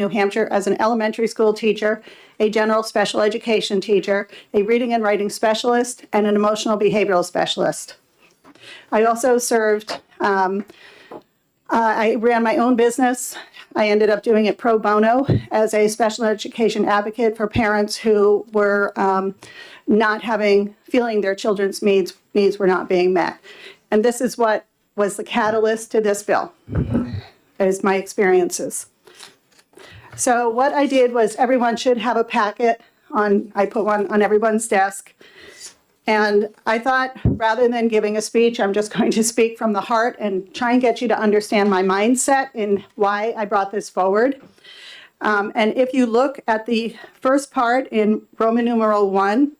New Hampshire as an elementary school teacher, a general special education teacher, a reading and writing specialist, and an emotional behavioral specialist. I also served, I ran my own business. I ended up doing it pro bono as a special education advocate for parents who were not feeling their children's needs were not being met. And this is what was the catalyst to this bill, is my experiences. So what I did was everyone should have a packet I put one on everyone's desk. And I thought, rather than giving a speech, I'm just going to speak from the heart and try and get you to understand my mindset and why I brought this forward. And if you look at the first part in Roman numeral 1,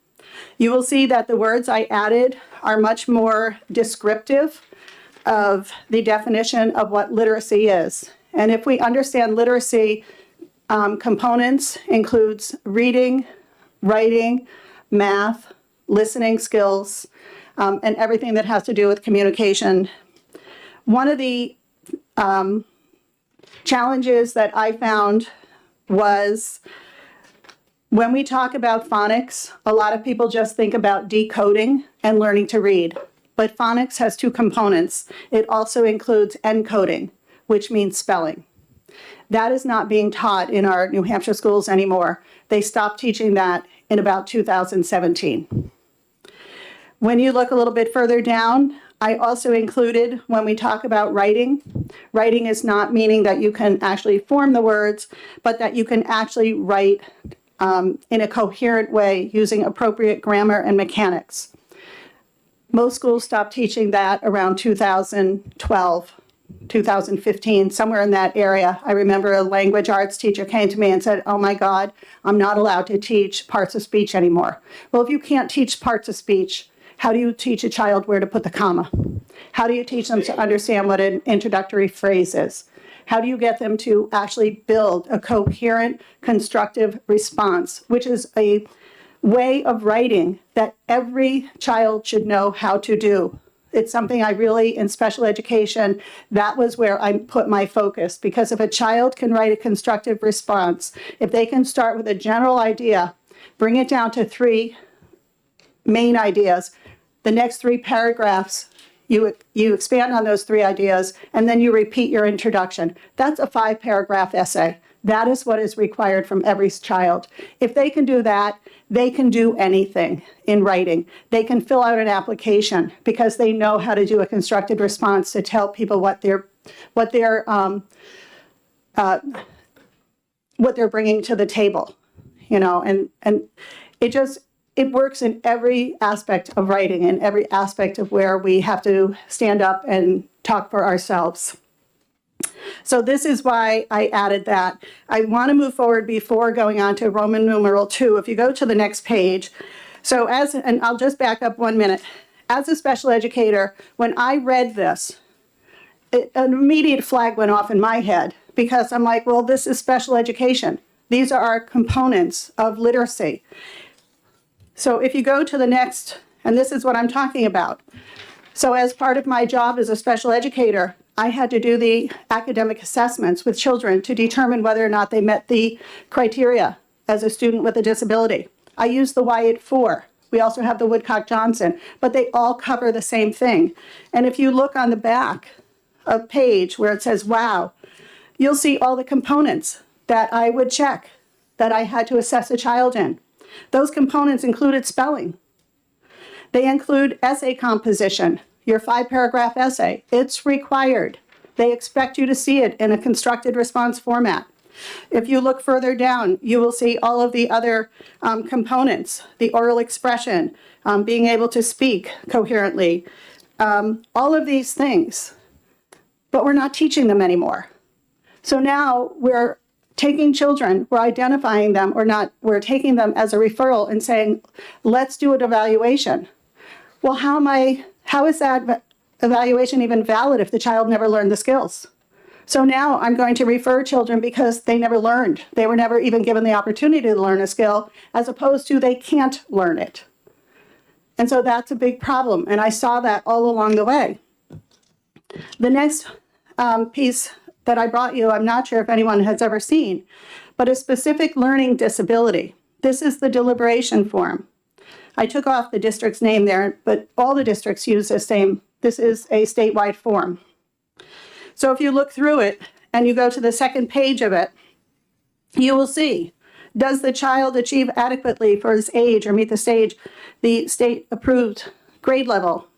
you will see that the words I added are much more descriptive of the definition of what literacy is. And if we understand literacy, components includes reading, writing, math, listening skills, and everything that has to do with communication. One of the challenges that I found was when we talk about phonics, a lot of people just think about decoding and learning to read. But phonics has two components. It also includes encoding, which means spelling. That is not being taught in our New Hampshire schools anymore. They stopped teaching that in about 2017. When you look a little bit further down, I also included, when we talk about writing, writing is not meaning that you can actually form the words, but that you can actually write in a coherent way using appropriate grammar and mechanics. Most schools stopped teaching that around 2012. 2015, somewhere in that area. I remember a language arts teacher came to me and said, "Oh my God, I'm not allowed to teach parts of speech anymore." Well, if you can't teach parts of speech, how do you teach a child where to put the comma? How do you teach them to understand what an introductory phrase is? How do you get them to actually build a coherent, constructive response, which is a way of writing that every child should know how to do? It's something I really, in special education, that was where I put my focus. Because if a child can write a constructive response, if they can start with a general idea, bring it down to 3 main ideas, the next 3 paragraphs, you expand on those 3 ideas, and then you repeat your introduction. That's a 5-paragraph essay. That is what is required from every child. If they can do that, they can do anything in writing. They can fill out an application because they know how to do a constructed response to tell people what they're bringing to the table, and it works in every aspect of writing and every aspect of where we have to stand up and talk for ourselves. So this is why I added that. I want to move forward before going on to Roman numeral 2. If you go to the next page. And I'll just back up 1 minute. As a special educator, when I read this, an immediate flag went off in my head because I'm like, well, this is special education. These are our components of literacy. So if you go to the next, and this is what I'm talking about. So as part of my job as a special educator, I had to do the academic assessments with children to determine whether or not they met the criteria as a student with a disability. I used the Wyatt 4. We also have the Woodcock-Johnson, but they all cover the same thing. And if you look on the back of page where it says, wow, you'll see all the components that I would check, that I had to assess a child in. Those components included spelling. They include essay composition. Your 5-paragraph essay, it's required. They expect you to see it in a constructed response format. If you look further down, you will see all of the other components, the oral expression, being able to speak coherently, all of these things. But we're not teaching them anymore. So now we're taking children, we're identifying them or not, we're taking them as a referral and saying, let's do an evaluation. Well, how is that evaluation even valid if the child never learned the skills? So now I'm going to refer children because they never learned. They were never even given the opportunity to learn a skill, as opposed to they can't learn it. And so that's a big problem. And I saw that all along the way. The next piece that I brought you, I'm not sure if anyone has ever seen, but a specific learning disability. This is the deliberation form. I took off the district's name there, but all the districts use the same. This is a statewide form. So if you look through it and you go to the second page of it, you will see, does the child achieve adequately for his age or meet the state approved grade level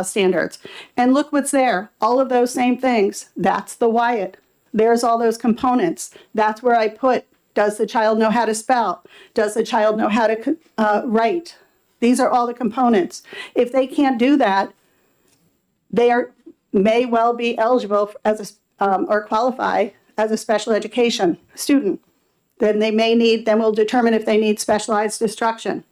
standards? And look what's there, all of those same things. That's the WIAT. There's all those components. That's where I put, does the child know how to spell? Does the child know how to write? These are all the components. If they can't do that, they may well be eligible as or qualify as a special education student. Then we'll determine if they need specialized instruction.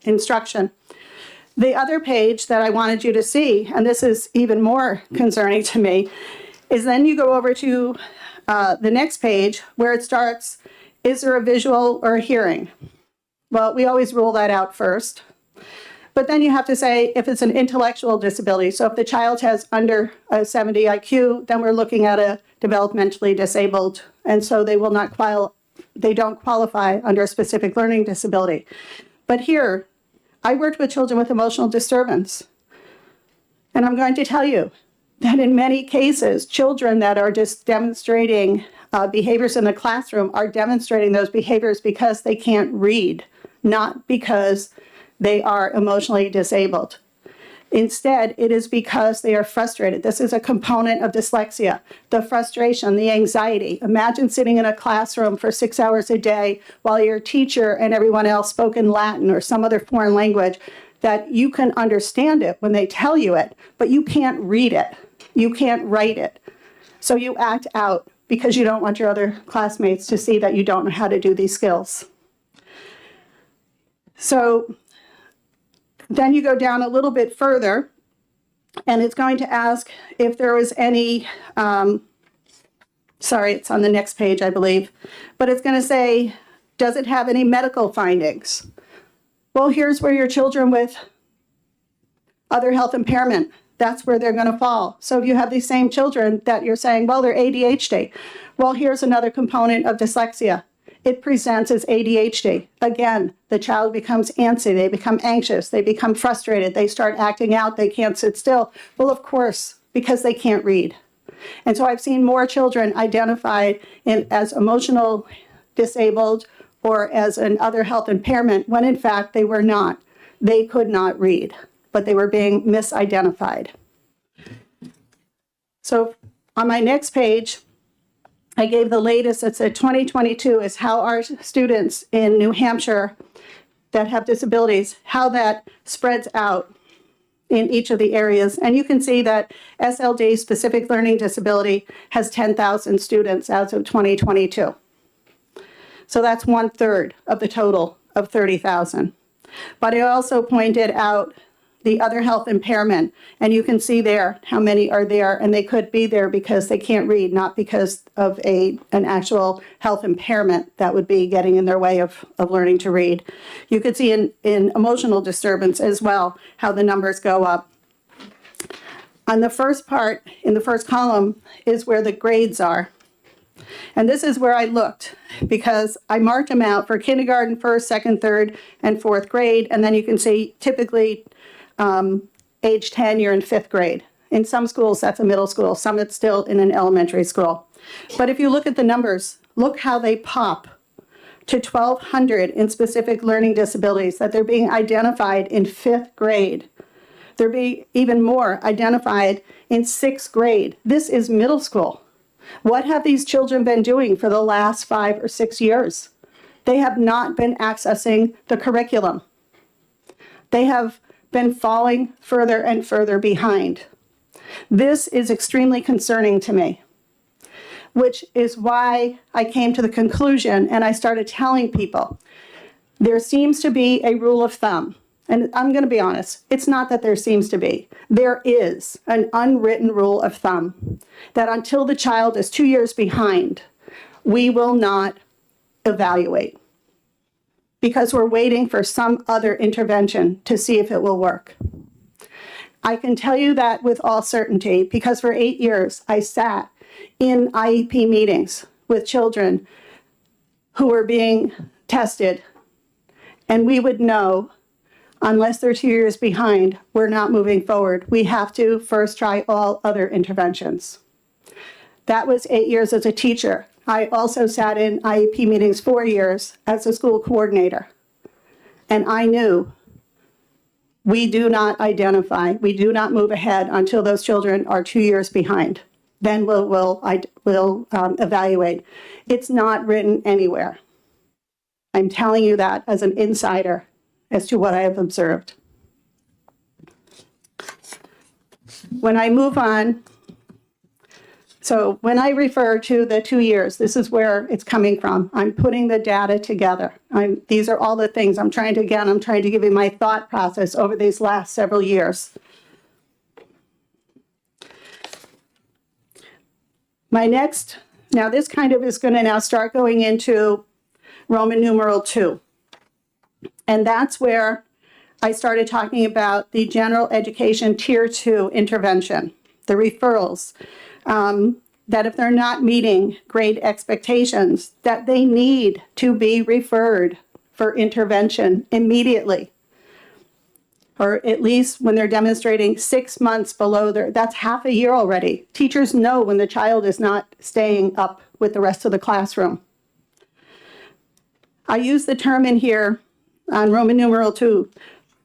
The other page that I wanted you to see, and this is even more concerning to me, is then you go over to the next page where it starts, is there a visual or a hearing? Well, we always rule that out first. But then you have to say if it's an intellectual disability. So if the child has under a 70 IQ, then we're looking at a developmentally disabled, and so they don't qualify under a specific learning disability. But here, I worked with children with emotional disturbance. And I'm going to tell you that in many cases, children that are just demonstrating behaviors in the classroom are demonstrating those behaviors because they can't read, not because they are emotionally disabled. Instead, it is because they are frustrated. This is a component of dyslexia. The frustration, the anxiety. Imagine sitting in a classroom for 6 hours a day while your teacher and everyone else spoke in Latin or some other foreign language, that you can understand it when they tell you it, but you can't read it. You can't write it. So you act out because you don't want your other classmates to see that you don't know how to do these skills. So then you go down a little bit further, and it's going to ask if there was any, sorry, it's on the next page, I believe, but it's going to say, does it have any medical findings? Well, here's where your children with other health impairment, that's where they're going to fall. So if you have these same children that you're saying, well, they're ADHD. Well, here's another component of dyslexia. It presents as ADHD. Again, the child becomes antsy, they become anxious, they become frustrated, they start acting out, they can't sit still. Well, of course, because they can't read. And so I've seen more children identified as emotional disabled or as an other health impairment when in fact they were not. They could not read, but they were being misidentified. So on my next page, I gave the latest. It said 2022 is how our students in New Hampshire that have disabilities, how that spreads out in each of the areas. And you can see that SLD, specific learning disability, has 10,000 students as of 2022. So that's 1/3 of the total of 30,000. But I also pointed out the other health impairment, and you can see there how many are there, and they could be there because they can't read, not because of an actual health impairment that would be getting in their way of learning to read. You could see in emotional disturbance as well how the numbers go up. On the first part, in the first column, is where the grades are. And this is where I looked because I marked them out for kindergarten, first, second, third, and fourth grade, and then you can see typically age 10, you're in 5th grade. In some schools, that's a middle school. Some it's still in an elementary school. But if you look at the numbers, look how they pop to 1,200 in specific learning disabilities, that they're being identified in 5th grade. They're being even more identified in 6th grade. This is middle school. What have these children been doing for the last 5 or 6 years? They have not been accessing the curriculum. They have been falling further and further behind. This is extremely concerning to me, which is why I came to the conclusion and I started telling people there seems to be a rule of thumb. And I'm going to be honest, it's not that there seems to be. There is an unwritten rule of thumb that until the child is 2 years behind, we will not evaluate, because we're waiting for some other intervention to see if it will work. I can tell you that with all certainty because for 8 years I sat in IEP meetings with children who are being tested, and we would know, unless they're 2 years behind, we're not moving forward. We have to first try all other interventions. That was 8 years as a teacher. I also sat in IEP meetings 4 years as a school coordinator. And I knew we do not identify, we do not move ahead until those children are 2 years behind. Then we'll evaluate. It's not written anywhere. I'm telling you that as an insider as to what I have observed. When I move on, so when I refer to the 2 years, this is where it's coming from. I'm putting the data together. These are all the things I'm trying to give you my thought process over these last several years. Now this kind of is going to now start going into Roman numeral 2. And that's where I started talking about the general education tier 2 intervention, the referrals, that if they're not meeting grade expectations, that they need to be referred for intervention immediately, or at least when they're demonstrating 6 months below that's half a year already. Teachers know when the child is not staying up with the rest of the classroom. I use the term in here on Roman numeral 2,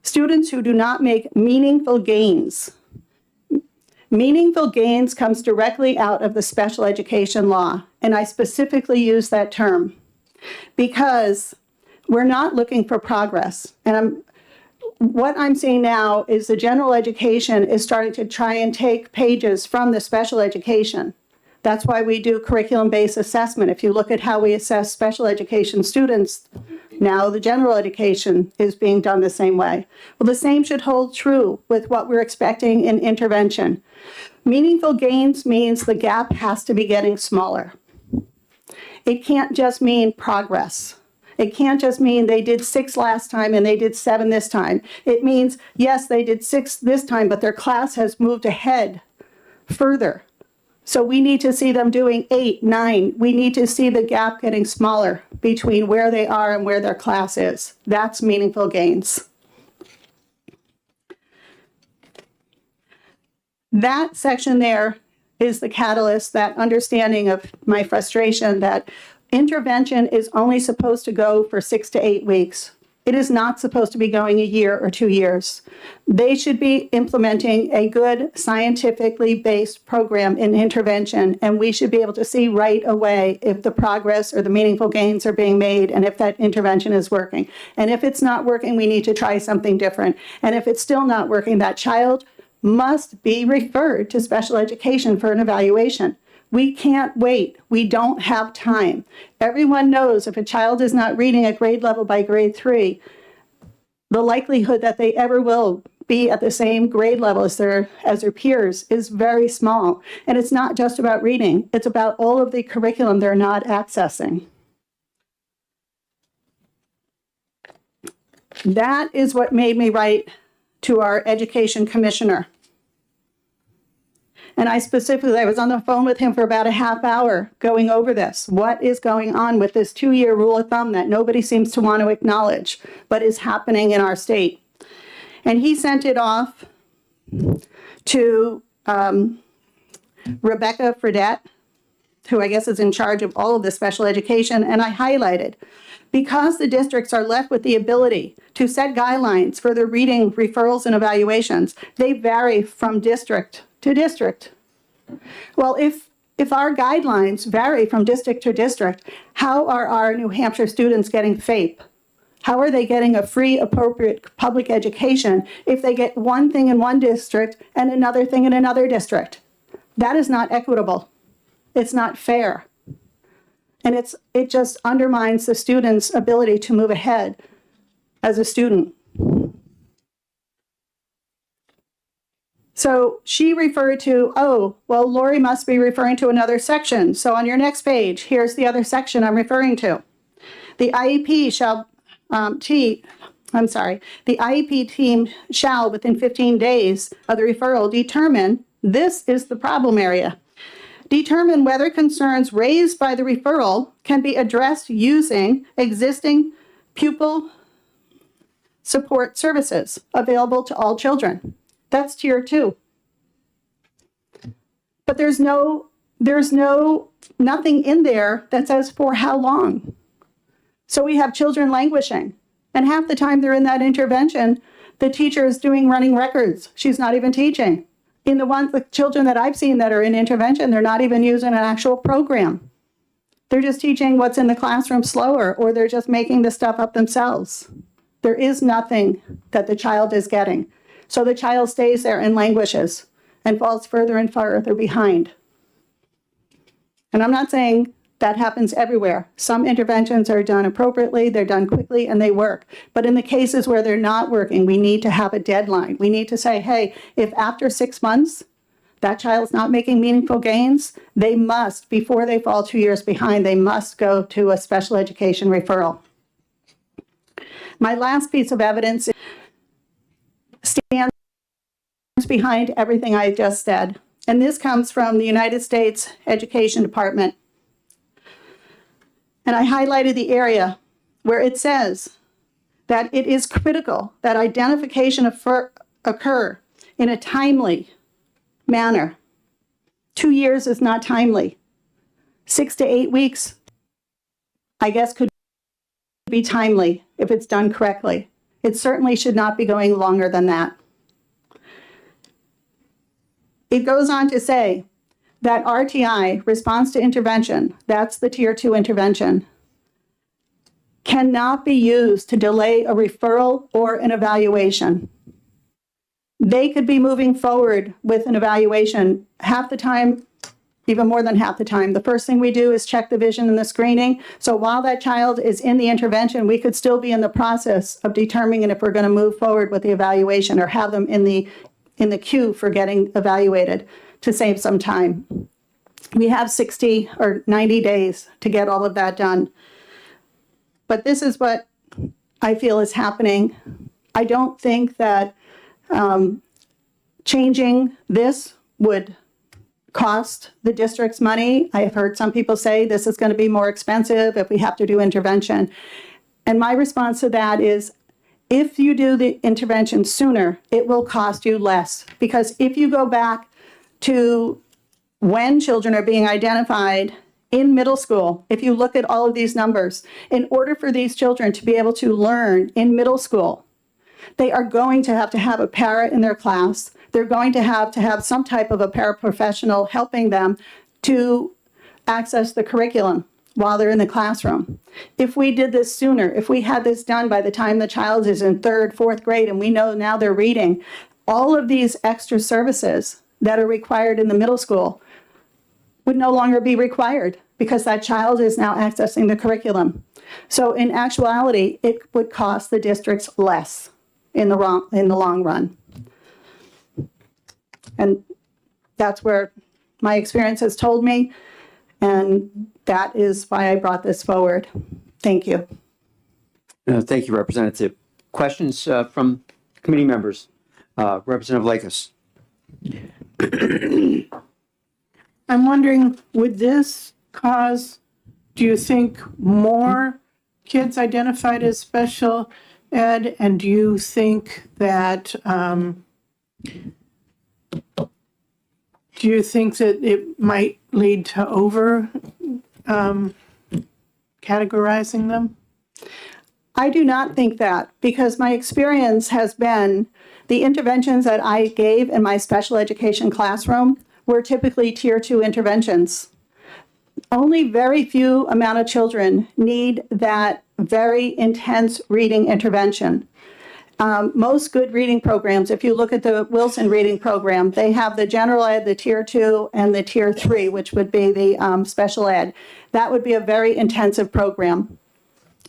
students who do not make meaningful gains. Meaningful gains comes directly out of the special education law, and I specifically use that term because we're not looking for progress. And what I'm seeing now is the general education is starting to try and take pages from the special education. That's why we do curriculum-based assessment. If you look at how we assess special education students, now the general education is being done the same way. Well, the same should hold true with what we're expecting in intervention. Meaningful gains means the gap has to be getting smaller. It can't just mean progress. It can't just mean they did 6 last time and they did 7 this time. It means, yes, they did 6 this time, but their class has moved ahead further. So we need to see them doing 8, 9. We need to see the gap getting smaller between where they are and where their class is. That's meaningful gains. That section there is the catalyst, that understanding of my frustration that intervention is only supposed to go for 6 to 8 weeks. It is not supposed to be going a year or 2 years. They should be implementing a good scientifically based program in intervention, and we should be able to see right away if the progress or the meaningful gains are being made and if that intervention is working. And if it's not working, we need to try something different. And if it's still not working, that child must be referred to special education for an evaluation. We can't wait. We don't have time. Everyone knows if a child is not reading at grade level by grade 3, the likelihood that they ever will be at the same grade level as their peers is very small. And it's not just about reading. It's about all of the curriculum they're not accessing. That is what made me write to our education commissioner. And I was on the phone with him for about a half hour going over this. What is going on with this 2-year rule of thumb that nobody seems to want to acknowledge, but is happening in our state? And he sent it off to Rebecca Fredette, who I guess is in charge of all of the special education, and I highlighted, because the districts are left with the ability to set guidelines for their reading referrals and evaluations, they vary from district to district. Well, if our guidelines vary from district to district, how are our New Hampshire students getting FAPE? How are they getting a free, appropriate public education if they get one thing in one district and another thing in another district? That is not equitable. It's not fair. And it just undermines the student's ability to move ahead as a student. So she referred to, oh, well, Lori must be referring to another section. So on your next page, here's the other section I'm referring to. The IEP the IEP team shall, within 15 days of the referral, determine this is the problem area. Determine whether concerns raised by the referral can be addressed using existing pupil support services available to all children. That's tier 2. But there's nothing in there that says for how long. So we have children languishing, and half the time they're in that intervention, the teacher is running records. She's not even teaching. In the children that I've seen that are in intervention, they're not even using an actual program. They're just teaching what's in the classroom slower, or they're just making the stuff up themselves. There is nothing that the child is getting. So the child stays there and languishes and falls further and further behind. And I'm not saying that happens everywhere. Some interventions are done appropriately, they're done quickly, and they work. But in the cases where they're not working, we need to have a deadline. We need to say, hey, if after 6 months that child's not making meaningful gains, they must, before they fall 2 years behind, they must go to a special education referral. My last piece of evidence stands behind everything I just said. And this comes from the United States Education Department. And I highlighted the area where it says that it is critical that identification occur in a timely manner. 2 years is not timely. 6 to 8 weeks, I guess, could be timely if it's done correctly. It certainly should not be going longer than that. It goes on to say that RTI, response to intervention, that's the tier 2 intervention, cannot be used to delay a referral or an evaluation. They could be moving forward with an evaluation half the time, even more than half the time. The first thing we do is check the vision and the screening. So while that child is in the intervention, we could still be in the process of determining if we're going to move forward with the evaluation or have them in the queue for getting evaluated to save some time. We have 60 or 90 days to get all of that done. But this is what I feel is happening. I don't think that changing this would cost the district's money. I have heard some people say this is going to be more expensive if we have to do intervention. And my response to that is, if you do the intervention sooner, it will cost you less. Because if you go back to when children are being identified in middle school, if you look at all of these numbers, in order for these children to be able to learn in middle school, they are going to have a para in their class. They're going to have some type of a paraprofessional helping them to access the curriculum while they're in the classroom. If we did this sooner, if we had this done by the time the child is in 3rd, 4th grade, and we know now they're reading, all of these extra services that are required in the middle school would no longer be required because that child is now accessing the curriculum. So in actuality, it would cost the districts less in the long run. And that's where my experience has told me, and that is why I brought this forward. Thank you. Thank you, Representative. Questions from committee members? Representative Lakis. I'm wondering, would this cause, do you think, more kids identified as special ed? And do you think that it might lead to over categorizing them? I do not think that, because my experience has been the interventions that I gave in my special education classroom were typically tier 2 interventions. Only very few amount of children need that very intense reading intervention. Most good reading programs, if you look at the Wilson reading program, they have the general ed, the tier 2, and the tier 3, which would be the special ed. That would be a very intensive program.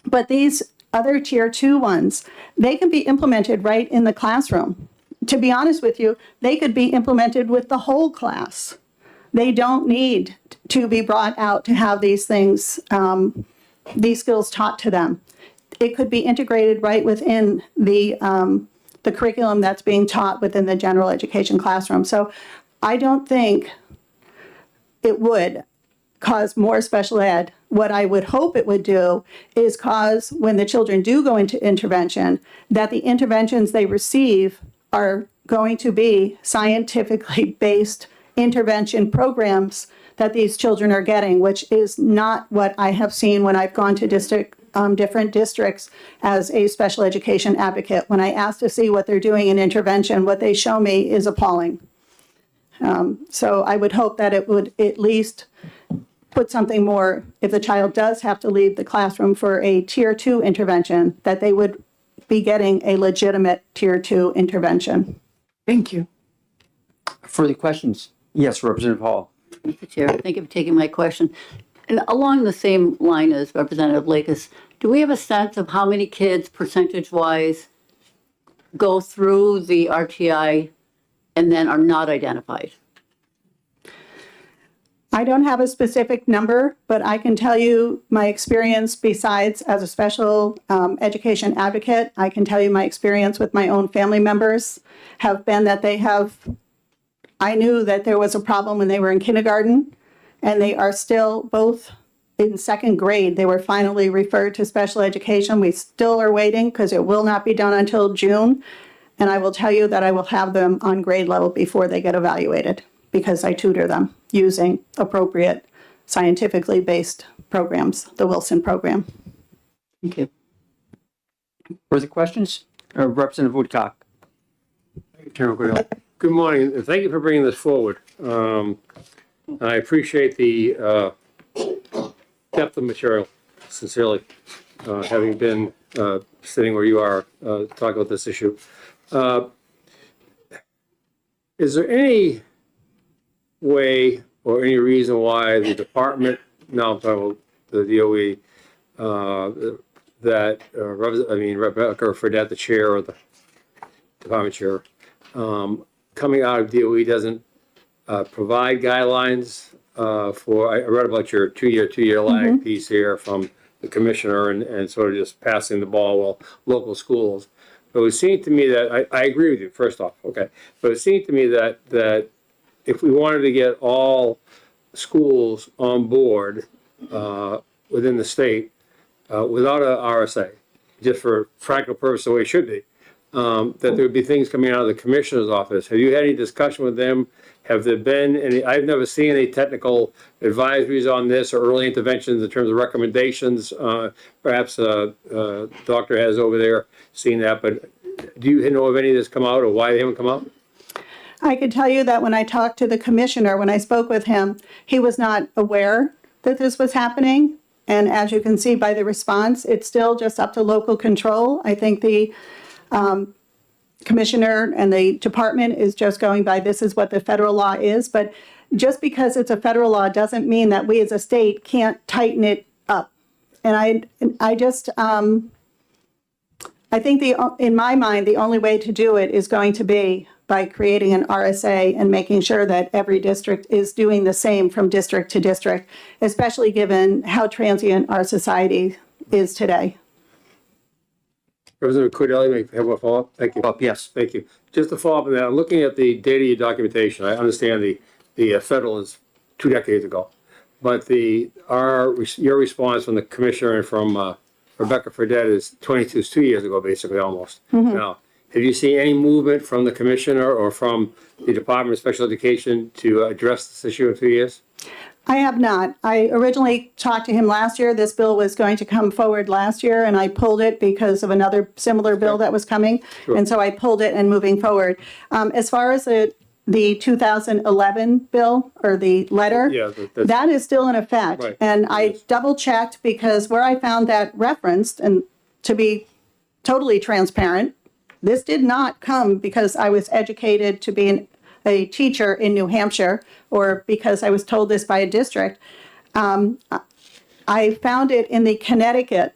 But these other tier 2 ones, they can be implemented right in the classroom. To be honest with you, they could be implemented with the whole class. They don't need to be brought out to have these things, these skills taught to them. It could be integrated right within the curriculum that's being taught within the general education classroom. So I don't think it would cause more special ed. What I would hope it would do is cause, when the children do go into intervention, that the interventions they receive are going to be scientifically based intervention programs that these children are getting, which is not what I have seen when I've gone to different districts as a special education advocate. When I ask to see what they're doing in intervention, what they show me is appalling. So I would hope that it would at least put something more, if the child does have to leave the classroom for a tier 2 intervention, that they would be getting a legitimate tier 2 intervention. Thank you. Further questions? Yes, Representative Hall. Mr. Chair, thank you for taking my question. And along the same line as Representative Lakis, do we have a sense of how many kids, percentage-wise, go through the RTI and then are not identified? I don't have a specific number, but I can tell you my experience besides as a special education advocate. I can tell you my experience with my own family members have been that I knew that there was a problem when they were in kindergarten, and they are still both in second grade. They were finally referred to special education. We still are waiting because it will not be done until June. And I will tell you that I will have them on grade level before they get evaluated, because I tutor them using appropriate scientifically based programs, the Wilson program. Thank you. Further questions? Representative Woodcock. Chairman Goodell. Good morning, and thank you for bringing this forward. I appreciate the depth of material, sincerely, having been sitting where you are talking about this issue. Is there any way or any reason why the department, now I'm talking about the DOE, Rebecca Fredette, the chair or the department chair, coming out of DOE doesn't provide guidelines for, I read about your two-year lag piece here from the commissioner and sort of just passing the ball, well, local schools. But it seemed to me that, I agree with you, first off, okay. But it seemed to me that if we wanted to get all schools on board within the state without a RSA, just for practical purpose, the way it should be, that there would be things coming out of the commissioner's office. Have you had any discussion with them? Have there been any, I've never seen any technical advisories on this or early interventions in terms of recommendations. Perhaps doctor has over there seen that, but do you know of any of this come out or why they haven't come out? I can tell you that when I talked to the commissioner, when I spoke with him, he was not aware that this was happening. And as you can see by the response, it's still just up to local control. I think the commissioner and the department is just going by, this is what the federal law is. But just because it's a federal law doesn't mean that we as a state can't tighten it up. And I think in my mind, the only way to do it is going to be by creating an RSA and making sure that every district is doing the same from district to district, especially given how transient our society is today. Representative Cordelli, may have a follow-up? Thank you. Yes. Thank you. Just to follow up on that, I'm looking at the data documentation. I understand the federal is 2 decades ago, but your response from the commissioner and from Rebecca Fredette is 2 years ago, basically, almost. Now, have you seen any movement from the commissioner or from the Department of Special Education to address this issue in 2 years? I have not. I originally talked to him last year. This bill was going to come forward last year, and I pulled it because of another similar bill that was coming. Sure. And so I pulled it and moving forward. As far as the 2011 bill or the letter, Yeah, that is still in effect. Right. And I double checked because where I found that referenced, and to be totally transparent, this did not come because I was educated to be a teacher in New Hampshire or because I was told this by a district. I found it in the Connecticut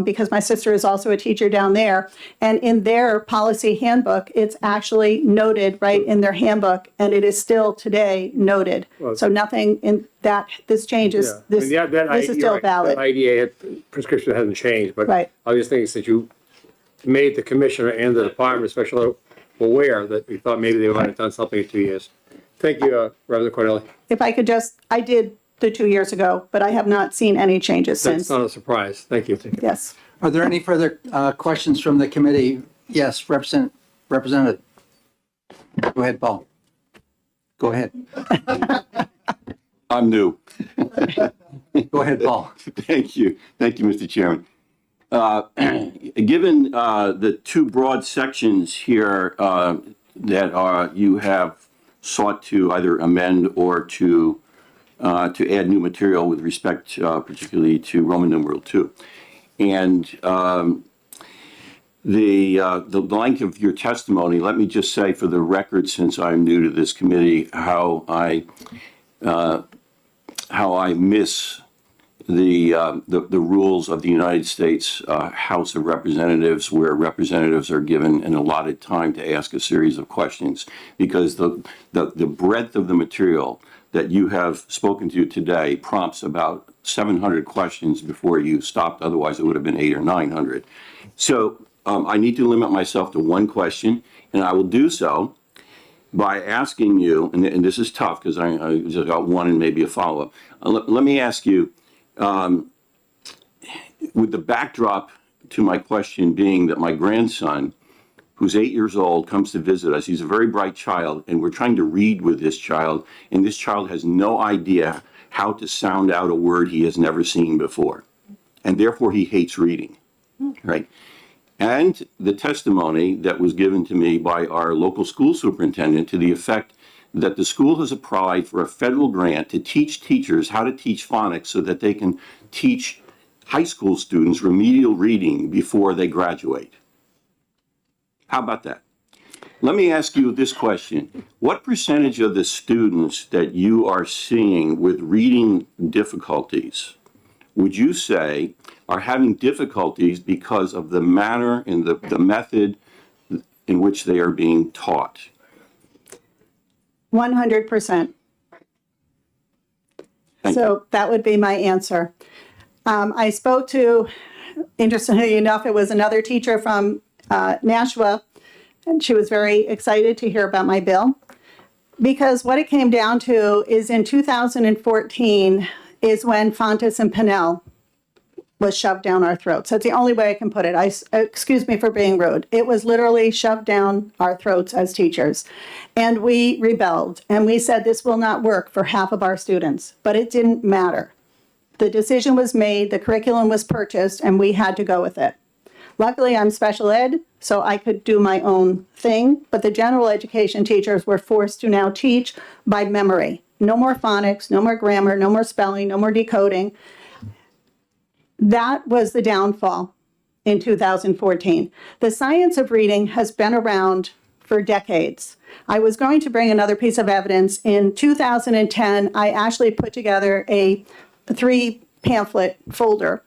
because my sister is also a teacher down there. And in their policy handbook, it's actually noted right in their handbook, and it is still today noted. So nothing in that, this changes, this is still valid. That IDA prescription hasn't changed, but Right. I was thinking that you made the commissioner and the Department of Special aware that we thought maybe they might have done something in 2 years. Thank you, Reverend Corneli. If I could just, I did the 2 years ago, but I have not seen any changes That's since. not a surprise. Thank you. Yes. Are there any further questions from the committee? Yes, Representative. Go ahead, Paul. Go ahead. I'm new. Go ahead, Paul. Thank you. Thank you, Mr. Chairman. Given the two broad sections here that you have sought to either amend or to add new material with respect particularly to Roman numeral 2. And the length of your testimony, let me just say for the record, since I'm new to this committee, how I miss the rules of the United States House of Representatives, where representatives are given an allotted time to ask a series of questions, because the breadth of the material that you have spoken to today prompts about 700 questions before you stopped. Otherwise, it would have been 800 or 900. So I need to limit myself to one question, and I will do so by asking you, and this is tough because I just got one and maybe a follow-up. Let me ask you, with the backdrop to my question being that my grandson, who's 8 years old, comes to visit us. He's a very bright child, and we're trying to read with this child, and this child has no idea how to sound out a word he has never seen before, and therefore he hates reading, right? And the testimony that was given to me by our local school superintendent to the effect that the school has applied for a federal grant to teach teachers how to teach phonics so that they can teach high school students remedial reading before they graduate. How about that? Let me ask you this question. What percentage of the students that you are seeing with reading difficulties would you say are having difficulties because of the manner and the method in which they are being taught? 100%. So that would be my answer. I spoke to, interestingly enough, it was another teacher from Nashua, and she was very excited to hear about my bill, because what it came down to is in 2014 is when Fontes and Pinnell was shoved down our throats. That's the only way I can put it. Excuse me for being rude. It was literally shoved down our throats as teachers. And we rebelled, and we said this will not work for half of our students, but it didn't matter. The decision was made, the curriculum was purchased, and we had to go with it. Luckily, I'm special ed, so I could do my own thing, but the general education teachers were forced to now teach by memory. No more phonics, no more grammar, no more spelling, no more decoding. That was the downfall in 2014. The science of reading has been around for decades. I was going to bring another piece of evidence. In 2010, I actually put together a 3 pamphlet pamphlet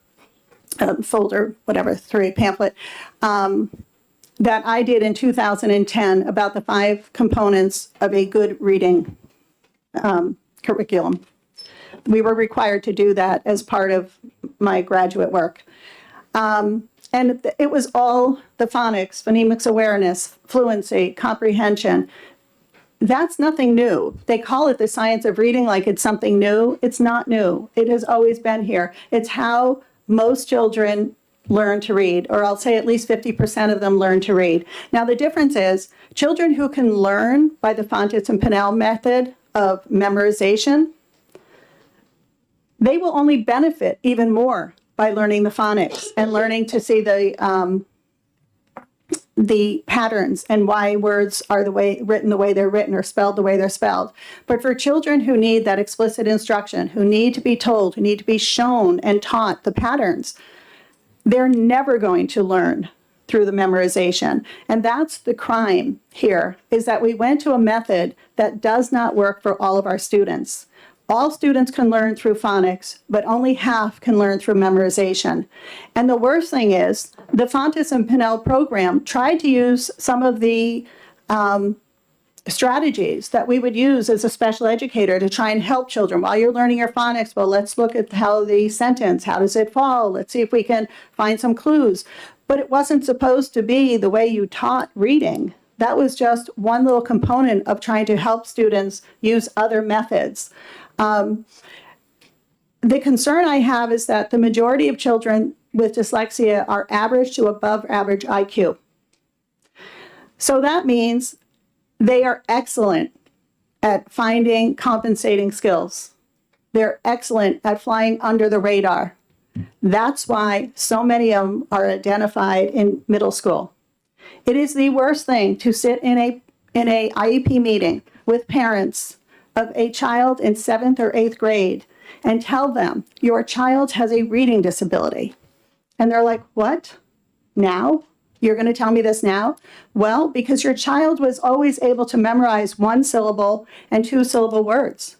that I did in 2010 about the 5 components of a good reading curriculum. We were required to do that as part of my graduate work. And it was all the phonics, phonemics awareness, fluency, comprehension. That's nothing new. They call it the science of reading like it's something new. It's not new. It has always been here. It's how most children learn to read, or I'll say at least 50% of them learn to read. Now, the difference is children who can learn by the Fontes and Pinnell method of memorization, they will only benefit even more by learning the phonics and learning to see the patterns and why words are written the way they're written or spelled the way they're spelled. But for children who need that explicit instruction, who need to be told, who need to be shown and taught the patterns, they're never going to learn through the memorization. And that's the crime here, is that we went to a method that does not work for all of our students. All students can learn through phonics, but only half can learn through memorization. And the worst thing is, the Fontes and Pinnell program tried to use some of the strategies that we would use as a special educator to try and help children. While you're learning your phonics, well, let's look at how the sentence, how does it fall? Let's see if we can find some clues. But it wasn't supposed to be the way you taught reading. That was just one little component of trying to help students use other methods. The concern I have is that the majority of children with dyslexia are average to above average IQ. So that means they are excellent at finding compensating skills. They're excellent at flying under the radar. That's why so many of them are identified in middle school. It is the worst thing to sit in a IEP meeting with parents of a child in 7th or 8th grade and tell them your child has a reading disability. And they're like, what? Now? You're going to tell me this now? Well, because your child was always able to memorize 1-syllable and 2-syllable words.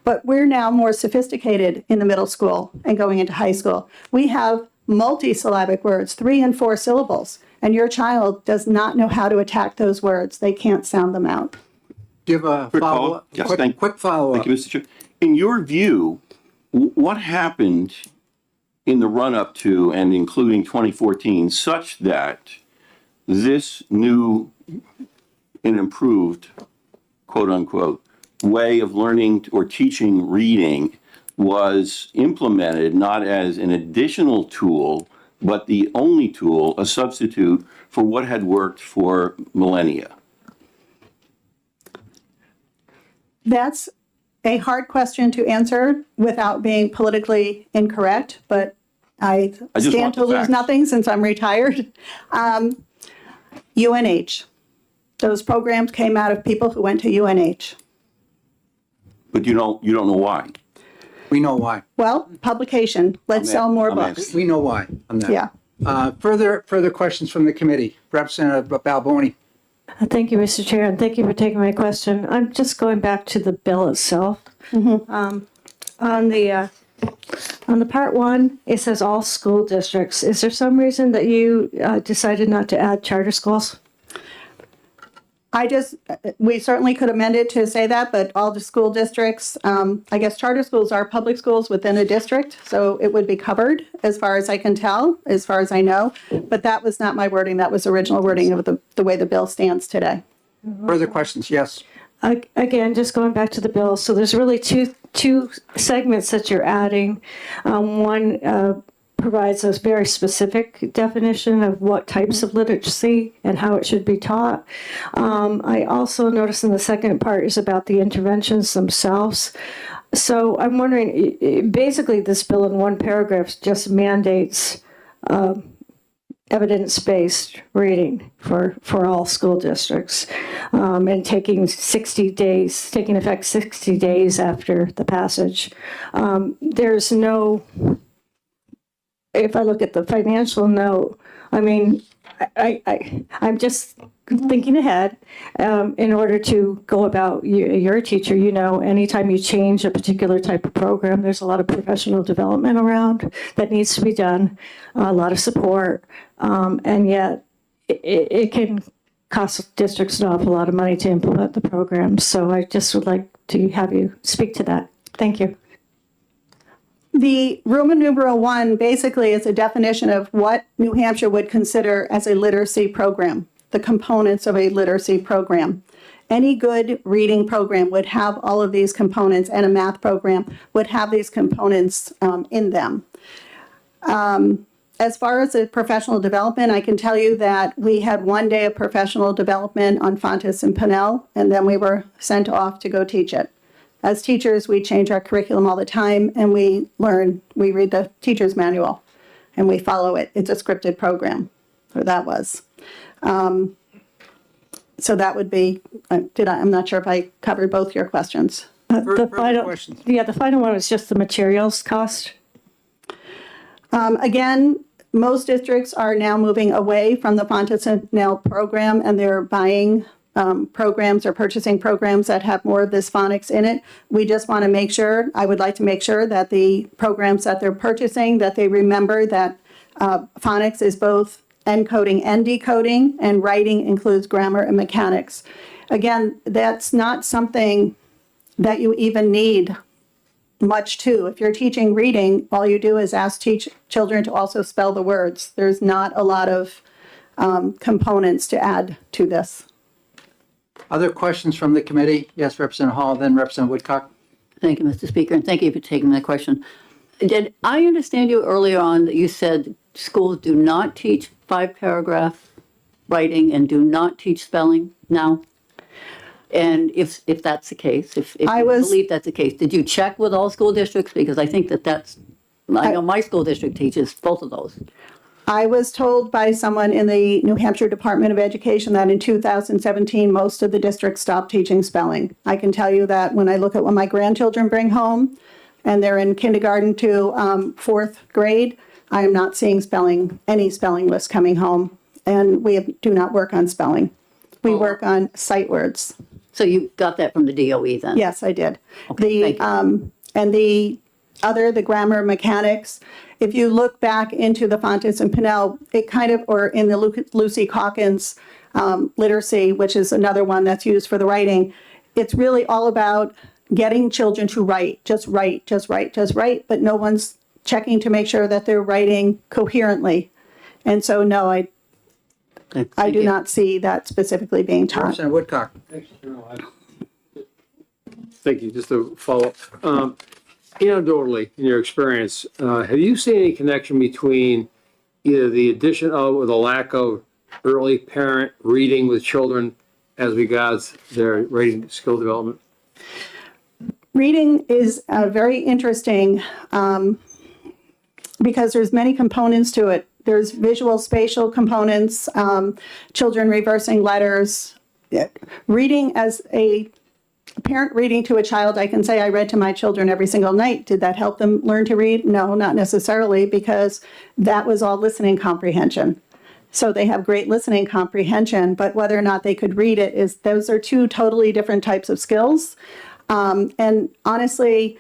But we're now more sophisticated in the middle school and going into high school. We have multisyllabic words, 3 and 4 syllables, and your child does not know how to attack those words. They can't sound them out. Do you have a Quick follow-up? follow-up? Yes, Quick follow-up. Thank you, Mr. Chair. In your view, what happened in the run-up to and including 2014 such that this new and improved, quote-unquote, way of learning or teaching reading was implemented not as an additional tool, but the only tool, a substitute for what had worked for millennia? That's a hard question to answer without being politically incorrect, but I just stand want to the lose facts. nothing since I'm retired. UNH. Those programs came out of people who went to UNH. But you don't know why. We know why. Well, publication. Let's sell more I'm books. asking. We know why on that. Yeah. Further questions from the committee. Representative Balboni. Thank you, Mr. Chair, and thank you for taking my question. I'm just going back to the bill itself. On the part one, it says all school districts. Is there some reason that you decided not to add charter schools? We certainly could amend it to say that, but all the school districts, I guess charter schools are public schools within a district, so it would be covered as far as I can tell, as far as I know. But that was not my wording. That was original wording of the way the bill stands today. Further questions? Yes. Again, just going back to the bill, so there's really two segments that you're adding. One provides a very specific definition of what types of literacy and how it should be taught. I also noticed in the second part is about the interventions themselves. So I'm wondering, basically this bill in one paragraph just mandates evidence-based reading for all school districts, and taking effect 60 days after the passage. There's no, if I look at the financial note, I mean, I'm just thinking ahead. In order to go about, you're a teacher, you know, anytime you change a particular type of program, there's a lot of professional development around that needs to be done, a lot of support, and yet it can cost districts an awful lot of money to implement the program. So I just would like to have you speak to that. Thank you. The Roman numeral 1 basically is a definition of what New Hampshire would consider as a literacy program, the components of a literacy program. Any good reading program would have all of these components, and a math program would have these components in them. As far as the professional development, I can tell you that we had 1 day of professional development on Fontes and Pinnell, and then we were sent off to go teach it. As teachers, we change our curriculum all the time, and we read the teacher's manual, and we follow it. It's a scripted program, or that was. So that would be, I'm not sure if I covered both your questions. Further questions? The final one is just the materials cost. Again, most districts are now moving away from the Fontes and Pinnell program, and they're buying programs or purchasing programs that have more of this phonics in it. We just want to make sure, I would like to make sure that the programs that they're purchasing, that they remember that phonics is both encoding and decoding, and writing includes grammar and mechanics. Again, that's not something that you even need much to. If you're teaching reading, all you do is teach children to also spell the words. There's not a lot of components to add to this. Other questions from the committee? Yes, Representative Hall, then Representative Woodcock. Thank you, Mr. Speaker, and thank you for taking my question. Did I understand you earlier on that you said schools do not teach 5-paragraph writing and do not teach spelling now? And if that's the case, if you believe that's the case, did you check with all school districts? Because I think I know my school district teaches both of those. I was told by someone in the New Hampshire Department of Education that in 2017, most of the districts stopped teaching spelling. I can tell you that when I look at what my grandchildren bring home, and they're in kindergarten to fourth grade, I am not seeing any spelling lists coming home. And we do not work on spelling. We work on sight words. So you got that from the DOE then? Yes, I did. Okay, And the grammar mechanics, if you look back into the Fontes and Pinnell, it kind of, or in the Lucy Calkins literacy, which is another one that's used for the writing, it's really all about getting children to write, just write, just write, just write, but no one's checking to make sure that they're writing coherently. And so, no, I do not see that specifically being taught. Representative Woodcock. Thank you. Just to follow up. Anecdotally, in your experience, have you seen any connection between either the addition of or the lack of early parent reading with children as regards their reading skill development? Reading is very interesting because there's many components to it. There's visual, spatial components, children reversing letters. Reading as a parent reading to a child, I can say I read to my children every single night. Did that help them learn to read? No, not necessarily, because that was all listening comprehension. So they have great listening comprehension, but whether or not they could read it those are two totally different types of skills. And honestly,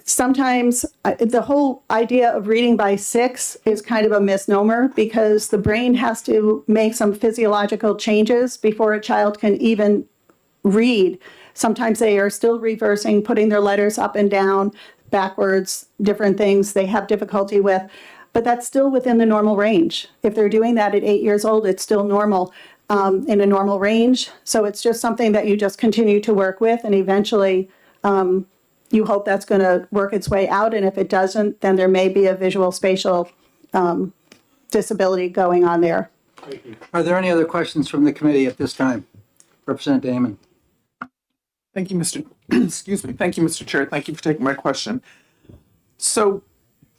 sometimes the whole idea of reading by 6 is kind of a misnomer because the brain has to make some physiological changes before a child can even read. Sometimes they are still reversing, putting their letters up and down, backwards, different things they have difficulty with. But that's still within the normal range. If they're doing that at 8 years old, it's still normal, in a normal range. So it's just something that you just continue to work with, and eventually you hope that's going to work its way out. And if it doesn't, then there may be a visual spatial disability going on there. Are there any other questions from the committee at this time? Representative Damon. Thank you, Mr. Excuse me. Thank you, Mr. Chair. Thank you for taking my question. So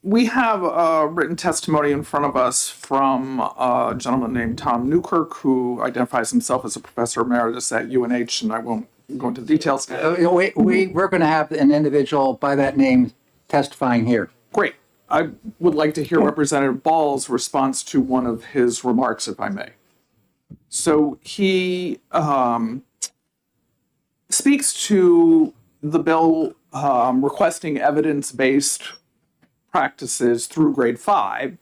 we have a written testimony in front of us from a gentleman named Tom Newkirk, who identifies himself as a professor emeritus at UNH, and I won't go into details. We're going to have an individual by that name testifying here. Great. I would like to hear Representative Ball's response to one of his remarks, if I may. So he speaks to the bill requesting evidence-based practices through grade 5,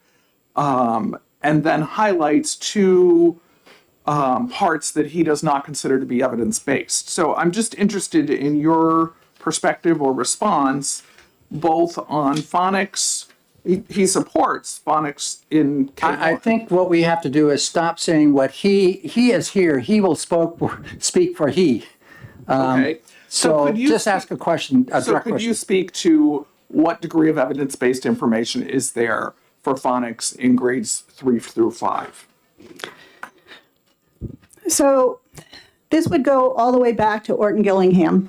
and then highlights two parts that he does not consider to be evidence-based. So I'm just interested in your perspective or response, both on phonics. He supports phonics in K1. I think what we have to do is stop saying what he is here. He will speak for he. Okay. So could you just ask a question, a So direct could question. you speak to what degree of evidence-based information is there for phonics in grades 3 through 5? So this would go all the way back to Orton Gillingham.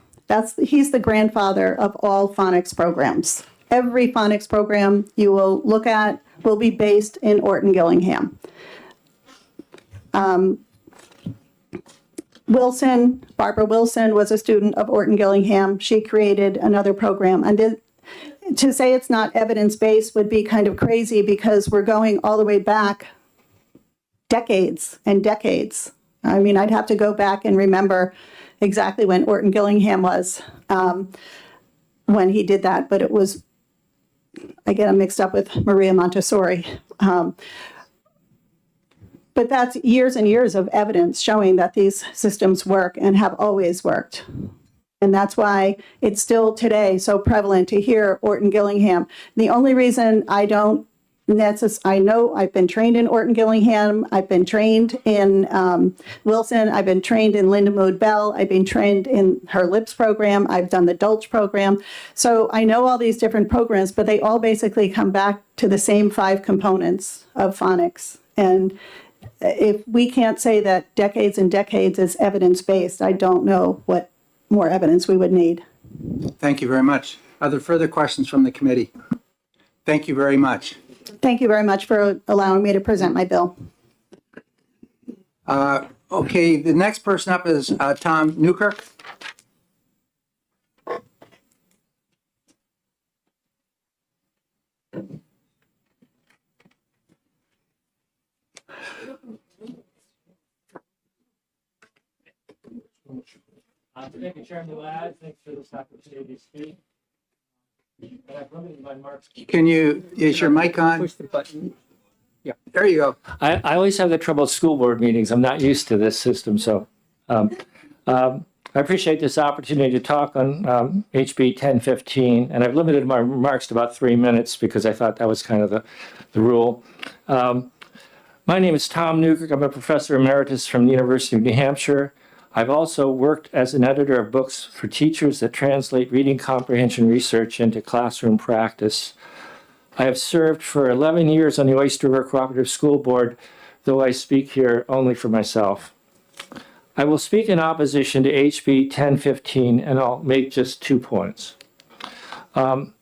He's the grandfather of all phonics programs. Every phonics program you will look at will be based in Orton Gillingham. Barbara Wilson was a student of Orton Gillingham. She created another program. And to say it's not evidence-based would be kind of crazy because we're going all the way back decades and decades. I mean, I'd have to go back and remember exactly when Orton Gillingham was when he did that, but it was, I get them mixed up with Maria Montessori. But that's years and years of evidence showing that these systems work and have always worked. And that's why it's still today so prevalent to hear Orton Gillingham. The only reason I don't I know I've been trained in Orton Gillingham. I've been trained in Wilson. I've been trained in Linda Mood Bell. I've been trained in her LIPS program. I've done the Dulce program. So I know all these different programs, but they all basically come back to the same 5 components of phonics. And if we can't say that decades and decades is evidence-based, I don't know what more evidence we would need. Thank you very much. Are there further questions from the committee? Thank you very much. Thank you very much for allowing me to present my bill. Okay, the next person up is Tom Newkirk. Thank you, Chairman Ladd. Thanks for this opportunity to speak. But I've limited my marks. Is your mic on? Push the button. There you go. I always have the trouble at school board meetings. I'm not used to this system, so I appreciate this opportunity to talk on HB 1015, and I've limited my remarks to about 3 minutes because I thought that was kind of the rule. My name is Tom Newkirk. I'm a professor emeritus from the University of New Hampshire. I've also worked as an editor of books for teachers that translate reading comprehension research into classroom practice. I have served for 11 years on the Oyster River Cooperative School Board, though I speak here only for myself. I will speak in opposition to HB 1015, and I'll make just 2 points. The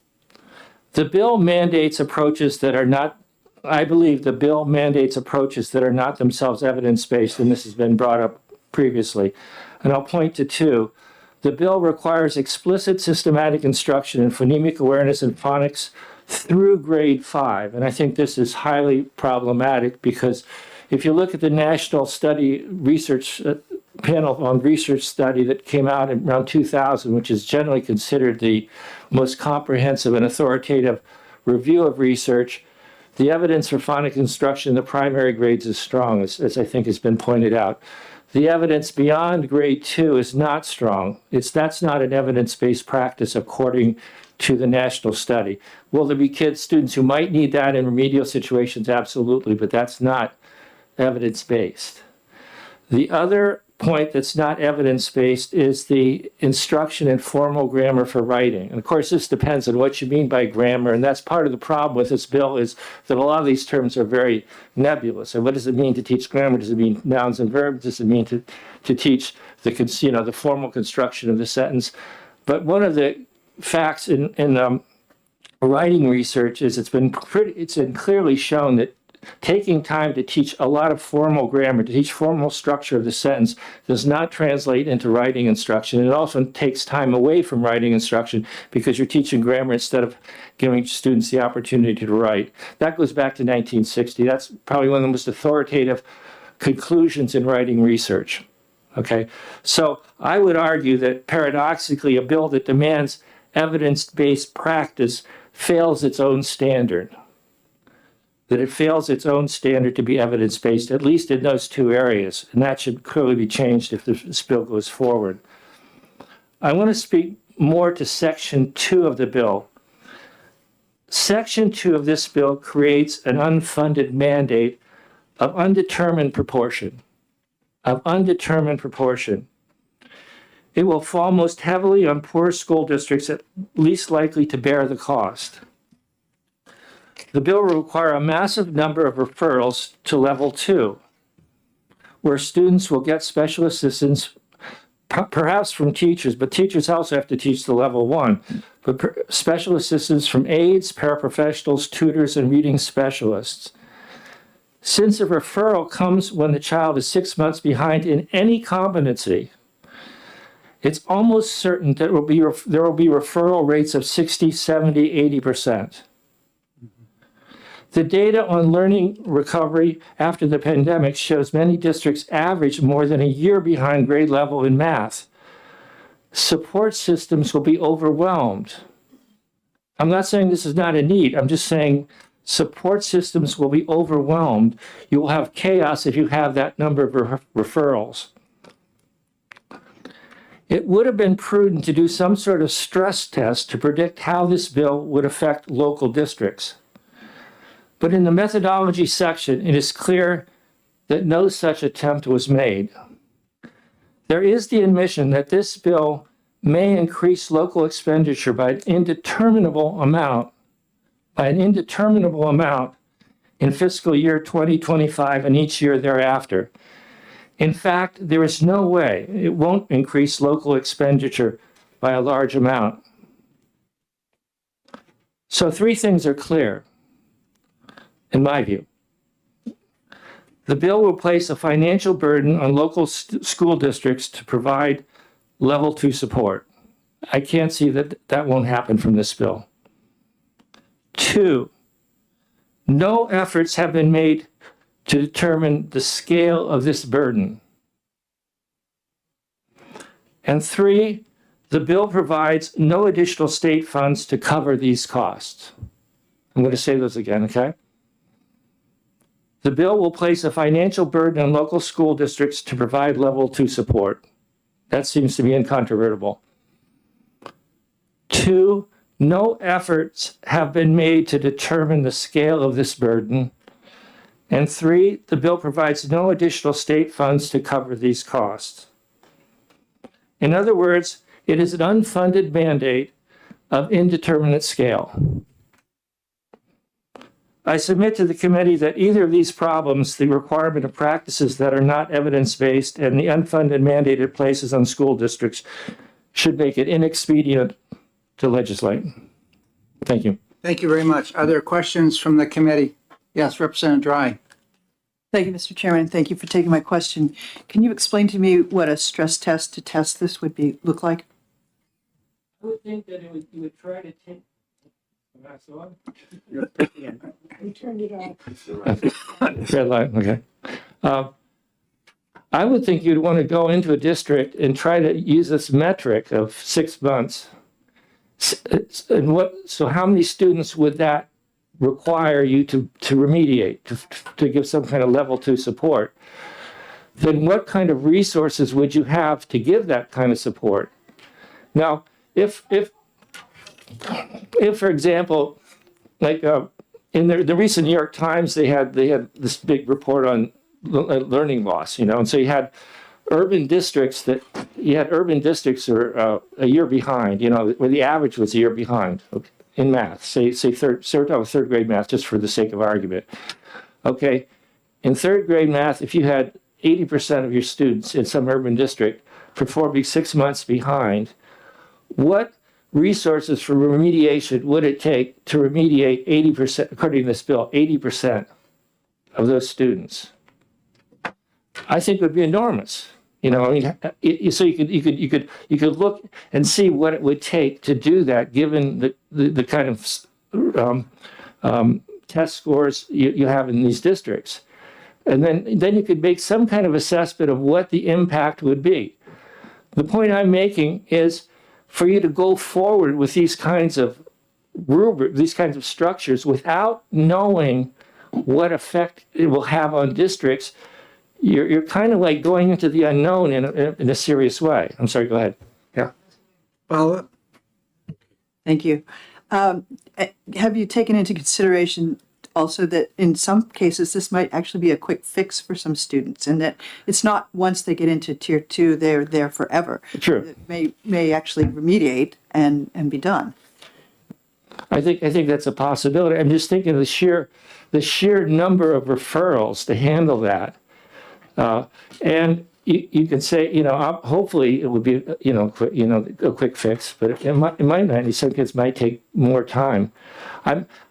bill mandates approaches that are not, I believe the bill mandates approaches that are not themselves evidence-based, and this has been brought up previously. And I'll point to 2. The bill requires explicit systematic instruction in phonemic awareness and phonics through grade 5. And I think this is highly problematic because if you look at the National Study Research Panel on Research Study that came out in around 2000, which is generally considered the most comprehensive and authoritative review of research, the evidence for phonics instruction in the primary grades is strong, as I think has been pointed out. The evidence beyond grade 2 is not strong. That's not an evidence-based practice according to the national study. Will there be students who might need that in remedial situations? Absolutely, but that's not evidence-based. The other point that's not evidence-based is the instruction in formal grammar for writing. And of course, this depends on what you mean by grammar, and that's part of the problem with this bill is that a lot of these terms are very nebulous. And what does it mean to teach grammar? Does it mean nouns and verbs? Does it mean to teach the formal construction of the sentence? But one of the facts in writing research is it's been clearly shown that taking time to teach a lot of formal grammar, to teach formal structure of the sentence, does not translate into writing instruction. It also takes time away from writing instruction because you're teaching grammar instead of giving students the opportunity to write. That goes back to 1960. That's probably one of the most authoritative conclusions in writing research. Okay, so I would argue that paradoxically, a bill that demands evidence-based practice fails its own standard. That it fails its own standard to be evidence-based, at least in those 2 areas. And that should clearly be changed if this bill goes forward. I want to speak more to Section 2 of the bill. Section 2 of this bill creates an unfunded mandate of undetermined proportion. It will fall most heavily on poor school districts at least likely to bear the cost. The bill will require a massive number of referrals to level 2, where students will get special assistance, perhaps from teachers, but teachers also have to teach the level 1, but special assistance from aides, paraprofessionals, tutors, and reading specialists. Since a referral comes when the child is 6 months behind in any competency, it's almost certain that there will be referral rates of 60, 70, 80%. The data on learning recovery after the pandemic shows many districts average more than a year behind grade level in math. Support systems will be overwhelmed. I'm not saying this is not a need. I'm just saying support systems will be overwhelmed. You will have chaos if you have that number of referrals. It would have been prudent to do some sort of stress test to predict how this bill would affect local districts. But in the methodology section, it is clear that no such attempt was made. There is the admission that this bill may increase local expenditure by an indeterminable amount in fiscal year 2025 and each year thereafter. In fact, there is no way it won't increase local expenditure by a large amount. So 3 things are clear, in my view. The bill will place a financial burden on local school districts to provide level 2 support. I can't see that that won't happen from this bill. 2, no efforts have been made to determine the scale of this burden. And 3, the bill provides no additional state funds to cover these costs. I'm going to say those again, okay? The bill will place a financial burden on local school districts to provide level 2 support. That seems to be incontrovertible. 2, no efforts have been made to determine the scale of this burden. And 3, the bill provides no additional state funds to cover these costs. In other words, it is an unfunded mandate of indeterminate scale. I submit to the committee that either of these problems, the requirement of practices that are not evidence-based and the unfunded mandate it places on school districts, should make it inexpedient to legislate. Thank you. Thank you very much. Are there questions from the committee? Yes, Representative Dry. Thank you, Mr. Chairman. Thank you for taking my question. Can you explain to me what a stress test to test this would look like? I would think that you would try to take. We turned it off. Red light, okay. I would think you'd want to go into a district and try to use this metric of 6 months. So how many students would that require you to remediate, to give some kind of level 2 support? Then what kind of resources would you have to give that kind of support? Now, if for example, like in the recent New York Times, they had this big report on learning loss, and so you had urban districts are a year behind, where the average was a year behind in math. Say third grade math, just for the sake of argument. Okay, in third grade math, if you had 80% of your students in some urban district performing 6 months behind, what resources for remediation would it take to remediate 80%, according to this bill, 80% of those students? I think it would be enormous. So you could look and see what it would take to do that, given the kind of test scores you have in these districts, and then you could make some kind of assessment of what the impact would be. The point I'm making is, for you to go forward with these kinds of these kinds of structures without knowing what effect it will have on districts, you're kind of like going into the unknown in a serious way. I'm sorry, go ahead. Yeah. Well, Thank you. Have you taken into consideration also that in some cases this might actually be a quick fix for some students, and that it's not once they get into tier 2 they're there forever? True. It may actually remediate and be done. I think that's a possibility. I'm just thinking the sheer number of referrals to handle that. And you can say, hopefully it would be, a quick fix, but it might not. Some kids might take more time.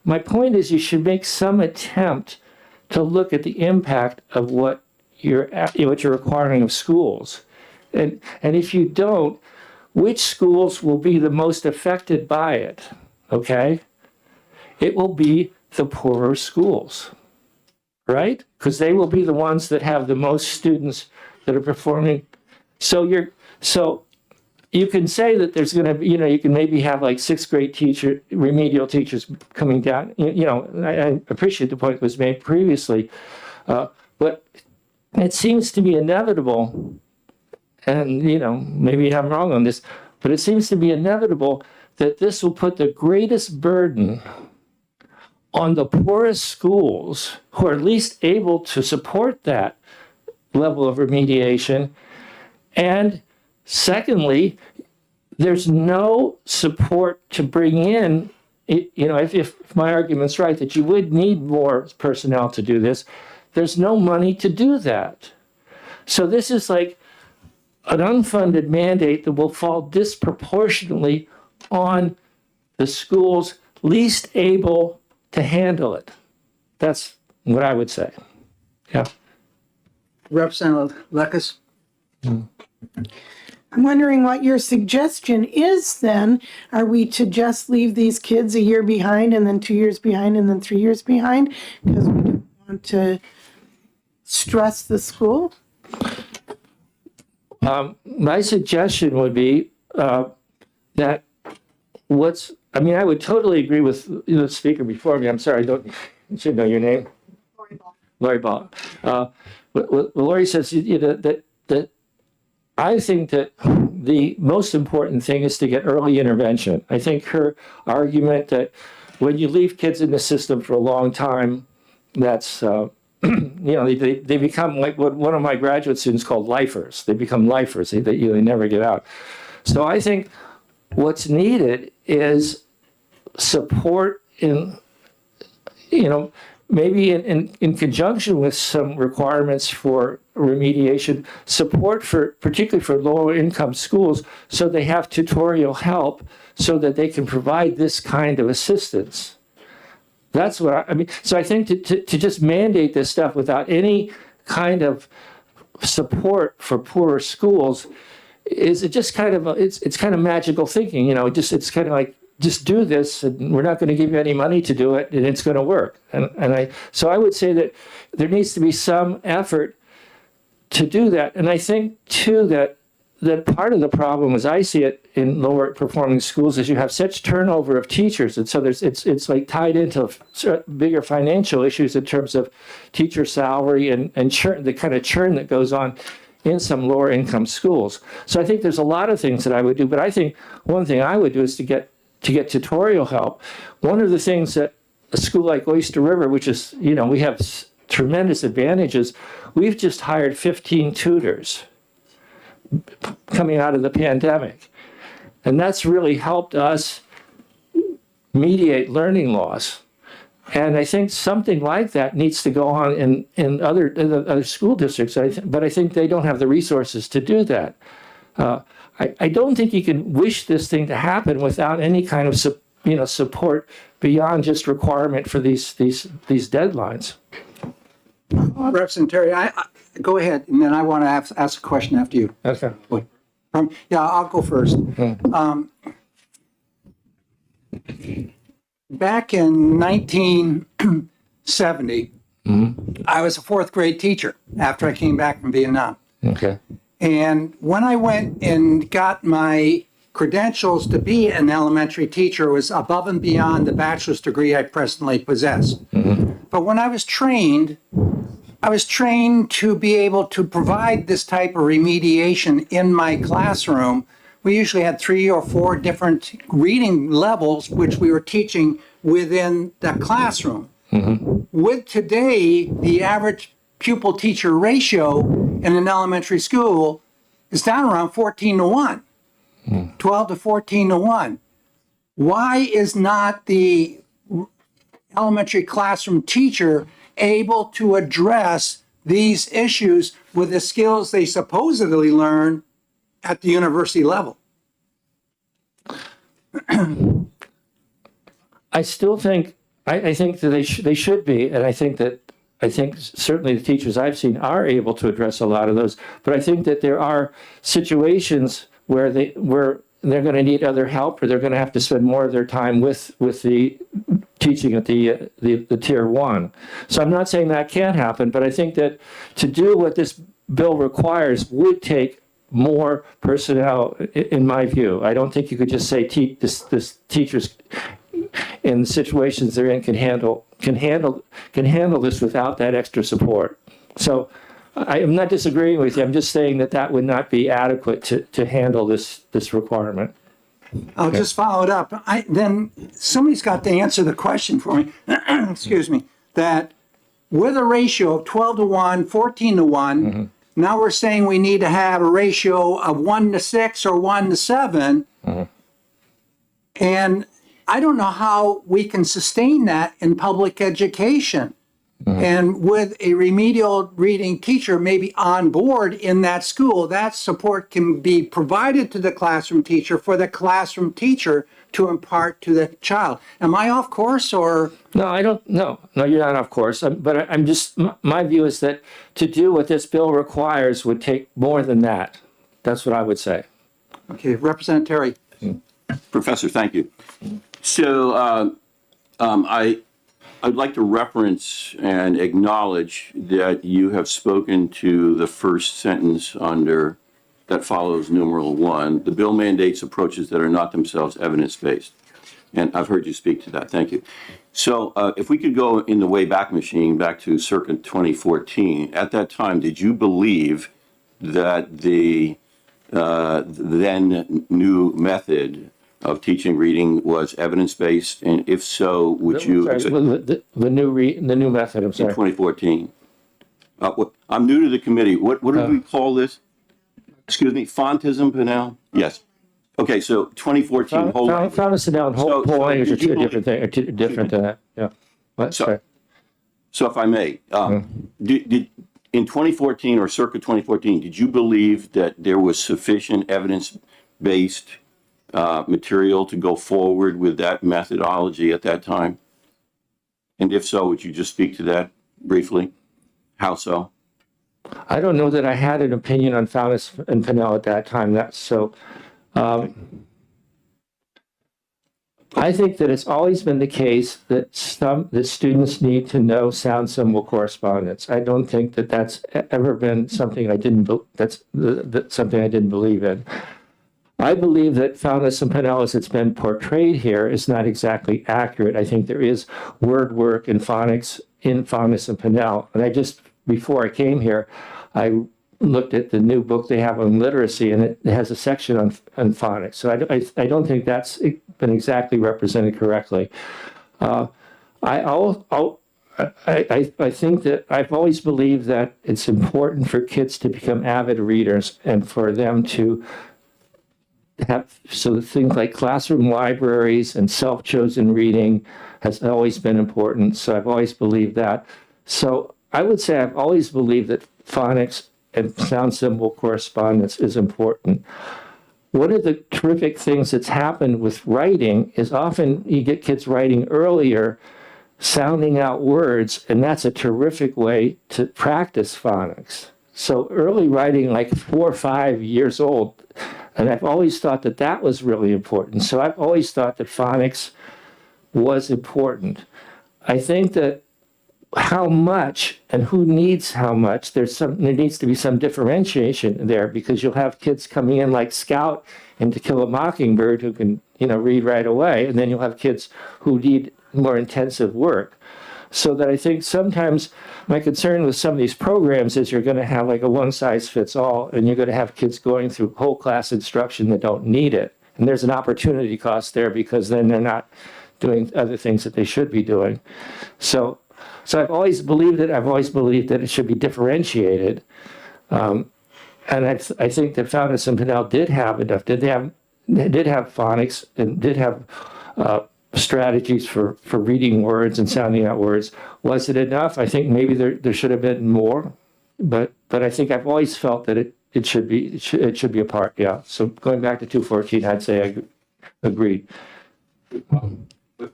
My point is, you should make some attempt to look at the impact of what you're requiring of schools, and if you don't, which schools will be the most affected by it? Okay, it will be the poorer schools, right? Because they will be the ones that have the most students that are performing. So you can say that there's going to be, you can maybe have like 6th grade remedial teachers coming down. I appreciate the point that was made previously, but it seems to be inevitable, and maybe I'm wrong on this, but it seems to be inevitable that this will put the greatest burden on the poorest schools who are least able to support that level of remediation. And secondly, there's no support to bring in, if my argument's right, that you would need more personnel to do this, there's no money to do that. So this is like an unfunded mandate that will fall disproportionately on the schools least able to handle it. That's what I would say. Yeah. Representative Lekes? I'm wondering what your suggestion is then. Are we to just leave these kids a year behind and then 2 years behind and then 3 years behind? Because we don't want to stress the school? My suggestion would be that I would totally agree with the speaker before me. I'm sorry, I should know your name. Lori Ball. What Lori says, that I think that the most important thing is to get early intervention. I think her argument that when you leave kids in the system for a long time, that's, they become like what one of my graduate students called lifers. They become lifers. They never get out. So I think what's needed is support in, maybe in conjunction with some requirements for remediation, support particularly for lower income schools, so they have tutorial help so that they can provide this kind of assistance. That's what I mean. So I think to just mandate this stuff without any kind of support for poorer schools is just kind of it's kind of magical thinking. It's kind of like, just do this, and we're not going to give you any money to do it, and it's going to work. So I would say that there needs to be some effort to do that. And I think too that part of the problem, as I see it in lower performing schools, is you have such turnover of teachers, and so it's like tied into bigger financial issues in terms of teacher salary and churn, the kind of churn that goes on in some lower income schools. So I think there's a lot of things that I would do, but I think one thing I would do is to get tutorial help. One of the things that a school like Oyster River, which is, we have tremendous advantages, we've just hired 15 tutors coming out of the pandemic. And that's really helped us mediate learning loss. And I think something like that needs to go on in other school districts, but I think they don't have the resources to do that. I don't think you can wish this thing to happen without any kind of support beyond just requirement for these deadlines. Representative Terry, I go ahead, and then I want to ask a question after you. Okay. Yeah, I'll go first. Back in 1970, I was a fourth grade teacher after I came back from Vietnam. Okay. And when I went and got my credentials to be an elementary teacher, it was above and beyond the bachelor's degree I presently possess. But when I was trained to be able to provide this type of remediation in my classroom. We usually had 3 or 4 different reading levels, which we were teaching within the classroom. With today, the average pupil-teacher ratio in an elementary school is down around 14-1, 12 to 14-1. Why is not the elementary classroom teacher able to address these issues with the skills they supposedly learn at the university level? I still think, I think that they should be, and I think certainly the teachers I've seen are able to address a lot of those, but I think that there are situations where they're going to need other help, or they're going to have to spend more of their time with the teaching at the tier 1. So I'm not saying that can't happen, but I think that to do what this bill requires would take more personnel, in my view. I don't think you could just say this teachers in the situations they're in can handle this without that extra support. So I'm not disagreeing with you. I'm just saying that would not be adequate to handle this requirement. I'll just follow it up. Then somebody's got to answer the question for me, excuse me, that with a ratio of 12 to 1, 14 to 1, now we're saying we need to have a ratio of 1 to 6 or 1 to 7. And I don't know how we can sustain that in public education. And with a remedial reading teacher maybe on board in that school, that support can be provided to the classroom teacher for the classroom teacher to impart to the child. Am I off course or? No, I don't. No, you're not, of course. But I'm just. My view is that to do what this bill requires would take more than that. That's what I would say. Okay, Representative Terry. Professor, thank you. So I'd like to reference and acknowledge that you have spoken to the first sentence under that follows numeral 1. The bill mandates approaches that are not themselves evidence-based. And I've heard you speak to that. Thank you. So if we could go in the Wayback Machine back to circa 2014, at that time, did you believe that the then new method of teaching reading was evidence-based? And if so, would you? The new method. I'm In sorry. 2014. I'm new to the committee. What did we call this? Excuse me, Fontism, Pinnell? Yes. Okay, so 2014. whole language. Found and whole So- so language are did you two believe- different things. Different than that. Yeah. What? So- Sorry. So if I may, did in 2014 or circa 2014, did you believe that there was sufficient evidence-based material to go forward with that methodology at that time? And if so, would you just speak to that briefly? How so? I don't know that I had an opinion on Fountas and Pinnell at that time. That's so. I think that it's always been the case that students need to know sound symbol correspondence. I don't think that that's ever been something that's something I didn't believe in. I believe that Fountas and Pinnell, as it's been portrayed here, is not exactly accurate. I think there is word work in phonics in Fountas and Pinnell. And before I came here, I looked at the new book they have on literacy, and it has a section on phonics. So I don't think that's been exactly represented correctly. I think that I've always believed that it's important for kids to become avid readers and for them to so things like classroom libraries and self-chosen reading has always been important. So I've always believed that. So I would say I've always believed that phonics and sound symbol correspondence is important. One of the terrific things that's happened with writing is often you get kids writing earlier, sounding out words, and that's a terrific way to practice phonics. So early writing, like 4 or 5 years old, and I've always thought that that was really important. So I've always thought that phonics was important. I think that how much and who needs how much, there needs to be some differentiation there, because you'll have kids coming in like Scout and To Kill a Mockingbird who can, read right away, and then you'll have kids who need more intensive work. So that I think sometimes my concern with some of these programs is you're going to have like a one-size-fits-all, and you're going to have kids going through whole class instruction that don't need it. And there's an opportunity cost there, because then they're not doing other things that they should be doing. So I've always believed it. I've always believed that it should be differentiated. And I think that Fountas and Pinnell did have enough. Did have phonics and did have strategies for reading words and sounding out words. Was it enough? I think maybe there should have been more, but I think I've always felt that it should be a part. Yeah. So going back to 214, I'd say I agreed.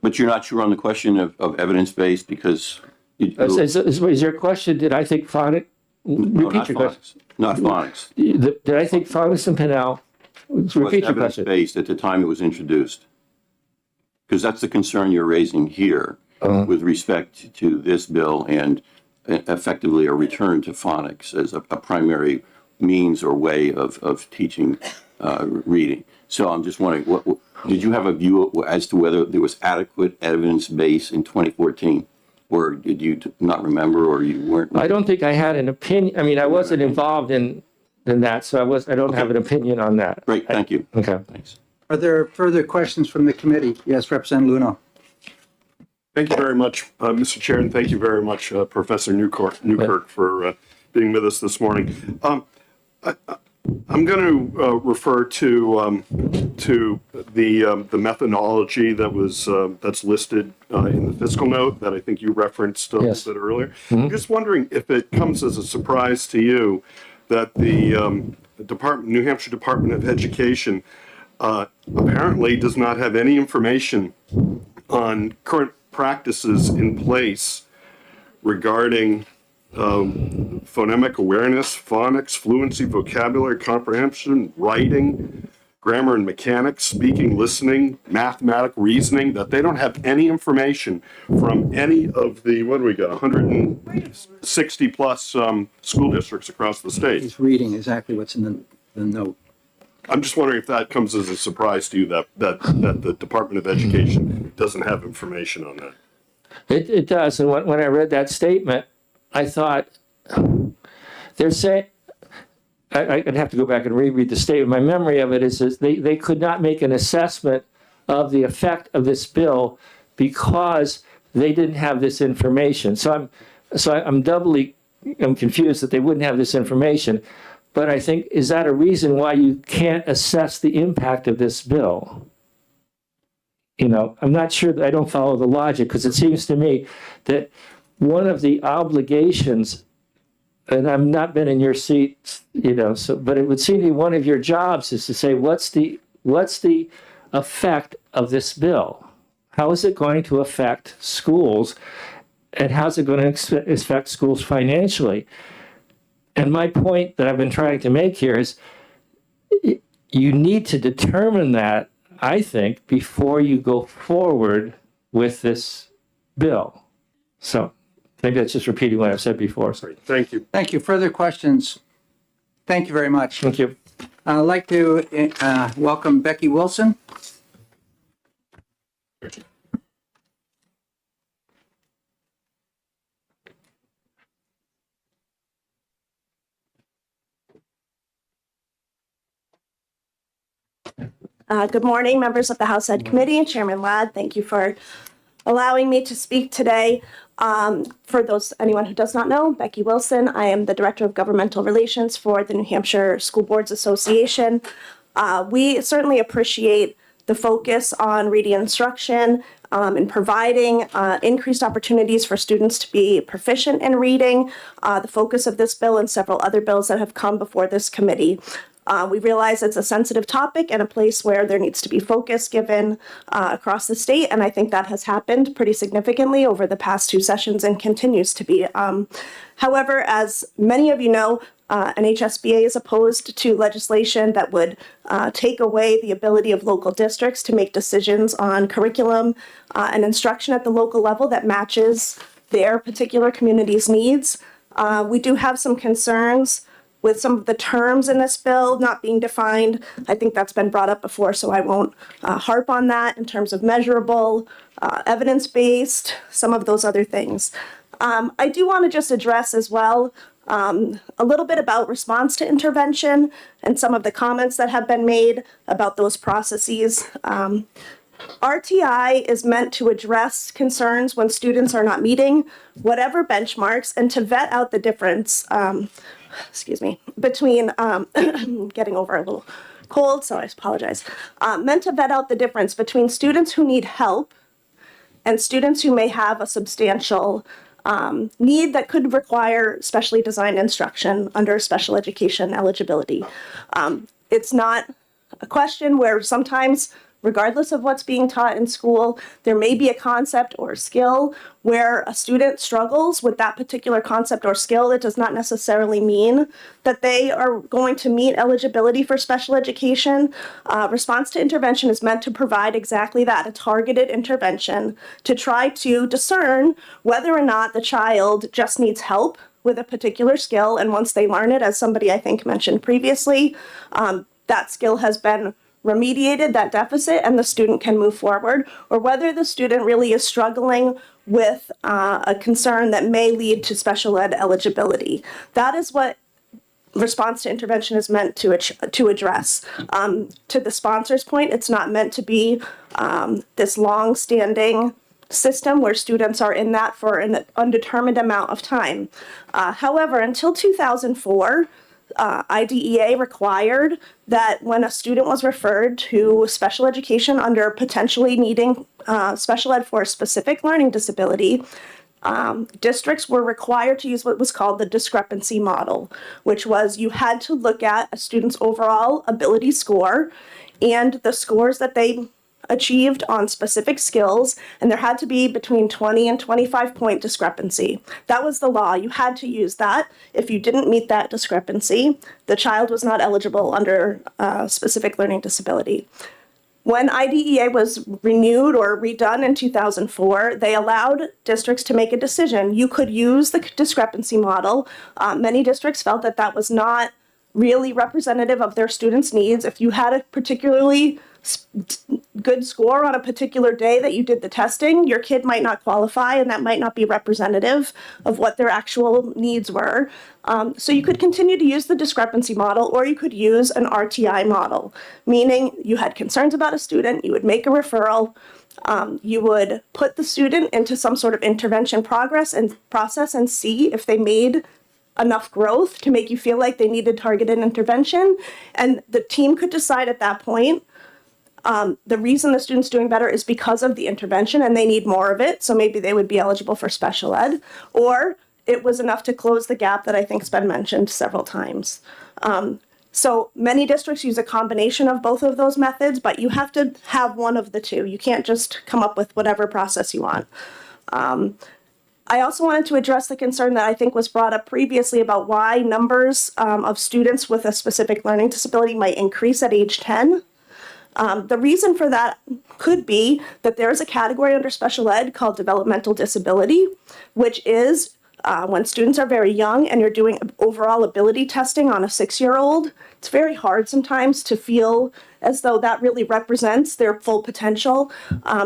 But you're not sure on the question of evidence-based because. Is your question? Did I think phonics? No, Repeat your question. Not phonics. Did I think Fountas and Pinnell? Repeat your question. Evidence-based at the time it was introduced. Because that's the concern you're raising here with respect to this bill and effectively a return to phonics as a primary means or way of teaching reading. So I'm just wondering, did you have a view as to whether there was adequate evidence base in 2014? Or did you not remember, or you weren't? I don't think I had an opinion. I mean, I wasn't involved in that, so I don't have an opinion on that. Great, thank you. Okay. Thanks. Are there further questions from the committee? Yes, Representative Luno. Thank you very much, Mr. Chair, and thank you very much, Professor Newkirk, for being with us this morning. I'm going to refer to the methodology that was that's listed in the fiscal note that I think you referenced a Yes. little bit earlier. I'm just wondering if it comes as a surprise to you that the New Hampshire Department of Education apparently does not have any information on current practices in place regarding phonemic awareness, phonics, fluency, vocabulary, comprehension, writing, grammar and mechanics, speaking, listening, mathematical reasoning, that they don't have any information from any of the, what do we got, 160 plus school districts across the state. He's reading exactly what's in the note. I'm just wondering if that comes as a surprise to you that the Department of Education doesn't have information on that. It does. And when I read that statement, I thought they're saying, I'd have to go back and reread the statement. My memory of it is they could not make an assessment of the effect of this bill because they didn't have this information. So I'm doubly confused that they wouldn't have this information. But I think, is that a reason why you can't assess the impact of this bill? You know, I'm not sure that I don't follow the logic, because it seems to me that one of the obligations, and I've not been in your seat, you know, so, but it would seem to be one of your jobs is to say, what's the effect of this bill? How is it going to affect schools? And how's it going to affect schools financially? And my point that I've been trying to make here is you need to determine that, I think, before you go forward with this bill. So maybe that's just repeating what I've said before. So, Thank you. Thank you. Further questions? Thank you very much. thank you. I'd like to welcome Becky Wilson. Good morning, members of the House Ed Committee and Chairman Ladd. Thank you for allowing me to speak today. For anyone who does not know, Becky Wilson, I am the Director of Governmental Relations for the New Hampshire School Boards Association. We certainly appreciate the focus on reading instruction and providing increased opportunities for students to be proficient in reading, the focus of this bill and several other bills that have come before this committee. We realize it's a sensitive topic and a place where there needs to be focus given across the state, and I think that has happened pretty significantly over the past two sessions and continues to be. However, as many of you know, NHSBA is opposed to legislation that would take away the ability of local districts to make decisions on curriculum and instruction at the local level that matches their particular community's needs. We do have some concerns with some of the terms in this bill not being defined. I think that's been brought up before, so I won't harp on that in terms of measurable, evidence-based, some of those other things. I do want to just address as well a little bit about response to intervention and some of the comments that have been made about those processes. RTI is meant to address concerns when students are not meeting whatever benchmarks and to vet out the difference between getting over a little cold, so I apologize. Meant to vet out the difference between students who need help and students who may have a substantial need that could require specially designed instruction under special education eligibility. It's not a question where sometimes, regardless of what's being taught in school, there may be a concept or skill where a student struggles with that particular concept or skill. It does not necessarily mean that they are going to meet eligibility for special education. Response to intervention is meant to provide exactly that, a targeted intervention to try to discern whether or not the child just needs help with a particular skill. And once they learn it, as somebody I think mentioned previously, that skill has been remediated, that deficit, and the student can move forward, or whether the student really is struggling with a concern that may lead to special ed eligibility. That is what response to intervention is meant to address. To the sponsor's point, it's not meant to be this long-standing system where students are in that for an undetermined amount of time. However, until 2004, IDEA required that when a student was referred to special education under potentially needing special ed for a specific learning disability, districts were required to use what was called the discrepancy model, which was you had to look at a student's overall ability score and the scores that they achieved on specific skills, and there had to be between 20 and 25 point discrepancy. That was the law. You had to use that. If you didn't meet that discrepancy, the child was not eligible under specific learning disability. When IDEA was renewed or redone in 2004, they allowed districts to make a decision. You could use the discrepancy model. Many districts felt that that was not really representative of their students' needs. If you had a particularly good score on a particular day that you did the testing, your kid might not qualify, and that might not be representative of what their actual needs were. So you could continue to use the discrepancy model, or you could use an RTI model, meaning you had concerns about a student, you would make a referral, you would put the student into some sort of intervention process and see if they made enough growth to make you feel like they needed targeted intervention. And the team could decide at that point, the reason the student's doing better is because of the intervention and they need more of it, so maybe they would be eligible for special ed, or it was enough to close the gap that I think's been mentioned several times. So many districts use a combination of both of those methods, but you have to have one of the two. You can't just come up with whatever process you want. I also wanted to address the concern that I think was brought up previously about why numbers of students with a specific learning disability might increase at age 10. The reason for that could be that there's a category under special ed called developmental disability, which is when students are very young and you're doing overall ability testing on a 6-year-old. It's very hard sometimes to feel as though that really represents their full potential.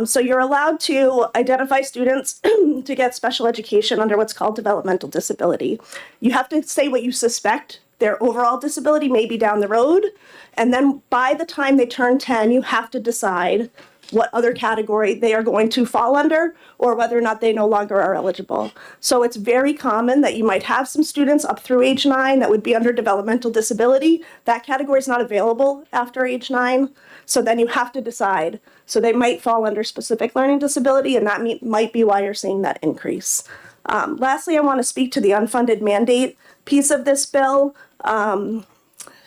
So you're allowed to identify students to get special education under what's called developmental disability. You have to say what you suspect their overall disability may be down the road, and then by the time they turn 10, you have to decide what other category they are going to fall under or whether or not they no longer are eligible. So it's very common that you might have some students up through age 9 that would be under developmental disability. That category is not available after age 9, so then you have to decide. So they might fall under specific learning disability, and that might be why you're seeing that increase. Lastly, I want to speak to the unfunded mandate piece of this bill.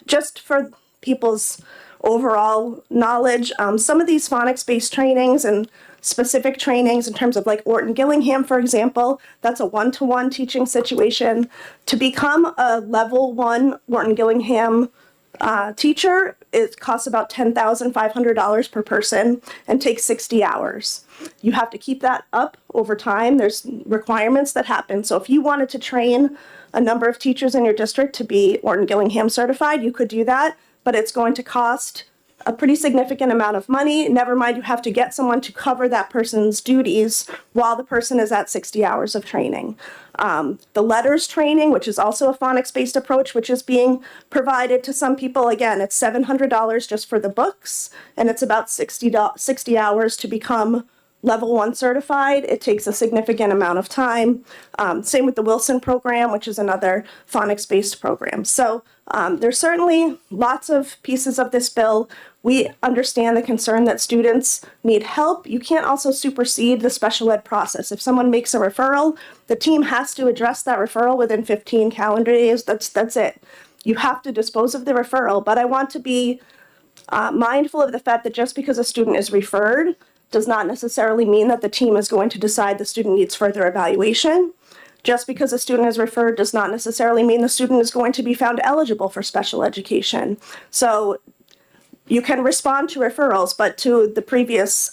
Just for people's overall knowledge, some of these phonics-based trainings and specific trainings in terms of like Orton Gillingham, for example, that's a one-to-one teaching situation. To become a level 1 Orton Gillingham teacher, it costs about $10,500 per person and takes 60 hours. You have to keep that up over time. There's requirements that happen. So if you wanted to train a number of teachers in your district to be Orton Gillingham certified, you could do that, but it's going to cost a pretty significant amount of money. Never mind, you have to get someone to cover that person's duties while the person is at 60 hours of training. The letters training, which is also a phonics-based approach, which is being provided to some people, again, it's $700 just for the books, and it's about 60 hours to become level 1 certified. It takes a significant amount of time. Same with the Wilson program, which is another phonics-based program. So there's certainly lots of pieces of this bill. We understand the concern that students need help. You can't also supersede the special ed process. If someone makes a referral, the team has to address that referral within 15 calendar days. That's it. You have to dispose of the referral. But I want to be mindful of the fact that just because a student is referred does not necessarily mean that the team is going to decide the student needs further evaluation. Just because a student is referred does not necessarily mean the student is going to be found eligible for special education. So you can respond to referrals, but to the previous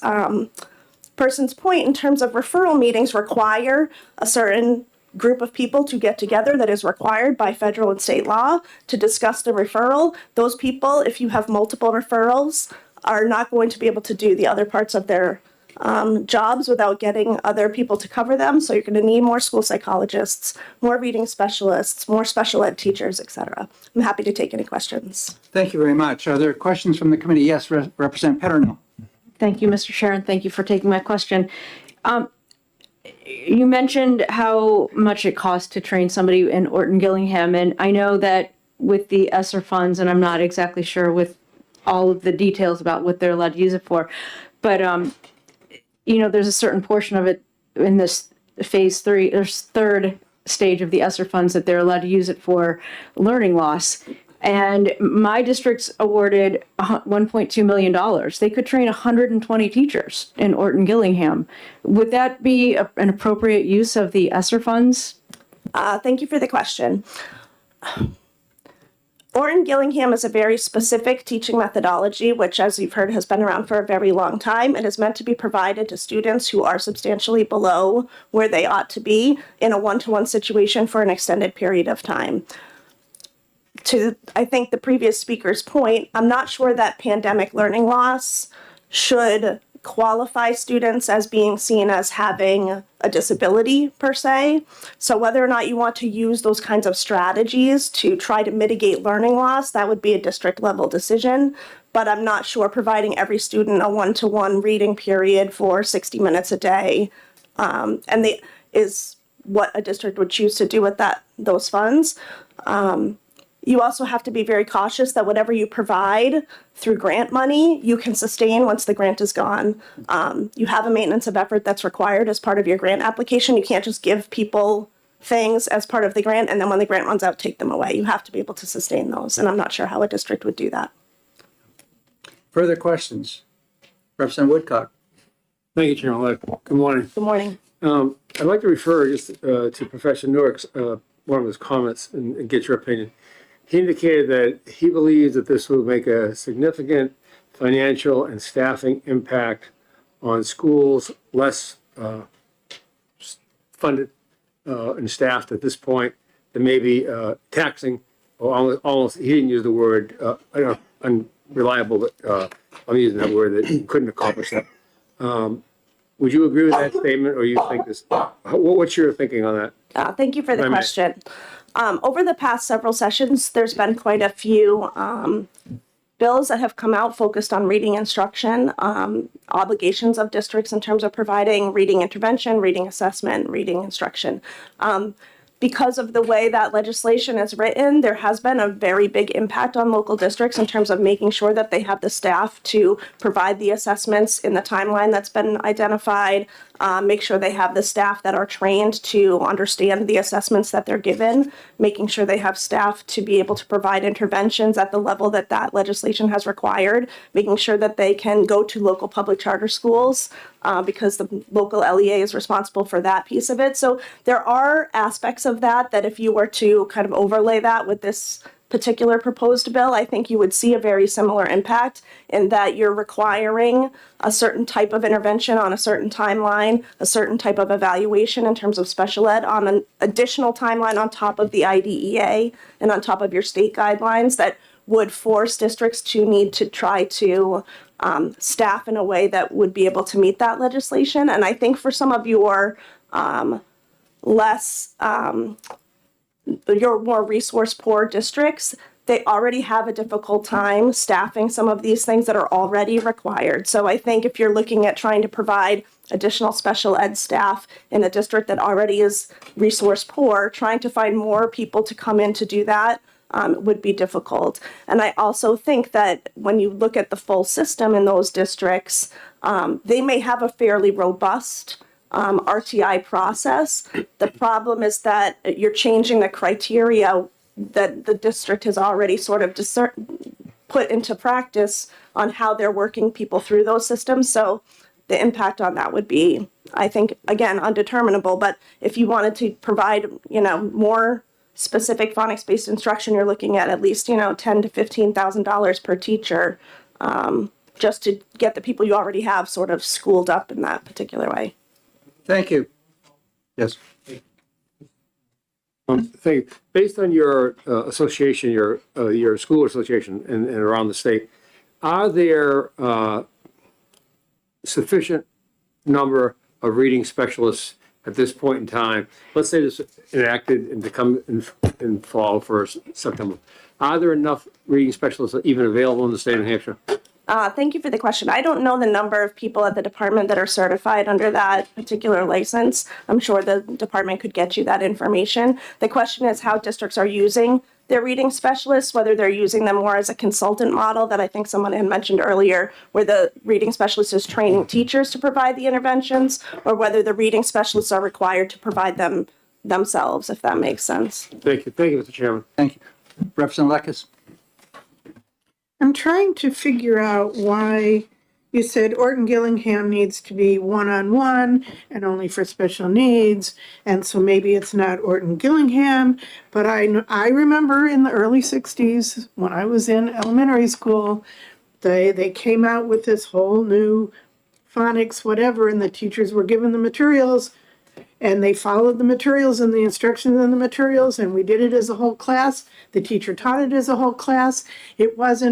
person's point, in terms of referral meetings require a certain group of people to get together that is required by federal and state law to discuss the referral. Those people, if you have multiple referrals, are not going to be able to do the other parts of their jobs without getting other people to cover them. So you're going to need more school psychologists, more reading specialists, more special ed teachers, et cetera. I'm happy to take any questions. Thank you very much. Are there questions from the committee? Yes, Representative Peternel. Thank you, Mr. Chair, and thank you for taking my question. You mentioned how much it costs to train somebody in Orton Gillingham, and I know that with the ESSER funds, and I'm not exactly sure with all of the details about what they're allowed to use it for, but there's a certain portion of it in this phase 3, there's third stage of the ESSER funds that they're allowed to use it for learning loss. And my district's awarded $1.2 million. They could train 120 teachers in Orton Gillingham. Would that be an appropriate use of the ESSER funds? Thank you for the question. Orton Gillingham is a very specific teaching methodology, which, as you've heard, has been around for a very long time. It is meant to be provided to students who are substantially below where they ought to be in a one-to-one situation for an extended period of time. To, I think, the previous speaker's point, I'm not sure that pandemic learning loss should qualify students as being seen as having a disability per se. So whether or not you want to use those kinds of strategies to try to mitigate learning loss, that would be a district level decision. But I'm not sure providing every student a one-to-one reading period for 60 minutes a day is what a district would choose to do with those funds. You also have to be very cautious that whatever you provide through grant money, you can sustain once the grant is gone. You have a maintenance of effort that's required as part of your grant application. You can't just give people things as part of the grant and then when the grant runs out, take them away. You have to be able to sustain those, and I'm not sure how a district would do that. Further questions? Representative Woodcock. Thank you, Chairman. Good morning. Good morning. I'd like to refer just to Professor Newark's, one of his comments and get your opinion. He indicated that he believes that this will make a significant financial and staffing impact on schools less funded and staffed at this point than maybe taxing, or almost, he didn't use the word unreliable, but I'm using that word, that he couldn't accomplish that. Would you agree with that statement, or you think this? What's your thinking on that? Thank you for the question. Over the past several sessions, there's been quite a few bills that have come out focused on reading instruction, obligations of districts in terms of providing reading intervention, reading assessment, reading instruction. Because of the way that legislation is written, there has been a very big impact on local districts in terms of making sure that they have the staff to provide the assessments in the timeline that's been identified, make sure they have the staff that are trained to understand the assessments that they're given, making sure they have staff to be able to provide interventions at the level that that legislation has required, making sure that they can go to local public charter schools because the local LEA is responsible for that piece of it. So there are aspects of that if you were to kind of overlay that with this particular proposed bill, I think you would see a very similar impact in that you're requiring a certain type of intervention on a certain timeline, a certain type of evaluation in terms of special ed on an additional timeline on top of the IDEA and on top of your state guidelines that would force districts to need to try to staff in a way that would be able to meet that legislation. And I think for some of your your more resource poor districts, they already have a difficult time staffing some of these things that are already required. So I think if you're looking at trying to provide additional special ed staff in a district that already is resource poor, trying to find more people to come in to do that would be difficult. And I also think that when you look at the full system in those districts, they may have a fairly robust RTI process. The problem is that you're changing the criteria that the district has already sort of put into practice on how they're working people through those systems. So the impact on that would be, I think, again, undeterminable. But if you wanted to provide, more specific phonics-based instruction, you're looking at least, $10,000 to $15,000 per teacher, just to get the people you already have sort of schooled up in that particular way. Thank you. Yes. Based on your association, your school association and around the state, are there sufficient number of reading specialists at this point in time? Let's say this enacted and to come in fall for September. Are there enough reading specialists even available in the state of New Hampshire? Thank you for the question. I don't know the number of people at the department that are certified under that particular license. I'm sure the department could get you that information. The question is how districts are using their reading specialists, whether they're using them more as a consultant model that I think someone had mentioned earlier, where the reading specialist is training teachers to provide the interventions, or whether the reading specialists are required to provide them themselves, if that makes sense. Thank you, Mr. Chairman. Thank you. Representative Lekis? I'm trying to figure out why you said Orton Gillingham needs to be one-on-one and only for special needs, and so maybe it's not Orton Gillingham, but I remember in the early 60s when I was in elementary school, they came out with this whole new phonics whatever, and the teachers were given the materials, and they followed the materials and the instructions in the materials, and we did it as a whole class. The teacher taught it as a whole class. It was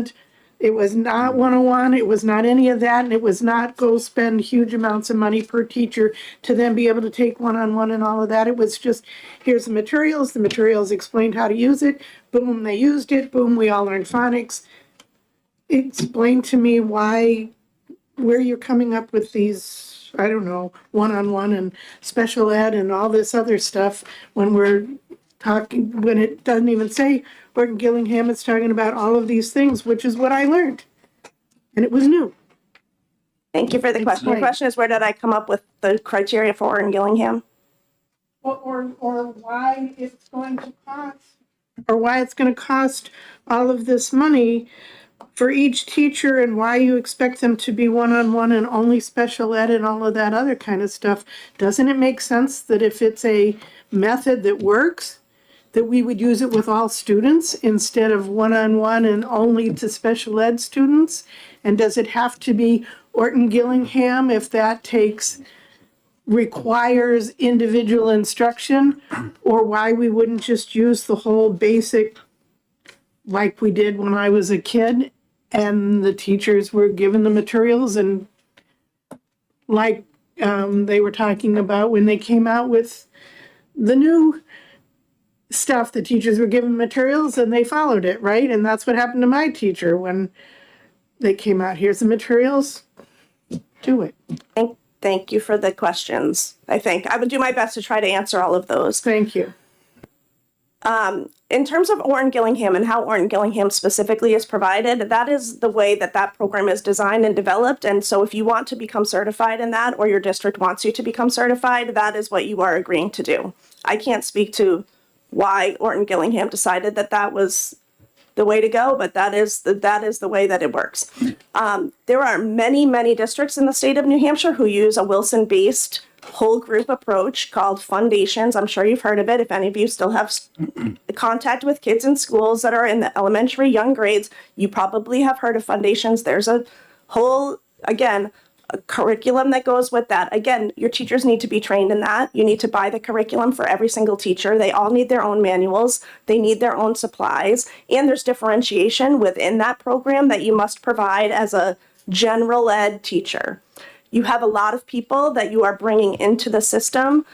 not 101, it was not any of that, and it was not go spend huge amounts of money per teacher to then be able to take one-on-one and all of that. It was just, here's the materials explained how to use it, boom, they used it, boom, we all learned phonics. Explain to me where you're coming up with these, I don't know, one-on-one and special ed and all this other stuff when we're talking, when it doesn't even say Orton Gillingham, it's talking about all of these things, which is what I learned. And it was new. Thank you for the question. The question is, where did I come up with the criteria for Orton Gillingham? Or why it's going to cost, or why it's going to cost all of this money for each teacher, and why you expect them to be one-on-one and only special ed and all of that other kind of stuff. Doesn't it make sense that if it's a method that works, that we would use it with all students instead of one-on-one and only to special ed students? And does it have to be Orton Gillingham if that requires individual instruction? Or why we wouldn't just use the whole basic like we did when I was a kid and the teachers were given the materials, and like they were talking about when they came out with the new stuff, the teachers were given materials and they followed it, right? And that's what happened to my teacher when they came out. Here's the materials, do it. Thank you for the questions. I would do my best to try to answer all of those. Thank you. In terms of Orton Gillingham and how Orton Gillingham specifically is provided, that is the way that program is designed and developed. And so if you want to become certified in that, or your district wants you to become certified, that is what you are agreeing to do. I can't speak to why Orton Gillingham decided that was the way to go, but that is the way that it works. There are many, many districts in the state of New Hampshire who use a Wilson-based whole group approach called Foundations. I'm sure you've heard of it. If any of you still have contact with kids in schools that are in the elementary young grades, you probably have heard of Foundations. There's a whole, again, a curriculum that goes with that. Again, your teachers need to be trained in that. You need to buy the curriculum for every single teacher. They all need their own manuals. They need their own supplies. And there's differentiation within that program that you must provide as a general ed teacher. You have a lot of people that you are bringing into the system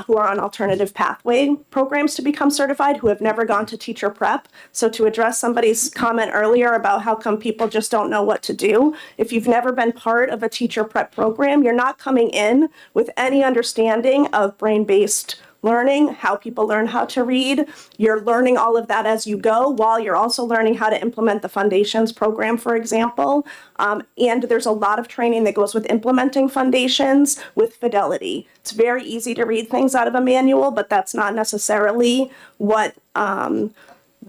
who are on alternative pathway programs to become certified, who have never gone to teacher prep. So to address somebody's comment earlier about how come people just don't know what to do, if you've never been part of a teacher prep program, you're not coming in with any understanding of brain-based learning, how people learn how to read. You're learning all of that as you go, while you're also learning how to implement the Foundations program, for example. And there's a lot of training that goes with implementing Foundations with fidelity. It's very easy to read things out of a manual, but that's not necessarily what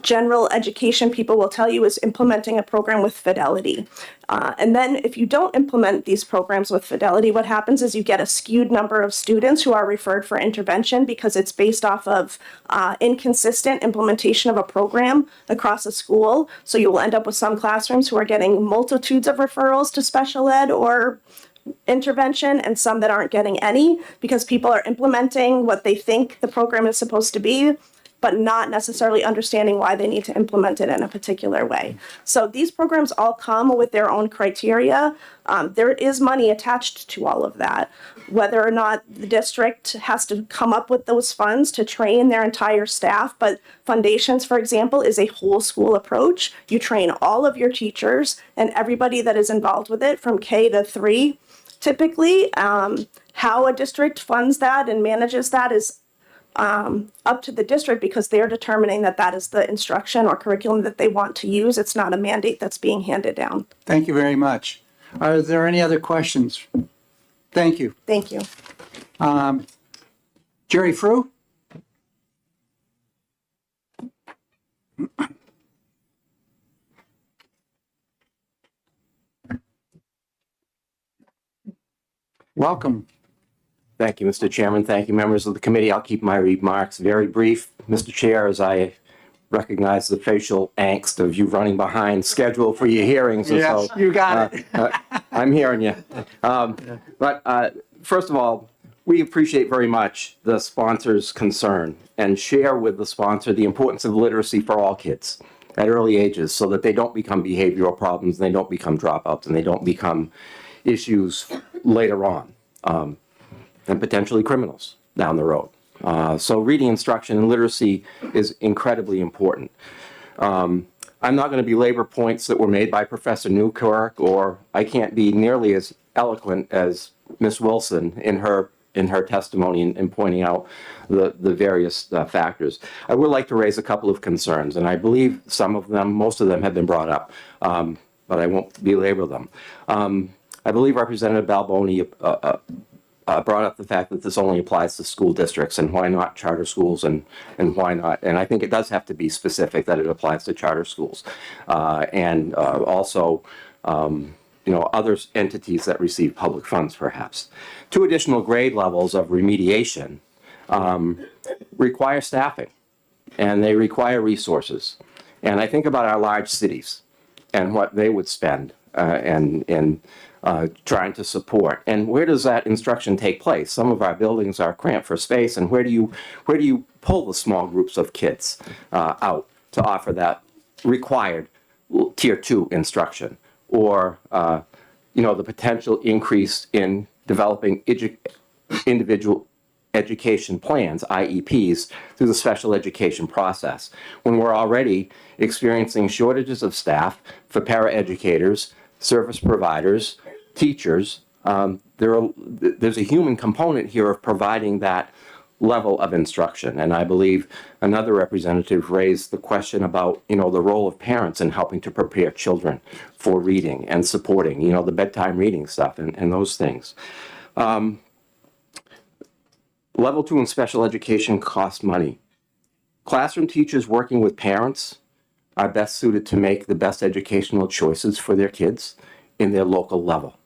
general education people will tell you is implementing a program with fidelity. And then if you don't implement these programs with fidelity, what happens is you get a skewed number of students who are referred for intervention because it's based off of inconsistent implementation of a program across a school. So you will end up with some classrooms who are getting multitudes of referrals to special ed or intervention, and some that aren't getting any because people are implementing what they think the program is supposed to be but not necessarily understanding why they need to implement it in a particular way. So these programs all come with their own criteria. There is money attached to all of that. Whether or not the district has to come up with those funds to train their entire staff, but Foundations, for example, is a whole school approach. You train all of your teachers and everybody that is involved with it from K to 3. Typically, how a district funds that and manages that is up to the district because they're determining that that is the instruction or curriculum that they want to use. It's not a mandate that's being handed down. Thank you very much. Are there any other questions? Thank you. Thank you. Jerry Frew? Welcome. Thank you, Mr. Chairman. Thank you, members of the committee. I'll keep my remarks very brief. Mr. Chair, as I recognize the facial angst of you running behind schedule for your hearings. And Yes, you got it. I'm hearing you. First of all, we appreciate very much the sponsor's concern and share with the sponsor the importance of literacy for all kids at early ages so that they don't become behavioral problems, and they don't become dropouts, and they don't become issues later on, and potentially criminals down the road. So reading instruction and literacy is incredibly important. I'm not going to belabor points that were made by Professor Newkirk, or I can't be nearly as eloquent as Ms. Wilson in her testimony in pointing out the various factors. I would like to raise a couple of concerns, and I believe most of them have been brought up, but I won't belabor them. I believe Representative Balboni brought up the fact that this only applies to school districts, and why not charter schools, and why not? And I think it does have to be specific that it applies to charter schools, and also other entities that receive public funds, perhaps. 2 additional grade levels of remediation require staffing, and they require resources. And I think about our large cities and what they would spend trying to support. And where does that instruction take place? Some of our buildings are cramped for space, and where do you pull the small groups of kids out to offer that required tier 2 instruction, or the potential increase in developing individual education plans, IEPs, through the special education process, when we're already experiencing shortages of staff for paraeducators, service providers, teachers. There's a human component here of providing that level of instruction. And I believe another representative raised the question about, the role of parents in helping to prepare children for reading and supporting, the bedtime reading stuff and those things. Level 2 in special education costs money. Classroom teachers working with parents are best suited to make the best educational choices for their kids in their local level.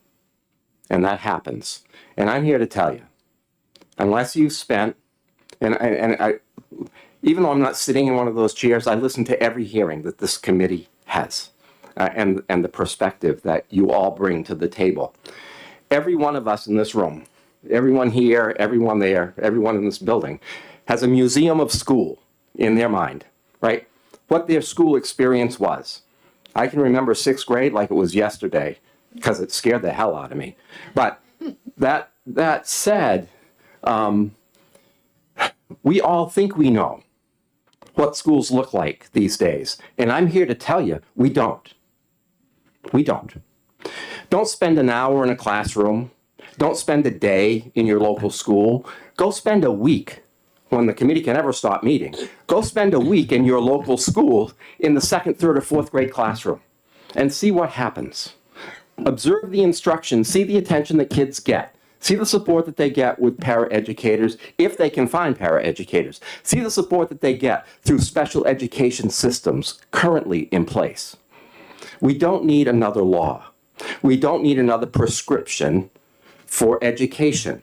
And that happens. And I'm here to tell you, unless you've spent, and I, even though I'm not sitting in one of those chairs, I listen to every hearing that this committee has, and the perspective that you all bring to the table. Every one of us in this room, everyone here, everyone there, everyone in this building, has a museum of school in their mind, right? What their school experience was. I can remember 6th grade like it was yesterday, because it scared the hell out of me. But that said, we all think we know what schools look like these days. And I'm here to tell you, we don't. We don't. Don't spend an hour in a classroom. Don't spend a day in your local school. Go spend a week, when the committee can ever stop meeting. Go spend a week in your local school in the 2nd, 3rd, or 4th grade classroom and see what happens. Observe the instruction, see the attention that kids get. See the support that they get with paraeducators, if they can find paraeducators. See the support that they get through special education systems currently in place. We don't need another law. We don't need another prescription for education.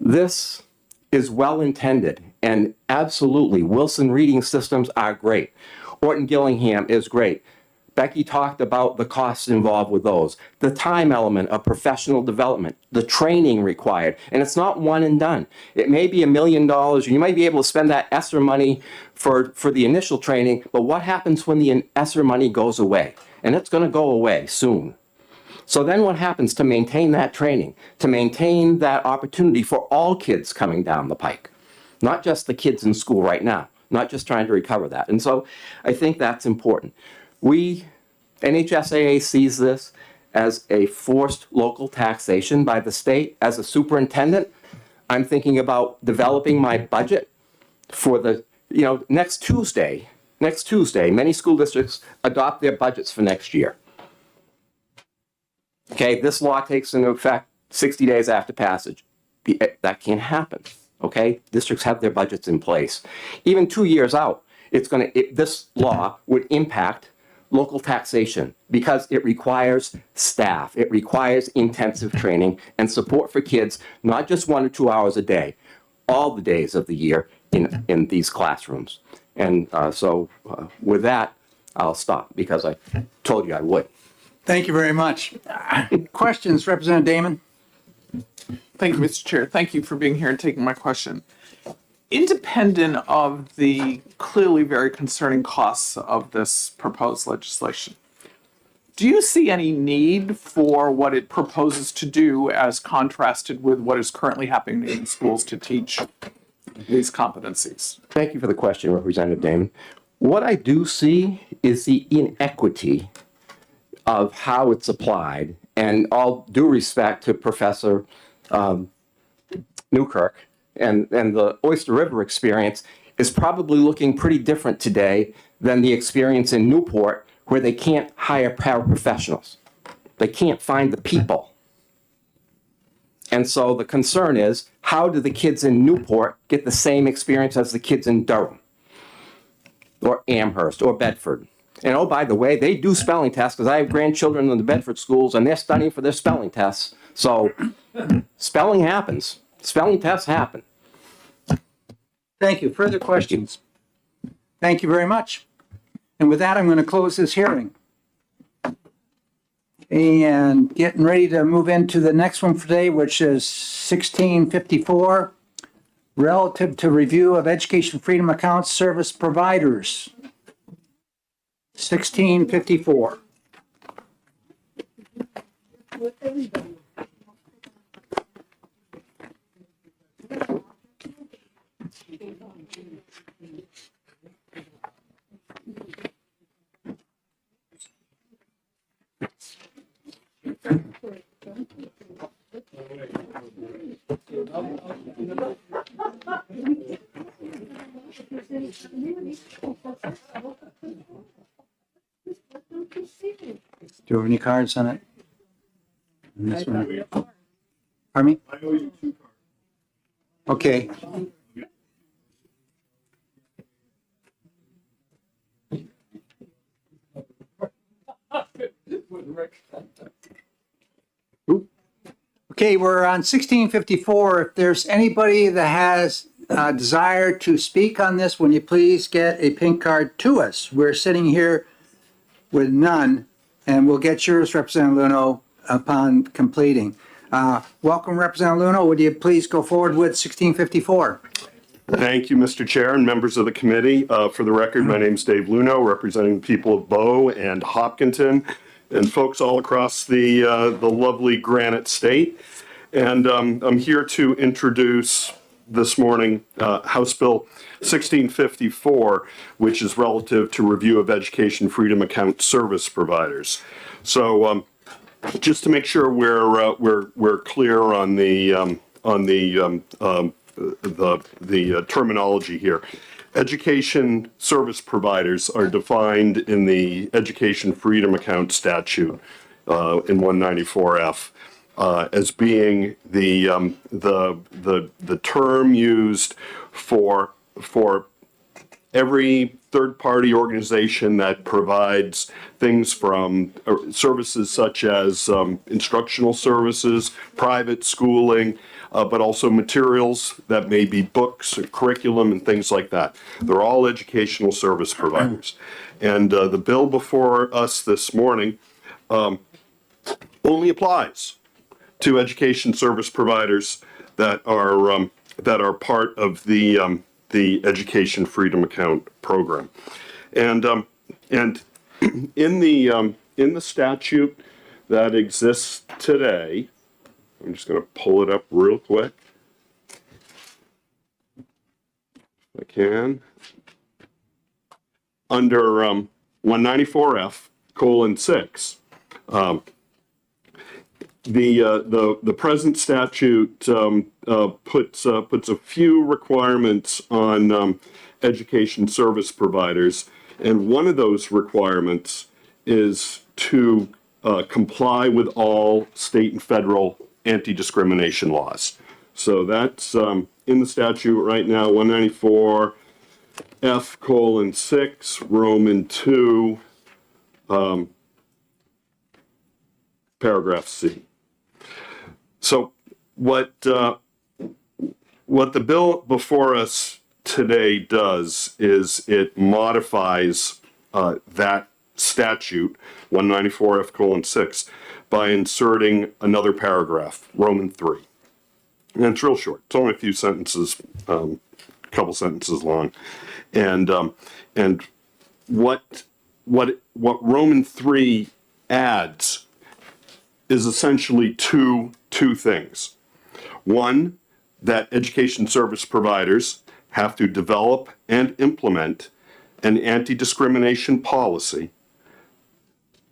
This is well intended, and absolutely, Wilson reading systems are great. Orton Gillingham is great. Becky talked about the costs involved with those, the time element of professional development, the training required, and it's not one and done. It may be $1 million, and you might be able to spend that ESSER money for the initial training, but what happens when the ESSER money goes away? And it's going to go away soon. So then what happens to maintain that training, to maintain that opportunity for all kids coming down the pike, not just the kids in school right now, not just trying to recover that. And so I think that's important. NHSAA sees this as a forced local taxation by the state. As a superintendent, I'm thinking about developing my budget for the, next Tuesday, many school districts adopt their budgets for next year. Okay, this law takes into effect 60 days after passage. That can't happen, okay? Districts have their budgets in place. Even 2 years out, this law would impact local taxation because it requires staff. It requires intensive training and support for kids, not just 1 or 2 hours a day, all the days of the year in these classrooms. And so with that, I'll stop because I told you I would. Thank you very much. Questions, Representative Damon? Thank you, Mr. Chair. Thank you for being here and taking my question. Independent of the clearly very concerning costs of this proposed legislation, do you see any need for what it proposes to do as contrasted with what is currently happening in schools to teach these competencies? Thank you for the question, Representative Damon. What I do see is the inequity of how it's applied, and all due respect to Professor Newkirk, and the Oyster River experience is probably looking pretty different today than the experience in Newport, where they can't hire paraprofessionals. They can't find the people. And so the concern is, how do the kids in Newport get the same experience as the kids in Durham or Amherst or Bedford? And oh, by the way, they do spelling tests because I have grandchildren in the Bedford schools and they're studying for their spelling tests. So spelling happens. Spelling tests happen. Thank you. Further questions? Thank you very much. And with that, I'm going to close this hearing. And getting ready to move into the next one for today, which is 1654, relative to review of education freedom accounts service providers. 1654. Do you have any cards on it? On this one? Pardon me? I owe you 2 cards. Okay. Okay, we're on 1654. If there's anybody that has a desire to speak on this, will you please get a pink card to us? We're sitting here with none, and we'll get yours, Representative Luno, upon completing. Welcome, Representative Luno. Would you please go forward with 1654? Thank you, Mr. Chair and members of the committee. For the record, my name's Dave Luno, representing the people of Bow and Hopkinton and folks all across the lovely Granite State. And I'm here to introduce this morning House Bill 1654, which is relative to review of education freedom account service providers. So just to make sure we're clear on the terminology here. Education service providers are defined in the Education Freedom Account statute in 194F as being the term used for every third-party organization that provides things from services such as instructional services, private schooling, but also materials that may be books, or curriculum, and things like that. They're all educational service providers. And the bill before us this morning only applies to education service providers that are part of the Education Freedom Account program. And in the statute that exists today, I'm just going to pull it up real quick, if I can. Under 194F:6, the present statute puts a few requirements on education service providers, and one of those requirements is to comply with all state and federal anti-discrimination laws. So that's in the statute right now, 194F:6, Roman 2, paragraph C. So what the bill before us today does is it modifies that statute, 194F:6, by inserting another paragraph, Roman 3. And it's real short. It's only a few sentences, couple sentences long. And what Roman 3 adds is essentially two things. One, that education service providers have to develop and implement an anti-discrimination policy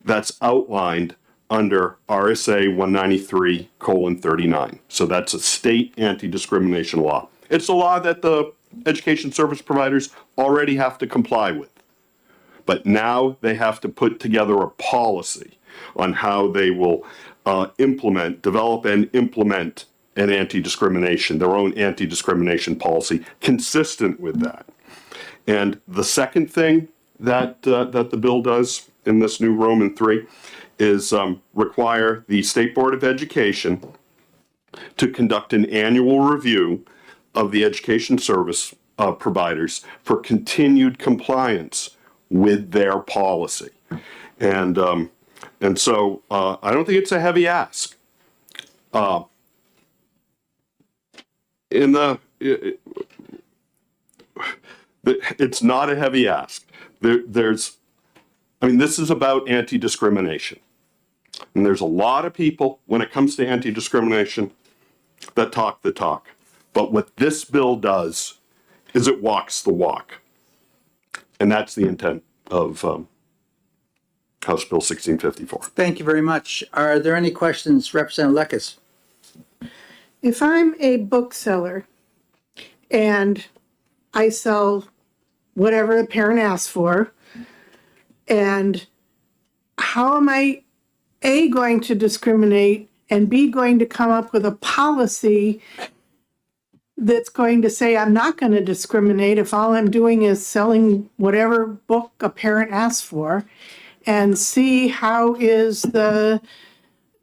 that's outlined under RSA 193:39. So that's a state anti-discrimination law. It's a law that the education service providers already have to comply with. But now they have to put together a policy on how they will develop and implement an their own anti-discrimination policy consistent with that. And the second thing that the bill does in this new Roman 3 is require the State Board of Education to conduct an annual review of the education service providers for continued compliance with their policy. And so I don't think it's a heavy ask. It's not a heavy ask. This is about anti-discrimination. And there's a lot of people, when it comes to anti-discrimination, that talk the talk. But what this bill does is it walks the walk. And that's the intent of House Bill 1654. Thank you very much. Are there any questions, Representative Lekes? If I'm a bookseller and I sell whatever a parent asks for, and how am I, A, going to discriminate, and B, going to come up with a policy that's going to say I'm not going to discriminate if all I'm doing is selling whatever book a parent asks for, and C, how is the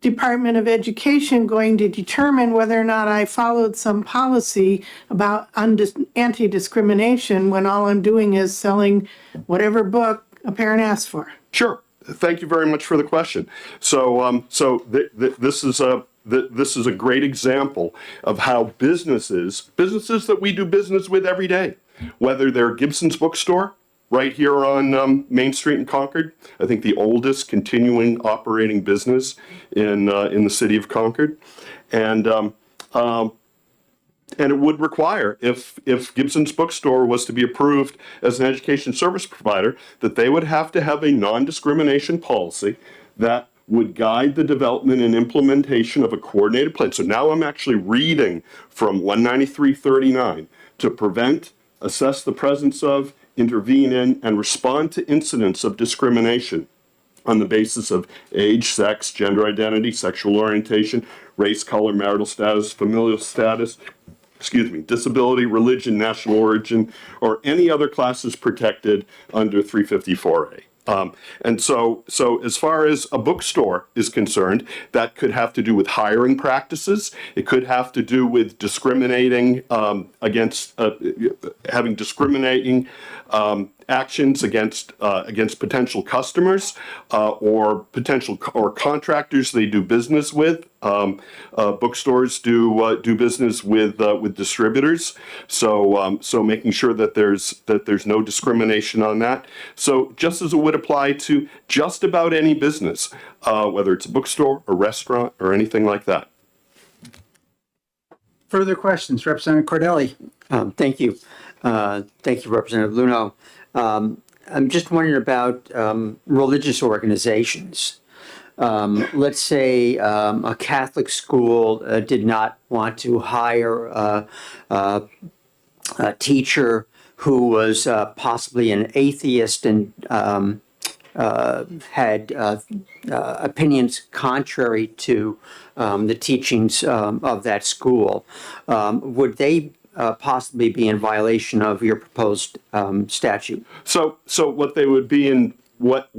Department of Education going to determine whether or not I followed some policy about anti-discrimination when all I'm doing is selling whatever book a parent asks for? Sure. Thank you very much for the question. So, this is a great example of how businesses that we do business with every day, whether they're Gibson's Bookstore right here on Main Street in Concord, I think the oldest continuing operating business in the city of Concord, and it would require, if Gibson's Bookstore was to be approved as an education service provider, that they would have to have a non-discrimination policy that would guide the development and implementation of a coordinated plan. So now I'm actually reading from 193:39 to prevent, assess the presence of, intervene in, and respond to incidents of discrimination on the basis of age, sex, gender identity, sexual orientation, race, color, marital status, familial status, disability, religion, national origin, or any other classes protected under 354A. And so as far as a bookstore is concerned, that could have to do with hiring practices. It could have to do with discriminating against having discriminating actions against potential customers or contractors they do business with. Bookstores do business with distributors, so making sure that there's no discrimination on that. So just as it would apply to just about any business, whether it's a bookstore, a restaurant, or anything like that. Further questions, Representative Cordelli? Thank you. Thank you, Representative Luno. I'm just wondering about religious organizations. Let's say a Catholic school did not want to hire a teacher who was possibly an atheist and had opinions contrary to the teachings of that school. Would they possibly be in violation of your proposed statute? So what they would be in what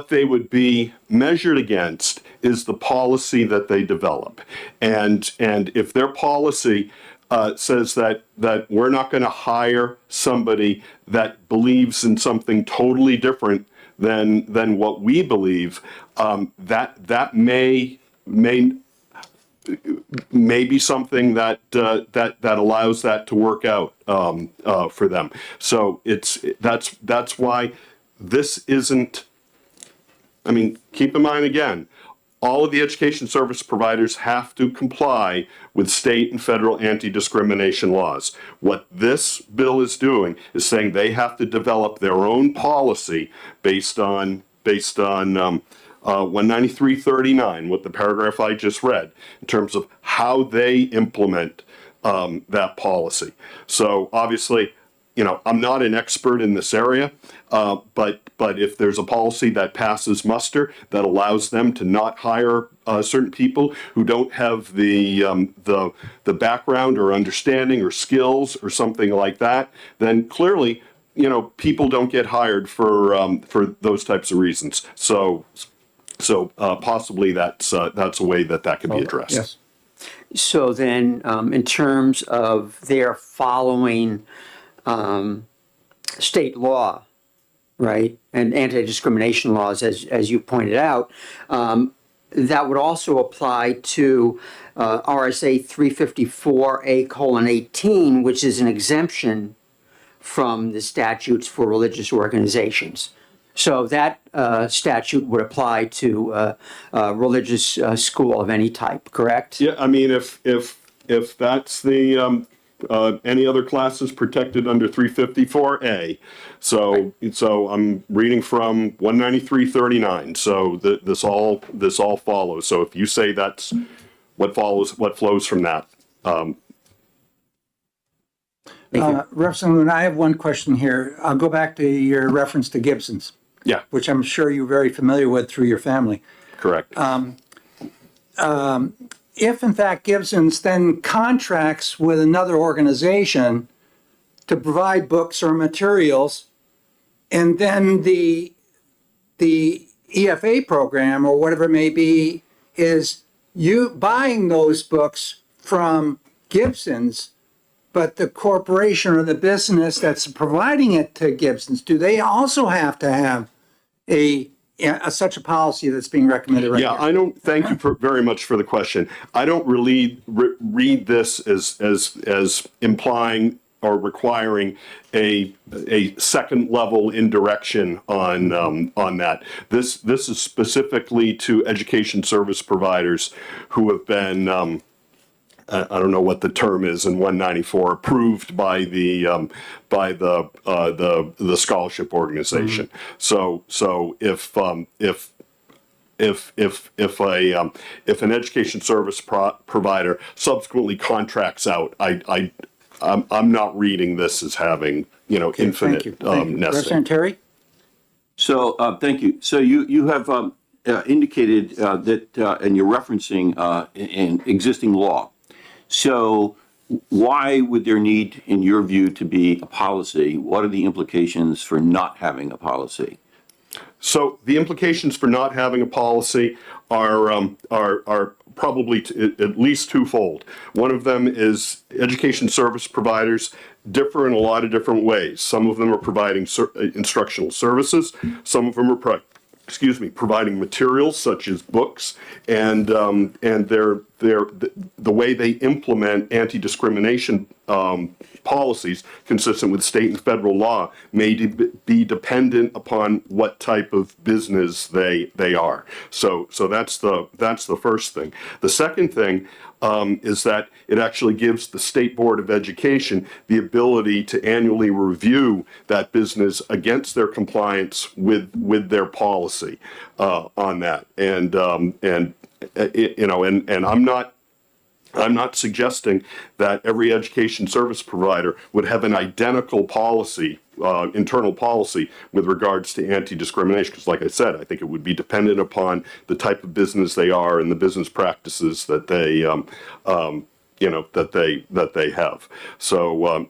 they would be measured against is the policy that they develop, and if their policy says that we're not going to hire somebody that believes in something totally different than what we believe, that may be something that allows that to work out for them. So that's why this isn't. I mean, keep in mind again, all of the education service providers have to comply with state and federal anti-discrimination laws. What this bill is doing is saying they have to develop their own policy based on 193.39, what the paragraph I just read, in terms of how they implement that policy. So obviously, I'm not an expert in this area, but if there's a policy that passes muster that allows them to not hire certain people who don't have the background or understanding or skills or something like that, then clearly, people don't get hired for those types of reasons. So possibly that's a way that can be addressed. Yes. So then, in terms of their following state law, right, and anti-discrimination laws, as you pointed out, that would also apply to RSA 354A:18, which is an exemption from the statutes for religious organizations. So that statute would apply to a religious school of any type, correct? Yeah, I mean, if that's the any other classes protected under 354A. So I'm reading from 193.39. So this all follows. So if you say that's what flows from that. Representative Luna, I have one question here. I'll go back to your reference to Gibson's. Yeah. Which I'm sure you're very familiar with through your family. Correct. If in fact Gibson's then contracts with another organization to provide books or materials, and then the EFA program or whatever it may be is you buying those books from Gibson's, but the corporation or the business that's providing it to Gibson's, do they also have to have such a policy that's being recommended right now? I don't. Thank you very much for the question. I don't really read this as implying or requiring a second level indirection on that. This is specifically to education service providers who have been I don't know what the term is in 194, approved by the scholarship organization. Mm-hmm. So if an education service provider subsequently contracts out, I'm not reading this as having infinite nesting. Representative Terry? So thank you. So you have indicated that, and you're referencing an existing law. So Why would there need, in your view, to be a policy? What are the implications for not having a policy? So the implications for not having a policy are probably at least twofold. One of them is education service providers differ in a lot of different ways. Some of them are providing instructional services. Some of them are providing materials such as books, and the way they implement anti-discrimination policies consistent with state and federal law may be dependent upon what type of business they are. So that's the first thing. The second thing is that it actually gives the State Board of Education the ability to annually review that business against their compliance with their policy on that. And I'm not suggesting that every education service provider would have an identical policy, internal policy with regards to anti-discrimination, because like I said, I think it would be dependent upon the type of business they are and the business practices that they that they have. So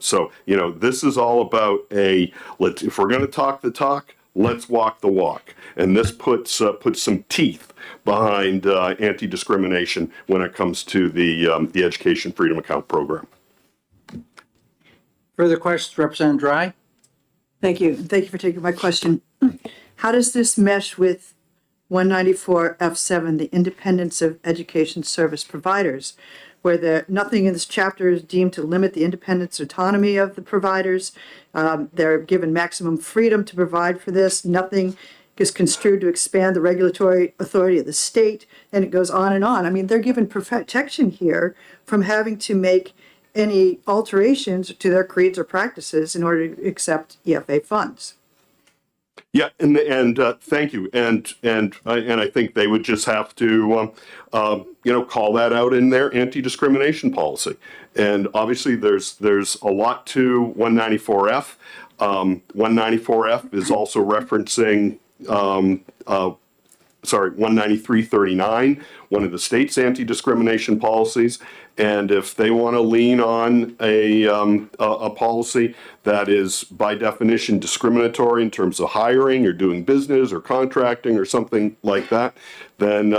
this is all about if we're going to talk the talk, let's walk the walk. And this puts some teeth behind anti-discrimination when it comes to the Education Freedom Account program. Further questions, Representative Dry? Thank you. Thank you for taking my question. How does this mesh with 194F7, the independence of education service providers, where nothing in this chapter is deemed to limit the independence or autonomy of the providers? They're given maximum freedom to provide for this. Nothing is construed to expand the regulatory authority of the state, and it goes on and on. I mean, they're given protection here from having to make any alterations to their creeds or practices in order to accept EFA funds. Yeah, and thank you, and I think they would just have to, call that out in their anti-discrimination policy. And obviously, there's a lot to 194F. 194F is also referencing 19339, one of the state's anti-discrimination policies. And if they want to lean on a policy that is by definition discriminatory in terms of hiring or doing business or contracting or something like that, then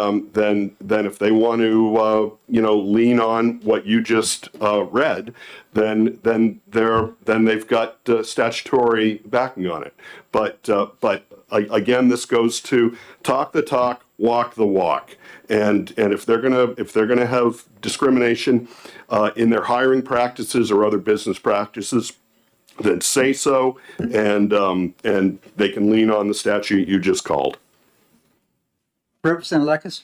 if they want to lean on what you just read, then they've got statutory backing on it. But again, this goes to talk the talk, walk the walk. And if they're gonna have discrimination in their hiring practices or other business practices, then say so, and they can lean on the statute you just called. Representative Lekis,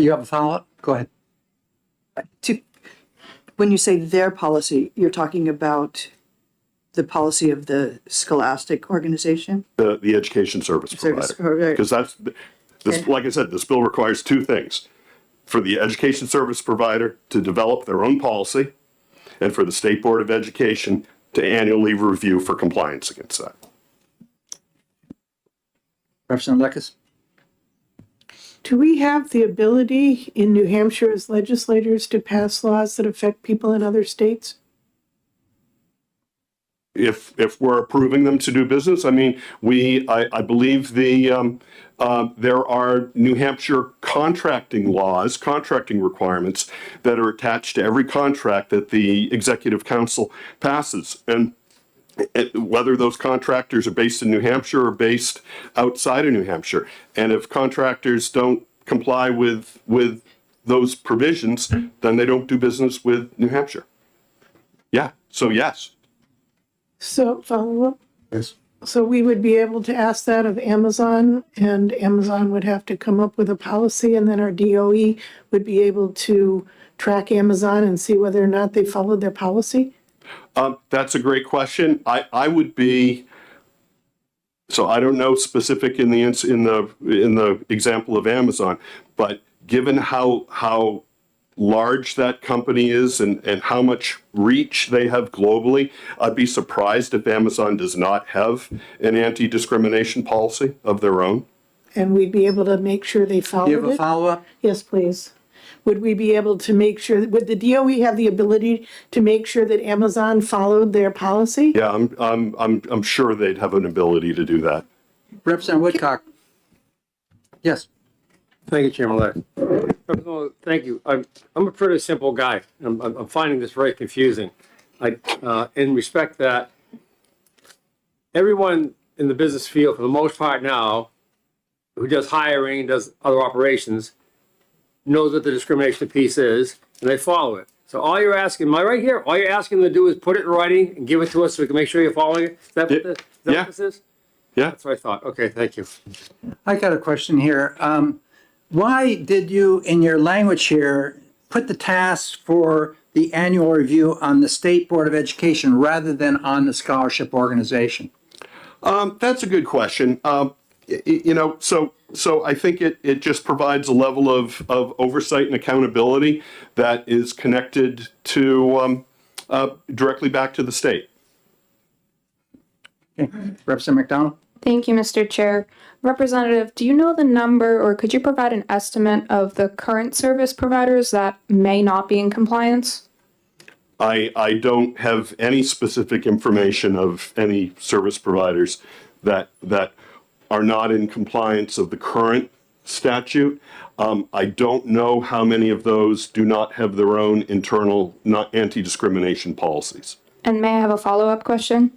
you have a follow-up? Go ahead. When you say their policy, you're talking about the policy of the scholastic organization? The education service provider. Because like I said, this bill requires two things: for the education service provider to develop their own policy, and for the State Board of Education to annually review for compliance against that. Representative Lekis? Do we have the ability in New Hampshire as legislators to pass laws that affect people in other states? If we're approving them to do business, I mean, I believe there are New Hampshire contracting laws, contracting requirements that are attached to every contract that the Executive Council passes. And whether those contractors are based in New Hampshire or based outside of New Hampshire. And if contractors don't comply with those provisions, then they don't do business with New Hampshire. Yeah, so yes. So follow up? Yes. So we would be able to ask that of Amazon, and Amazon would have to come up with a policy, and then our DOE would be able to track Amazon and see whether or not they followed their policy? That's a great question. I would be, so I don't know specific in the example of Amazon, but given how large that company is and how much reach they have globally, I'd be surprised if Amazon does not have an anti-discrimination policy of their own. And we'd be able to make sure they followed it? You have a follow-up? Yes, please. would we be able to make sure, would the DOE have the ability to make sure that Amazon followed their policy? Yeah, I'm sure they'd have an ability to do that. Representative Woodcock. Yes. Thank you, Chairman Ladd. Thank you. I'm a pretty simple guy. I'm finding this very confusing. In respect that everyone in the business field, for the most part now, who does hiring and does other operations, knows what the discrimination piece is, and they follow it. So all you're asking, am I right here? All you're asking them to do is put it in writing and give it to us so we can make sure you're following it? Is that what this is? Yeah. That's what I thought. Okay, thank you. I got a question here. Why did you, in your language here, put the task for the annual review on the State Board of Education rather than on the scholarship organization? That's a good question. So I think it just provides a level of oversight and accountability that is connected to directly back to the state. Okay. Representative McDonald? Thank you, Mr. Chair. Representative, do you know the number or could you provide an estimate of the current service providers that may not be in compliance? I don't have any specific information of any service providers that are not in compliance of the current statute. I don't know how many of those do not have their own internal anti-discrimination policies. And may I have a follow-up question?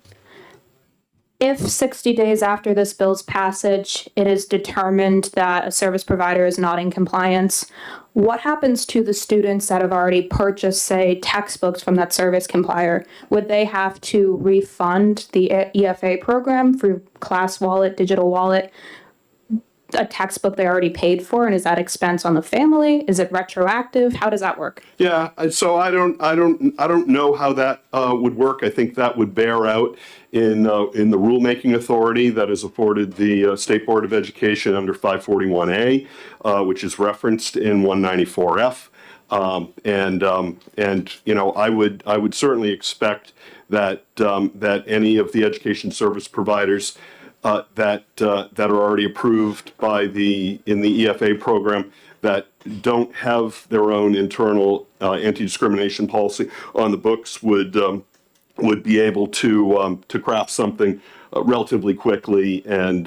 If 60 days after this bill's passage, it is determined that a service provider is not in compliance, what happens to the students that have already purchased, say, textbooks from that service complier? Would they have to refund the EFA program through Class Wallet, Digital Wallet, a textbook they already paid for? And is that expense on the family? Is it retroactive? How does that work? Yeah, so I don't know how that would work. I think that would bear out in the rulemaking authority that is afforded the State Board of Education under 541A, which is referenced in 194F. And I would certainly expect that any of the education service providers that are already approved by in the EFA program that don't have their own internal anti-discrimination policy on the books would be able to craft something relatively quickly and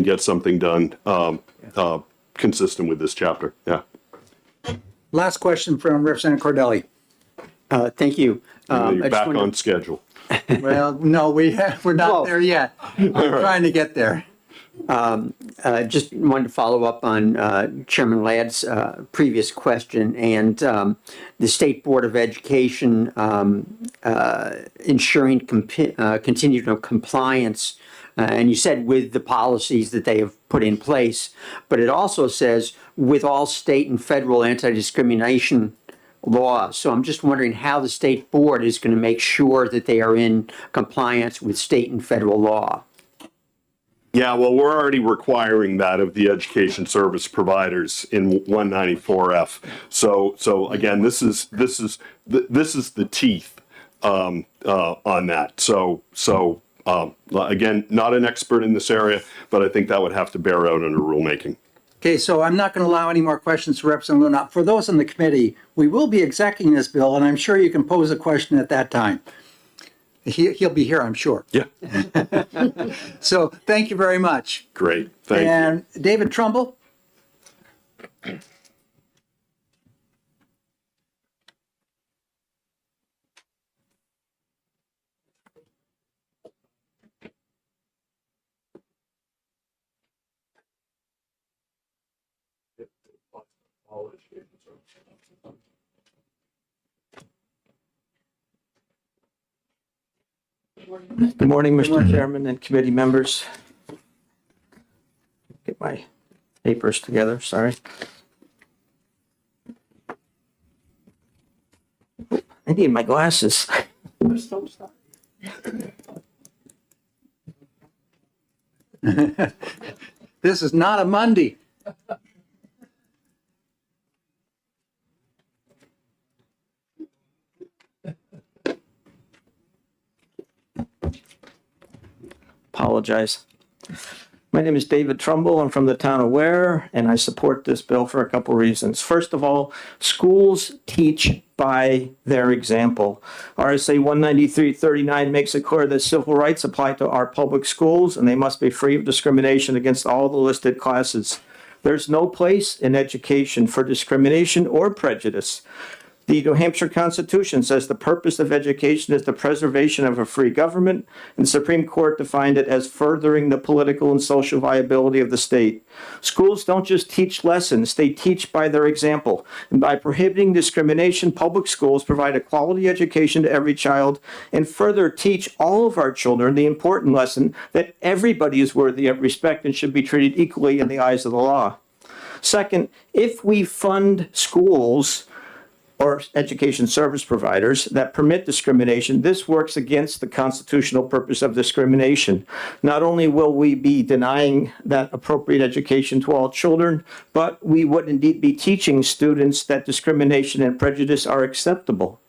get something done consistent with this chapter. Yeah. Last question from Representative Cordelli. Thank you. You're back on schedule. Well, no, we're not there yet. I'm trying to get there. Just wanted to follow up on Chairman Ladd's previous question and the State Board of Education ensuring continued compliance. And you said with the policies that they have put in place, but it also says with all state and federal anti-discrimination laws. So I'm just wondering how the state board is going to make sure that they are in compliance with state and federal law. Yeah, well, we're already requiring that of the education service providers in 194F. So again, this is the teeth on that. So again, not an expert in this area, but I think that would have to bear out under rulemaking. Okay, so I'm not going to allow any more questions to Representative Luna. For those in the committee, we will be executing this bill, and I'm sure you can pose a question at that time. He'll be here, I'm sure. Yeah. So thank you very much. Great. Thank you. And David Trumbull? Good morning, Mr. Chairman and committee members. Get my papers together, sorry. I need my glasses. This is not a Monday. Apologize. My name is David Trumbull. I'm from the town of Ware, and I support this bill for a couple reasons. First of all, schools teach by their example. RSA 193.39 makes it clear that civil rights apply to our public schools, and they must be free of discrimination against all the listed classes. There's no place in education for discrimination or prejudice. The New Hampshire Constitution says the purpose of education is the preservation of a free government, and the Supreme Court defined it as furthering the political and social viability of the state. Schools don't just teach lessons, they teach by their example. And by prohibiting discrimination, public schools provide a quality education to every child and further teach all of our children the important lesson that everybody is worthy of respect and should be treated equally in the eyes of the law. Second, if we fund schools or education service providers that permit discrimination, this works against the constitutional purpose of discrimination. Not only will we be denying that appropriate education to all children, but we would indeed be teaching students that discrimination and prejudice are acceptable.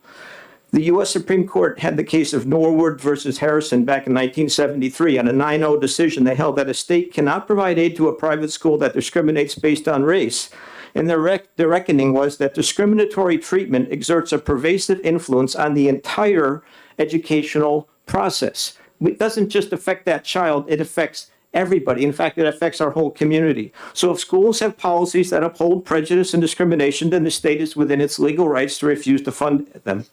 The U.S. Supreme Court had the case of Norwood versus Harrison back in 1973. On a 9-0 decision, they held that a state cannot provide aid to a private school that discriminates based on race. And their reckoning was that discriminatory treatment exerts a pervasive influence on the entire educational process. It doesn't just affect that child, it affects everybody. In fact, it affects our whole community. So if schools have policies that uphold prejudice and discrimination, then the state is within its legal rights to refuse to fund them.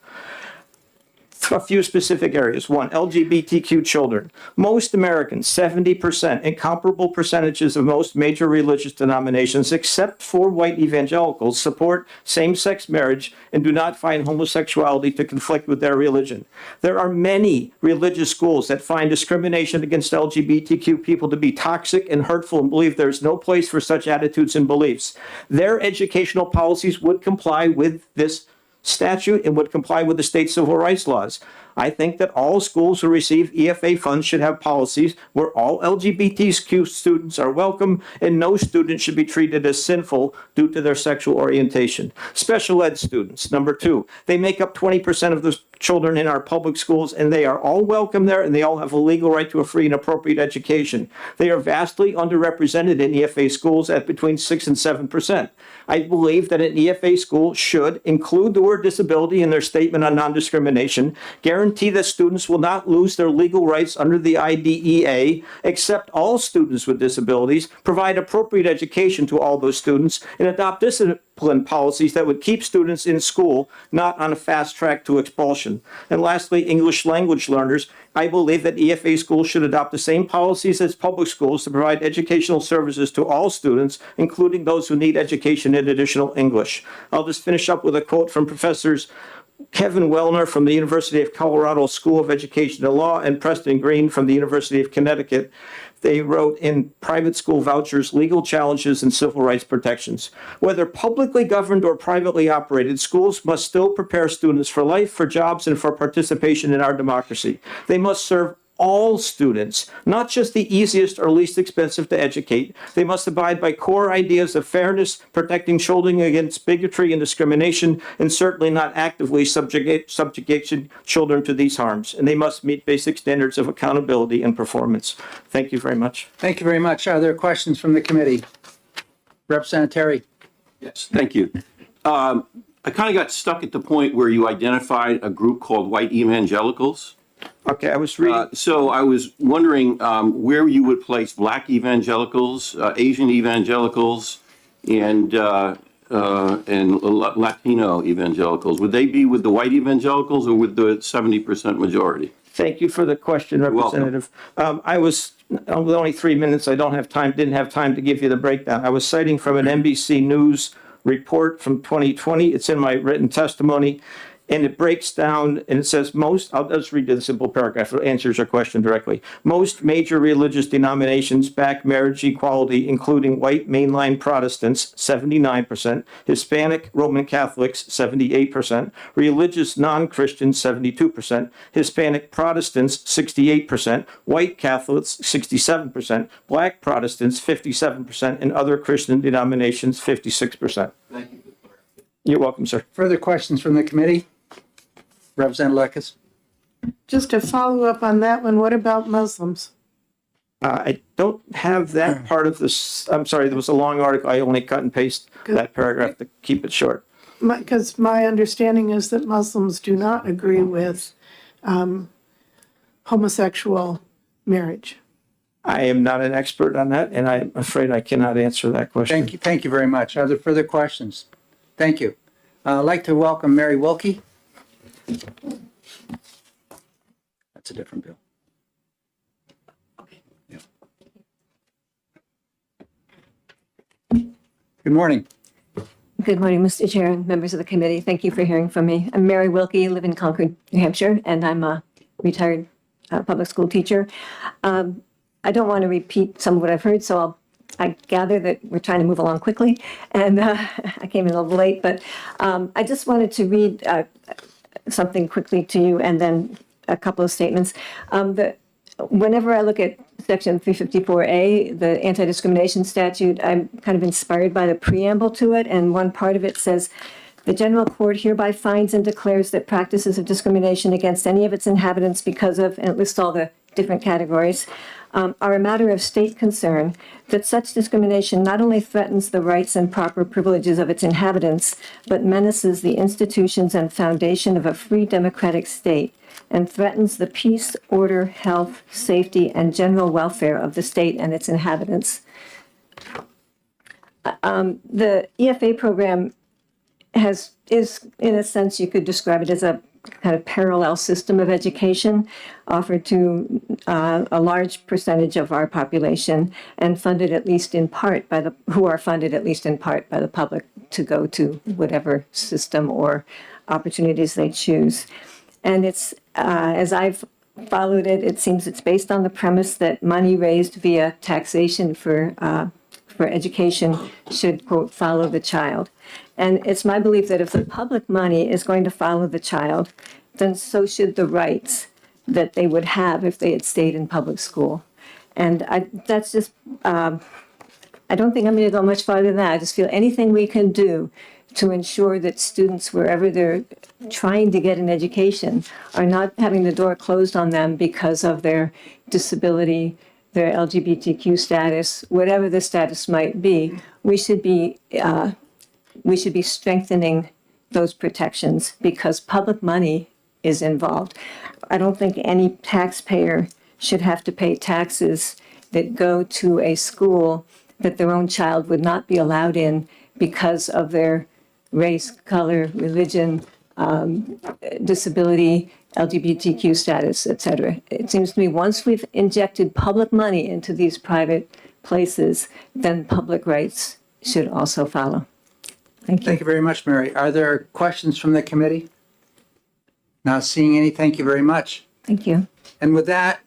A few specific areas. One, LGBTQ children. Most Americans, 70%, and comparable percentages of most major religious denominations, except for white evangelicals, support same-sex marriage and do not find homosexuality to conflict with their religion. There are many religious schools that find discrimination against LGBTQ people to be toxic and hurtful and believe there's no place for such attitudes and beliefs. Their educational policies would comply with this statute and would comply with the state civil rights laws. I think that all schools who receive EFA funds should have policies where all LGBTQ students are welcome and no student should be treated as sinful due to their sexual orientation. Special ed students, number 2, they make up 20% of the children in our public schools and they are all welcome there and they all have a legal right to a free and appropriate education. They are vastly underrepresented in EFA schools at between 6 and 7%. I believe that an EFA school should include the word disability in their statement on non-discrimination, guarantee that students will not lose their legal rights under the IDEA, accept all students with disabilities, provide appropriate education to all those students, and adopt discipline policies that would keep students in school, not on a fast track to expulsion. And lastly, English language learners. I believe that EFA schools should adopt the same policies as public schools to provide educational services to all students, including those who need education in additional English. I'll just finish up with a quote from Professors Kevin Wellner from the University of Colorado School of Education and Law and Preston Green from the University of Connecticut. They wrote in Private School Vouchers, Legal Challenges and Civil Rights Protections. Whether publicly governed or privately operated, schools must still prepare students for life, for jobs, and for participation in our democracy. They must serve all students, not just the easiest or least expensive to educate. They must abide by core ideas of fairness, protecting children against bigotry and discrimination, and certainly not actively subjugation children to these harms. And they must meet basic standards of accountability and performance. Thank you very much. Thank you very much. Are there questions from the committee? Representative Terry. Yes, thank you. I kind of got stuck at the point where you identified a group called white evangelicals. Okay, I was reading. So I was wondering where you would place black evangelicals, Asian evangelicals, and Latino evangelicals. Would they be with the white evangelicals or with the 70% majority? Thank you for the question, Representative. I was, with only 3 minutes, I didn't have time to give you the breakdown. I was citing from an NBC News report from 2020. It's in my written testimony. And it breaks down and it says I'll just read the simple paragraph. It answers your question directly. Most major religious denominations back marriage equality, including white mainline Protestants, 79%, Hispanic Roman Catholics, 78%, religious non-Christians, 72%, Hispanic Protestants, 68%, white Catholics, 67%, black Protestants, 57%, and other Christian denominations, 56%. Thank you. You're welcome, sir. Further questions from the committee? Representative Lekes. Just to follow up on that one, what about Muslims? I don't have that part of this. I'm sorry, there was a long article. I only cut and paste that paragraph to keep it short. Because my understanding is that Muslims do not agree with homosexual marriage. I am not an expert on that, and I'm afraid I cannot answer that question. Thank you very much. Are there further questions? Thank you. I'd like to welcome Mary Wilkie. That's a different bill. Yeah. Good morning. Good morning, Mr. Chair and members of the committee. Thank you for hearing from me. I'm Mary Wilkie, live in Concord, New Hampshire, and I'm a retired public school teacher. I don't want to repeat some of what I've heard, so I gather that we're trying to move along quickly, and I came in a little late, but I just wanted to read something quickly to you and then a couple of statements. Whenever I look at Section 354A, the anti-discrimination statute, I'm kind of inspired by the preamble to it, and one part of it says, "The general court hereby finds and declares that practices of discrimination against any of its inhabitants because of," and it lists all the different categories, "are a matter of state concern, that such discrimination not only threatens the rights and proper privileges of its inhabitants, but menaces the institutions and foundation of a free democratic state, and threatens the peace, order, health, safety, and general welfare of the state and its inhabitants." The EFA program is, in a sense, you could describe it as a kind of parallel system of education offered to a large percentage of our population and funded at least in part by the public to go to whatever system or opportunities they choose. And it's, as I've followed it, it seems it's based on the premise that money raised via taxation for education should, quote, follow the child. And it's my belief that if the public money is going to follow the child, then so should the rights that they would have if they had stayed in public school. And that's just, I don't think I'm going to go much farther than that. I just feel anything we can do to ensure that students, wherever they're trying to get an education, are not having the door closed on them because of their disability, their LGBTQ status, whatever the status might be, we should be strengthening those protections because public money is involved. I don't think any taxpayer should have to pay taxes that go to a school that their own child would not be allowed in because of their race, color, religion, disability, LGBTQ status, etc. It seems to me once we've injected public money into these private places, then public rights should also follow. Thank you. Thank you very much, Mary. Are there questions from the committee? Not seeing any. Thank you very much. Thank you. And with that,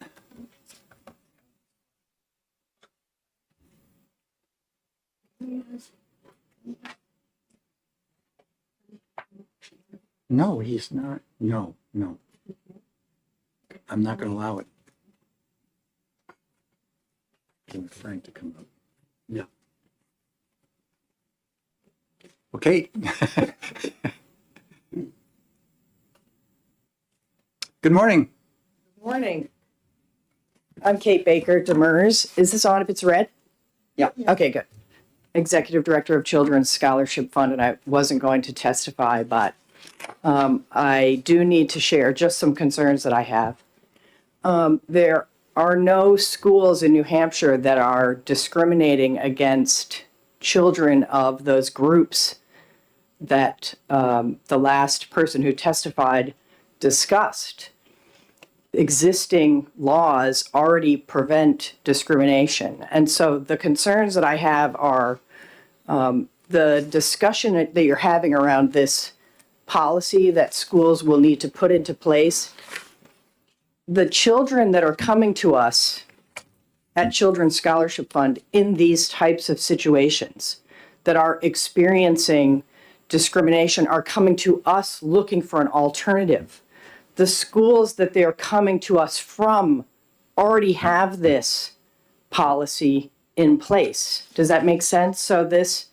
no, he's not. No. I'm not going to allow it. I want Frank to come up. Yeah. Okay. Good morning. Morning. I'm Kate Baker Demers. Is this on if it's red? Yeah. Okay, good. Executive Director of Children's Scholarship Fund, and I wasn't going to testify, but I do need to share just some concerns that I have. There are no schools in New Hampshire that are discriminating against children of those groups that the last person who testified discussed. Existing laws already prevent discrimination. And so the concerns that I have are the discussion that you're having around this policy that schools will need to put into place. The children that are coming to us at Children's Scholarship Fund in these types of situations that are experiencing discrimination are coming to us looking for an alternative. The schools that they're coming to us from already have this policy in place. Does that make sense? So this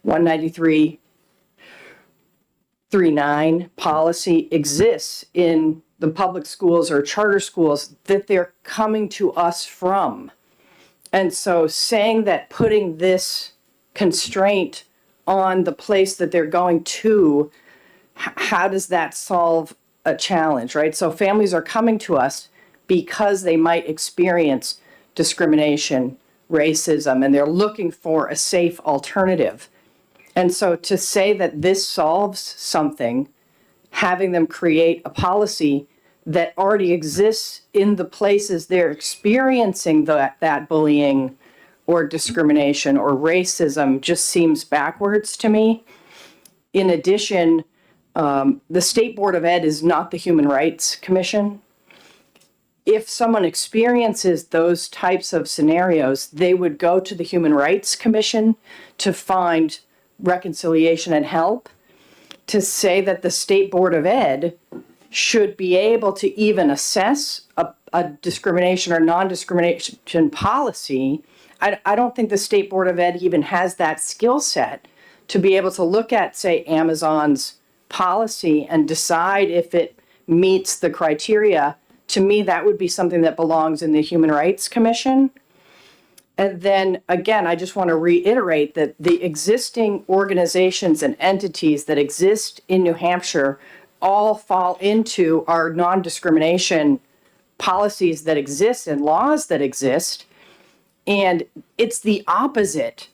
193.39 policy exists in the public schools or charter schools that they're coming to us from. And so saying that putting this constraint on the place that they're going to, how does that solve a challenge, right? So families are coming to us because they might experience discrimination, racism, and they're looking for a safe alternative. And so to say that this solves something, having them create a policy that already exists in the places they're experiencing that bullying or discrimination or racism, just seems backwards to me. In addition, the State Board of Ed is not the Human Rights Commission. If someone experiences those types of scenarios, they would go to the Human Rights Commission to find reconciliation and help. To say that the State Board of Ed should be able to even assess a discrimination or non-discrimination policy, I don't think the State Board of Ed even has that skill set to be able to look at, say, Amazon's policy and decide if it meets the criteria. To me, that would be something that belongs in the Human Rights Commission. And then again, I just want to reiterate that the existing organizations and entities that exist in New Hampshire all fall into our non-discrimination policies that exist and laws that exist. And it's the opposite.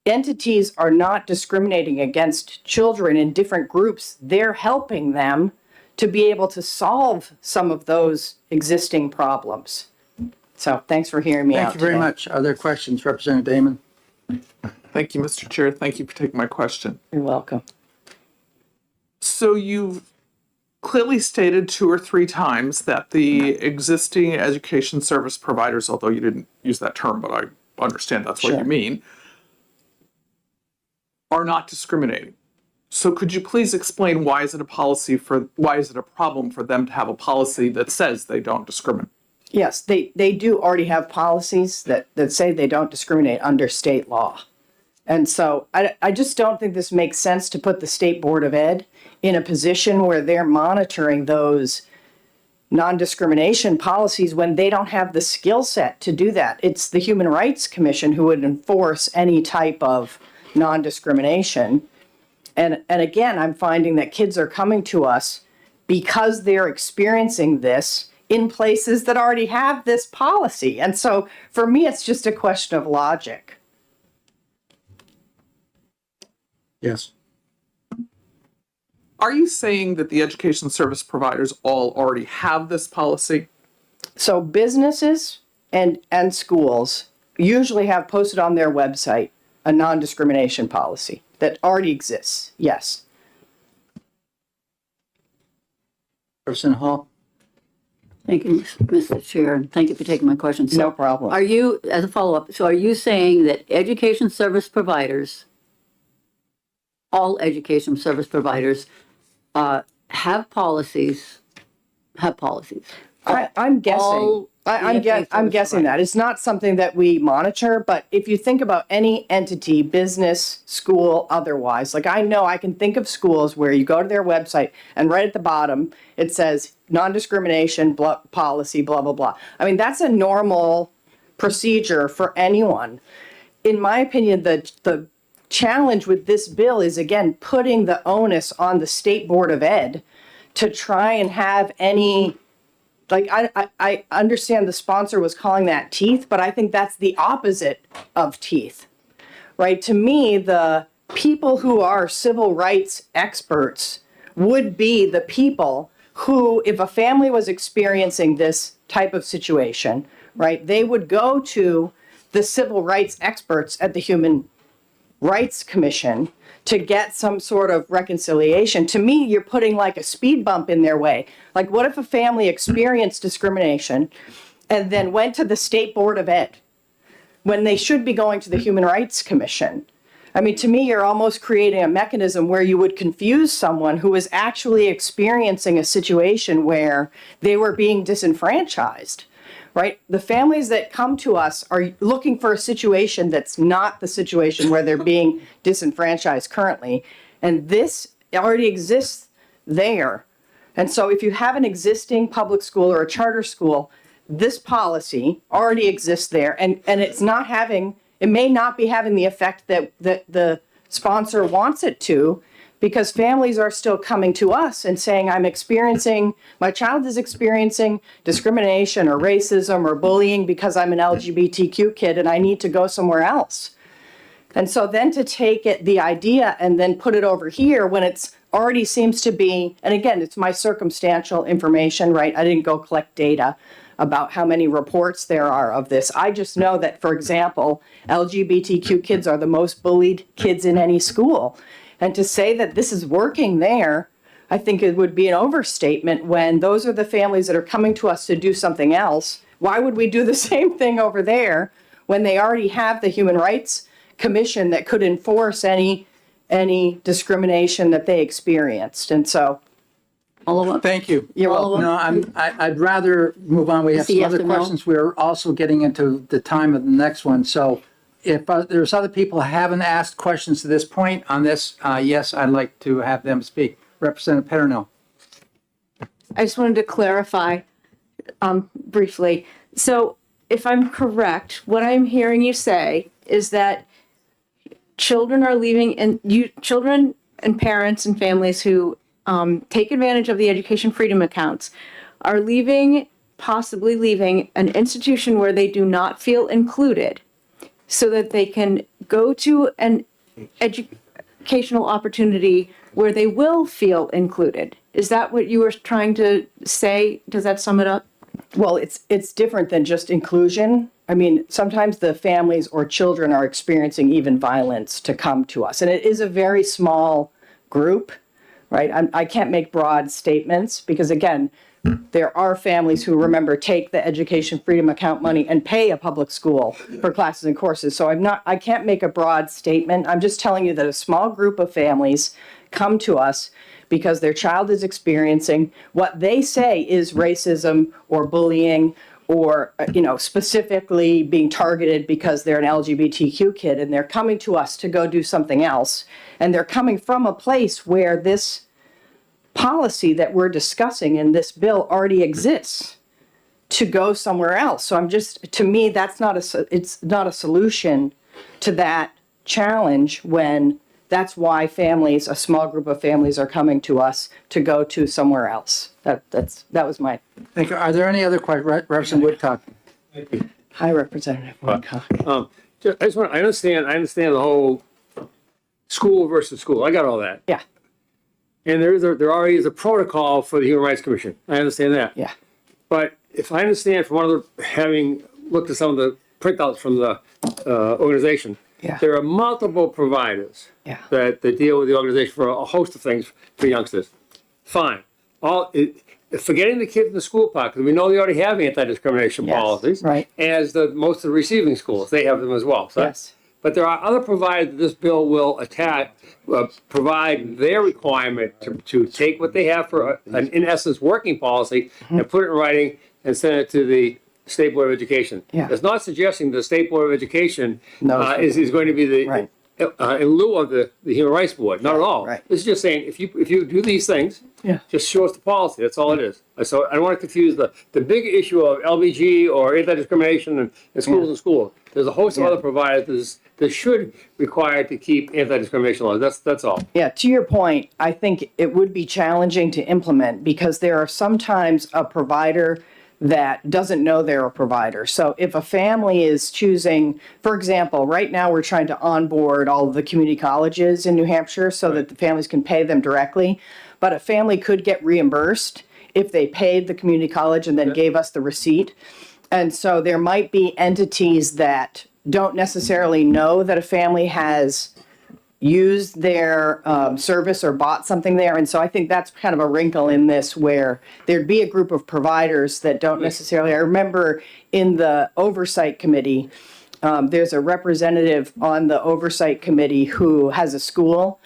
Entities are not discriminating against children in different groups. They're helping them to be able to solve some of those existing problems. So thanks for hearing me out Thank you very today. much. Other questions, Representative Damon? Thank you, Mr. Chair. Thank you for taking my question. You're welcome. So you've clearly stated 2 or 3 times that the existing education service providers, although you didn't use that term, but I understand that's what Sure. you mean, are not discriminating. So could you please explain why is it a problem for them to have a policy that says they don't discriminate? Yes, they do already have policies that say they don't discriminate under state law. And so I just don't think this makes sense to put the State Board of Ed in a position where they're monitoring those non-discrimination policies when they don't have the skill set to do that. It's the Human Rights Commission who would enforce any type of non-discrimination. And again, I'm finding that kids are coming to us because they're experiencing this in places that already have this policy. And so for me, it's just a question of logic. Yes. Are you saying that the education service providers all already have this policy? So businesses and schools usually have posted on their website a non-discrimination policy that already exists, yes. Representative Hall? Thank you, Mr. Chair, and thank you for taking my question. So No problem. Are you, as a follow-up, so are you saying that education service providers, all education service providers, have policies? I'm guessing. All I'm guessing that. It's not something that we monitor, but if you think about any entity, business, school, otherwise, like I know I can think of schools where you go to their website and right at the bottom, it says non-discrimination policy, blah, blah, blah. I mean, that's a normal procedure for anyone. In my opinion, the challenge with this bill is, again, putting the onus on the State Board of Ed to try and have any, like, I understand the sponsor was calling that teeth, but I think that's the opposite of teeth, right? To me, the people who are civil rights experts would be the people who, if a family was experiencing this type of situation, right, they would go to the civil rights experts at the Human Rights Commission to get some sort of reconciliation. To me, you're putting like a speed bump in their way. Like, what if a family experienced discrimination and then went to the State Board of Ed when they should be going to the Human Rights Commission? I mean, to me, you're almost creating a mechanism where you would confuse someone who is actually experiencing a situation where they were being disenfranchised. Right? The families that come to us are looking for a situation that's not the situation where they're being disenfranchised currently. And this already exists there. And so if you have an existing public school or a charter school, this policy already exists there, and it's not having, it may not be having the effect that the sponsor wants it to, because families are still coming to us and saying, my child is experiencing discrimination or racism or bullying because I'm an LGBTQ kid and I need to go somewhere else. And so then to take the idea and then put it over here when it's already seems to be, and again, it's my circumstantial information, right? I didn't go collect data about how many reports there are of this. I just know that, for example, LGBTQ kids are the most bullied kids in any school. And to say that this is working there, I think it would be an overstatement when those are the families that are coming to us to do something else. Why would we do the same thing over there when they already have the Human Rights Commission that could enforce any discrimination that they experienced? And so, Thank you. You're welcome. No, I'd rather move on. We have some Yes other or no? questions. We're also getting into the time of the next one. So if there's other people who haven't asked questions to this point on this, yes, I'd like to have them speak. Representative Peternell. I just wanted to clarify briefly. So if I'm correct, what I'm hearing you say is that children are leaving, and children and parents and families who take advantage of the education freedom accounts are possibly leaving an institution where they do not feel included so that they can go to an educational opportunity where they will feel included. Is that what you were trying to say? Does that sum it up? well, it's different than just inclusion. I mean, sometimes the families or children are experiencing even violence to come to us. And it is a very small group, right? I can't make broad statements because, again, there are families who, remember, take the education freedom account money and pay a public school for classes and courses. So I can't make a broad statement. I'm just telling you that a small group of families come to us because their child is experiencing what they say is racism or bullying or, specifically being targeted because they're an LGBTQ kid, and they're coming to us to go do something else. And they're coming from a place where this policy that we're discussing in this bill already exists to go somewhere else. So to me, it's not a solution to that challenge when that's why a small group of families are coming to us to go to somewhere else. That was my. Thank you. Are there any other questions? Representative Woodcock. Hi, Representative Woodcock. I understand the whole school versus school. I got all that. Yeah. And there already is a protocol for the Human Rights Commission. I understand that. Yeah. But if I understand from having looked at some of the printouts from the organization, there are multiple providers that deal with the organization for a host of things for youngsters. Fine. Forgetting the kids in the school park, because we know they already have anti-discrimination policies, right? As most of the receiving schools, they have them as well. So yes. But there are other providers that this bill will provide their requirement to take what they have for in essence, working policy and put it in writing and send it to the State Board of Education. Yeah. It's not suggesting the State Board of Education is going to be the in lieu of the Human Rights Board. Not at all. Right. It's just saying if you do these things, just show us the policy. That's all it is. So I don't want to confuse the big issue of LBG or anti-discrimination in schools and schools. There's a host of other providers that should require to keep anti-discrimination laws. That's all. Yeah, to your point, I think it would be challenging to implement because there are sometimes a provider that doesn't know they're a provider. So if a family is choosing, for example, right now we're trying to onboard all of the community colleges in New Hampshire so that the families can pay them directly, but a family could get reimbursed if they paid the community college and then gave us the receipt. And so there might be entities that don't necessarily know that a family has used their service or bought something there. And so I think that's kind of a wrinkle in this where there'd be a group of providers that don't necessarily. I remember in the oversight committee, there's a representative on the oversight committee who has a school,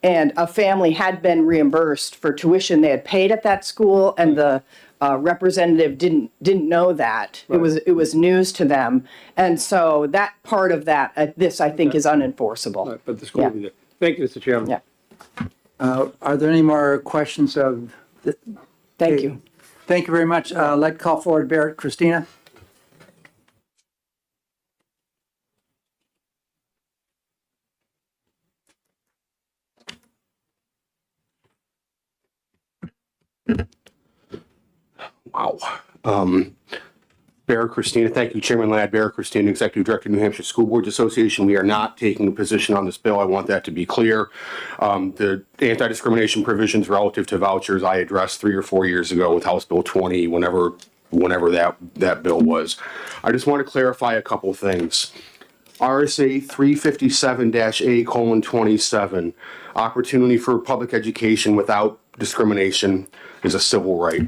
and a family had been reimbursed for tuition they had paid at that school, and the representative didn't know that. Right. It was news to them, and so that part of that this I think is unenforceable. Right, but the school will be there. Thank you, Mr. Chairman. Yeah. Are there any more questions of Thank you. Thank you very much. Let's call forward Barrett Christina. Wow. Barrett Christina, thank you, Chairman Ladd. Barrett Christina, Executive Director, New Hampshire School Boards Association. We are not taking a position on this bill. I want that to be clear. The anti-discrimination provisions relative to vouchers I addressed 3 or 4 years ago with House Bill 20, whenever that bill was. I just want to clarify a couple things. RSA 357-A:27, opportunity for public education without discrimination is a civil right.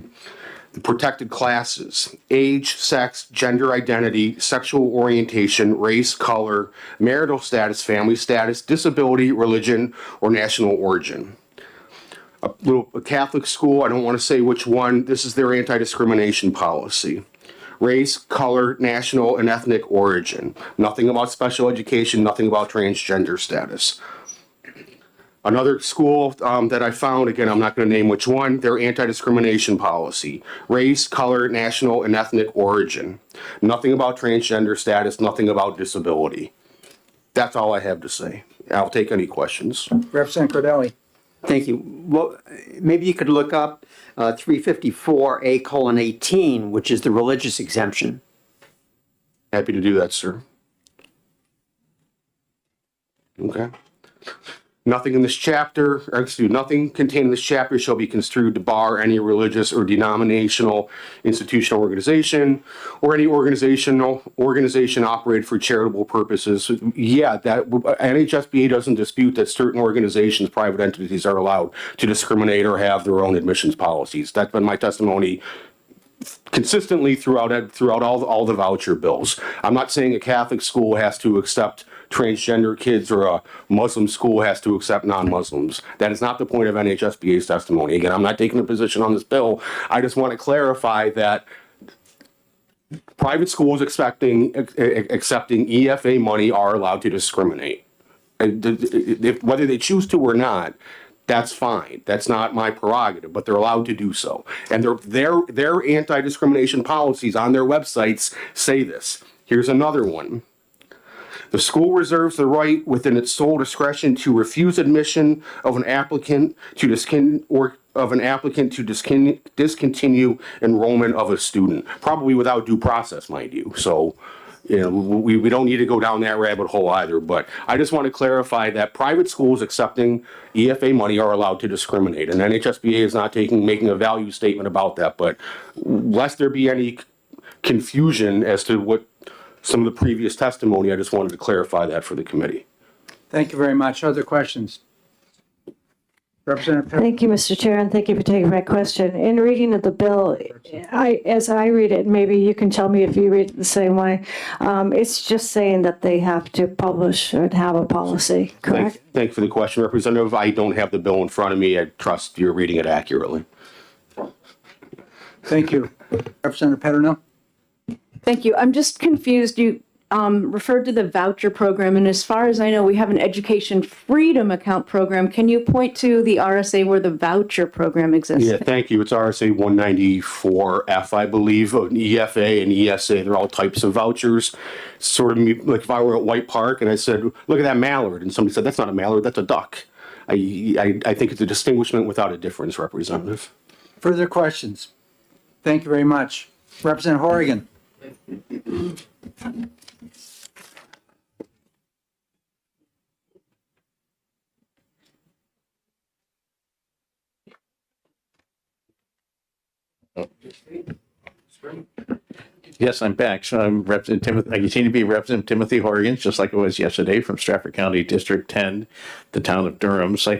The protected classes: age, sex, gender identity, sexual orientation, race, color, marital status, family status, disability, religion, or national origin. A Catholic school, I don't want to say which one, this is their anti-discrimination policy. Race, color, national, and ethnic origin. Nothing about special education, nothing about transgender status. Another school that I found, again, I'm not going to name which one, their anti-discrimination policy. Race, color, national, and ethnic origin. Nothing about transgender status, nothing about disability. That's all I have to say. I'll take any questions. Representative Cordelli. Thank you. Well, maybe you could look up 354A:18, which is the religious exemption. Happy to do that, sir. Okay. Nothing in this chapter, or excuse me, nothing contained in this chapter shall be construed to bar any religious or denominational institution or organization, or any organization operated for charitable purposes. Yeah, that NHSBA doesn't dispute that certain organizations, private entities, are allowed to discriminate or have their own admissions policies. That's been my testimony consistently throughout all the voucher bills. I'm not saying a Catholic school has to accept transgender kids or a Muslim school has to accept non-Muslims. That is not the point of NHSBA's testimony. Again, I'm not taking a position on this bill. I just want to clarify that private schools accepting EFA money are allowed to discriminate. Whether they choose to or not, that's fine. That's not my prerogative, but they're allowed to do so. And their anti-discrimination policies on their websites say this. Here's another one. The school reserves the right within its sole discretion to refuse admission of an applicant to discontinue enrollment of a student, probably without due process, mind you. So, we don't need to go down that rabbit hole either, but I just want to clarify that private schools accepting EFA money are allowed to discriminate, and NHSBA is not making a value statement about that, but lest there be any confusion as to what some of the previous testimony, I just wanted to clarify that for the committee. Thank you very much. Other questions? Representative Perry. Thank you, Mr. Chair, and thank you for taking my question. In reading of the bill, as I read it, maybe you can tell me if you read it the same way, it's just saying that they have to publish or have a policy, correct? Thank you for the question, Representative. I don't have the bill in front of me. I trust you're reading it accurately. Thank you. Representative Petterno. Thank you. I'm just confused. You referred to the voucher program, and as far as I know, we have an education freedom account program. Can you point to the RSA where the voucher program exists? Yeah, thank you. It's RSA 194F, I believe. EFA and ESA, they're all types of vouchers. Sort of like if I were at White Park and I said, look at that mallard, and somebody said, that's not a mallard, that's a duck. I think it's a distinguishment without a difference, Representative. Further questions? Thank you very much. Representative Horrigan. Yes, I'm back. So I'm Representative Timothy. I continue to be Representative Timothy Horrigan, just like it was yesterday, from Stratford County District 10, the town of Durham. So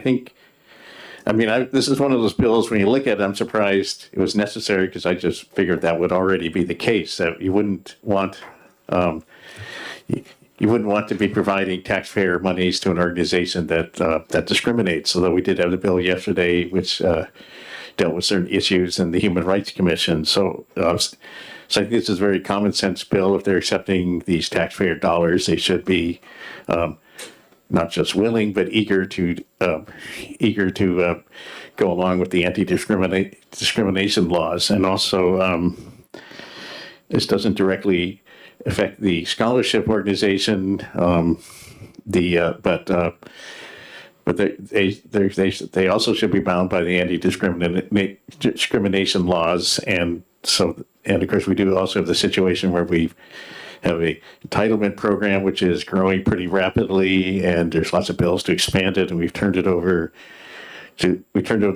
this is one of those bills, when you look at it, I'm surprised it was necessary, because I just figured that would already be the case, that you wouldn't want to be providing taxpayer monies to an organization that discriminates. Although we did have the bill yesterday, which dealt with certain issues in the Human Rights Commission. So I think this is a very common sense bill. If they're accepting these taxpayer dollars, they should be not just willing, but eager to go along with the anti-discrimination laws. And also, this doesn't directly affect the scholarship organization, but they also should be bound by the anti-discrimination laws. And so, and of course, we do also have the situation where we have a entitlement program which is growing pretty rapidly, and there's lots of bills to expand it, and we turned over the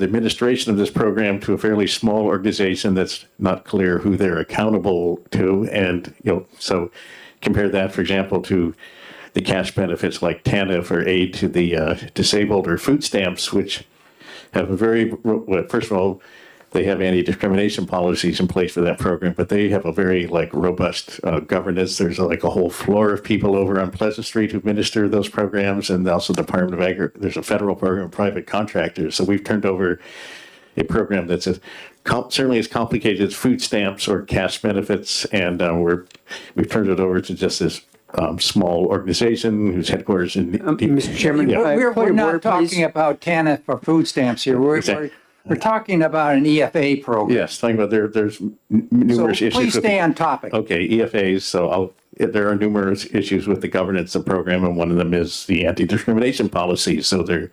administration of this program to a fairly small organization that's not clear who they're accountable to. And so compare that, for example, to the cash benefits like TANF or aid to the disabled, or food stamps, which have a first of all, they have anti-discrimination policies in place for that program, but they have a very robust governance. There's a whole floor of people over on Pleasant Street who administer those programs, and also the Department of Agriculture. There's a federal program of private contractors. So we've turned over a program that's certainly as complicated as food stamps or cash benefits, and we've turned it over to just this small organization whose headquarters in. Mr. Chairman, We're not talking about TANF or food stamps here. We're talking about an EFA program. Yes, talking about there's numerous issues. Please stay on topic. Okay, EFAs. So there are numerous issues with the governance of the program, and one of them is the anti-discrimination policy. So there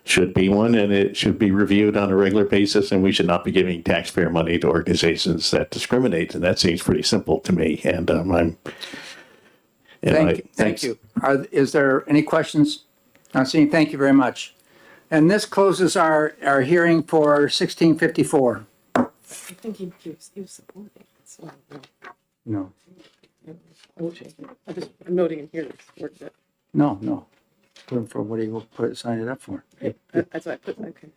should be one, and it should be reviewed on a regular basis, and we should not be giving taxpayer money to organizations that discriminate. And that seems pretty simple to me. And Thank you. Is there any questions? Not seeing. Thank you very much. And this closes our hearing for 1654. I think he was supporting it. So, No. I'm noting in here that. No. For what he will sign it up for. That's what I put. Okay.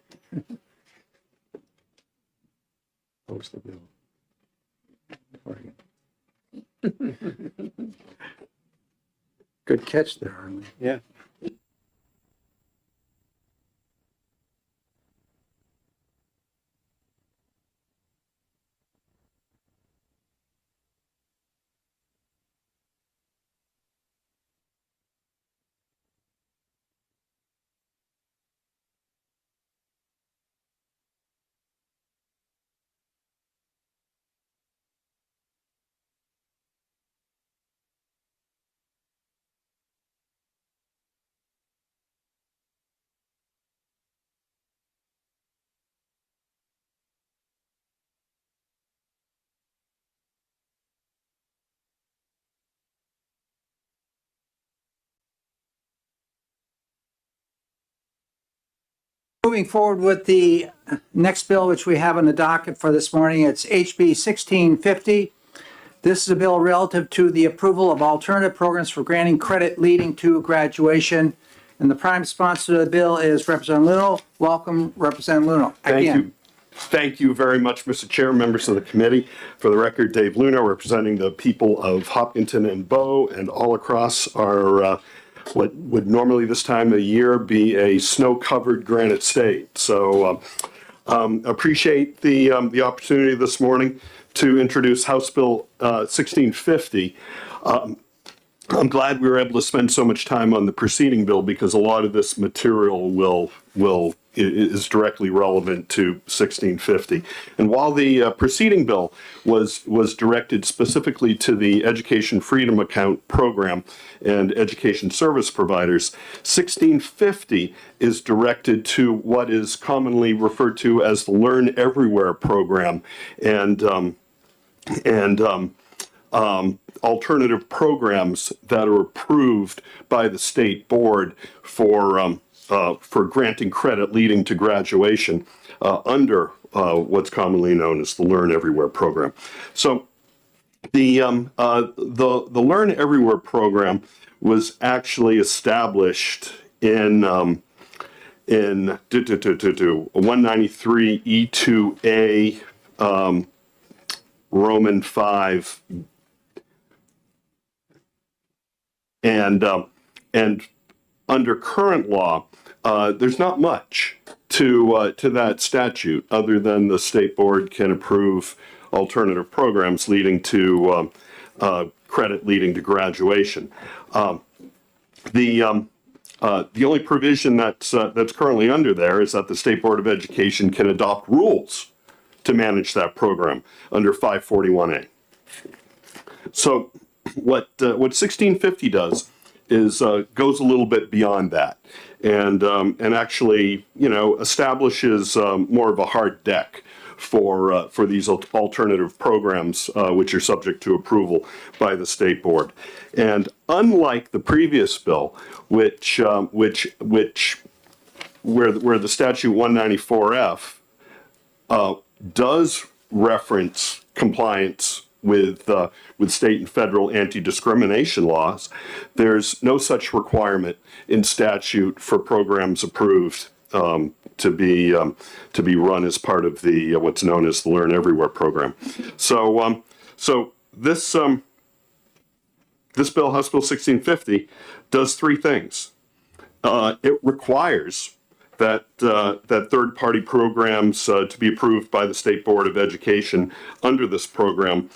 Post the bill. Good catch there, Arlene. Yeah. Moving forward with the next bill, which we have on the docket for this morning, it's HB 1650. This is a bill relative to the approval of alternative programs for granting credit leading to graduation. And the prime sponsor of the bill is Representative Luno. Welcome, Representative Luno. Thank you. Thank you very much, Mr. Chair, members of the committee. For the record, Dave Luno, representing the people of Hopkinton and Bow and all across our what would normally this time of year be a snow-covered Granite State. So appreciate the opportunity this morning to introduce House Bill 1650. I'm glad we were able to spend so much time on the preceding bill because a lot of this material is directly relevant to 1650. And while the preceding bill was directed specifically to the Education Freedom Account program and education service providers, 1650 is directed to what is commonly referred to as the Learn Everywhere program and alternative programs that are approved by the state board for granting credit leading to graduation under what's commonly known as the Learn Everywhere program. So the Learn Everywhere program was actually established in 193 E2A Roman 5 and under current law, there's not much to that statute other than the state board can approve alternative programs leading to credit leading to graduation. The only provision that's currently under there is that the State Board of Education can adopt rules to manage that program under 541A. So what 1650 does is goes a little bit beyond that, and actually, establishes more of a hard deck for these alternative programs, which are subject to approval by the state board. And unlike the previous bill, where the statute 194F does reference compliance with state and federal anti-discrimination laws, there's no such requirement in statute for programs approved to be run as part of the what's known as the Learn Everywhere program. So this bill, House Bill 1650, does three things. It requires that third-party programs to be approved by the State Board of Education under this program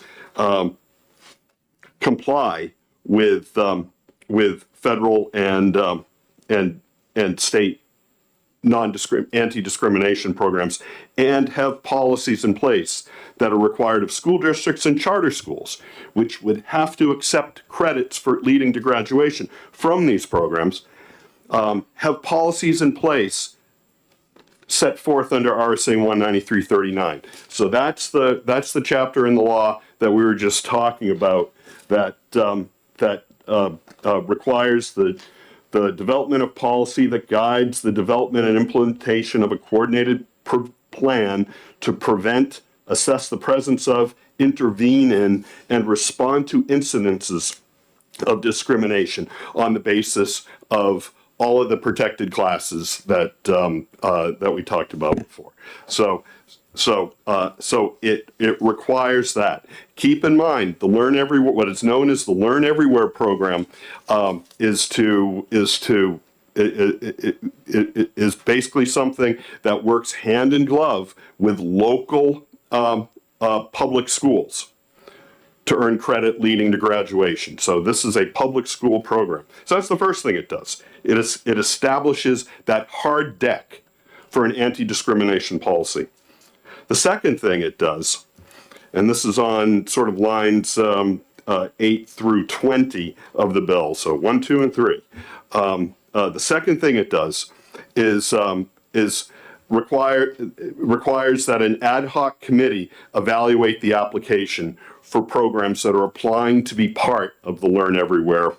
comply with federal and state anti-discrimination programs, and have policies in place that are required of school districts and charter schools, which would have to accept credits for leading to graduation from these programs, have policies in place set forth under RSA 193.39. So that's the chapter in the law that we were just talking about that requires the development of policy that guides the development and implementation of a coordinated plan to prevent, assess the presence of, intervene in, and respond to incidences of discrimination on the basis of all of the protected classes that we talked about before. So it requires that. Keep in mind, the Learn Everywhere, what is known as the Learn Everywhere program, is basically something that works hand in glove with local public schools to earn credit leading to graduation. So this is a public school program. So that's the first thing it does. It establishes that hard deck for an anti-discrimination policy. The second thing it does, and this is on sort of lines 8 through 20 of the bill, so 1, 2, and 3. The second thing it does is requires that an ad hoc committee evaluate the application for programs that are applying to be part of the Learn Everywhere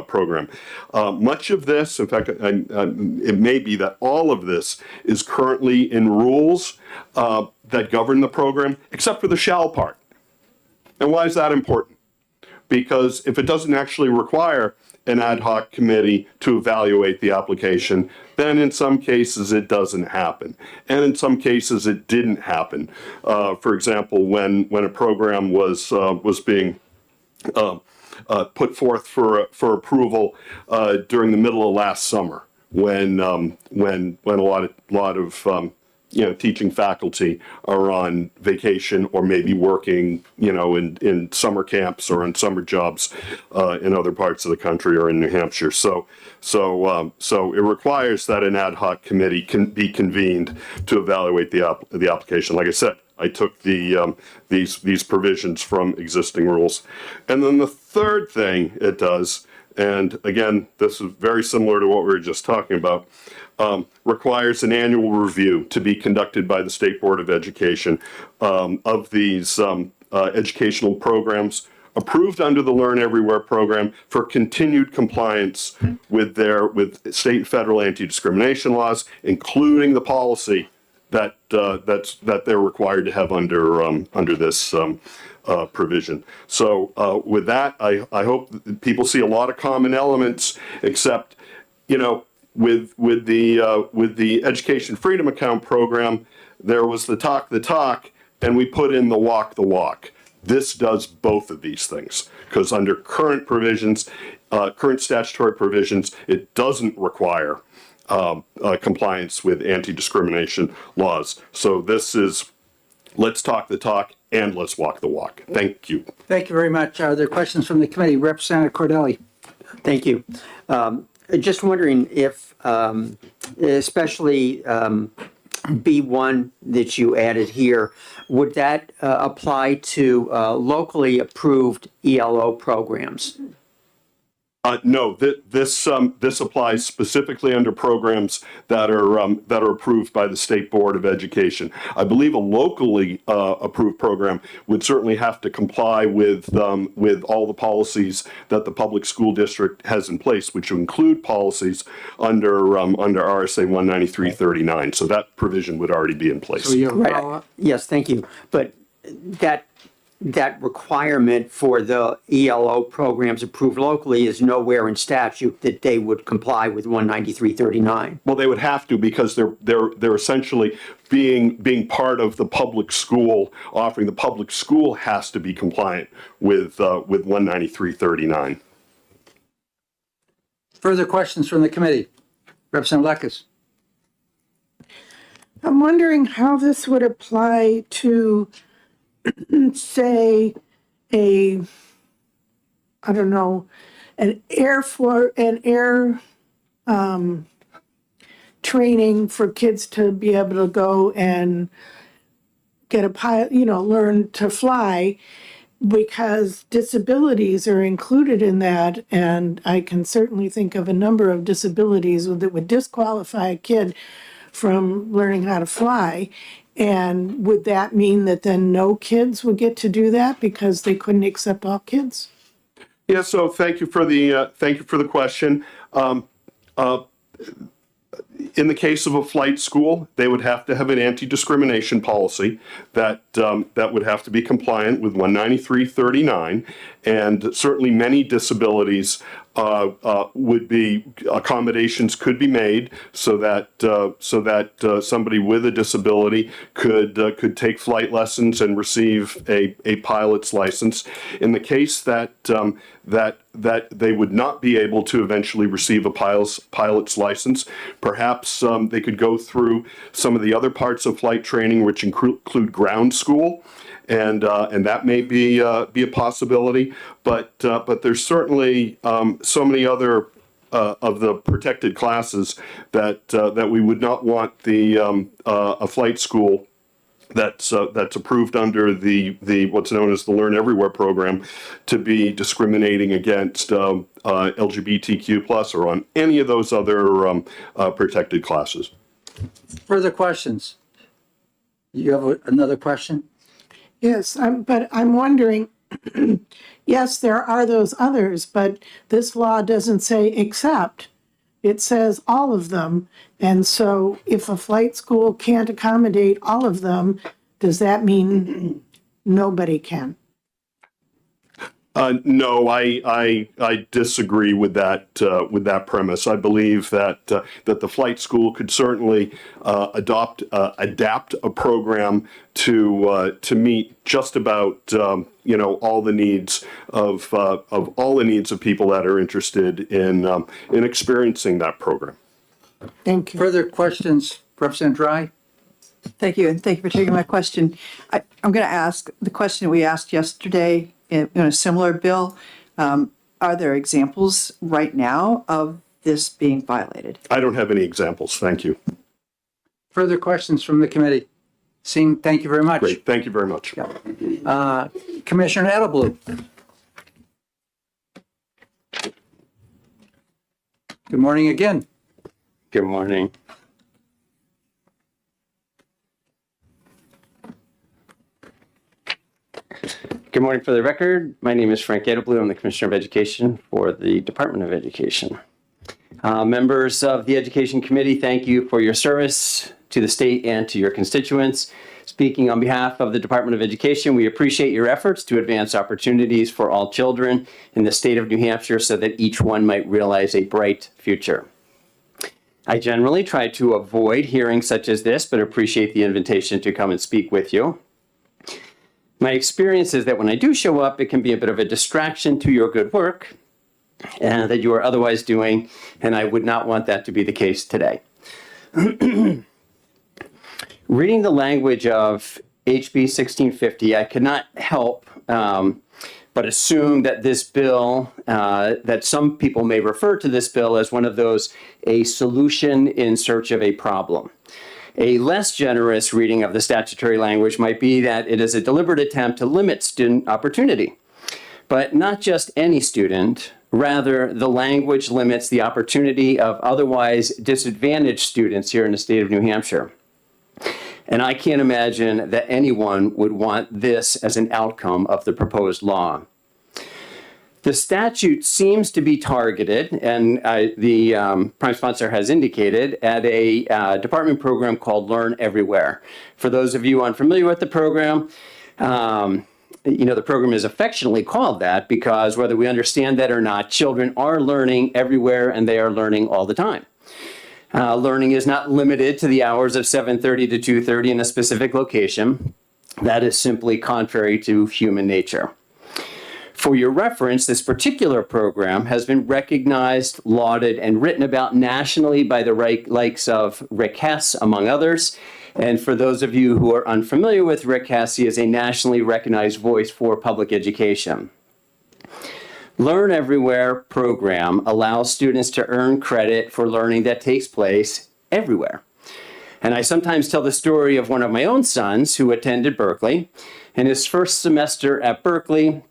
program. Much of this, in fact, it may be that all of this is currently in rules that govern the program, except for the shall part. And why is that important? Because if it doesn't actually require an ad hoc committee to evaluate the application, then in some cases it doesn't happen. And in some cases it didn't happen. For example, when a program was being put forth for approval during the middle of last summer, when a lot of teaching faculty are on vacation or maybe working, in summer camps or in summer jobs in other parts of the country or in New Hampshire. So it requires that an ad hoc committee can be convened to evaluate the application. Like I said, I took these provisions from existing rules. And then the third thing it does, and again, this is very similar to what we were just talking about, requires an annual review to be conducted by the State Board of Education of these educational programs approved under the Learn Everywhere program for continued compliance with state and federal anti-discrimination laws, including the policy that they're required to have under this provision. So with that, I hope people see a lot of common elements, except, with the Education Freedom Account program, there was the talk, and we put in the walk. This does both of these things, because under current provisions, current statutory provisions, it doesn't require compliance with anti-discrimination laws. So this is, let's talk the talk and let's walk the walk. Thank you. Thank you very much. Are there questions from the committee? Representative Cordelli. Thank you. just wondering if, especially B1 that you added here, would that apply to locally approved ELO programs? No, this applies specifically under programs that are approved by the State Board of Education. I believe a locally approved program would certainly have to comply with all the policies that the public school district has in place, which include policies under RSA 193.39. So that provision would already be in place. So you're Right. Yes, thank you. But that requirement for the ELO programs approved locally is nowhere in statute that they would comply with 193.39. Well, they would have to, because they're essentially being part of the public school offering. The public school has to be compliant with 193.39. Further questions from the committee? Representative Lekes. I'm wondering how this would apply to, say, an air training for kids to be able to go and get a pilot, learn to fly, because disabilities are included in that. And I can certainly think of a number of disabilities that would disqualify a kid from learning how to fly. And would that mean that then no kids would get to do that because they couldn't accept all kids? Yeah, so thank you for the question. In the case of a flight school, they would have to have an anti-discrimination policy that would have to be compliant with 193.39, and certainly many disabilities would be, accommodations could be made so that somebody with a disability could take flight lessons and receive a pilot's license. In the case that they would not be able to eventually receive a pilot's license, perhaps they could go through some of the other parts of flight training, which include ground school. And that may be a possibility, but there's certainly so many other of the protected classes that we would not want a flight school that's approved under the what's known as the Learn Everywhere program to be discriminating against LGBTQ+ or on any of those other protected classes. Further questions? You have another question? Yes, but I'm wondering, yes, there are those others, but this law doesn't say except. It says all of them. And so if a flight school can't accommodate all of them, does that mean nobody can? No, I disagree with that premise. I believe that the flight school could certainly adapt a program to meet just about all the needs of people that are interested in experiencing that program. Thank you. Further questions, Representative Dry? Thank you, and thank you for taking my question. I'm going to ask the question we asked yesterday in a similar bill. Are there examples right now of this being violated? I don't have any examples. Thank you. Further questions from the committee? Thank you very much. Great. Thank you very much. Commissioner Edelblut. Good morning again. Good morning. Good morning. For the record, my name is Frank Edelblut. I'm the Commissioner of Education for the Department of Education. Members of the Education Committee, thank you for your service to the state and to your constituents. Speaking on behalf of the Department of Education, we appreciate your efforts to advance opportunities for all children in the state of New Hampshire so that each one might realize a bright future. I generally try to avoid hearings such as this, but appreciate the invitation to come and speak with you. My experience is that when I do show up, it can be a bit of a distraction to your good work that you are otherwise doing, and I would not want that to be the case today. Reading the language of HB 1650, I could not help but assume that this bill, that some people may refer to this bill as one of those, a solution in search of a problem. A less generous reading of the statutory language might be that it is a deliberate attempt to limit student opportunity. But not just any student, rather the language limits the opportunity of otherwise disadvantaged students here in the state of New Hampshire. And I can't imagine that anyone would want this as an outcome of the proposed law. The statute seems to be targeted, and the prime sponsor has indicated, at a department program called Learn Everywhere. For those of you unfamiliar with the program, the program is affectionately called that because whether we understand that or not, children are learning everywhere and they are learning all the time. Learning is not limited to the hours of 7:30 to 2:30 in a specific location. That is simply contrary to human nature. For your reference, this particular program has been recognized, lauded, and written about nationally by the likes of Rick Hess, among others. And for those of you who are unfamiliar with Rick Hess, he is a nationally recognized voice for public education. Learn Everywhere program allows students to earn credit for learning that takes place everywhere. And I sometimes tell the story of one of my own sons who attended Berkeley. In his first semester at Berkeley,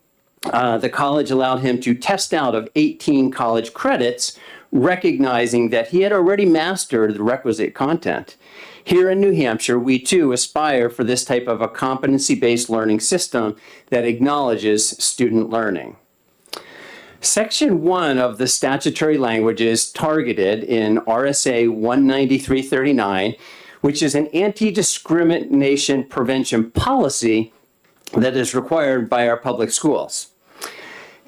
the college allowed him to test out of 18 college credits, recognizing that he had already mastered the requisite content. Here in New Hampshire, we too aspire for this type of a competency-based learning system that acknowledges student learning. Section 1 of the statutory language is targeted in RSA 19339, which is an anti-discrimination prevention policy that is required by our public schools.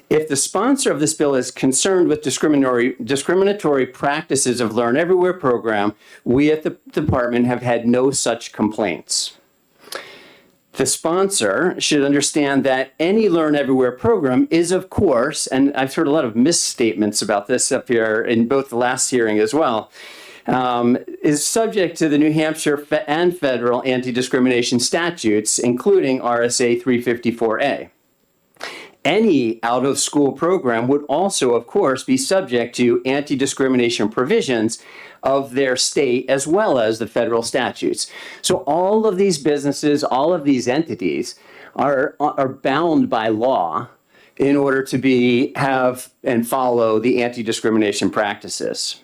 If the sponsor of this bill is concerned with discriminatory practices of Learn Everywhere program, we at the department have had no such complaints. The sponsor should understand that any Learn Everywhere program is, of course, and I've heard a lot of misstatements about this up here in both the last hearing as well, is subject to the New Hampshire and federal anti-discrimination statutes, including RSA 354A. Any out-of-school program would also, of course, be subject to anti-discrimination provisions of their state as well as the federal statutes. So all of these businesses, all of these entities are bound by law in order to have and follow the anti-discrimination practices.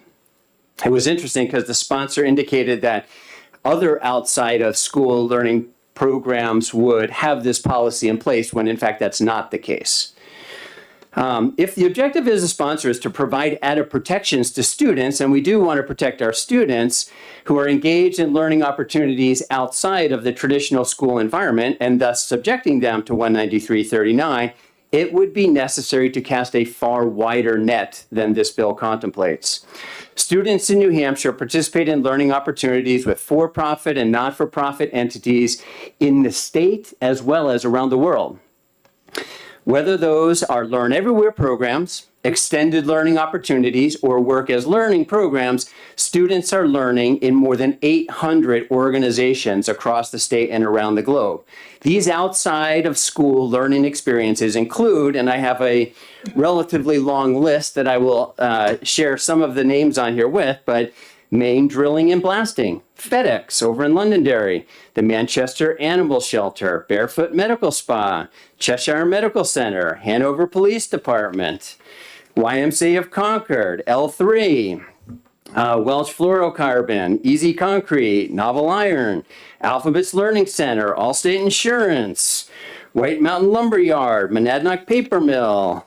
It was interesting because the sponsor indicated that other outside of school learning programs would have this policy in place when in fact that's not the case. If the objective as a sponsor is to provide added protections to students, and we do want to protect our students who are engaged in learning opportunities outside of the traditional school environment and thus subjecting them to 19339, it would be necessary to cast a far wider net than this bill contemplates. Students in New Hampshire participate in learning opportunities with for-profit and not-for-profit entities in the state as well as around the world. Whether those are Learn Everywhere programs, extended learning opportunities, or work as learning programs, students are learning in more than 800 organizations across the state and around the globe. These outside of school learning experiences include, and I have a relatively long list that I will share some of the names on here with, but Maine Drilling and Blasting, FedEx over in Londonderry, the Manchester Animal Shelter, Barefoot Medical Spa, Cheshire Medical Center, Hanover Police Department, YMCA of Concord, L3, Welch Fluorocarbon, Easy Concrete, Novel Iron, Alphabet's Learning Center, Allstate Insurance, White Mountain Lumberyard, Monadnock Paper Mill,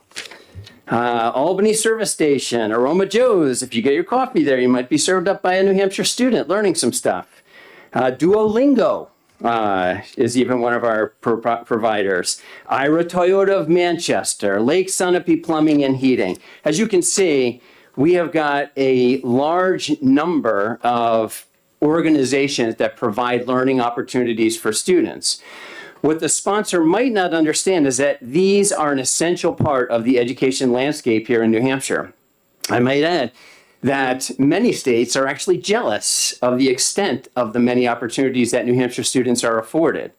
Albany Service Station, Aroma Joe's. If you get your coffee there, you might be served up by a New Hampshire student learning some stuff. Duolingo is even one of our providers. Ira Toyota of Manchester, Lake Sunapee Plumbing and Heating. As you can see, we have got a large number of organizations that provide learning opportunities for students. What the sponsor might not understand is that these are an essential part of the education landscape here in New Hampshire. I might add that many states are actually jealous of the extent of the many opportunities that New Hampshire students are afforded.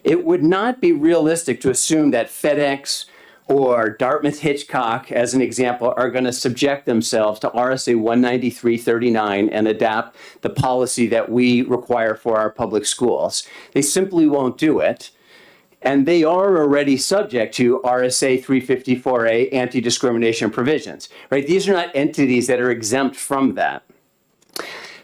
It would not be realistic to assume that FedEx or Dartmouth Hitchcock, as an example, are going to subject themselves to RSA 193.39 and adapt the policy that we require for our public schools. They simply won't do it. And they are already subject to RSA 354A anti-discrimination provisions, right? These are not entities that are exempt from that.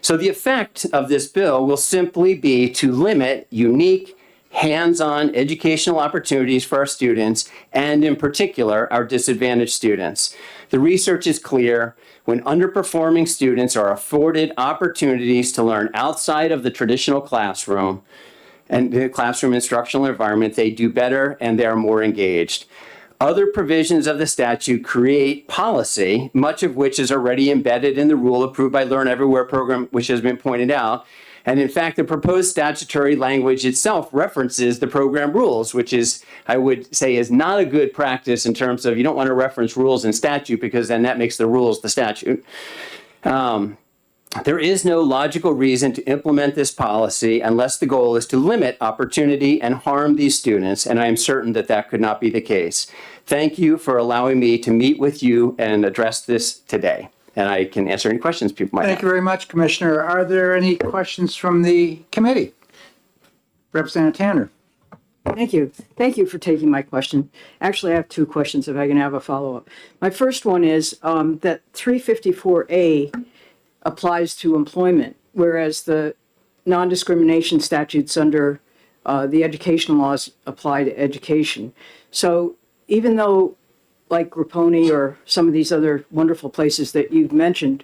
So the effect of this bill will simply be to limit unique, hands-on educational opportunities for our students, and in particular, our disadvantaged students. The research is clear. When underperforming students are afforded opportunities to learn outside of the traditional classroom and the classroom instructional environment, they do better and they are more engaged. Other provisions of the statute create policy, much of which is already embedded in the rule approved by Learn Everywhere program, which has been pointed out. And in fact, the proposed statutory language itself references the program rules, which is, I would say, is not a good practice in terms of you don't want to reference rules in statute because then that makes the rules the statute. There is no logical reason to implement this policy unless the goal is to limit opportunity and harm these students, and I am certain that that could not be the case. Thank you for allowing me to meet with you and address this today, and I can answer any questions people might have. Thank you very much, Commissioner. Are there any questions from the committee? Representative Tanner. Thank you. Thank you for taking my question. Actually, I have two questions if I can have a follow-up. My first one is that 354A applies to employment, whereas the non-discrimination statutes under the education laws apply to education. So even though, like Grapponi or some of these other wonderful places that you've mentioned,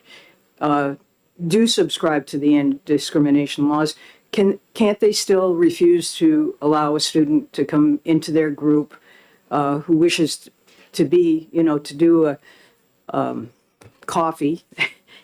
do subscribe to the anti-discrimination laws, can't they still refuse to allow a student to come into their group who wishes to be, to do a coffee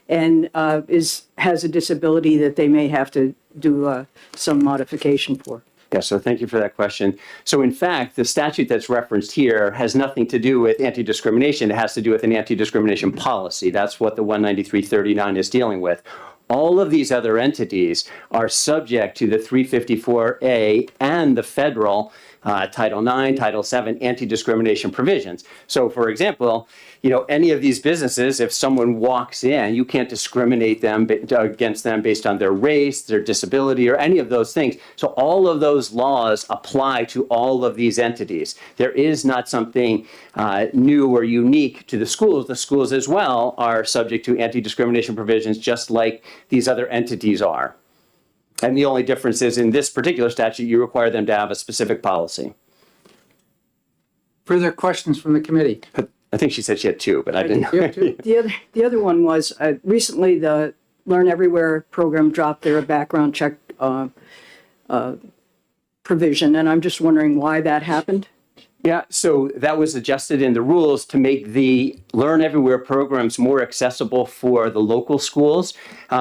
and has a disability that they may have to do some modification for? Yeah, so thank you for that question. So in fact, the statute that's referenced here has nothing to do with anti-discrimination. It has to do with an anti-discrimination policy. That's what the 193.39 is dealing with. All of these other entities are subject to the 354A and the federal Title IX, Title VII anti-discrimination provisions. So for example, any of these businesses, if someone walks in, you can't discriminate against them based on their race, their disability, or any of those things. So all of those laws apply to all of these entities. There is not something new or unique to the schools. The schools as well are subject to anti-discrimination provisions just like these other entities are. And the only difference is in this particular statute, you require them to have a specific policy. Further questions from the committee? I think she said she had two, but I didn't know. The other one was recently the Learn Everywhere program dropped their background check provision, and I'm just wondering why that happened. Yeah, so that was adjusted in the rules to make the Learn Everywhere programs more accessible for the local schools.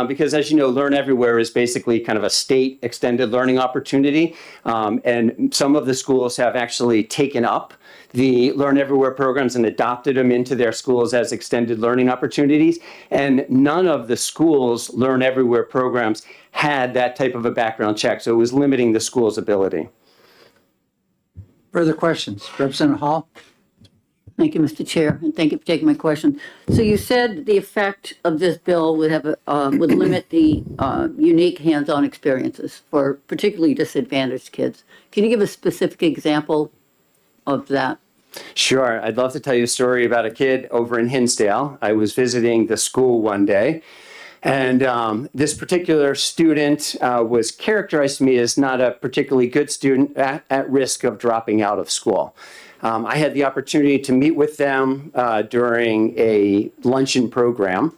Because as you know, Learn Everywhere is basically kind of a state extended learning opportunity. And some of the schools have actually taken up the Learn Everywhere programs and adopted them into their schools as extended learning opportunities. And none of the schools' Learn Everywhere programs had that type of a background check. So it was limiting the school's ability. Further questions? Representative Hall? Thank you, Mr. Chair, and thank you for taking my question. So you said the effect of this bill would have would limit the unique hands-on experiences for particularly disadvantaged kids. Can you give a specific example of that? Sure. I'd love to tell you a story about a kid over in Hinsdale. I was visiting the school one day, and this particular student was characterized to me as not a particularly good student at risk of dropping out of school. I had the opportunity to meet with them during a luncheon program.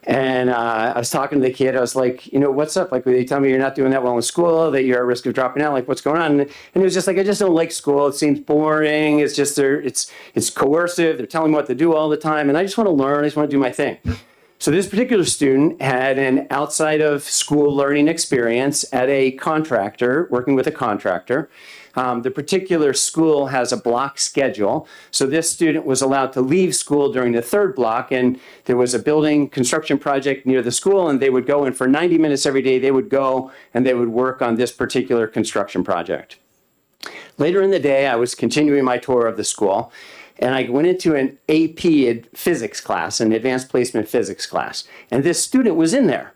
And I was talking to the kid. I was like, what's up? Like, they tell me you're not doing that well in school, that you're at risk of dropping out. Like, what's going on? And it was just like, I just don't like school. It seems boring. It's just, it's coercive. They're telling me what to do all the time. And I just want to learn. I just want to do my thing. So this particular student had an outside of school learning experience at a contractor, working with a contractor. The particular school has a block schedule. So this student was allowed to leave school during the third block, and there was a building construction project near the school, and they would go in for 90 minutes every day. They would go and they would work on this particular construction project. Later in the day, I was continuing my tour of the school, And I went into an AP physics class, an advanced placement physics class, and this student was in there.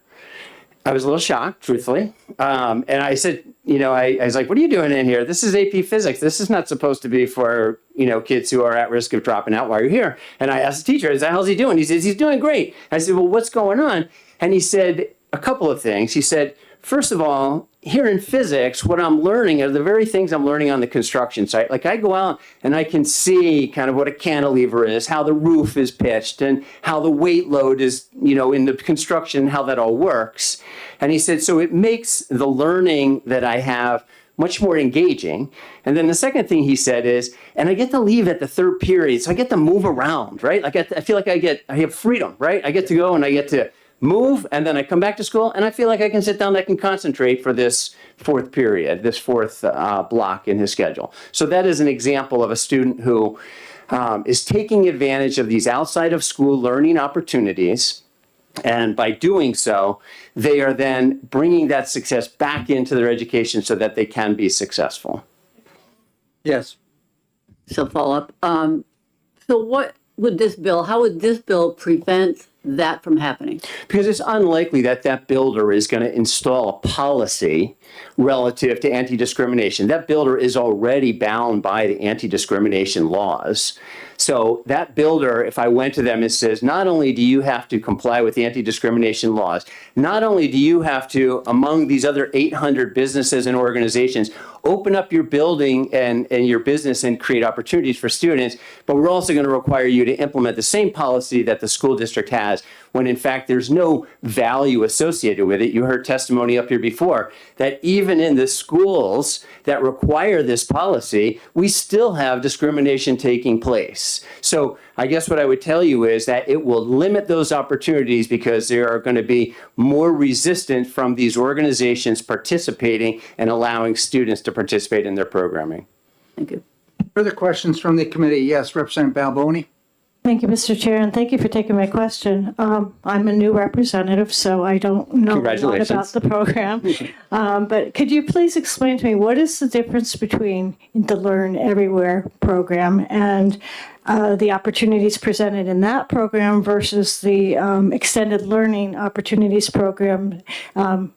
I was a little shocked, truthfully. And I said, I was like, what are you doing in here? This is AP physics. This is not supposed to be for, kids who are at risk of dropping out while you're here. And I asked the teacher, I said, how's he doing? He says, he's doing great. I said, well, what's going on? And he said a couple of things. He said, first of all, here in physics, what I'm learning are the very things I'm learning on the construction site. Like I go out and I can see kind of what a cantilever is, how the roof is pitched, and how the weight load is, in the construction, how that all works. And he said, so it makes the learning that I have much more engaging. And then the second thing he said is, and I get to leave at the third period, so I get to move around, right? Like I feel like I have freedom, right? I get to go and I get to move, and then I come back to school, and I feel like I can sit down, I can concentrate for this fourth period, this fourth block in his schedule. So that is an example of a student who is taking advantage of these outside of school learning opportunities. And by doing so, they are then bringing that success back into their education so that they can be successful. Yes. So follow up. So what would this bill, how would this bill prevent that from happening? Because it's unlikely that that builder is going to install a policy relative to anti-discrimination. That builder is already bound by the anti-discrimination laws. So that builder, if I went to them and says, not only do you have to comply with the anti-discrimination laws, not only do you have to, among these other 800 businesses and organizations, open up your building and your business and create opportunities for students, but we're also going to require you to implement the same policy that the school district has, when in fact there's no value associated with it. You heard testimony up here before that even in the schools that require this policy, we still have discrimination taking place. So I guess what I would tell you is that it will limit those opportunities because there are going to be more resistance from these organizations participating and allowing students to participate in their programming. Thank you. Further questions from the committee? Yes, Representative Balboni. Thank you, Mr. Chair, and thank you for taking my question. I'm a new representative, so I don't know a lot about the program. But could you please explain to me what is the difference between the Learn Everywhere program and the opportunities presented in that program versus the extended learning opportunities program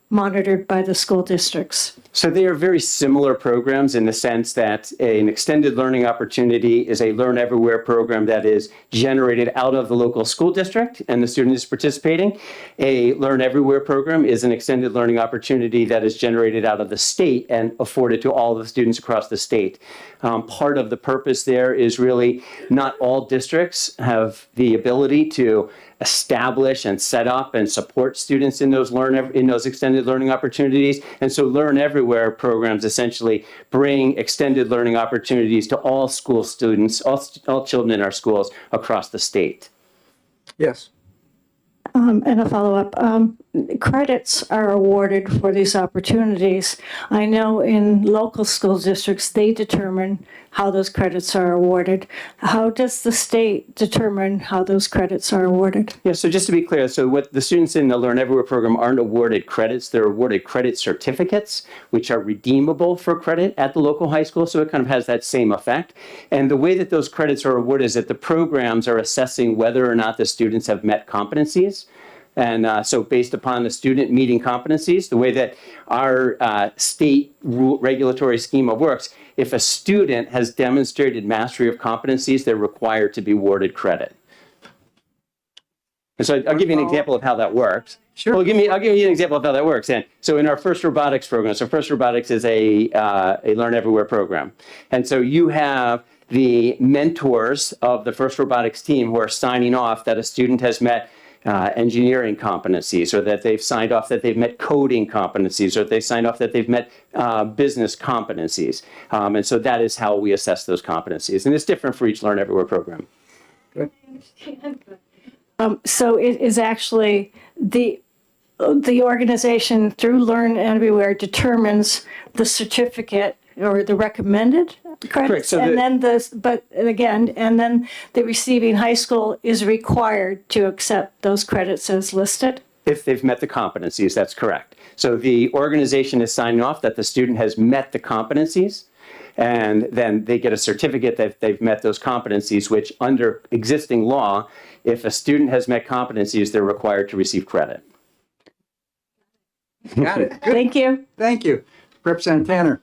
monitored by the school districts? So they are very similar programs in the sense that an extended learning opportunity is a Learn Everywhere program that is generated out of the local school district and the student is participating. A Learn Everywhere program is an extended learning opportunity that is generated out of the state and afforded to all the students across the state. Part of the purpose there is really not all districts have the ability to establish and set up and support students in those extended learning opportunities. And so Learn Everywhere programs essentially bring extended learning opportunities to all school students, all children in our schools across the state. Yes. And a follow-up. Credits are awarded for these opportunities. I know in local school districts, they determine how those credits are awarded. How does the state determine how those credits are awarded? Yeah, so just to be clear, so what the students in the Learn Everywhere program aren't awarded credits, they're awarded credit certificates, which are redeemable for credit at the local high school, so it kind of has that same effect. And the way that those credits are awarded is that the programs are assessing whether or not the students have met competencies. And so based upon the student meeting competencies, the way that our state regulatory schema works, if a student has demonstrated mastery of competencies, they're required to be awarded credit. And so I'll give you an example of how that works. Sure. Well, I'll give you an example of how that works. And so in our FIRST Robotics program, so FIRST Robotics is a Learn Everywhere program. And so you have the mentors of the FIRST Robotics team who are signing off that a student has met engineering competencies, or that they've signed off that they've met coding competencies, or they signed off that they've met business competencies. And so that is how we assess those competencies. And it's different for each Learn Everywhere program. So it is actually the organization through Learn Everywhere determines the certificate or the recommended credits, correct. So and then the receiving high school is required to accept those credits as listed. If they've met the competencies, that's correct. So the organization is signing off that the student has met the competencies. And then they get a certificate that they've met those competencies, which under existing law, if a student has met competencies, they're required to receive credit. Got it. Thank you. Thank you. Representative Tanner.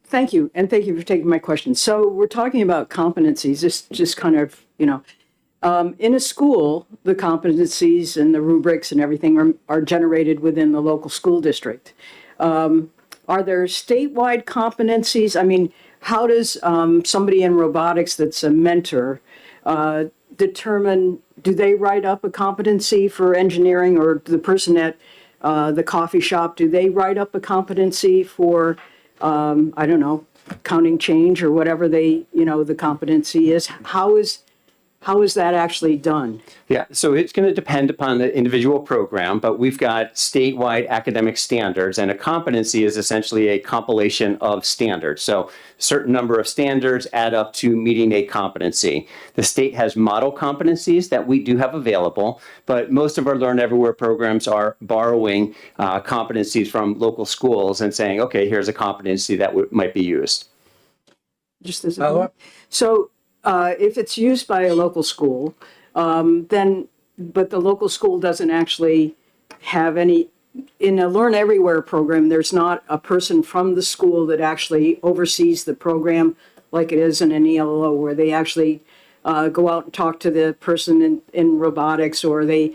Thank you, and thank you for taking my question. So we're talking about competencies, just kind of, in a school, the competencies and the rubrics and everything are generated within the local school district. Are there statewide competencies? I mean, how does somebody in robotics that's a mentor determine, do they write up a competency for engineering, or the person at the coffee shop, do they write up a competency for, I don't know, counting change or whatever the competency is? How is that actually done? Yeah, so it's going to depend upon the individual program, but we've got statewide academic standards, and a competency is essentially a compilation of standards. So a certain number of standards add up to meeting a competency. The state has model competencies that we do have available, but most of our Learn Everywhere programs are borrowing competencies from local schools and saying, okay, here's a competency that might be used. Just as a so if it's used by a local school, but the local school doesn't actually have any, in a Learn Everywhere program, there's not a person from the school that actually oversees the program like it is in an ELO, where they actually go out and talk to the person in robotics, or they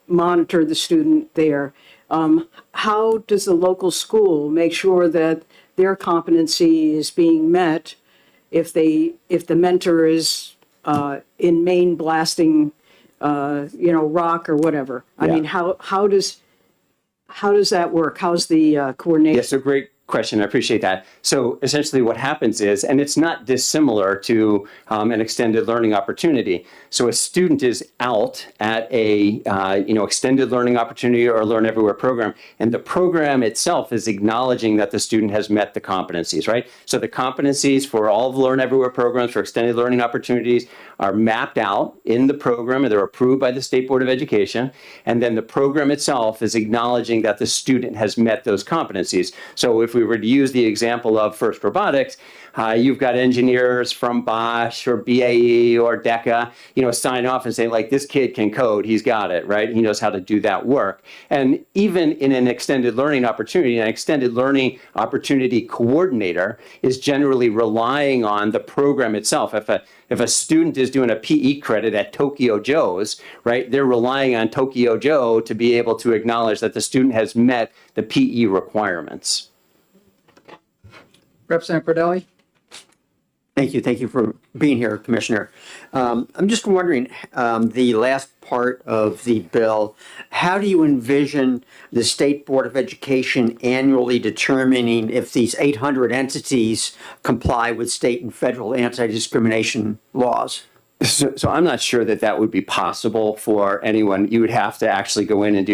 monitor the student there. How does the local school make sure that their competency is being met if the mentor is in Maine blasting, rock or whatever? I mean, how does that work? How's the coordination? Yes, a great question. I appreciate that. So essentially what happens is, and it's not dissimilar to an extended learning opportunity. So a student is out at a extended learning opportunity or Learn Everywhere program, and the program itself is acknowledging that the student has met the competencies, right? So the competencies for all of the Learn Everywhere programs for extended learning opportunities are mapped out in the program, and they're approved by the State Board of Education. And then the program itself is acknowledging that the student has met those competencies. So if we were to use the example of FIRST Robotics, you've got engineers from Bosch or BAE or DECA, sign off and say, like, this kid can code, he's got it, right? He knows how to do that work. And even in an extended learning opportunity, an extended learning opportunity coordinator is generally relying on the program itself. If a student is doing a PE credit at Tokyo Joe's, right, they're relying on Tokyo Joe to be able to acknowledge that the student has met the PE requirements. Representative Cordelli. Thank you. Thank you for being here, Commissioner. I'm just wondering, the last part of the bill, how do you envision the State Board of Education annually determining if these 800 entities comply with state and federal anti-discrimination laws? So I'm not sure that would be possible for anyone. You would have to actually go in and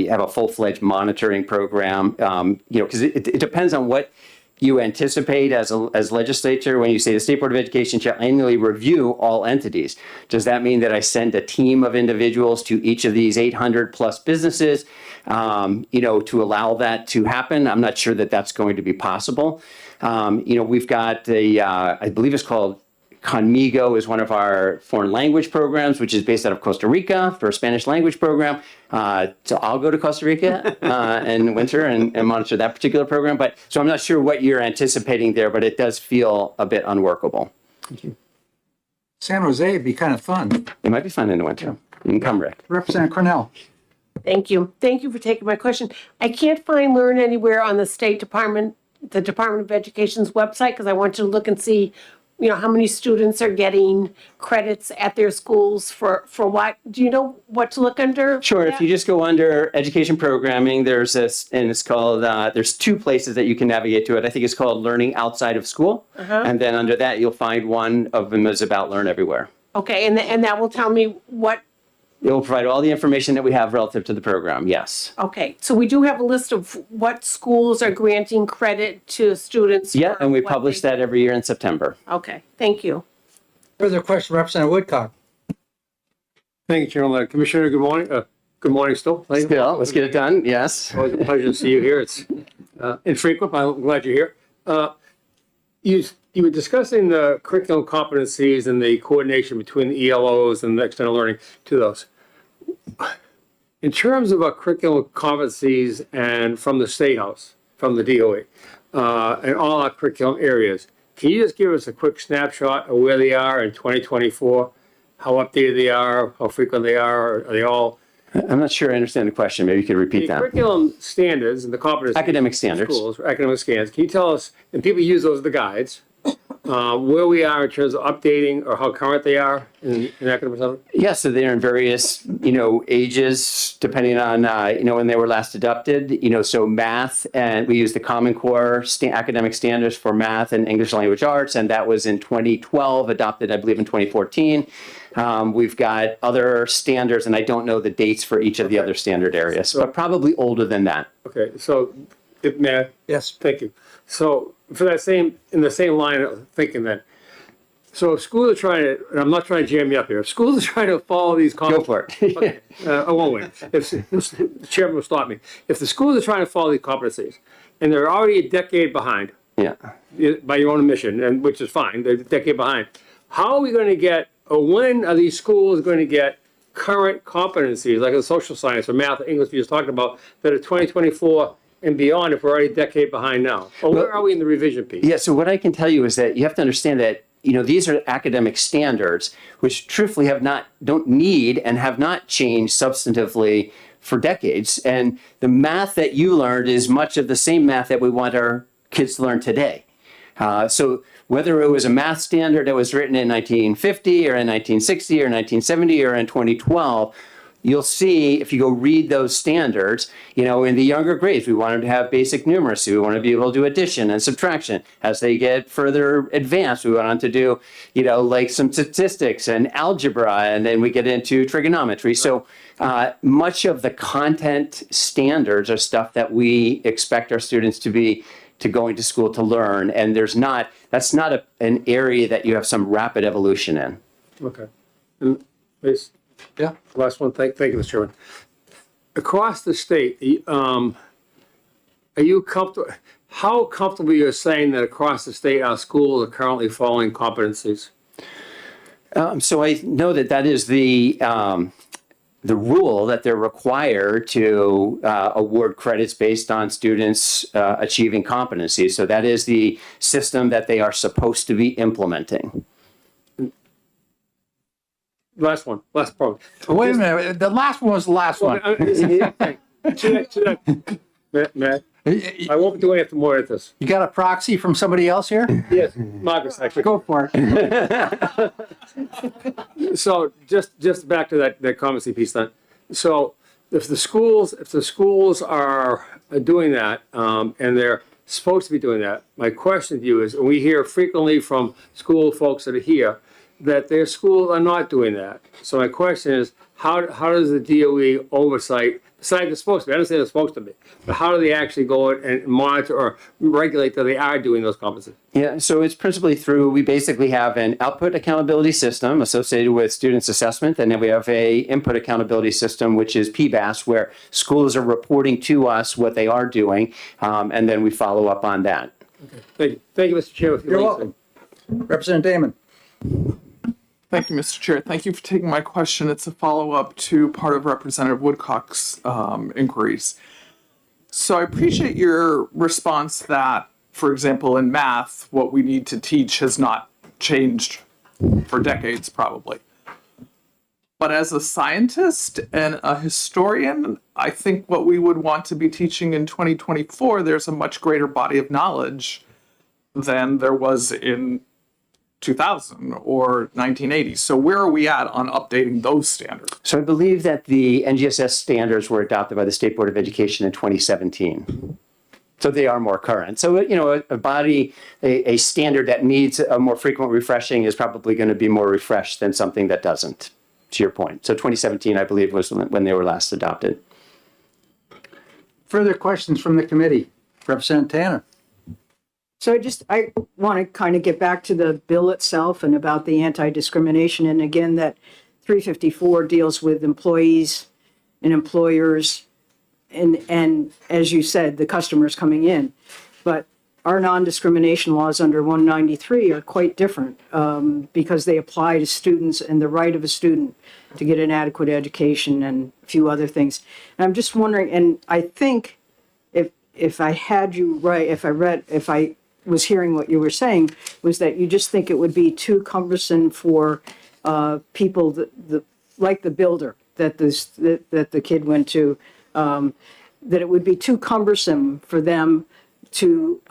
have a full-fledged monitoring program, because it depends on what you anticipate as legislature when you say the State Board of Education shall annually review all entities. Does that mean that I send a team of individuals to each of these 800 plus businesses, to allow that to happen? I'm not sure that that's going to be possible. We've got I believe it's called Conmigo is one of our foreign language programs, which is based out of Costa Rica for a Spanish language program. So I'll go to Costa Rica in winter and monitor that particular program. So I'm not sure what you're anticipating there, but it does feel a bit unworkable. Thank you. San Jose would be kind of fun. It might be fun in the winter. You can come, Rick. Representative Cornell. Thank you. Thank you for taking my question. I can't find Learn Anywhere on the Department of Education's website, because I want to look and see how many students are getting credits at their schools for what? Do you know what to look under? Sure. If you just go under education programming, there's this, and it's called, there's two places that you can navigate to it. I think it's called Learning Outside of School. And then under that, you'll find one of them is about Learn Everywhere. Okay. And that will tell me what. It will provide all the information that we have relative to the program. Yes. Okay. So we do have a list of what schools are granting credit to students. Yeah. And we publish that every year in September. Okay. Thank you. Further question, Representative Woodcock. Thank you, Chairman. Commissioner, good morning. Good morning still. Still, let's get it done. Yes. Always a pleasure to see you here. It's infrequent, but I'm glad you're here. You were discussing the curriculum competencies and the coordination between the ELOs and the external learning to those. In terms of our curriculum competencies and from the State House, from the DOE, and all our curriculum areas, can you just give us a quick snapshot of where they are in 2024? How updated they are, how frequent they are they all? I'm not sure I understand the question. Maybe you could repeat The that. curriculum standards and the competencies. Academic in standards. Schools, academic standards. Can you tell us, and people use those as the guides, where we are in terms of updating or how current they are in academic stuff? Yeah, so they're in various, ages depending on, when they were last adopted. So math, and we use the Common Core academic standards for math and English language arts, and that was in 2012, adopted, I believe, in 2014. We've got other standards, and I don't know the dates for each of the other standard areas, but probably older than that. Okay, so, Matt? Yes. Thank you. So, for that in the same line of thinking then, so if schools are trying to, and I'm not trying to jam you up here, if schools are trying to follow these. Go for it. Okay, I won't win. If the chairman will stop me. If the schools are trying to follow these competencies, and they're already a decade behind, Yeah. by your own admission, and which is fine, they're a decade behind, how are we going to get, or when are these schools going to get current competencies, like in social science or math or English we just talked about, that are 2024 and beyond if we're already a decade behind now? Or where are we in the revision piece? Yeah, so what I can tell you is that you have to understand that, these are academic standards, which truthfully don't need and have not changed substantively for decades. And the math that you learned is much of the same math that we want our kids to learn today. So whether it was a math standard that was written in 1950 or in 1960 or 1970 or in 2012, you'll see if you go read those standards, in the younger grades, we want them to have basic numeracy. We want to be able to do addition and subtraction. As they get further advanced, we want them to do, like some statistics and algebra, and then we get into trigonometry. So much of the content standards are stuff that we expect our students to going to school to learn, and that's not an area that you have some rapid evolution in. Okay. And please. Yeah. Last one. Thank you, Mr. Chairman. Across the state, are you comfortable? How comfortable you're saying that across the state our schools are currently following competencies? So I know that is the rule that they're required to award credits based on students achieving competencies. So that is the system that they are supposed to be implementing. Last problem. Wait a minute, the last one was the last one. Matt, I won't do anything more at this. You got a proxy from somebody else here? Yes, Marcus, actually. Go for it. So just back to that competency piece then. So if the schools are doing that, and they're supposed to be doing that, my question to you is, and we hear frequently from school folks that are here, that their schools are not doing that. So my question is, how does the DOE oversight, besides they're supposed to be, I understand they're supposed to be, but how do they actually go and monitor or regulate that they are doing those competencies? Yeah, so it's principally we basically have an output accountability system associated with students' assessment, and then we have a input accountability system, which is PBAS, where schools are reporting to us what they are doing, and then we follow up on that. Okay. Thank you, Mr. Chair. You're welcome. Representative Damon. Thank you, Mr. Chair. Thank you for taking my question. It's a follow-up to part of Representative Woodcock's inquiries. So I appreciate your response that, for example, in math, what we need to teach has not changed for decades, probably. But as a scientist and a historian, I think what we would want to be teaching in 2024, there's a much greater body of knowledge than there was in 2000 or 1980. So where are we at on updating those standards? So I believe that the NGSS standards were adopted by the State Board of Education in 2017. So they are more current. So, a standard that needs a more frequent refreshing is probably going to be more refreshed than something that doesn't, to your point. So 2017, I believe, was when they were last adopted. Further questions from the committee? Representative Tanner. So I want to kind of get back to the bill itself and about the anti-discrimination. And again, that 354 deals with employees and employers and as you said, the customers coming in. But our non-discrimination laws under 193 are quite different because they apply to students and the right of a student to get an adequate education and a few other things. And I'm just wondering, and I think if I had you right, if I was hearing what you were saying, was that you just think it would be too cumbersome for people like the builder that the kid went to, that it would be too cumbersome for them to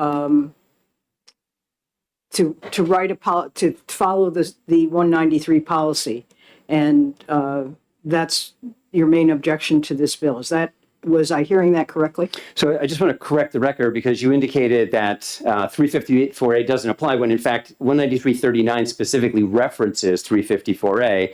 write to follow the 193 policy, and that's your main objection to this bill. Was I hearing that correctly? So I just want to correct the record because you indicated that 354A doesn't apply when in fact 193.39 specifically references 354A,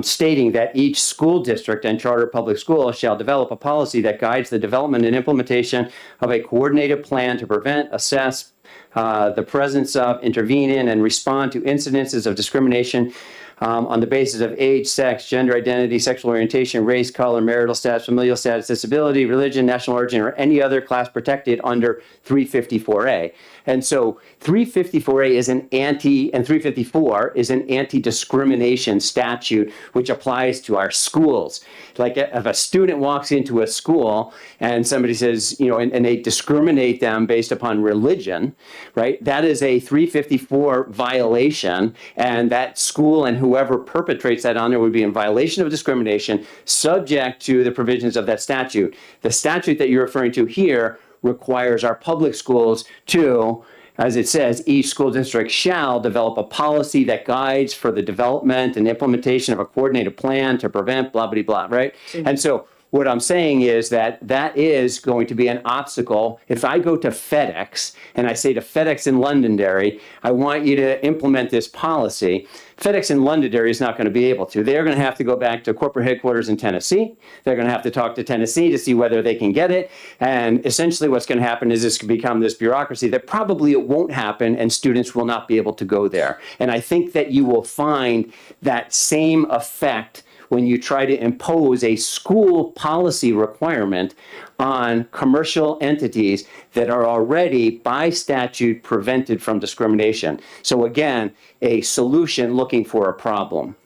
stating that each school district and charter public school shall develop a policy that guides the development and implementation of a coordinated plan to prevent, assess, the presence of, intervene in, and respond to incidences of discrimination on the basis of age, sex, gender identity, sexual orientation, race, color, marital status, familial status, disability, religion, national origin, or any other class protected under 354A. And so 354A is and 354 is an anti-discrimination statute which applies to our schools. Like if a student walks into a school and somebody says, and they discriminate them based upon religion, right? That is a 354 violation, and that school and whoever perpetrates that on there would be in violation of discrimination, subject to the provisions of that statute. The statute that you're referring to here requires our public schools to, as it says, each school district shall develop a policy that guides for the development and implementation of a coordinated plan to prevent blah, blah, blah, right? And so what I'm saying is that is going to be an obstacle. If I go to FedEx and I say to FedEx in Londonderry, I want you to implement this policy, FedEx in Londonderry is not going to be able to. They're going to have to go back to corporate headquarters in Tennessee. They're going to have to talk to Tennessee to see whether they can get it. And essentially what's going to happen is this could become this bureaucracy that probably it won't happen and students will not be able to go there. And I think that you will find that same effect when you try to impose a school policy requirement on commercial entities that are already by statute prevented from discrimination. So again, a solution looking for a problem.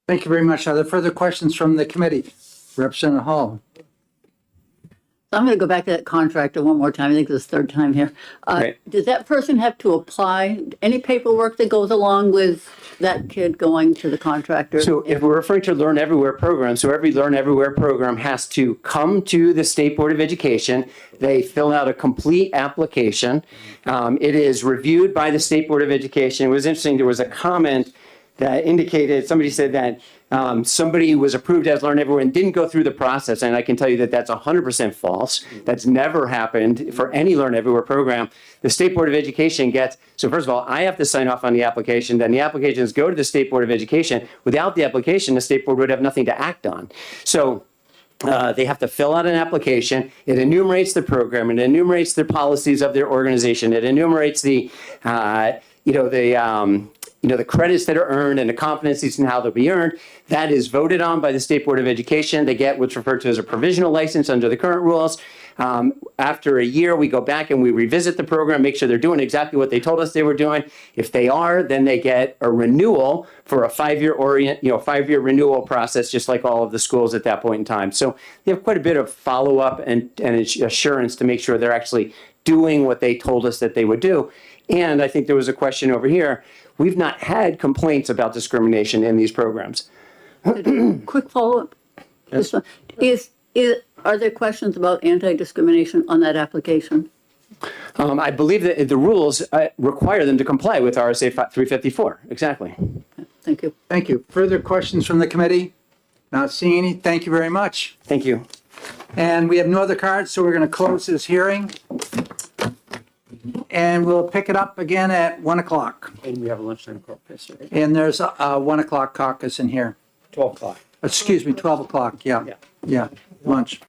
Thank you very much. Are there further questions from the committee? Representative Hall. I'm going to go back to that contractor one more time. I think this is the third time here. Right. Does that person have to apply any paperwork that goes along with that kid going to the contractor? So if we're referring to Learn Everywhere program, so every Learn Everywhere program has to come to the State Board of Education. They fill out a complete application. It is reviewed by the State Board of Education. It was interesting. There was a comment that indicated, somebody said that somebody was approved as Learn Everywhere and didn't go through the process. And I can tell you that that's 100% false. That's never happened for any Learn Everywhere program. The State Board of Education gets, so first of all, I have to sign off on the application. Then the applications go to the State Board of Education. Without the application, the State Board would have nothing to act on. So they have to fill out an application. It enumerates the program. It enumerates the policies of their organization. It enumerates the credits that are earned and the competencies and how they'll be earned. That is voted on by the State Board of Education. They get what's referred to as a provisional license under the current rules. After a year, we go back and we revisit the program, make sure they're doing exactly what they told us they were doing. If they are, then they get a renewal for a 5-year renewal process, just like all of the schools at that point in time. So they have quite a bit of follow-up and assurance to make sure they're actually doing what they told us that they would do. And I think there was a question over here. We've not had complaints about discrimination in these programs. Quick follow-up. Yes. Are there questions about anti-discrimination on that application? I believe that the rules require them to comply with RSA 354. Exactly. Thank you. Thank you. Further questions from the committee? Not seeing any. Thank you very much. Thank you. And we have no other cards, so we're going to close this hearing. And we'll pick it up again at 1 o'clock. And we have a lunchtime caucus, right? And there's a 1 o'clock caucus in here. 12 o'clock. Excuse me, 12 o'clock. Yeah. Yeah. Lunch.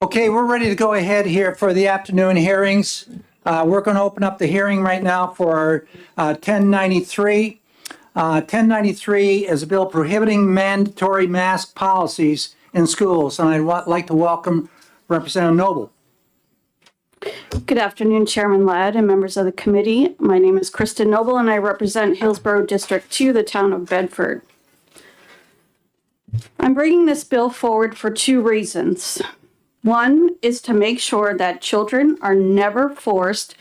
Okay, we're ready to go ahead here for the afternoon hearings. We're going to open up the hearing right now for 1093. 1093 is a bill prohibiting mandatory mask policies in schools, and I'd like to welcome Representative Noble. Good afternoon, Chairman Ladd and members of the committee. My name is Kristen Noble, and I represent Hillsborough District 2, the town of Bedford. I'm bringing this bill forward for two reasons. One is to make sure that children are never forced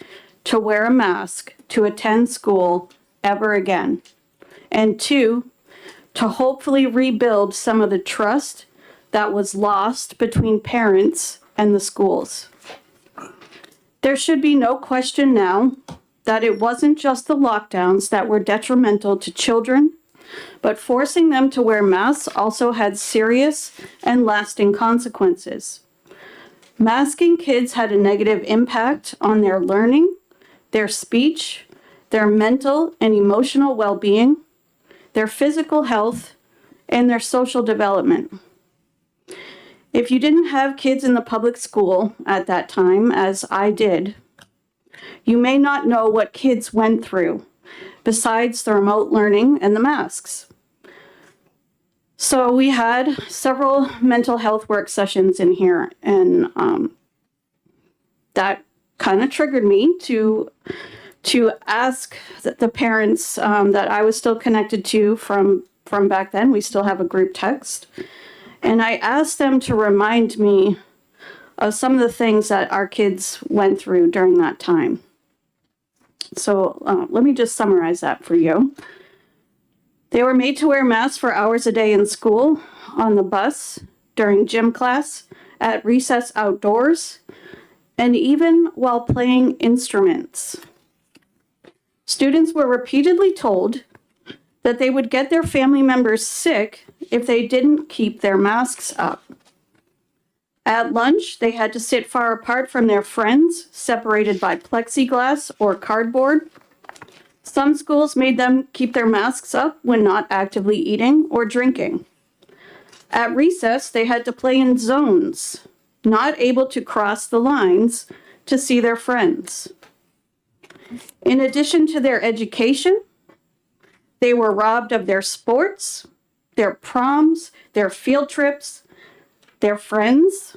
to wear a mask to attend school ever again. And two, to hopefully rebuild some of the trust that was lost between parents and the schools. There should be no question now that it wasn't just the lockdowns that were detrimental to children, but forcing them to wear masks also had serious and lasting consequences. Masking kids had a negative impact on their learning, their speech, their mental and emotional well-being, their physical health, and their social development. If you didn't have kids in the public school at that time, as I did, you may not know what kids went through, besides the remote learning and the masks. So we had several mental health work sessions in here, and that kind of triggered me to ask the parents that I was still connected to from back then. We still have a group text. And I asked them to remind me of some of the things that our kids went through during that time. So let me just summarize that for you. They were made to wear masks for hours a day in school, on the bus, during gym class, at recess outdoors, and even while playing instruments. Students were repeatedly told that they would get their family members sick if they didn't keep their masks up. At lunch, they had to sit far apart from their friends, separated by plexiglass or cardboard. Some schools made them keep their masks up when not actively eating or drinking. At recess, they had to play in zones, not able to cross the lines to see their friends. In addition to their education, they were robbed of their sports, their proms, their field trips, their friends,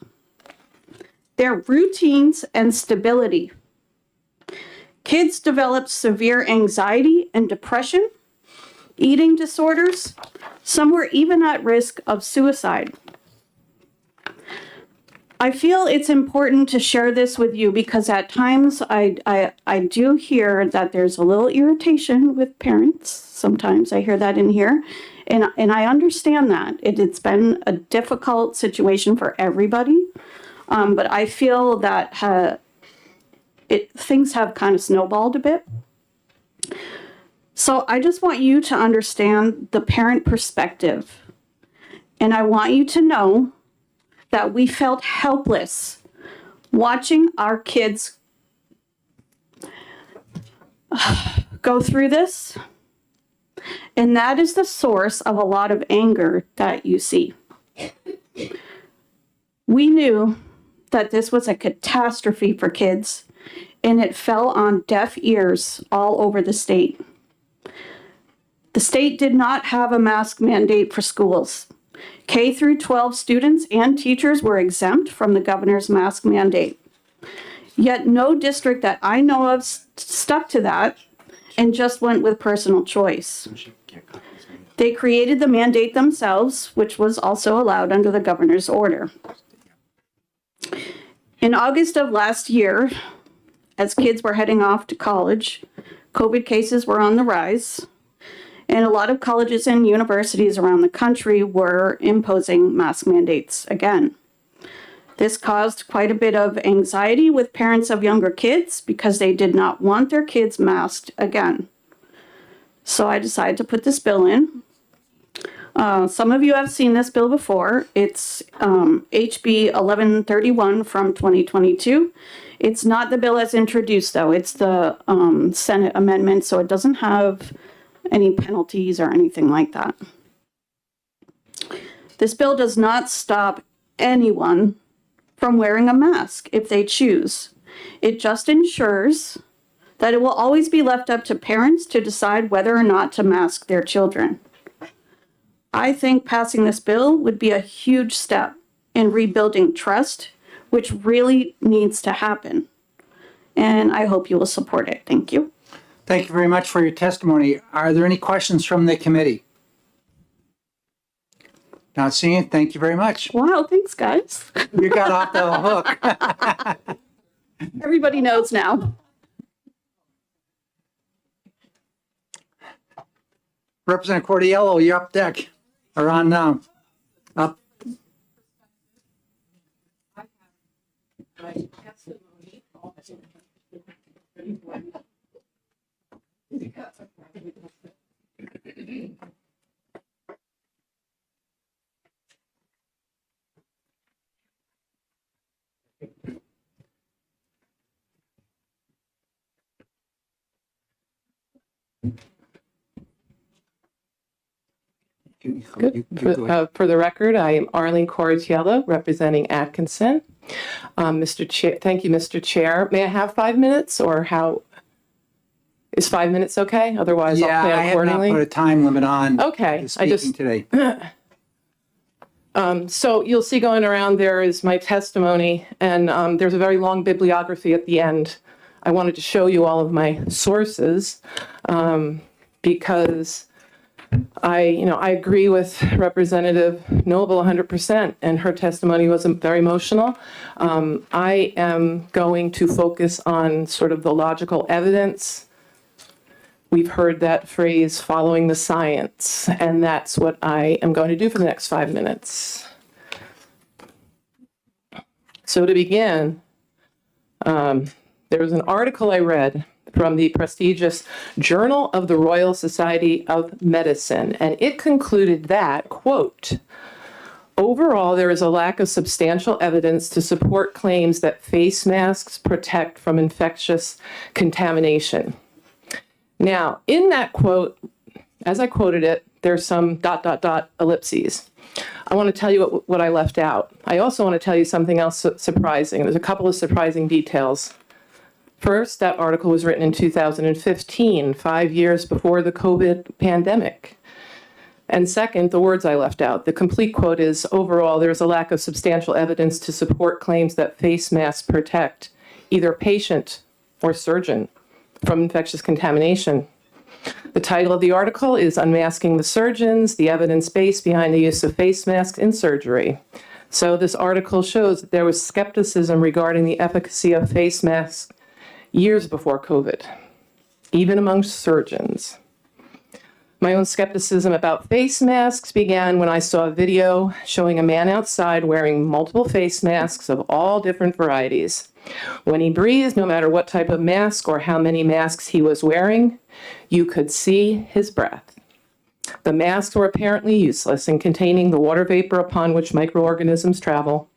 their routines and stability. Kids developed severe anxiety and depression, eating disorders. Some were even at risk of suicide. I feel it's important to share this with you because at times I do hear that there's a little irritation with parents. Sometimes I hear that in here. And I understand that. It's been a difficult situation for everybody. But I feel that things have kind of snowballed a bit. So I just want you to understand the parent perspective. And I want you to know that we felt helpless watching our kids go through this. And that is the source of a lot of anger that you see. We knew that this was a catastrophe for kids, and it fell on deaf ears all over the state. The state did not have a mask mandate for schools. K through 12 students and teachers were exempt from the governor's mask mandate. Yet no district that I know of stuck to that and just went with personal choice. They created the mandate themselves, which was also allowed under the governor's order. In August of last year, as kids were heading off to college, COVID cases were on the rise, and a lot of colleges and universities around the country were imposing mask mandates again. This caused quite a bit of anxiety with parents of younger kids because they did not want their kids masked again. So I decided to put this bill in. Some of you have seen this bill before. It's HB 1131 from 2022. It's not the bill as introduced, though. It's the Senate amendment, so it doesn't have any penalties or anything like that. This bill does not stop anyone from wearing a mask if they choose. It just ensures that it will always be left up to parents to decide whether or not to mask their children. I think passing this bill would be a huge step in rebuilding trust, which really needs to happen. And I hope you will support it. Thank you. Thank you very much for your testimony. Are there any questions from the committee? Not seeing it. Thank you very much. Wow, thanks, guys. You got off the hook. Everybody knows now. Representative Cordiello, you're up deck. Or on now. Up. Good. For the record, I am Arlene Corrigiello, representing Atkinson. Mr. Chair, thank you, Mr. Chair. May I have 5 minutes, or how? Is 5 minutes okay? Otherwise, I'll plan accordingly. I have not put a time limit on Okay, speaking today. So you'll see going around there is my testimony, and there's a very long bibliography at the end. I wanted to show you all of my sources because I agree with Representative Noble 100%, and her testimony was very emotional. I am going to focus on sort of the logical evidence. We've heard that phrase, following the science, and that's what I am going to do for the next 5 minutes. So to begin, there was an article I read from the prestigious Journal of the Royal Society of Medicine, and it concluded that, quote, overall, there is a lack of substantial evidence to support claims that face masks protect from infectious contamination. Now, in that quote, as I quoted it, there's some ... ellipses. I want to tell you what I left out. I also want to tell you something else surprising. There's a couple of surprising details. First, that article was written in 2015, 5 years before the COVID pandemic. And second, the words I left out. The complete quote is, overall, there is a lack of substantial evidence to support claims that face masks protect either patient or surgeon from infectious contamination. The title of the article is Unmasking the Surgeons, the Evidence Base Behind the Use of Face Masks in Surgery. So this article shows that there was skepticism regarding the efficacy of face masks years before COVID, even among surgeons. My own skepticism about face masks began when I saw a video showing a man outside wearing multiple face masks of all different varieties. When he breathed, no matter what type of mask or how many masks he was wearing, you could see his breath. The masks were apparently useless in containing the water vapor upon which microorganisms travel.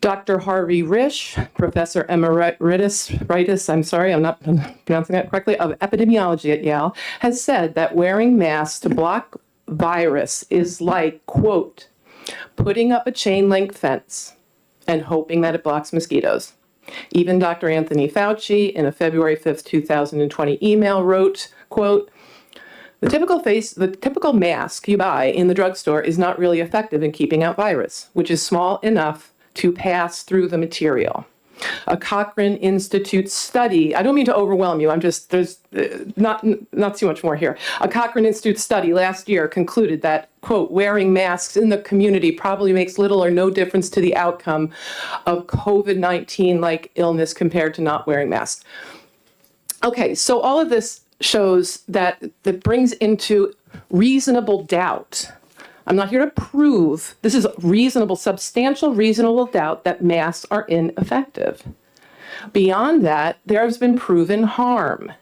Dr. Harvey Risch, Professor Emeritus, I'm sorry, I'm not pronouncing that correctly, of epidemiology at Yale, has said that wearing masks to block virus is like, quote, putting up a chain link fence and hoping that it blocks mosquitoes. Even Dr. Anthony Fauci, in a February 5th, 2020 email wrote, quote, the typical mask you buy in the drugstore is not really effective in keeping out virus, which is small enough to pass through the material. A Cochrane Institute study, I don't mean to overwhelm you, there's not too much more here. A Cochrane Institute study last year concluded that, quote, wearing masks in the community probably makes little or no difference to the outcome of COVID-19-like illness compared to not wearing masks. Okay, so all of this shows that brings into reasonable doubt. I'm not here to prove, this is substantial reasonable doubt that masks are ineffective. Beyond that, there has been proven harm.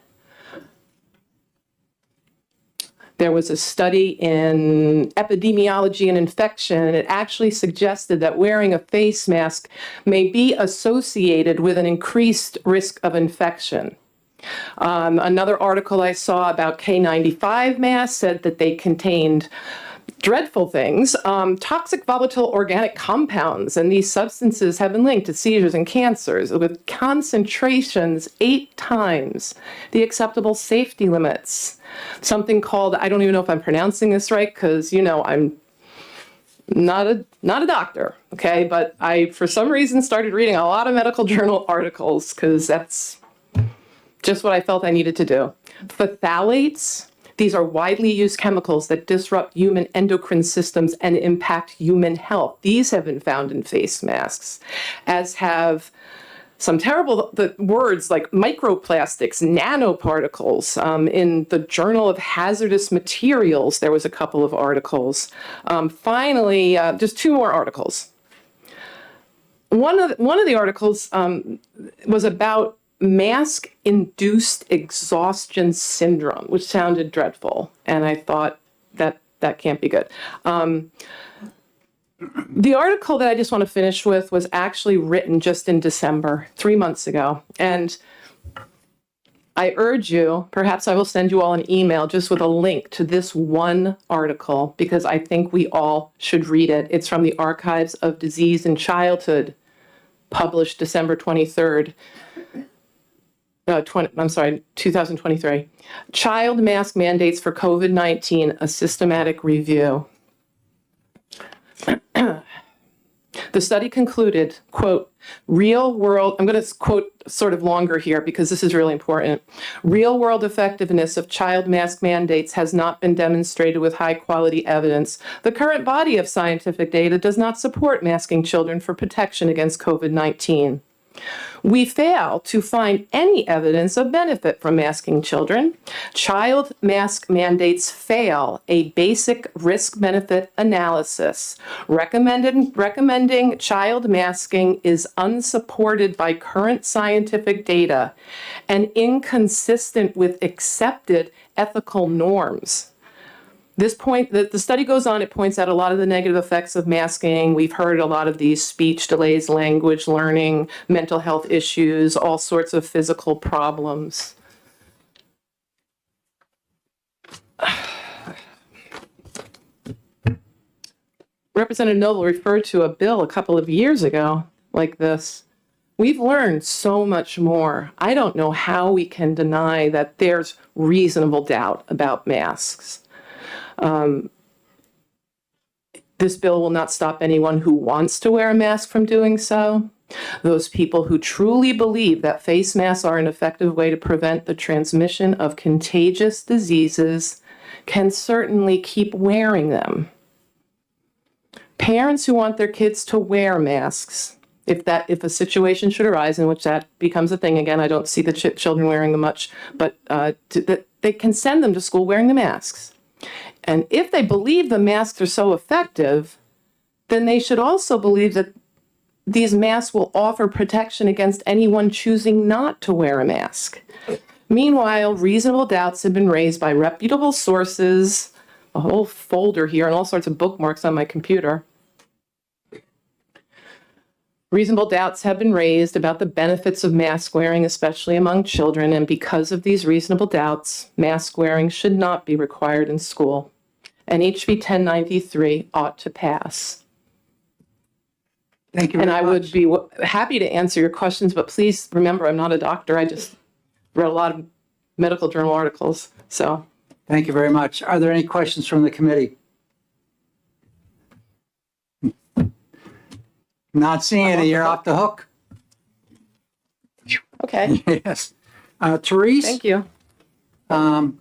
There was a study in epidemiology and infection, and it actually suggested that wearing a face mask may be associated with an increased risk of infection. Another article I saw about K95 masks said that they contained dreadful things. Toxic volatile organic compounds, and these substances have been linked to seizures and cancers with concentrations 8 times the acceptable safety limits. Something called, I don't even know if I'm pronouncing this right, because, you know, I'm not a doctor, okay? But I, for some reason, started reading a lot of medical journal articles because that's just what I felt I needed to do. Phthalates, these are widely used chemicals that disrupt human endocrine systems and impact human health. These have been found in face masks, as have some terrible words like microplastics, nanoparticles. In the Journal of Hazardous Materials, there was a couple of articles. Finally, just 2 more articles. One of the articles was about mask-induced exhaustion syndrome, which sounded dreadful, and I thought that can't be good. The article that I just want to finish with was actually written just in December, 3 months ago, and I urge you, perhaps I will send you all an email just with a link to this one article, because I think we all should read it. It's from the Archives of Disease in Childhood, published December 23rd. 2023. Child mask mandates for COVID-19, a systematic review. The study concluded, quote, real world, I'm going to quote sort of longer here because this is really important. Real world effectiveness of child mask mandates has not been demonstrated with high quality evidence. The current body of scientific data does not support masking children for protection against COVID-19. We fail to find any evidence of benefit from masking children. Child mask mandates fail a basic risk-benefit analysis. Recommending child masking is unsupported by current scientific data and inconsistent with accepted ethical norms. The study goes on, it points out a lot of the negative effects of masking. We've heard a lot of these speech delays, language learning, mental health issues, all sorts of physical problems. Representative Noble referred to a bill a couple of years ago like this. We've learned so much more. I don't know how we can deny that there's reasonable doubt about masks. This bill will not stop anyone who wants to wear a mask from doing so. Those people who truly believe that face masks are an effective way to prevent the transmission of contagious diseases can certainly keep wearing them. Parents who want their kids to wear masks, if a situation should arise in which that becomes a thing again, I don't see the children wearing them much, but they can send them to school wearing the masks. And if they believe the masks are so effective, then they should also believe that these masks will offer protection against anyone choosing not to wear a mask. Meanwhile, reasonable doubts have been raised by reputable sources, a whole folder here and all sorts of bookmarks on my computer. Reasonable doubts have been raised about the benefits of mask wearing, especially among children, and because of these reasonable doubts, mask wearing should not be required in school, and HB 1093 ought to pass. Thank you. And I would be happy to answer your questions, but please remember, I'm not a doctor. I just read a lot of medical journal articles, so. Thank you very much. Are there any questions from the committee? Not seeing any, you're off the hook. Okay. Yes. Therese? Thank you. Yeah.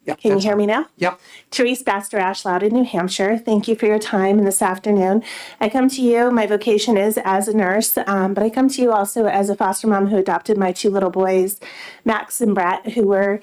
Yeah. Can you hear me now? Yep. Therese Bastarash, Loudon, New Hampshire. Thank you for your time this afternoon. I come to you, my vocation is as a nurse, but I come to you also as a foster mom who adopted my 2 little boys, Max and Brett, who were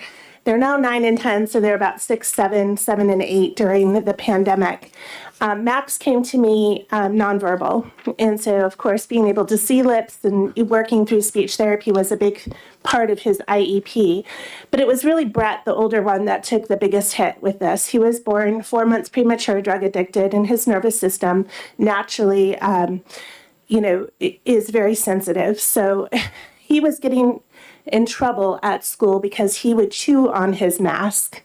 They're now 9 and 10, so they're about 6, 7, 7 and 8 during the pandemic. Max came to me nonverbal. And so, of course, being able to see lips and working through speech therapy was a big part of his IEP. But it was really Brett, the older one, that took the biggest hit with this. He was born 4 months premature, drug addicted, and his nervous system naturally, is very sensitive. So he was getting in trouble at school because he would chew on his mask.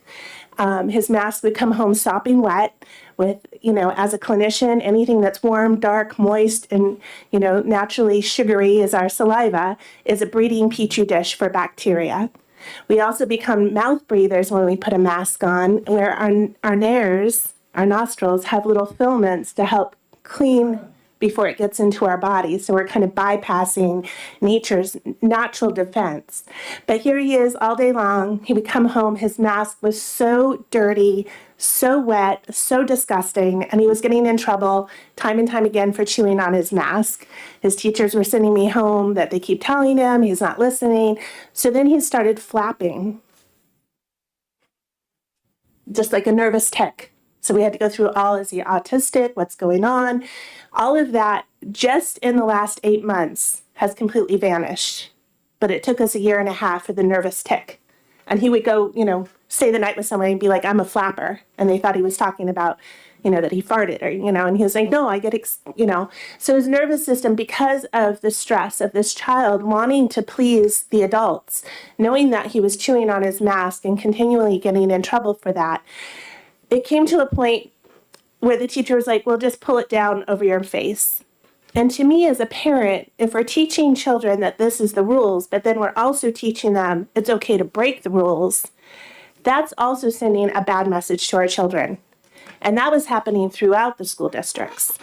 His mask would come home sopping wet with, as a clinician, anything that's warm, dark, moist, and, naturally sugary as our saliva is a breeding petri dish for bacteria. We also become mouth breathers when we put a mask on, where our nares, our nostrils, have little filaments to help clean before it gets into our body. So we're kind of bypassing nature's natural defense. But here he is all day long. He would come home, his mask was so dirty, so wet, so disgusting, and he was getting in trouble time and time again for chewing on his mask. His teachers were sending me home that they keep telling him he's not listening. So then he started flapping, just like a nervous tic. So we had to go through all, is he autistic? What's going on? All of that just in the last 8 months has completely vanished. But it took us 1.5 years for the nervous tic. And he would go, stay the night with somebody and be like, I'm a flapper. And they thought he was talking about, that he farted or, and he was like, no, I get, So his nervous system, because of the stress of this child wanting to please the adults, knowing that he was chewing on his mask and continually getting in trouble for that, it came to a point where the teacher was like, well, just pull it down over your face. And to me as a parent, if we're teaching children that this is the rules, but then we're also teaching them it's okay to break the rules, that's also sending a bad message to our children. And that was happening throughout the school districts.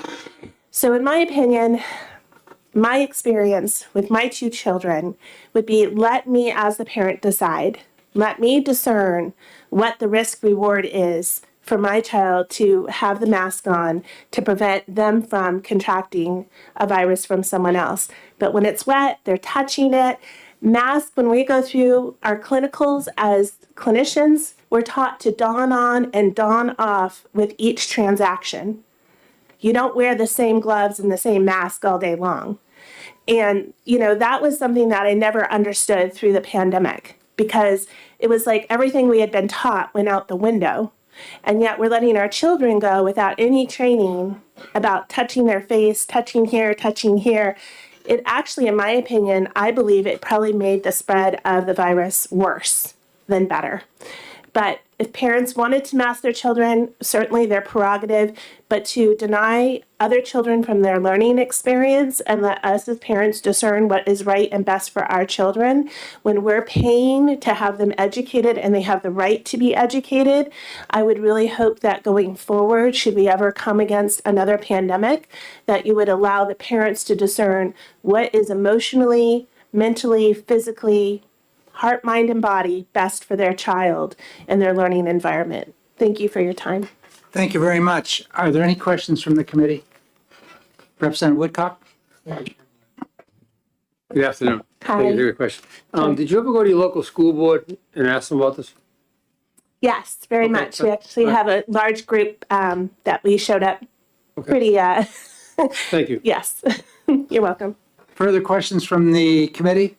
So in my opinion, my experience with my 2 children would be, let me as the parent decide. Let me discern what the risk reward is for my child to have the mask on to prevent them from contracting a virus from someone else. But when it's wet, they're touching it. Mask, when we go through our clinicals as clinicians, we're taught to don on and don off with each transaction. You don't wear the same gloves and the same mask all day long. And, that was something that I never understood through the pandemic, because it was like everything we had been taught went out the window. And yet we're letting our children go without any training about touching their face, touching here, touching here. It actually, in my opinion, I believe it probably made the spread of the virus worse than better. But if parents wanted to mask their children, certainly their prerogative, but to deny other children from their learning experience and let us as parents discern what is right and best for our children, when we're paying to have them educated and they have the right to be educated, I would really hope that going forward, should we ever come against another pandemic, that you would allow the parents to discern what is emotionally, mentally, physically, heart, mind, and body best for their child and their learning environment. Thank you for your time. Thank you very much. Are there any questions from the committee? Representative Woodcock? Good afternoon. Hi. Thank you for your question. Did you ever go to your local school board and ask them about this? Yes, very Okay, much. We actually have a large group that we showed up pretty, Thank you. yes. You're welcome. Further questions from the committee?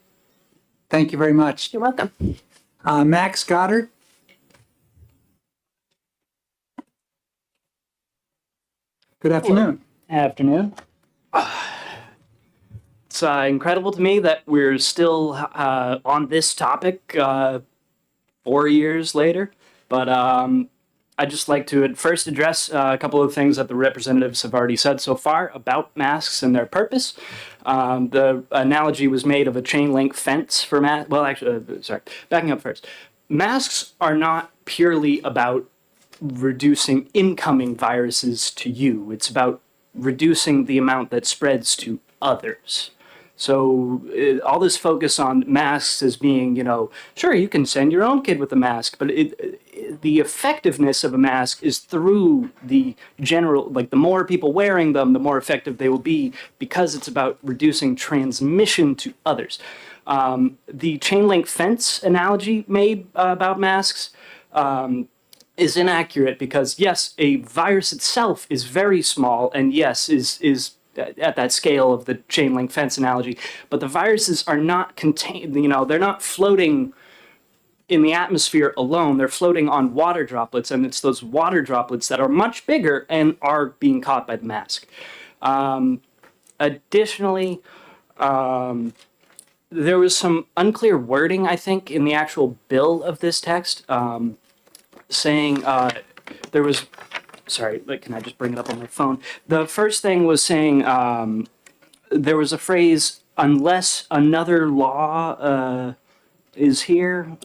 Thank you very much. You're welcome. Max Goddard? Good afternoon. Afternoon. It's incredible to me that we're still on this topic 4 years later, but I'd just like to first address a couple of things that the representatives have already said so far about masks and their purpose. The analogy was made of a chain link fence for masks. Well, actually, sorry, backing up first. Masks are not purely about reducing incoming viruses to you. It's about reducing the amount that spreads to others. So all this focus on masks as being, sure, you can send your own kid with a mask, but the effectiveness of a mask is through the general, like the more people wearing them, the more effective they will be, because it's about reducing transmission to others. The chain link fence analogy made about masks is inaccurate because yes, a virus itself is very small and yes, is at that scale of the chain link fence analogy, but the viruses are not contained, they're not floating in the atmosphere alone, they're floating on water droplets, and it's those water droplets that are much bigger and are being caught by the mask. Additionally, there was some unclear wording, I think, in the actual bill of this text, saying there was, sorry, can I just bring it up on my phone? The first thing was saying there was a phrase, unless another law is here,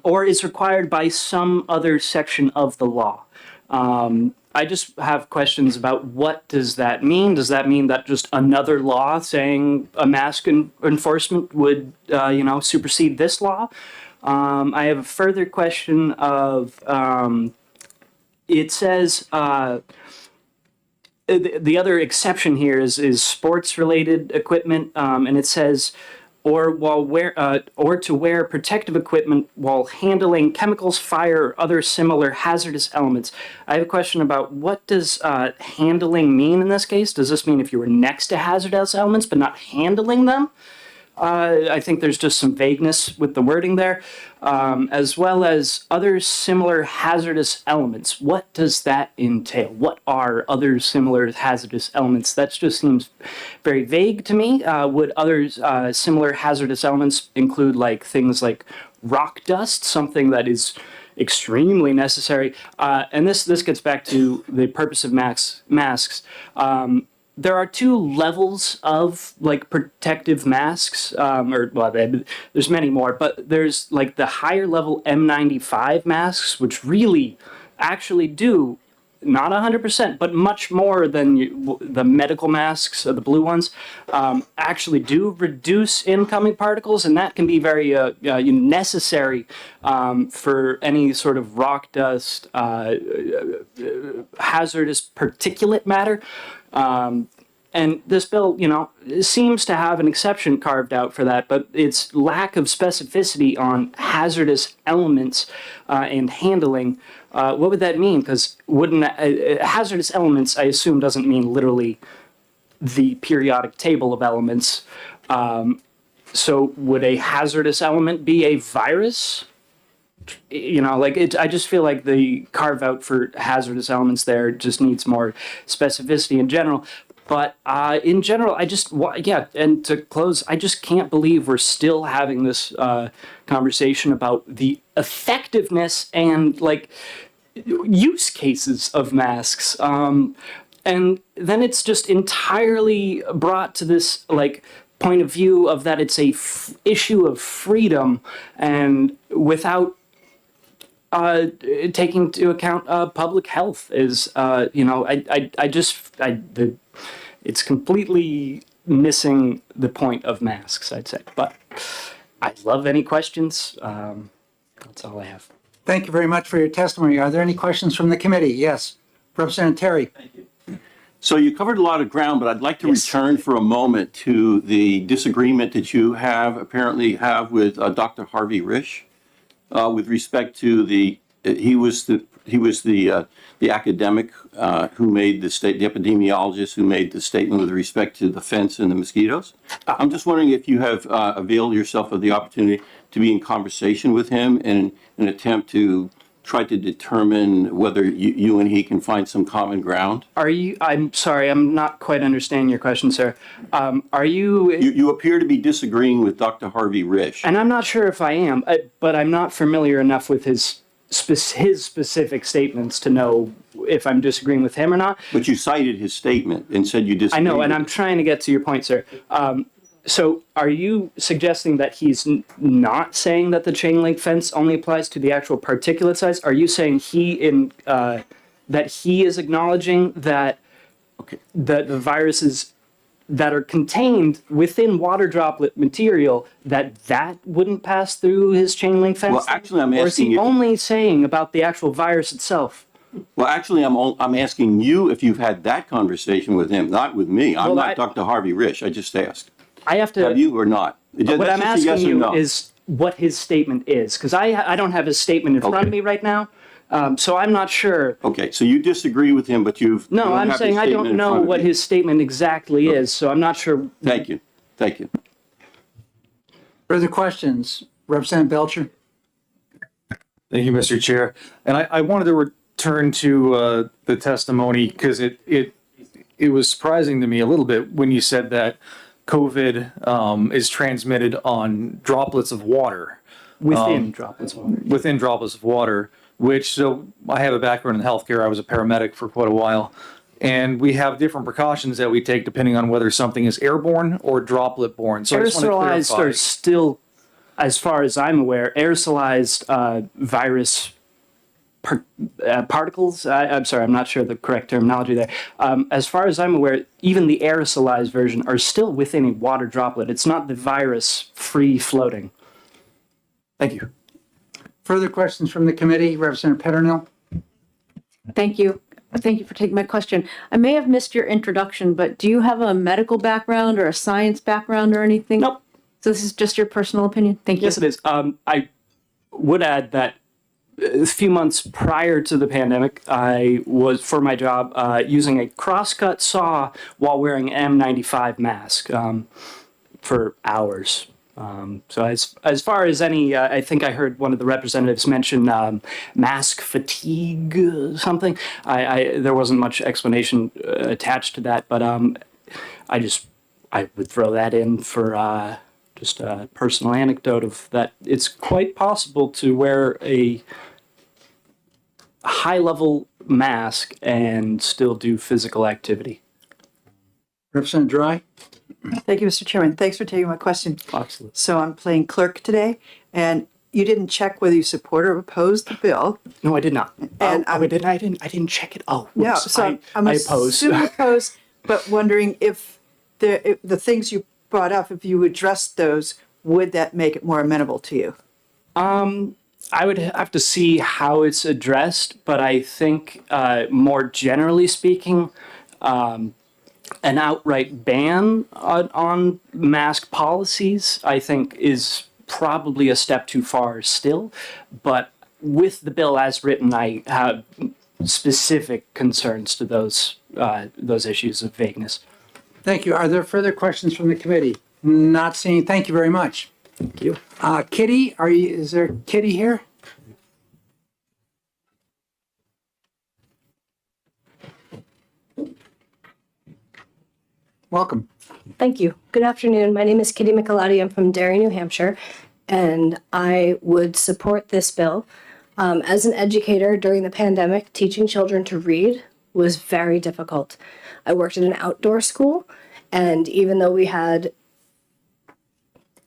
or is required by some other section of the law. I just have questions about what does that mean? Does that mean that just another law saying a mask enforcement would, supersede this law? I have a further question of, it says, the other exception here is sports-related equipment, and it says, or to wear protective equipment while handling chemicals, fire, or other similar hazardous elements. I have a question about what does handling mean in this case? Does this mean if you were next to hazardous elements but not handling them? I think there's just some vagueness with the wording there, as well as other similar hazardous elements. What does that entail? What are other similar hazardous elements? That just seems very vague to me. Would other similar hazardous elements include things like rock dust, something that is extremely necessary? And this gets back to the purpose of masks. There are two levels of protective masks, there's many more, but there's the higher level N95 masks, which really actually do, not 100%, but much more than the medical masks, the blue ones, actually do reduce incoming particles, and that can be very necessary for any sort of rock dust, hazardous particulate matter. And this bill, seems to have an exception carved out for that, but its lack of specificity on hazardous elements and handling, what would that mean? Because wouldn't hazardous elements, I assume, doesn't mean literally the periodic table of elements. So would a hazardous element be a virus? I just feel like the carve out for hazardous elements there just needs more specificity in general. But in general, and to close, I just can't believe we're still having this conversation about the effectiveness and use cases of masks. And then it's just entirely brought to this point of view of that it's a issue of freedom, and without taking into account public health is, it's completely missing the point of masks, I'd say. But I love any questions. That's all I have. Thank you very much for your testimony. Are there any questions from the committee? Yes. Representative Terry. Thank you. So you covered a lot of ground, but I'd like to return for a moment to the disagreement that you apparently have with Dr. Harvey Risch with respect to he was the academic who made the epidemiologist who made the statement with respect to the fence and the mosquitoes. I'm just wondering if you have availed yourself of the opportunity to be in conversation with him in an attempt to try to determine whether you and he can find some common ground. I'm sorry, I'm not quite understanding your question, sir. Are you... You appear to be disagreeing with Dr. Harvey Risch. And I'm not sure if I am, but I'm not familiar enough with his specific statements to know if I'm disagreeing with him or not. But you cited his statement and said you disagreed. I know, and I'm trying to get to your point, sir. So are you suggesting that he's not saying that the chain link fence only applies to the actual particulate size? Are you saying that he is acknowledging that that the viruses that are contained within water droplet material, that wouldn't pass through his chain link fence? Well, actually, I'm asking you. Or is he only saying about the actual virus itself? Well, actually, I'm asking you if you've had that conversation with him, not with me. I'm not Dr. Harvey Risch. I just asked. I have to. Have you or not? What That's I'm just a yes asking or you no. is what his statement is, because I don't have his statement in front of me right now, so I'm not sure. Okay, so you disagree with him, but you No, don't I'm have his saying I statement don't in know front of what you. his statement exactly is, so I'm not sure. Thank you. Thank you. Further questions? Representative Belcher? Thank you, Mr. Chair. And I wanted to return to the testimony because it was surprising to me a little bit when you said that COVID is transmitted on droplets of water. Within droplets of water. Within droplets of water, so I have a background in healthcare. I was a paramedic for quite a while. And we have different precautions that we take depending on whether something is airborne or droplet borne. So I just want to Aerosolized clarify. are still, as far as I'm aware, aerosolized virus particles. I'm sorry, I'm not sure the correct terminology there. As far as I'm aware, even the aerosolized version are still within a water droplet. It's not the virus free floating. Thank you. Further questions from the committee? Representative Peternil? Thank you. Thank you for taking my question. I may have missed your introduction, but do you have a medical background or a science background or anything? Nope. So this is just your personal opinion? Thank you. Yes, it is. I would add that a few months prior to the pandemic, I was, for my job, using a crosscut saw while wearing an N95 mask for hours. So as far as any, I think I heard one of the representatives mention mask fatigue, something. There wasn't much explanation attached to that, but I would throw that in for just a personal anecdote of that. It's quite possible to wear a high-level mask and still do physical activity. Representative Dry? Thank you, Mr. Chairman. Thanks for taking my question. Absolutely. So I'm playing clerk today, and you didn't check whether you support or oppose the bill. No, I did not. And I didn't check it. Oh, No, whoops. so I'm I oppose. assuming oppose, but wondering if the things you brought up, if you addressed those, would that make it more amenable to you? I would have to see how it's addressed, but I think more generally speaking, an outright ban on mask policies, I think, is probably a step too far still. But with the bill as written, I have specific concerns to those issues of vagueness. Thank you. Are there further questions from the committee? Not seeing. Thank you very much. Thank you. Kitty, is there Kitty here? Welcome. Thank you. Good afternoon. My name is Kitty Michelotti. I'm from Derry, New Hampshire, and I would support this bill. As an educator during the pandemic, teaching children to read was very difficult. I worked at an outdoor school, and even though we had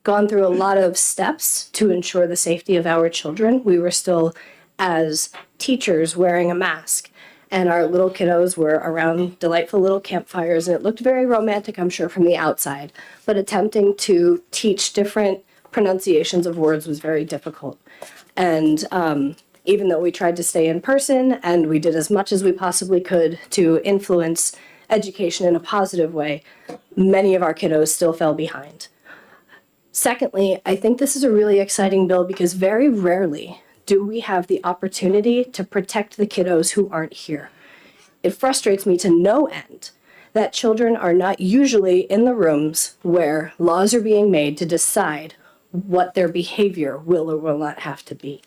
gone through a lot of steps to ensure the safety of our children, we were still, as teachers, wearing a mask. And our little kiddos were around delightful little campfires, and it looked very romantic, I'm sure, from the outside. But attempting to teach different pronunciations of words was very difficult. And even though we tried to stay in person and we did as much as we possibly could to influence education in a positive way, many of our kiddos still fell behind. Secondly, I think this is a really exciting bill because very rarely do we have the opportunity to protect the kiddos who aren't here. It frustrates me to no end that children are not usually in the rooms where laws are being made to decide what their behavior will or will not have to be.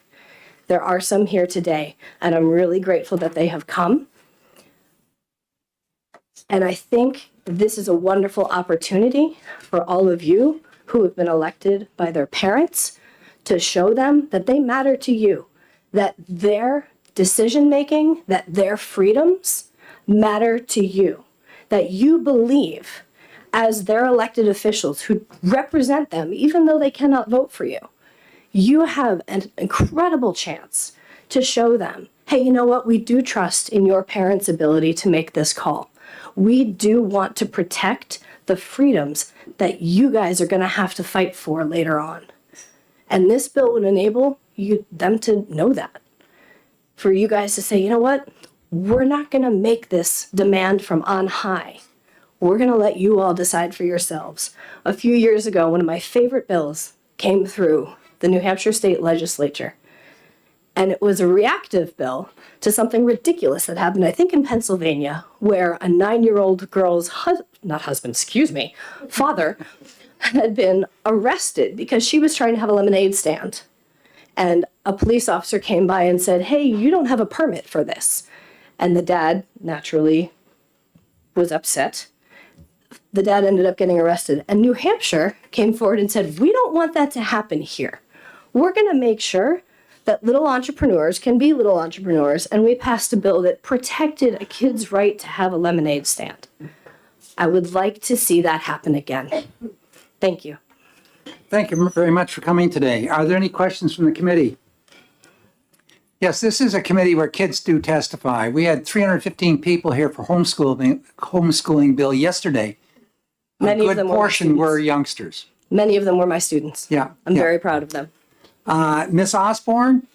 There are some here today, and I'm really grateful that they have come. And I think this is a wonderful opportunity for all of you who have been elected by their parents to show them that they matter to you, that their decision-making, that their freedoms matter to you, that you believe as their elected officials who represent them, even though they cannot vote for you, you have an incredible chance to show them, hey, you know what? We do trust in your parents' ability to make this call. We do want to protect the freedoms that you guys are going to have to fight for later on. And this bill would enable them to know that. For you guys to say, you know what? We're not going to make this demand from on high. We're going to let you all decide for yourselves. A few years ago, one of my favorite bills came through the New Hampshire State Legislature. And it was a reactive bill to something ridiculous that happened, I think, in Pennsylvania, where a 9-year-old girl's father had been arrested because she was trying to have a lemonade stand. And a police officer came by and said, "Hey, you don't have a permit for this." And the dad naturally was upset. The dad ended up getting arrested. And New Hampshire came forward and said, "We don't want that to happen here. We're going to make sure that little entrepreneurs can be little entrepreneurs." And we passed a bill that protected a kid's right to have a lemonade stand. I would like to see that happen again. Thank you. Thank you very much for coming today. Are there any questions from the committee? Yes, this is a committee where kids do testify. We had 315 people here for homeschooling bill yesterday. Many a of them good were my portion students. were youngsters. Many of them were my students. Yeah. I'm yeah. very proud of them. Miss Osborne?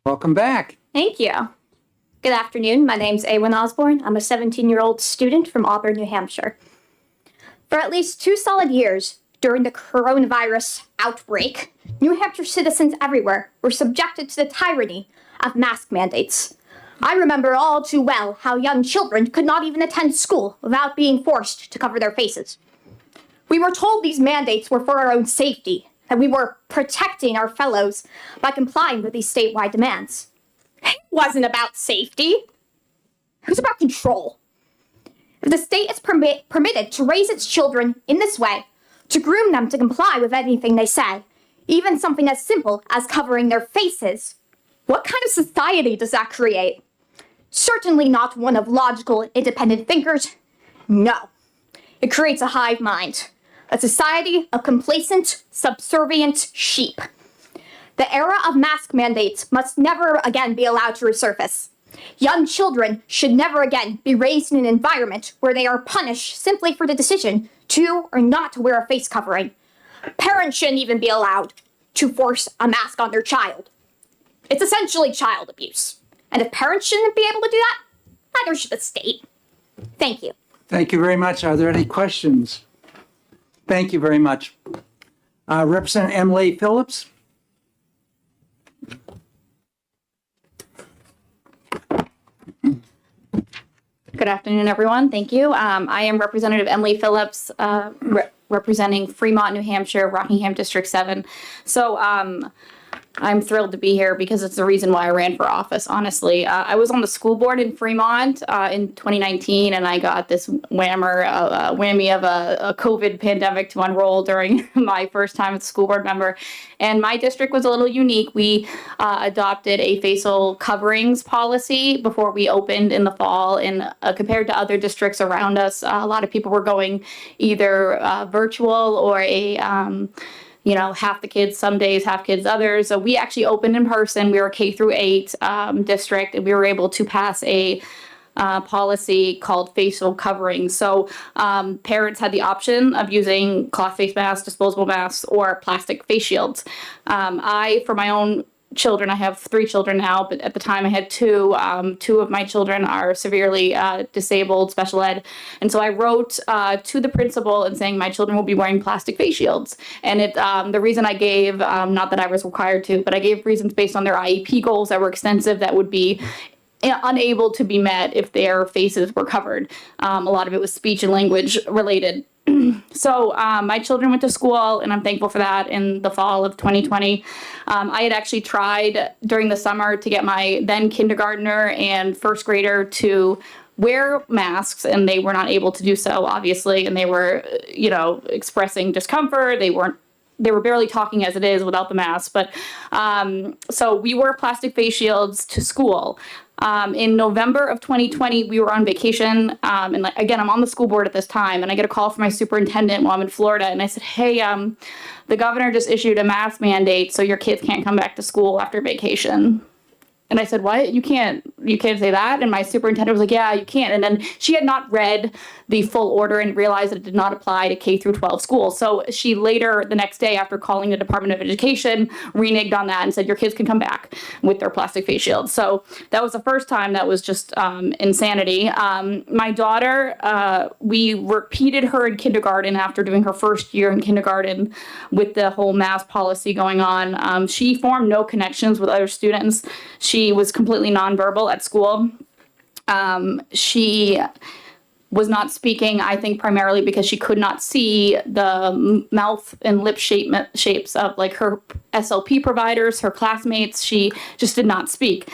Welcome back. Thank you. Good afternoon. My name's Awen Osborne. I'm a 17-year-old student from Auburn, New Hampshire. For at least 2 solid years during the coronavirus outbreak, New Hampshire citizens everywhere were subjected to the tyranny of mask mandates. I remember all too well how young children could not even attend school without being forced to cover their faces. We were told these mandates were for our own safety, that we were protecting our fellows by complying with these statewide demands. It wasn't about safety. It was about control. If the state is permitted to raise its children in this way, to groom them to comply with anything they say, even something as simple as covering their faces, what kind of society does that create? Certainly not one of logical, independent thinkers. No. It creates a hive mind. A society of complacent, subservient sheep. The era of mask mandates must never again be allowed to resurface. Young children should never again be raised in an environment where they are punished simply for the decision to or not to wear a face covering. Parents shouldn't even be allowed to force a mask on their child. It's essentially child abuse. And if parents shouldn't be able to do that, neither should the state. Thank you. Thank you very much. Are there any questions? Thank you very much. Representative Emily Phillips. Good afternoon, everyone. Thank you. I am Representative Emily Phillips, representing Fremont, New Hampshire, Rockingham District 7. So I'm thrilled to be here because it's the reason why I ran for office, honestly. I was on the school board in Fremont in 2019, and I got this whammy of a COVID pandemic to unroll during my first time as a school board member. And my district was a little unique. We adopted a facial coverings policy before we opened in the fall. And compared to other districts around us, a lot of people were going either virtual or half the kids some days, half kids others. So we actually opened in person. We were a K-8 district, and we were able to pass a policy called facial covering. So parents had the option of using cloth face masks, disposable masks, or plastic face shields. For my own children, I have 3 children now, but at the time I had 2. 2 of my children are severely disabled, special ed. And so I wrote to the principal and saying my children will be wearing plastic face shields. And the reason I gave, not that I was required to, but I gave reasons based on their IEP goals that were extensive that would be unable to be met if their faces were covered. A lot of it was speech and language related. So my children went to school, and I'm thankful for that, in the fall of 2020. I had actually tried during the summer to get my then kindergartner and first grader to wear masks, and they were not able to do so, obviously, and they were, expressing discomfort. They were barely talking as it is without the mask. But so we wore plastic face shields to school. In November of 2020, we were on vacation. And again, I'm on the school board at this time, and I get a call from my superintendent while I'm in Florida. And I said, hey, the governor just issued a mask mandate, so your kids can't come back to school after vacation. And I said, what? You can't say that? And my superintendent was like, yeah, you can't. And then she had not read the full order and realized that it did not apply to K through 12 schools. So she later, the next day after calling the Department of Education, reneged on that and said, your kids can come back with their plastic face shields. So that was the first time. That was just insanity. My daughter, we repeated her in kindergarten after doing her first year in kindergarten with the whole mask policy going on. She formed no connections with other students. She was completely nonverbal at school. She was not speaking, I think, primarily because she could not see the mouth and lip shapes of like her SLP providers, her classmates. She just did not speak.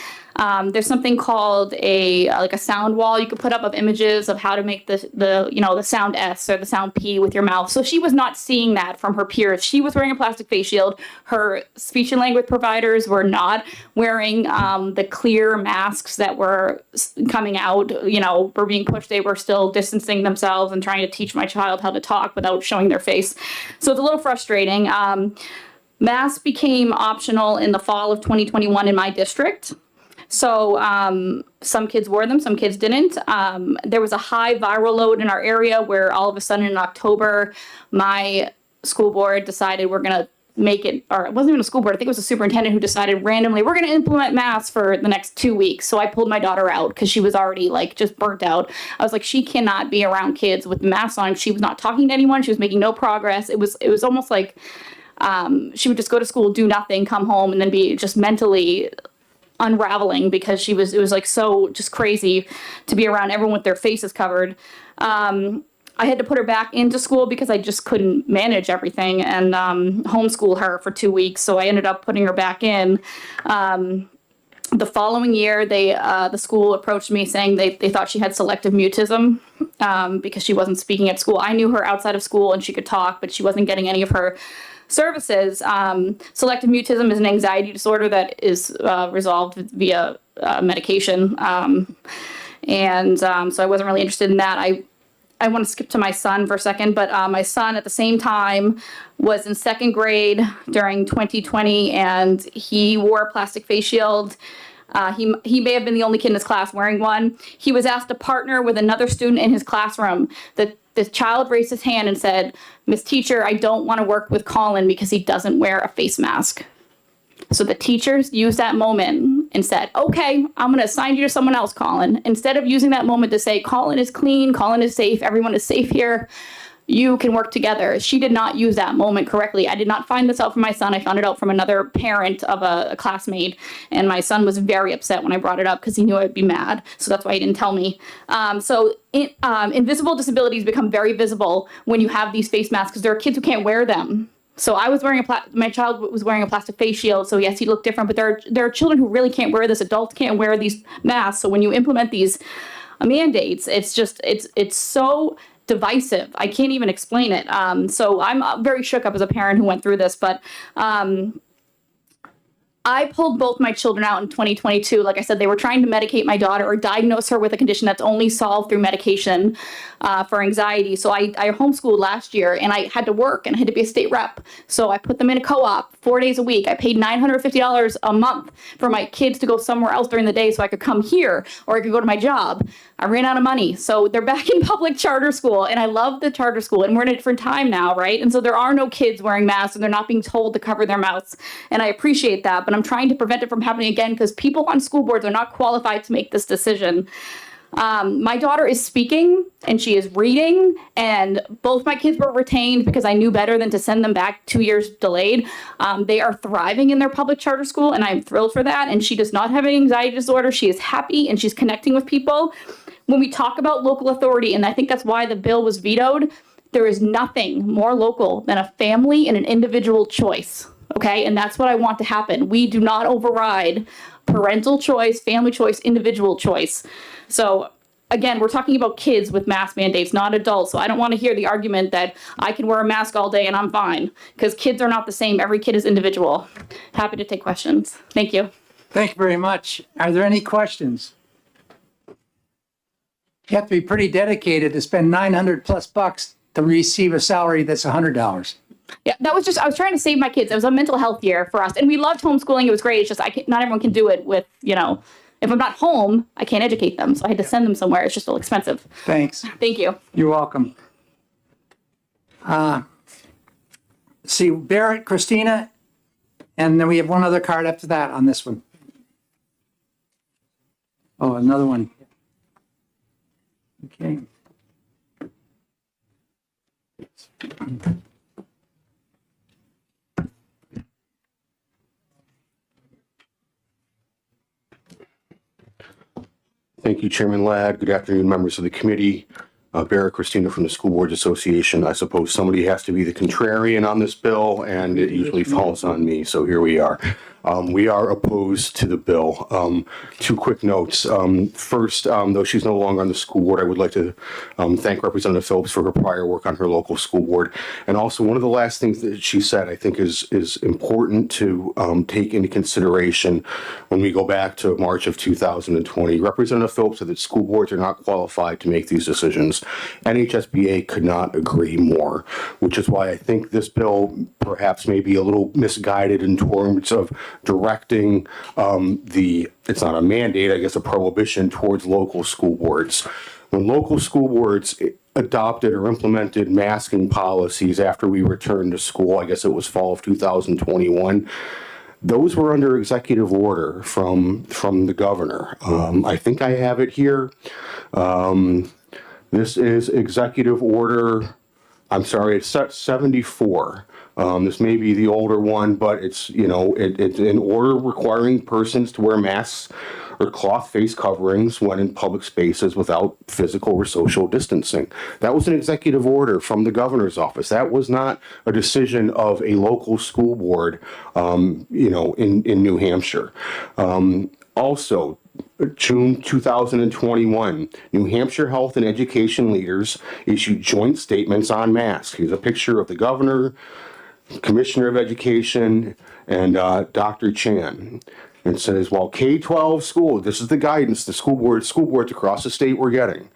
There's something called a sound wall you could put up of images of how to make the sound S or the sound P with your mouth. So she was not seeing that from her peers. She was wearing a plastic face shield. Her speech and language providers were not wearing the clear masks that were coming out, were being pushed. They were still distancing themselves and trying to teach my child how to talk without showing their face. So it's a little frustrating. Masks became optional in the fall of 2021 in my district. So some kids wore them, some kids didn't. There was a high viral load in our area where all of a sudden in October, my school board decided we're going to make it, or it wasn't even a school board, I think it was a superintendent who decided randomly, we're going to implement masks for the next 2 weeks. So I pulled my daughter out because she was already just burnt out. I was like, she cannot be around kids with masks on. She was not talking to anyone. She was making no progress. It was almost like she would just go to school, do nothing, come home, and then be just mentally unraveling because it was so just crazy to be around everyone with their faces covered. I had to put her back into school because I just couldn't manage everything and homeschool her for 2 weeks. So I ended up putting her back in. The following year, the school approached me saying they thought she had selective mutism because she wasn't speaking at school. I knew her outside of school and she could talk, but she wasn't getting any of her services. Selective mutism is an anxiety disorder that is resolved via medication. So I wasn't really interested in that. I want to skip to my son for a second, but my son at the same time was in second grade during 2020 and he wore a plastic face shield. He may have been the only kid in his class wearing one. He was asked to partner with another student in his classroom. The child raised his hand and said, Miss Teacher, I don't want to work with Colin because he doesn't wear a face mask. So the teachers used that moment and said, okay, I'm going to assign you to someone else, Colin. Instead of using that moment to say, Colin is clean, Colin is safe, everyone is safe here, you can work together. She did not use that moment correctly. I did not find this out from my son. I found it out from another parent of a classmate. And my son was very upset when I brought it up because he knew I'd be mad. So that's why he didn't tell me. Invisible disabilities become very visible when you have these face masks because there are kids who can't wear them. So I was wearing my child was wearing a plastic face shield. So yes, he looked different, but there are children who really can't wear this. Adults can't wear these masks. So when you implement these mandates, it's so divisive. I can't even explain it. So I'm very shook up as a parent who went through this, but I pulled both my children out in 2022. Like I said, they were trying to medicate my daughter or diagnose her with a condition that's only solved through medication for anxiety. So I homeschooled last year and I had to work and I had to be a state rep. So I put them in a co-op 4 days a week. I paid $950 a month for my kids to go somewhere else during the day so I could come here or I could go to my job. I ran out of money. So they're back in public charter school and I love the charter school and we're in a different time now, right? And so there are no kids wearing masks and they're not being told to cover their mouths. And I appreciate that, but I'm trying to prevent it from happening again because people on school boards are not qualified to make this decision. My daughter is speaking and she is reading and both my kids were retained because I knew better than to send them back 2 years delayed. They are thriving in their public charter school and I'm thrilled for that. And she does not have an anxiety disorder. She is happy and she's connecting with people. When we talk about local authority, and I think that's why the bill was vetoed, there is nothing more local than a family and an individual choice. Okay, and that's what I want to happen. We do not override parental choice, family choice, individual choice. So again, we're talking about kids with mask mandates, not adults. So I don't want to hear the argument that I can wear a mask all day and I'm fine because kids are not the same. Every kid is individual. Happy to take questions. Thank you. Thank you very much. Are there any questions? You have to be pretty dedicated to spend $900+ to receive a salary that's $100. Yeah, that was just, I was trying to save my kids. It was a mental health year for us. And we loved homeschooling. It was great. It's just, not everyone can do it with, if I'm not home, I can't educate them. So I had to send them somewhere. It's just a little expensive. Thanks. Thank you. You're welcome. See, Barrett, Christina, and then we have one other card after that on this one. Oh, another one. Okay. Thank you, Chairman Ladd. Good afternoon, members of the committee. Barrett Christina from the School Boards Association. I suppose somebody has to be the contrarian on this bill, and it usually falls on me, so here we are. We are opposed to the bill. Two quick notes. First, though she's no longer on the school board, I would like to thank Representative Phillips for her prior work on her local school board. And also, one of the last things that she said, I think is important to take into consideration when we go back to March of 2020. Representative Phillips said that school boards are not qualified to make these decisions. NHSBA could not agree more, which is why I think this bill perhaps may be a little misguided in terms of directing it's not a mandate, I guess a prohibition towards local school boards. When local school boards adopted or implemented masking policies after we returned to school, I guess it was fall of 2021, those were under executive order from the governor. I think I have it here. This is executive order, it's 74. This may be the older one, but it's an order requiring persons to wear masks or cloth face coverings when in public spaces without physical or social distancing. That was an executive order from the governor's office. That was not a decision of a local school board, in New Hampshire. Also, June 2021, New Hampshire health and education leaders issued joint statements on masks. Here's a picture of the governor, Commissioner of Education, and Dr. Chan. It says, while K-12 school, this is the guidance the school boards across the state were getting.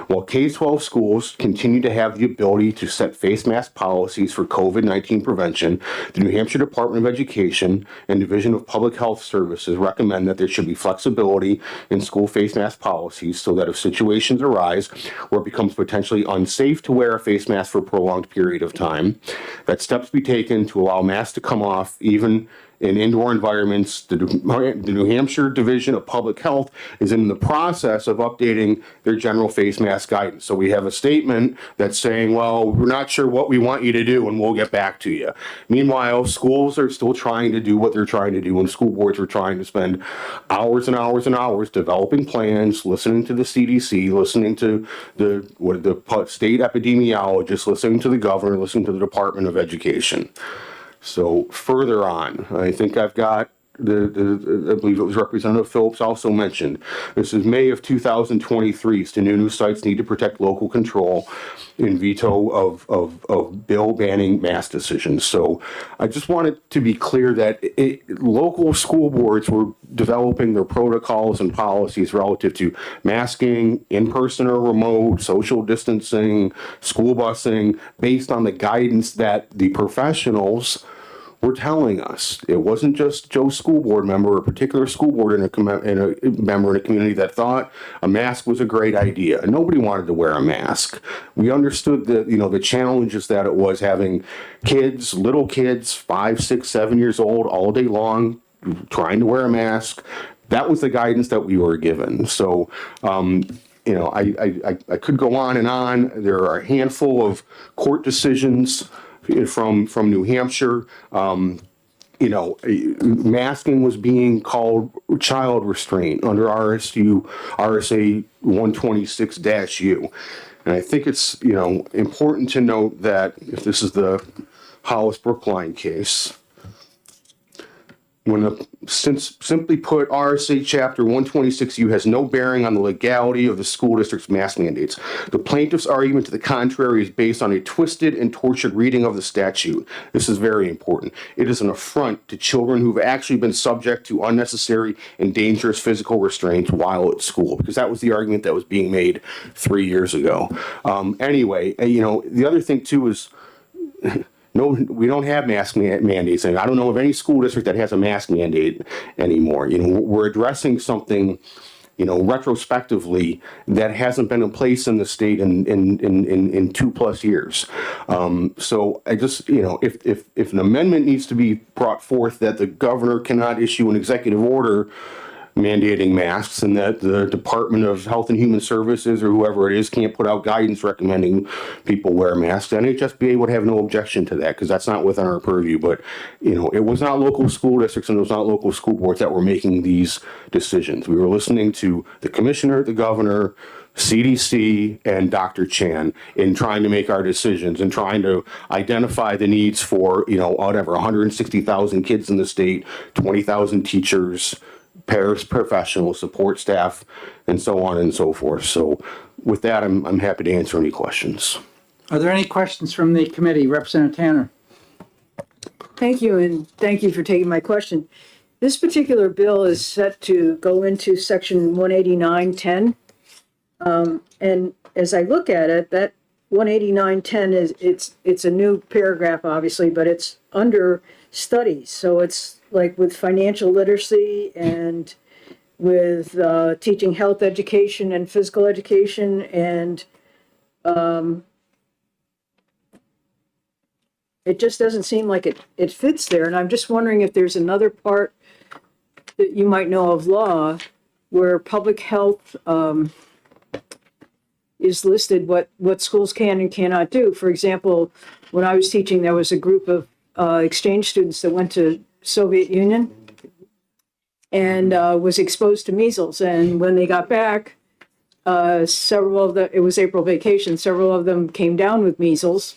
While K-12 schools continue to have the ability to set face mask policies for COVID-19 prevention, the New Hampshire Department of Education and Division of Public Health Services recommend that there should be flexibility in school face mask policies so that if situations arise where it becomes potentially unsafe to wear a face mask for a prolonged period of time, that steps be taken to allow masks to come off even in indoor environments. The New Hampshire Division of Public Health is in the process of updating their general face mask guidance. So we have a statement that's saying, well, we're not sure what we want you to do and we'll get back to you. Meanwhile, schools are still trying to do what they're trying to do, and school boards are trying to spend hours and hours and hours developing plans, listening to the CDC, listening to the state epidemiologists, listening to the governor, listening to the Department of Education. So further on, I think I've got I believe it was Representative Phillips also mentioned, this is May of 2023. Sununu sites need to protect local control in veto of bill banning mask decisions. So I just wanted to be clear that local school boards were developing their protocols and policies relative to masking, in-person or remote, social distancing, school busing, based on the guidance that the professionals were telling us. It wasn't just Joe's school board member or a particular school board in a member in a community that thought a mask was a great idea. Nobody wanted to wear a mask. We understood the challenges that it was having kids, little kids, 5, 6, 7 years old, all day long, trying to wear a mask. That was the guidance that we were given. So, I could go on and on. There are a handful of court decisions from New Hampshire. Masking was being called child restraint under RSA 126-U. And I think it's, important to note that if this is the Hollis Brookline case, simply put, RSA Chapter 126U has no bearing on the legality of the school district's mask mandates. The plaintiff's argument to the contrary is based on a twisted and tortured reading of the statute. This is very important. It is an affront to children who've actually been subject to unnecessary and dangerous physical restraints while at school, because that was the argument that was being made 3 years ago. The other thing too is no, we don't have mask mandates. And I don't know of any school district that has a mask mandate anymore. You know, we're addressing something, you know, retrospectively that hasn't been in place in the state in 2+ years. So I just, you know, if an amendment needs to be brought forth that the governor cannot issue an executive order mandating masks, and that the Department of Health and Human Services or whoever it is can't put out guidance recommending people wear masks, NHSBA would have no objection to that, because that's not within our purview. But, you know, it was not local school districts and it was not local school boards that were making these decisions. We were listening to the commissioner, the governor, CDC, and Dr. Chan in trying to make our decisions and trying to identify the needs for, you know, whatever, 160,000 kids in the state, 20,000 teachers, paraprofessionals, support staff, and so on and so forth. So with that, I'm happy to answer any questions. Are there any questions from the committee? Representative Tanner. Thank you, and thank you for taking my question. This particular bill is set to go into section 18910. And as I look at it, that 18910 is, it's a new paragraph, obviously, but it's under studies. So it's like with financial literacy and with teaching health education and physical education, and it just doesn't seem like it fits there. And I'm just wondering if there's another part that you might know of law where public health is listed what schools can and cannot do. For example, when I was teaching, there was a group of exchange students that went to Soviet Union and was exposed to measles. And when they got back, several of them, it was April vacation, several of them came down with measles.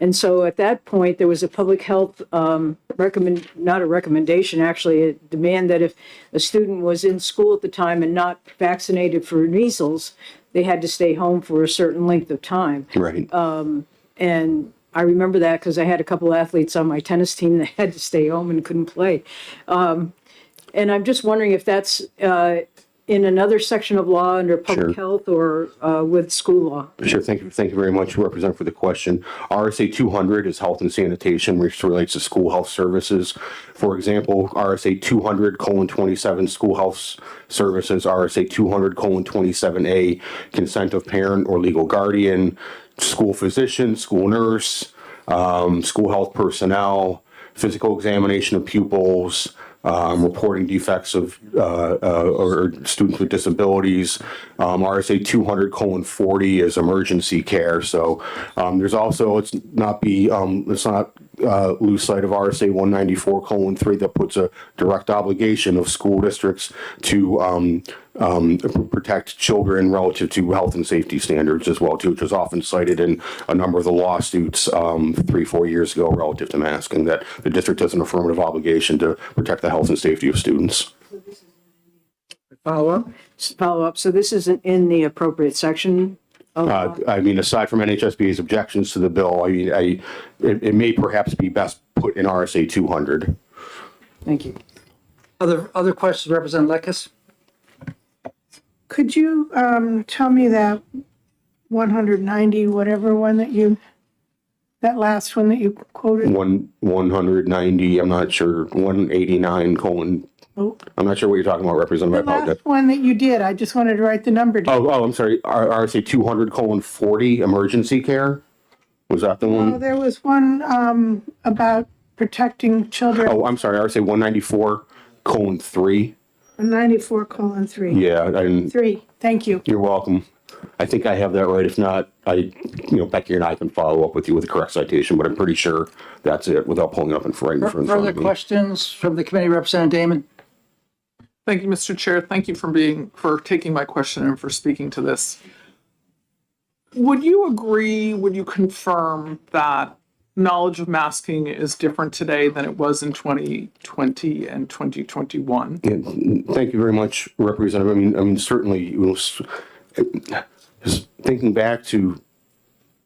And so at that point, there was a public health not a recommendation, actually, a demand that if a student was in school at the time and not vaccinated for measles, they had to stay home for a certain length of time. Right. And I remember that because I had a couple athletes on my tennis team that had to stay home and couldn't play. And I'm just wondering if that's in another section of law under public health or with school law. Sure. Thank you very much, Representative, for the question. RSA 200 is health and sanitation, which relates to school health services. For example, RSA 200:27 school health services, RSA 200:27A consent of parent or legal guardian, school physician, school nurse, school health personnel, physical examination of pupils, reporting defects of or students with disabilities. RSA 200:40 is emergency care. So there's also, let's not lose sight of RSA 194:3 that puts a direct obligation of school districts to protect children relative to health and safety standards as well, too, which was often cited in a number of the lawsuits 3-4 years ago relative to masking, that the district has an affirmative obligation to protect the health and safety of students. Follow up. So this isn't in the appropriate section of law? I mean, aside from NHSBA's objections to the bill, I mean, it may perhaps be best put in RSA 200. Thank you. Other questions, Representative Lekis? Could you tell me that 190, whatever one that last one that you quoted? 190, I'm not sure, 189 : I'm not sure what you're talking about, Representative. The last one that you did, I just wanted to write the number down. Oh, I'm sorry, RSA 200:40 emergency care? Was that the one? Oh, there was one about protecting children. Oh, I'm sorry, RSA 194:3. 94:3. Yeah, I didn't. 3, thank you. You're welcome. I think I have that right. If not, Becky and I can follow up with you with the correct citation, but I'm pretty sure that's it without pulling it up in front of me. Further questions from the committee, Representative Damon? Thank you, Mr. Chair. Thank you for taking my question and for speaking to this. Would you confirm that knowledge of masking is different today than it was in 2020 and 2021? Yeah, thank you very much, Representative. I mean, certainly, just thinking back to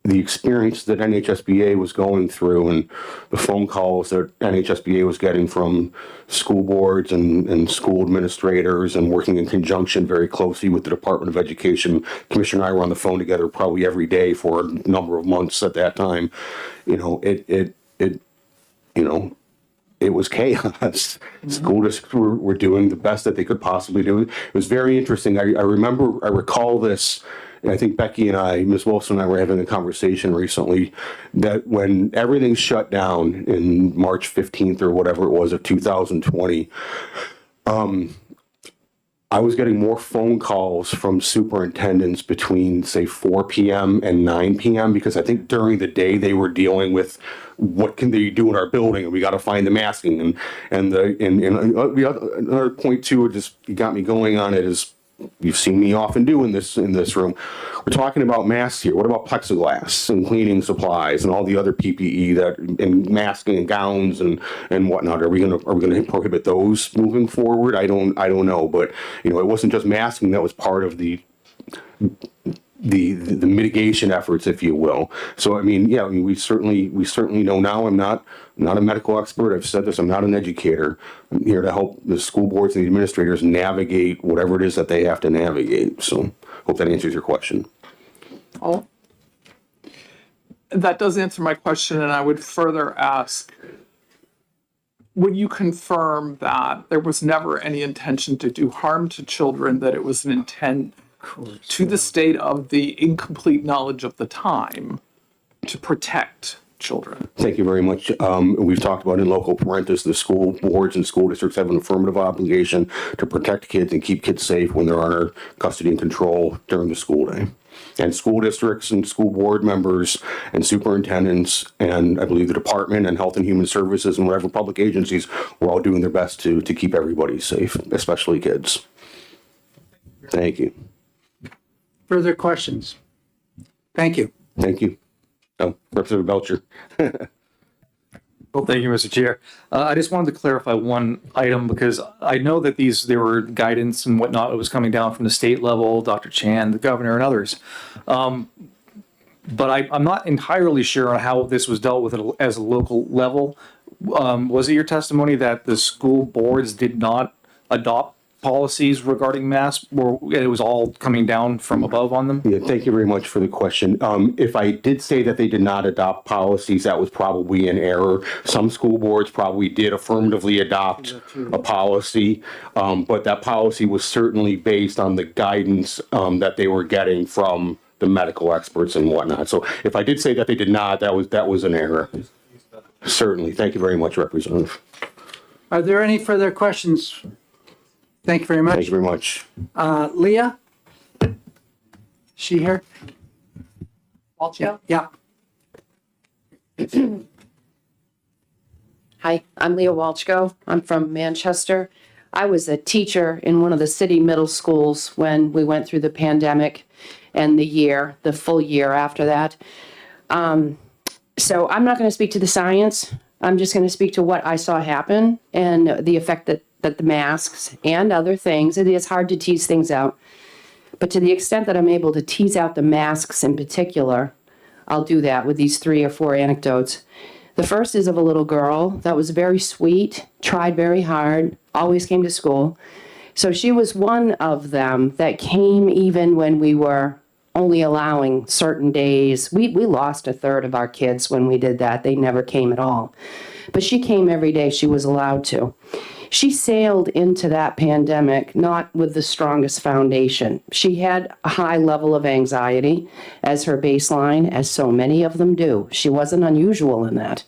the experience that NHSBA was going through and the phone calls that NHSBA was getting from school boards and school administrators, and working in conjunction very closely with the Department of Education. Commissioner and I were on the phone together probably every day for a number of months at that time. it, you know, it was chaos. School districts were doing the best that they could possibly do. It was very interesting. I recall this, and I think Becky and I, Ms. Wilson and I were having a conversation recently that when everything shut down in March 15th or whatever it was of 2020, I was getting more phone calls from superintendents between, say, 4 p.m. and 9 p.m. because I think during the day they were dealing with what can they do in our building, and we got to find the masking. And the other point too, just you got me going on it, is you've seen me often do in this room. We're talking about masks here. What about plexiglass and cleaning supplies and all the other PPE and masking and gowns and whatnot? Are we gonna prohibit those moving forward? I don't know, but you know, it wasn't just masking that was part of the mitigation efforts, if you will. So I mean, yeah, I mean, we certainly know now. I'm not a medical expert. I've said this. I'm not an educator. I'm here to help the school boards and the administrators navigate whatever it is that they have to navigate. So hope that answers your question. Oh, that does answer my question, and I would further ask, would you confirm that there was never any intention to do harm to children, that it was an intent to the state of the incomplete knowledge of the time to protect children? Thank you very much. We've talked about in local parentis, the school boards and school districts have an affirmative obligation to protect kids and keep kids safe when they're under custody and control during the school day. And school districts and school board members and superintendents and I believe the department and Health and Human Services and whatever public agencies were all doing their best to keep everybody safe, especially kids. Thank you. Further questions? Thank you. Thank you. Oh, Representative Belcher. Well, thank you, Mr. Chair. I just wanted to clarify one item because I know that there were guidance and whatnot that was coming down from the state level, Dr. Chan, the governor, and others. But I'm not entirely sure on how this was dealt with as a local level. Was it your testimony that the school boards did not adopt policies regarding masks, or it was all coming down from above on them? Yeah, thank you very much for the question. If I did say that they did not adopt policies, that was probably an error. Some school boards probably did affirmatively adopt a policy, but that policy was certainly based on the guidance that they were getting from the medical experts and whatnot. So if I did say that they did not, that was an error. Certainly. Thank you very much, Representative. Are there any further questions? Thank you very much. Thank you very much. Leah? She here? Walchko? Yeah. Hi, I'm Leah Walchko. I'm from Manchester. I was a teacher in one of the city middle schools when we went through the pandemic and the full year after that. So I'm not going to speak to the science. I'm just going to speak to what I saw happen and the effect that the masks and other things, it is hard to tease things out. But to the extent that I'm able to tease out the masks in particular, I'll do that with these 3 or 4 anecdotes. The first is of a little girl that was very sweet, tried very hard, always came to school. So she was one of them that came even when we were only allowing certain days. We lost a third of our kids when we did that. They never came at all. But she came every day she was allowed to. She sailed into that pandemic not with the strongest foundation. She had a high level of anxiety as her baseline, as so many of them do. She wasn't unusual in that.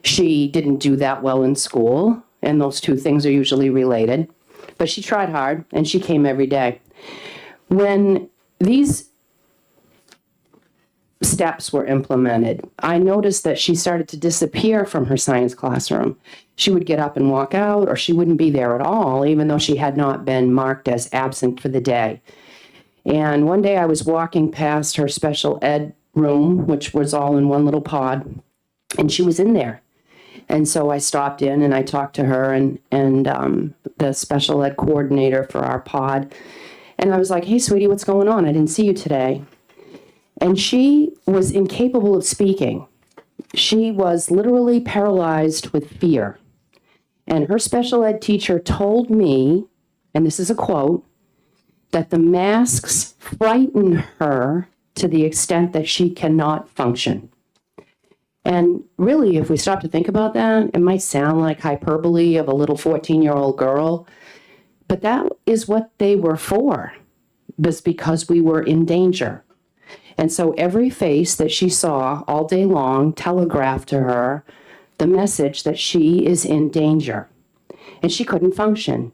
She didn't do that well in school, and those two things are usually related. But she tried hard, and she came every day. When these steps were implemented, I noticed that she started to disappear from her science classroom. She would get up and walk out, or she wouldn't be there at all, even though she had not been marked as absent for the day. And one day I was walking past her special ed room, which was all in one little pod, and she was in there. And so I stopped in and I talked to her and the special ed coordinator for our pod. And I was like, "Hey, sweetie, what's going on? I didn't see you today." And she was incapable of speaking. She was literally paralyzed with fear. And her special ed teacher told me, and this is a quote, that the masks frighten her to the extent that she cannot function. And really, if we stop to think about that, it might sound like hyperbole of a little 14-year-old girl, but that is what they were for, was because we were in danger. And so every face that she saw all day long telegraphed to her the message that she is in danger. And she couldn't function.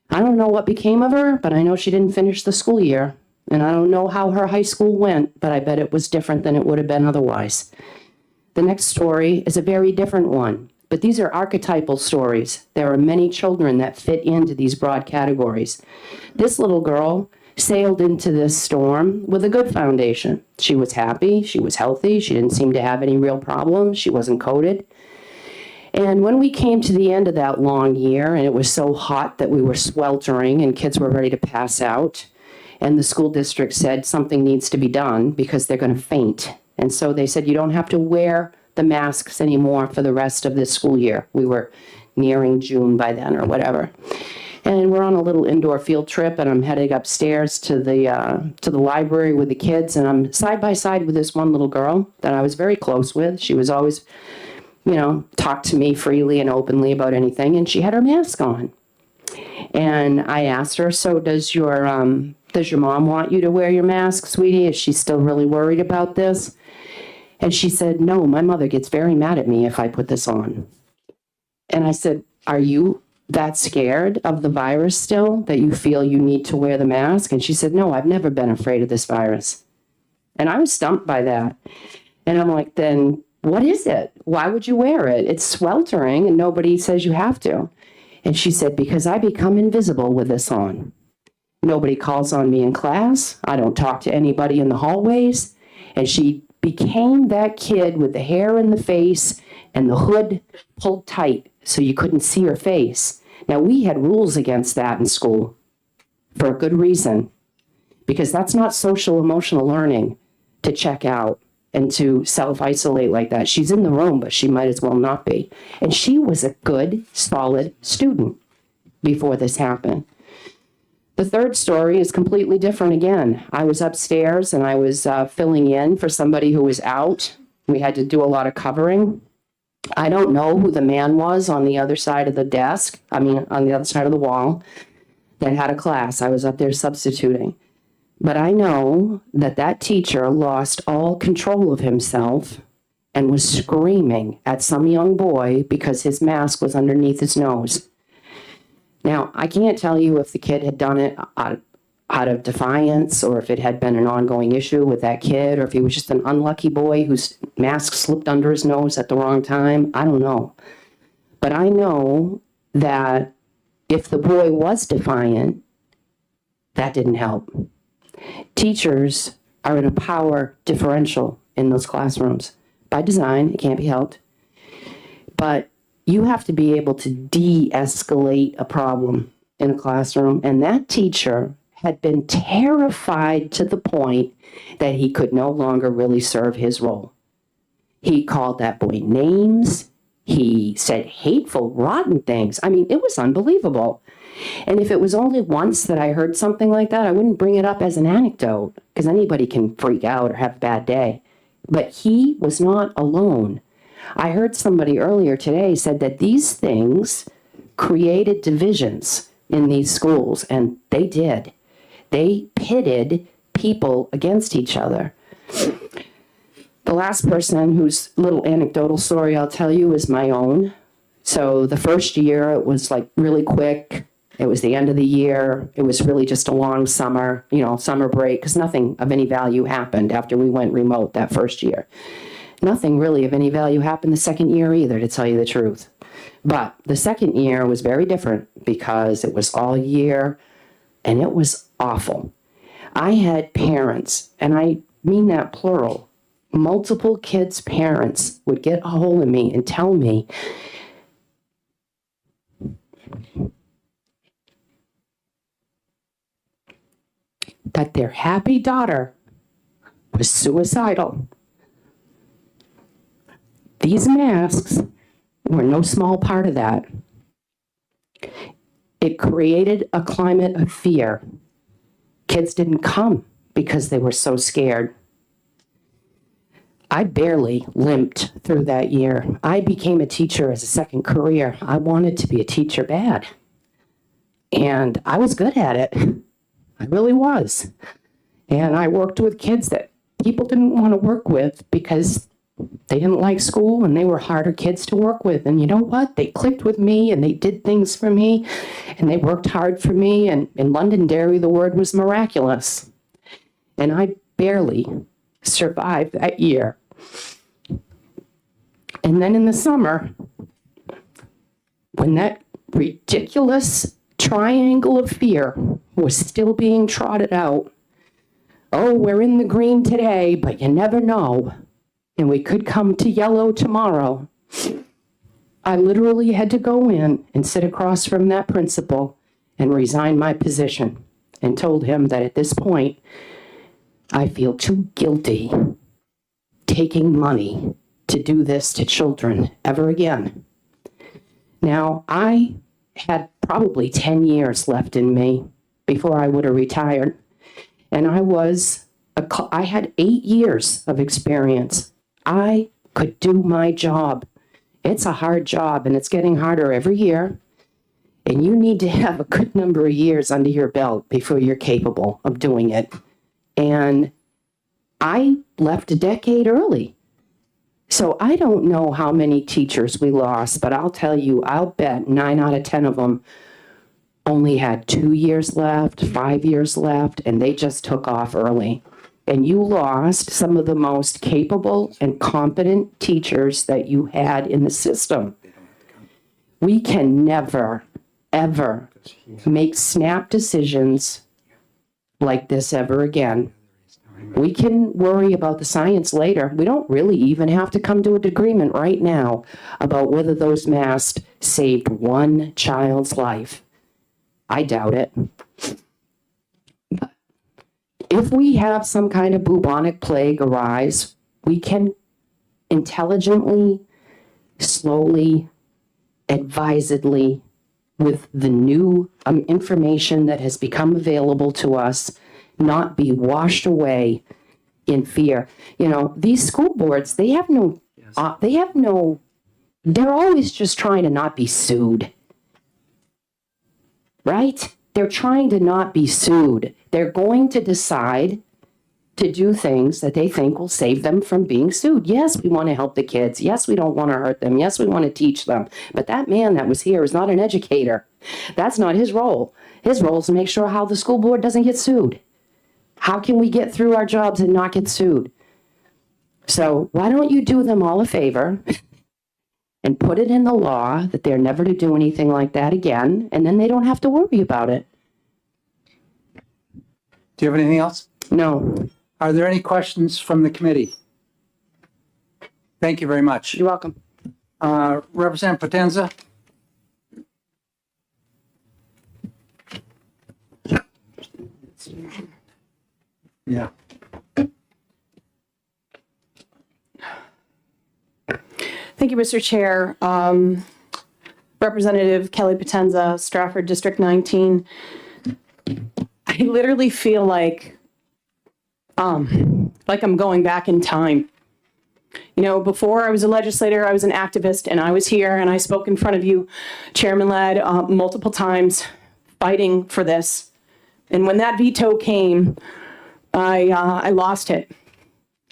I don't know what became of her, but I know she didn't finish the school year. And I don't know how her high school went, but I bet it was different than it would have been otherwise. The next story is a very different one, but these are archetypal stories. There are many children that fit into these broad categories. This little girl sailed into this storm with a good foundation. She was happy, she was healthy, she didn't seem to have any real problems, she wasn't coded. And when we came to the end of that long year, and it was so hot that we were sweltering and kids were ready to pass out, and the school district said something needs to be done because they're going to faint. And so they said, you don't have to wear the masks anymore for the rest of this school year. We were nearing June by then or whatever. And we're on a little indoor field trip, and I'm heading upstairs to the library with the kids, and I'm side by side with this one little girl that I was very close with. She was always, talked to me freely and openly about anything, and she had her mask on. And I asked her, so does your mom want you to wear your mask, sweetie? Is she still really worried about this? And she said, no, my mother gets very mad at me if I put this on. And I said, are you that scared of the virus still that you feel you need to wear the mask? And she said, no, I've never been afraid of this virus. And I was stumped by that. And I'm like, then what is it? Why would you wear it? It's sweltering and nobody says you have to. And she said, because I become invisible with this on. Nobody calls on me in class. I don't talk to anybody in the hallways. And she became that kid with the hair in the face and the hood pulled tight so you couldn't see her face. Now, we had rules against that in school for a good reason, because that's not social emotional learning to check out and to self-isolate like that. She's in the room, but she might as well not be. And she was a good, solid student before this happened. The third story is completely different again. I was upstairs and I was filling in for somebody who was out. We had to do a lot of covering. I don't know who the man was on the other side of the desk, on the other side of the wall, that had a class. I was up there substituting. But I know that that teacher lost all control of himself and was screaming at some young boy because his mask was underneath his nose. Now, I can't tell you if the kid had done it out of defiance, or if it had been an ongoing issue with that kid, or if he was just an unlucky boy whose mask slipped under his nose at the wrong time. I don't know. But I know that if the boy was defiant, that didn't help. Teachers are in a power differential in those classrooms. By design, it can't be helped. But you have to be able to de-escalate a problem in a classroom. And that teacher had been terrified to the point that he could no longer really serve his role. He called that boy names. He said hateful, rotten things. It was unbelievable. And if it was only once that I heard something like that, I wouldn't bring it up as an anecdote, because anybody can freak out or have a bad day. But he was not alone. I heard somebody earlier today said that these things created divisions in these schools, and they did. They pitted people against each other. The last person whose little anecdotal story I'll tell you is my own. So the first year, it was like really quick. It was the end of the year. It was really just a long summer, summer break, because nothing of any value happened after we went remote that first year. Nothing really of any value happened the second year either, to tell you the truth. But the second year was very different because it was all year and it was awful. I had parents, and I mean that plural, multiple kids' parents would get a hold of me and tell me, that their happy daughter was suicidal. These masks were no small part of that. It created a climate of fear. Kids didn't come because they were so scared. I barely limped through that year. I became a teacher as a second career. I wanted to be a teacher bad. And I was good at it. I really was. And I worked with kids that people didn't want to work with because they didn't like school and they were harder kids to work with. And you know what? They clicked with me and they did things for me and they worked hard for me. And in Londonderry, the word was miraculous. And I barely survived that year. And then in the summer, when that ridiculous triangle of fear was still being trotted out, oh, we're in the green today, but you never know, and we could come to yellow tomorrow, I literally had to go in and sit across from that principal and resign my position and told him that at this point, I feel too guilty taking money to do this to children ever again. Now, I had probably 10 years left in me before I would have retired. And I had 8 years of experience. I could do my job. It's a hard job and it's getting harder every year. And you need to have a good number of years under your belt before you're capable of doing it. And I left a decade early. So I don't know how many teachers we lost, but I'll tell you, I'll bet 9 out of 10 of them only had 2 years left, 5 years left, and they just took off early. And you lost some of the most capable and competent teachers that you had in the system. We can never, ever make snap decisions like this ever again. We can worry about the science later. We don't really even have to come to an agreement right now about whether those masks saved one child's life. I doubt it. But if we have some kind of bubonic plague arise, we can intelligently, slowly, advisedly, with the new information that has become available to us, not be washed away in fear. You know, these school boards, they're always just trying to not be sued. Right? They're trying to not be sued. They're going to decide to do things that they think will save them from being sued. Yes, we want to help the kids. Yes, we don't want to hurt them. Yes, we want to teach them. But that man that was here is not an educator. That's not his role. His role is to make sure how the school board doesn't get sued. How can we get through our jobs and not get sued? So why don't you do them all a favor and put it in the law that they're never to do anything like that again, and then they don't have to worry about it. Do you have anything else? No. Are there any questions from the committee? Thank you very much. You're welcome. Representative Potenza? Yeah. Thank you, Mr. Chair. Representative Kelly Potenza, Stratford District 19. I literally feel like I'm going back in time. You know, before I was a legislator, I was an activist, and I was here and I spoke in front of you, Chairman Ladd, multiple times fighting for this. And when that veto came, I lost it.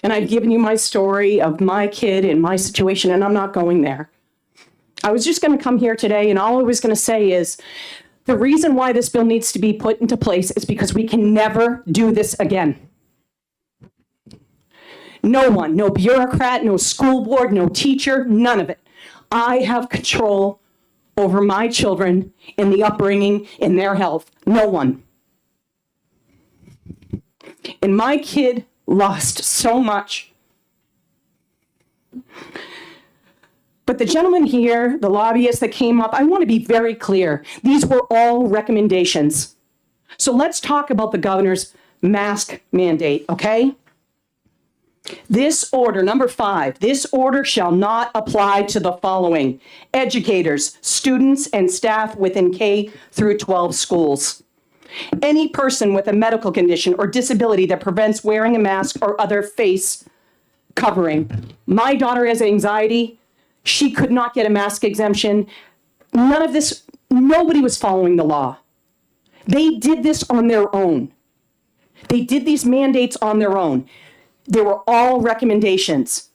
And I've given you my story of my kid and my situation, and I'm not going there. I was just going to come here today, and all I was going to say is the reason why this bill needs to be put into place is because we can never do this again. No one, no bureaucrat, no school board, no teacher, none of it. I have control over my children in the upbringing, in their health. No one. And my kid lost so much. But the gentleman here, the lobbyist that came up, I want to be very clear. These were all recommendations. So let's talk about the governor's mask mandate, okay? This order, number 5, this order shall not apply to the following: educators, students, and staff within K through 12 schools. Any person with a medical condition or disability that prevents wearing a mask or other face recovering. My daughter has anxiety. She could not get a mask exemption. None of this, nobody was following the law. They did this on their own. They did these mandates on their own. They were all recommendations.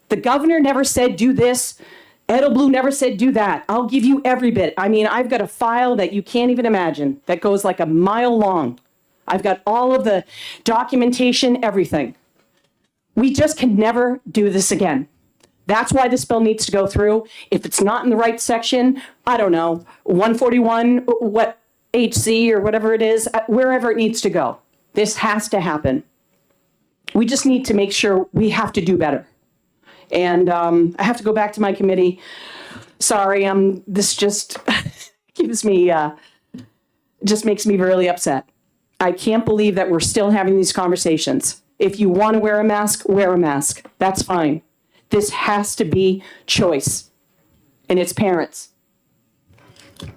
The governor never said do this. Edelblue never said do that. I'll give you every bit. I mean, I've got a file that you can't even imagine that goes like a mile long. I've got all of the documentation, everything. We just can never do this again. That's why this bill needs to go through. If it's not in the right section, I don't know, 141, what HC or whatever it is, wherever it needs to go. This has to happen. We just need to make sure we have to do better. And I have to go back to my committee. Sorry, this just gives me, just makes me really upset. I can't believe that we're still having these conversations. If you want to wear a mask, wear a mask. That's fine. This has to be choice. And it's parents.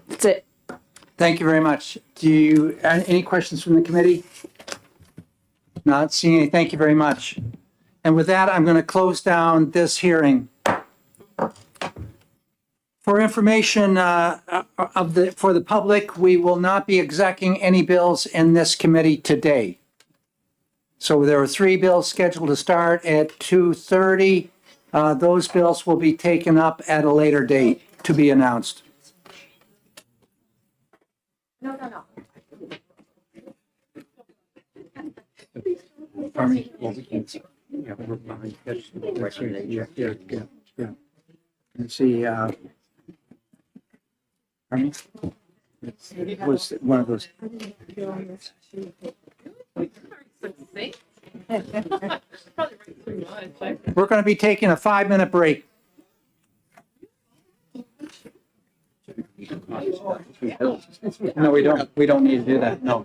That's it. Thank you very much. Do you, any questions from the committee? Not seeing any. Thank you very much. And with that, I'm going to close down this hearing. For information for the public, we will not be executing any bills in this committee today. So there are 3 bills scheduled to start at 2:30. Those bills will be taken up at a later date to be announced. No. Pardon me? Well, we can't see. Yeah, we're behind. That's right. Yeah. Let's see, pardon me? It was one of those. We're going to be taking a 5-minute break. No, we don't. We don't need to do that. No.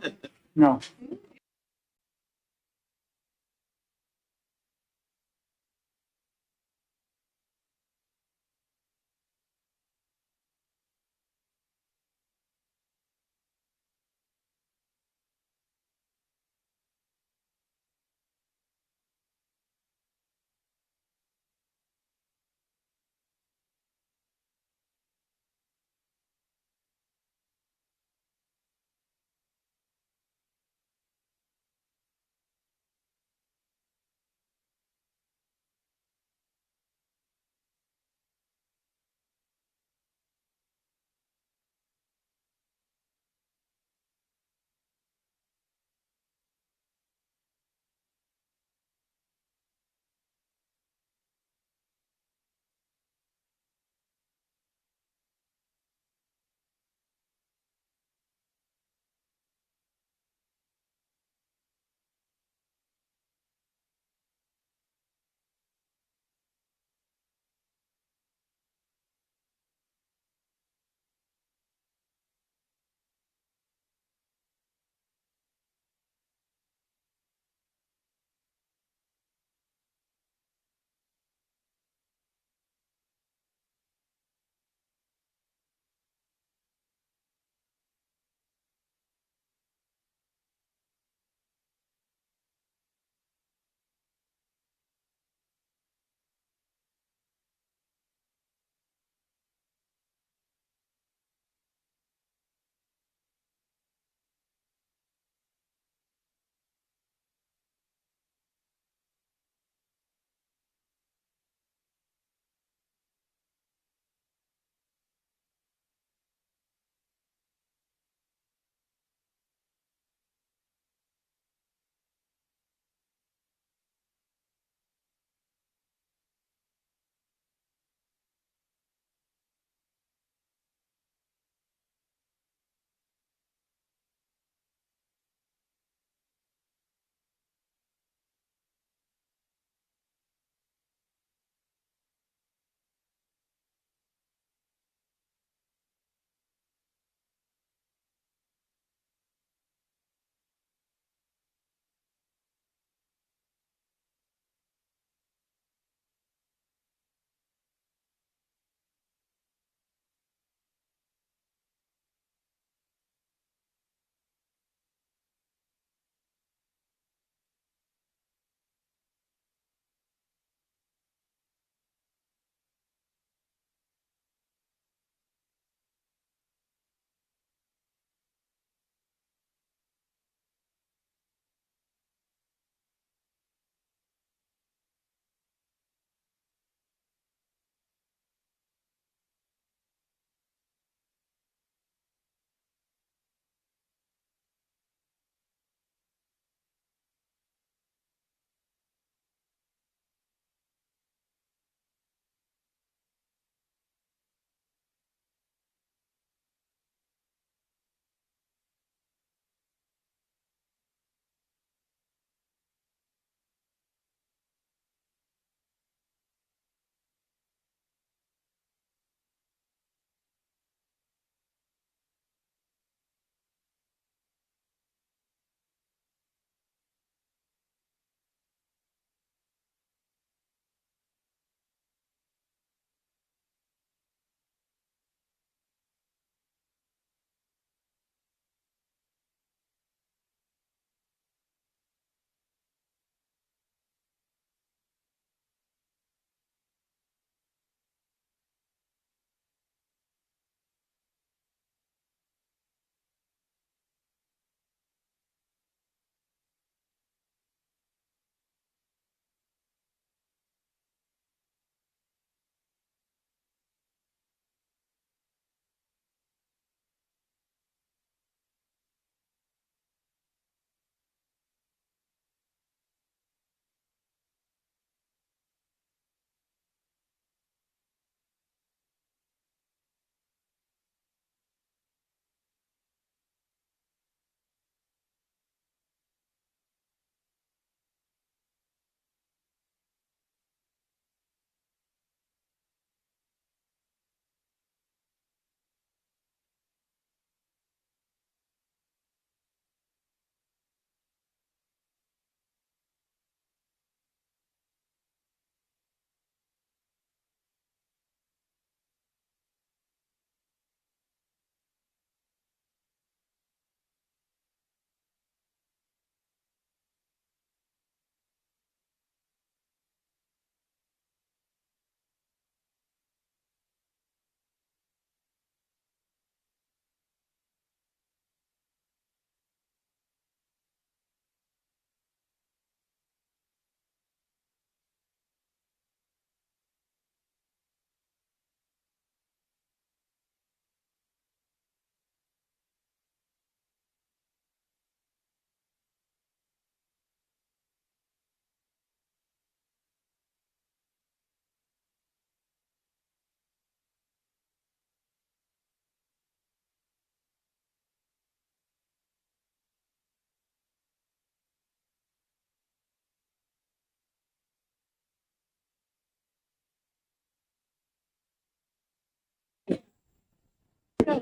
Okay,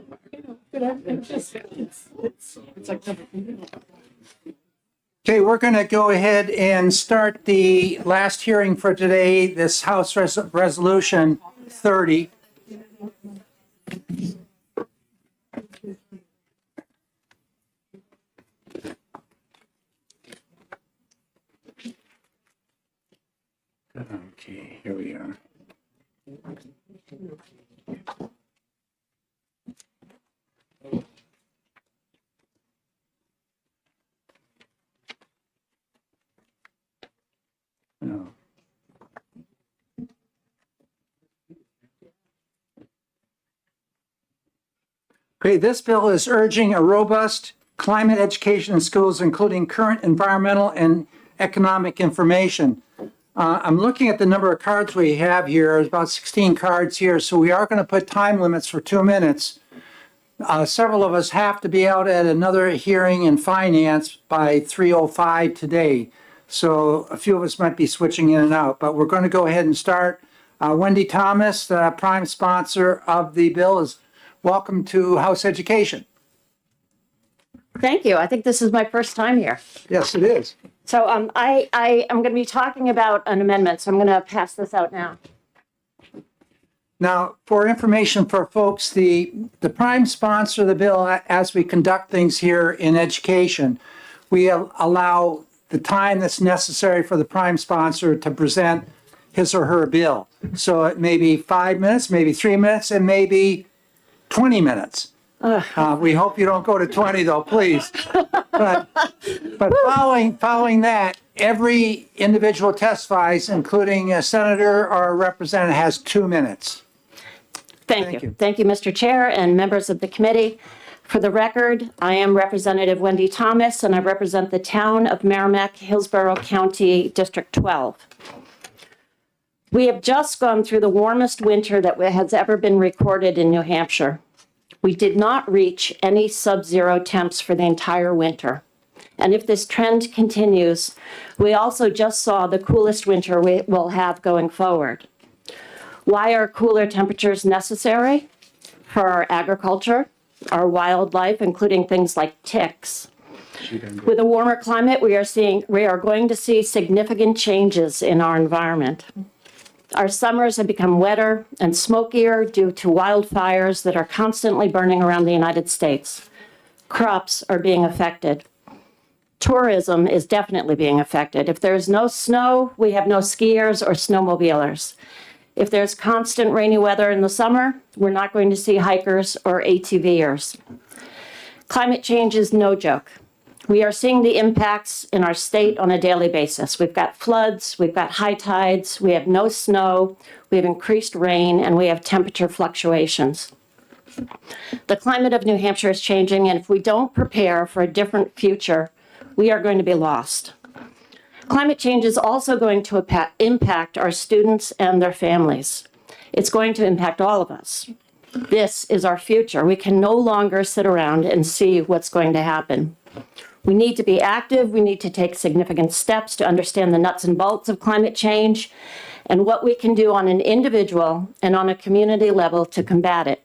we're going to go ahead and start the last hearing for today, this House Resolution 30. Okay, here we are. No. Okay, this bill is urging a robust climate education in schools, including current environmental and economic information. I'm looking at the number of cards we have here. There's about 16 cards here, so we are going to put time limits for 2 minutes. Several of us have to be out at another hearing in finance by 3:05 today. So a few of us might be switching in and out, but we're going to go ahead and start. Wendy Thomas, the prime sponsor of the bill, is welcome to House Education. Thank you. I think this is my first time here. Yes, it is. So I am going to be talking about an amendment, so I'm going to pass this out now. Now, for information for folks, the prime sponsor of the bill, as we conduct things here in education, we allow the time that's necessary for the prime sponsor to present his or her bill. So it may be 5 minutes, maybe 3 minutes, and maybe 20 minutes. We hope you don't go to 20 though, please. But following that, every individual testifies, including a senator or a representative, has 2 minutes. Thank you. Thank you, Mr. Chair and members of the committee. For the record, I am Representative Wendy Thomas, and I represent the town of Merrimack, Hillsborough County, District 12. We have just gone through the warmest winter that has ever been recorded in New Hampshire. We did not reach any sub-zero temps for the entire winter. And if this trend continues, we also just saw the coolest winter we will have going forward. Why are cooler temperatures necessary? For our agriculture, our wildlife, including things like ticks. With a warmer climate, we are going to see significant changes in our environment. Our summers have become wetter and smokier due to wildfires that are constantly burning around the United States. Crops are being affected. Tourism is definitely being affected. If there's no snow, we have no skiers or snowmobilers. If there's constant rainy weather in the summer, we're not going to see hikers or ATVers. Climate change is no joke. We are seeing the impacts in our state on a daily basis. We've got floods, we've got high tides, we have no snow, we have increased rain, and we have temperature fluctuations. The climate of New Hampshire is changing, and if we don't prepare for a different future, we are going to be lost. Climate change is also going to impact our students and their families. It's going to impact all of us. This is our future. We can no longer sit around and see what's going to happen. We need to be active. We need to take significant steps to understand the nuts and bolts of climate change and what we can do on an individual and on a community level to combat it.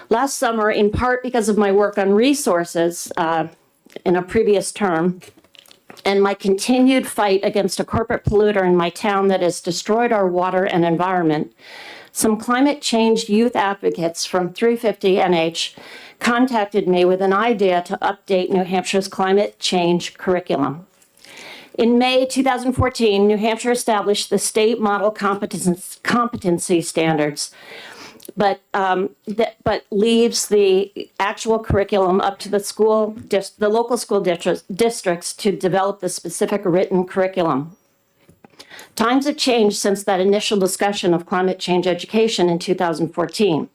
Last summer, in part because of my work on resources in a previous term, and my continued fight against a corporate polluter in my town that has destroyed our water and environment, some climate change youth advocates from 350 NH contacted me with an idea to update New Hampshire's climate change curriculum. In May 2014, New Hampshire established the state model competency standards, but leaves the actual curriculum up to the local school districts to develop the specific written curriculum. Times have changed since that initial discussion of climate change education in 2014.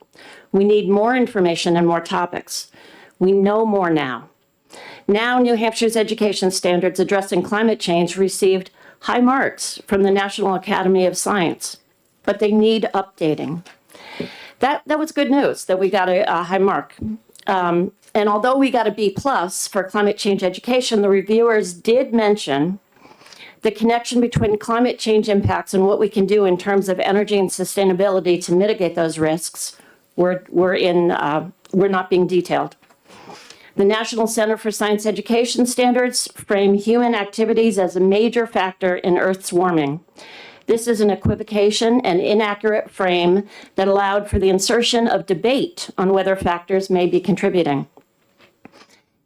We need more information and more topics. We know more now. Now, New Hampshire's education standards addressing climate change received high marks from the National Academy of Science, but they need updating. That was good news that we got a high mark. And although we got a B+ for climate change education, the reviewers did mention the connection between climate change impacts and what we can do in terms of energy and sustainability to mitigate those risks we're not being detailed. The National Center for Science Education standards frame human activities as a major factor in Earth's warming. This is an equivocation and inaccurate frame that allowed for the insertion of debate on whether factors may be contributing.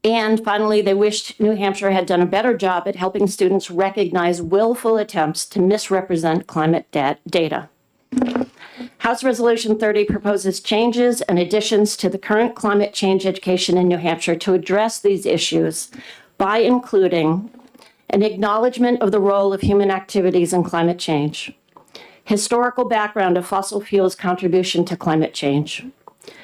And finally, they wished New Hampshire had done a better job at helping students recognize willful attempts to misrepresent climate data. House Resolution 30 proposes changes and additions to the current climate change education in New Hampshire to address these issues by including an acknowledgement of the role of human activities in climate change, historical background of fossil fuels' contribution to climate change,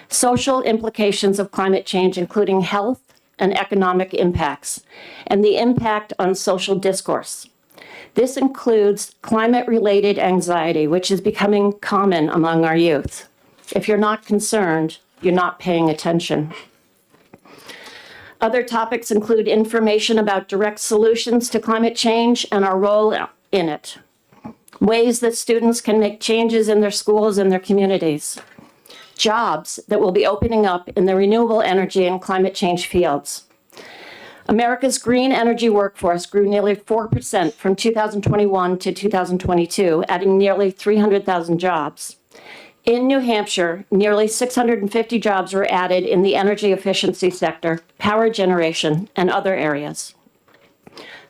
social implications of climate change, including health and economic impacts, and the impact on social discourse. This includes climate-related anxiety, which is becoming common among our youth. If you're not concerned, you're not paying attention. Other topics include information about direct solutions to climate change and our role in it, ways that students can make changes in their schools and their communities, jobs that will be opening up in the renewable energy and climate change fields. America's green energy workforce grew nearly 4% from 2021 to 2022, adding nearly 300,000 jobs. In New Hampshire, nearly 650 jobs were added in the energy efficiency sector, power generation, and other areas.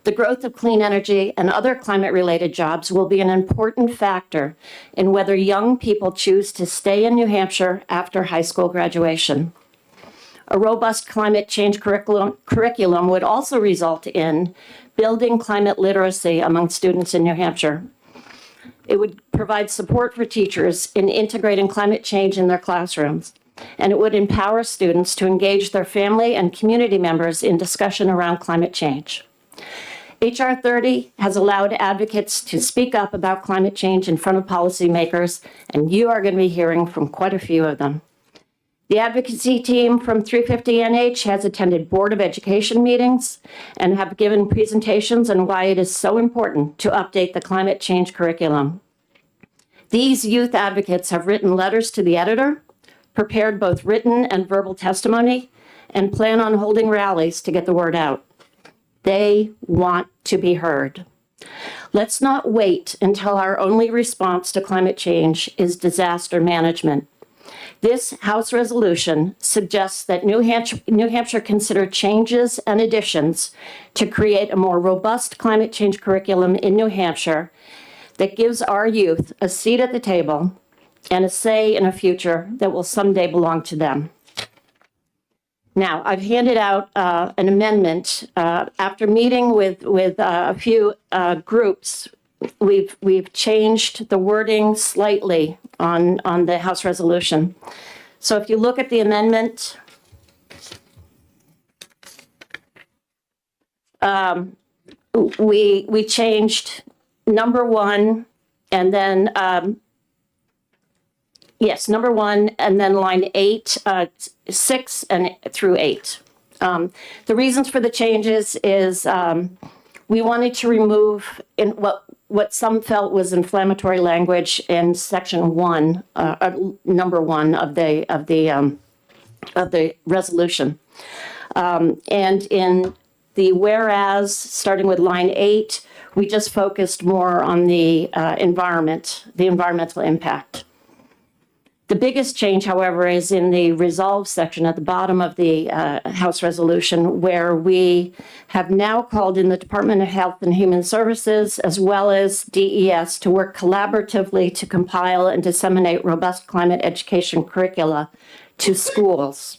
The growth of clean energy and other climate-related jobs will be an important factor in whether young people choose to stay in New Hampshire after high school graduation. A robust climate change curriculum would also result in building climate literacy among students in New Hampshire. It would provide support for teachers in integrating climate change in their classrooms, and it would empower students to engage their family and community members in discussion around climate change. HR 30 has allowed advocates to speak up about climate change in front of policymakers, and you are going to be hearing from quite a few of them. The advocacy team from 350NH has attended Board of Education meetings and have given presentations on why it is so important to update the climate change curriculum. These youth advocates have written letters to the editor, prepared both written and verbal testimony, and plan on holding rallies to get the word out. They want to be heard. Let's not wait until our only response to climate change is disaster management. This House resolution suggests that New Hampshire consider changes and additions to create a more robust climate change curriculum in New Hampshire that gives our youth a seat at the table and a say in a future that will someday belong to them. Now, I've handed out an amendment. After meeting with a few groups, we've changed the wording slightly on the House resolution. So if you look at the amendment, we changed number 1 and then number 1 and then line 8, 6 and through 8. The reasons for the changes is we wanted to remove in what some felt was inflammatory language in section 1, number 1 of the resolution. And in the whereas, starting with line 8, we just focused more on the environmental impact. The biggest change, however, is in the resolve section at the bottom of the House resolution, where we have now called in the Department of Health and Human Services, as well as DES, to work collaboratively to compile and disseminate robust climate education curricula to schools.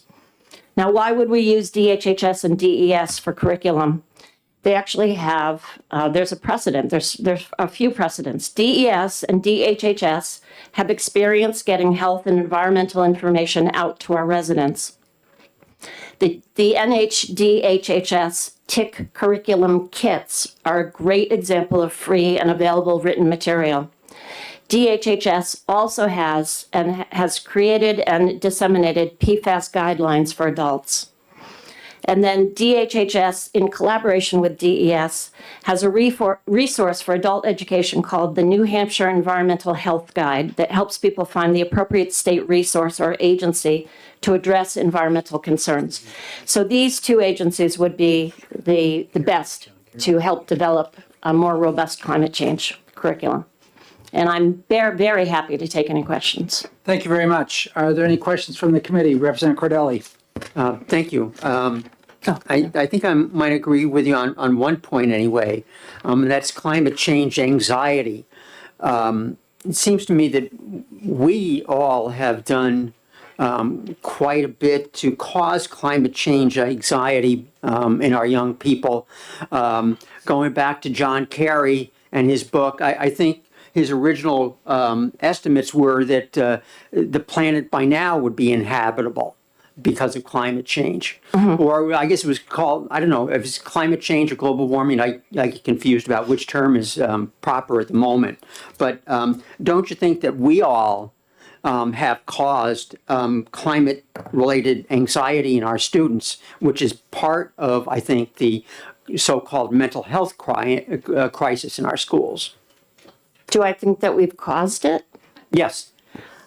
Now, why would we use DHHS and DES for curriculum? They actually have, there's a precedent, there's a few precedents. DES and DHHS have experience getting health and environmental information out to our residents. The NHDHHS TIC curriculum kits are a great example of free and available written material. DHHS also has created and disseminated PFAS guidelines for adults. And then DHHS, in collaboration with DES, has a resource for adult education called the New Hampshire Environmental Health Guide that helps people find the appropriate state resource or agency to address environmental concerns. So these two agencies would be the best to help develop a more robust climate change curriculum. And I'm very happy to take any questions. Thank you very much. Are there any questions from the committee? Representative Cordelli. Thank you. I think I might agree with you on one point anyway, and that's climate change anxiety. It seems to me that we all have done quite a bit to cause climate change anxiety in our young people. Going back to John Kerry and his book, I think his original estimates were that the planet by now would be inhabitable because of climate change. Or I guess it was called, I don't know, if it's climate change or global warming, I get confused about which term is proper at the moment. But don't you think that we all have caused climate-related anxiety in our students, which is part of, I think, the so-called mental health crisis in our schools? Do I think that we've caused it? Yes.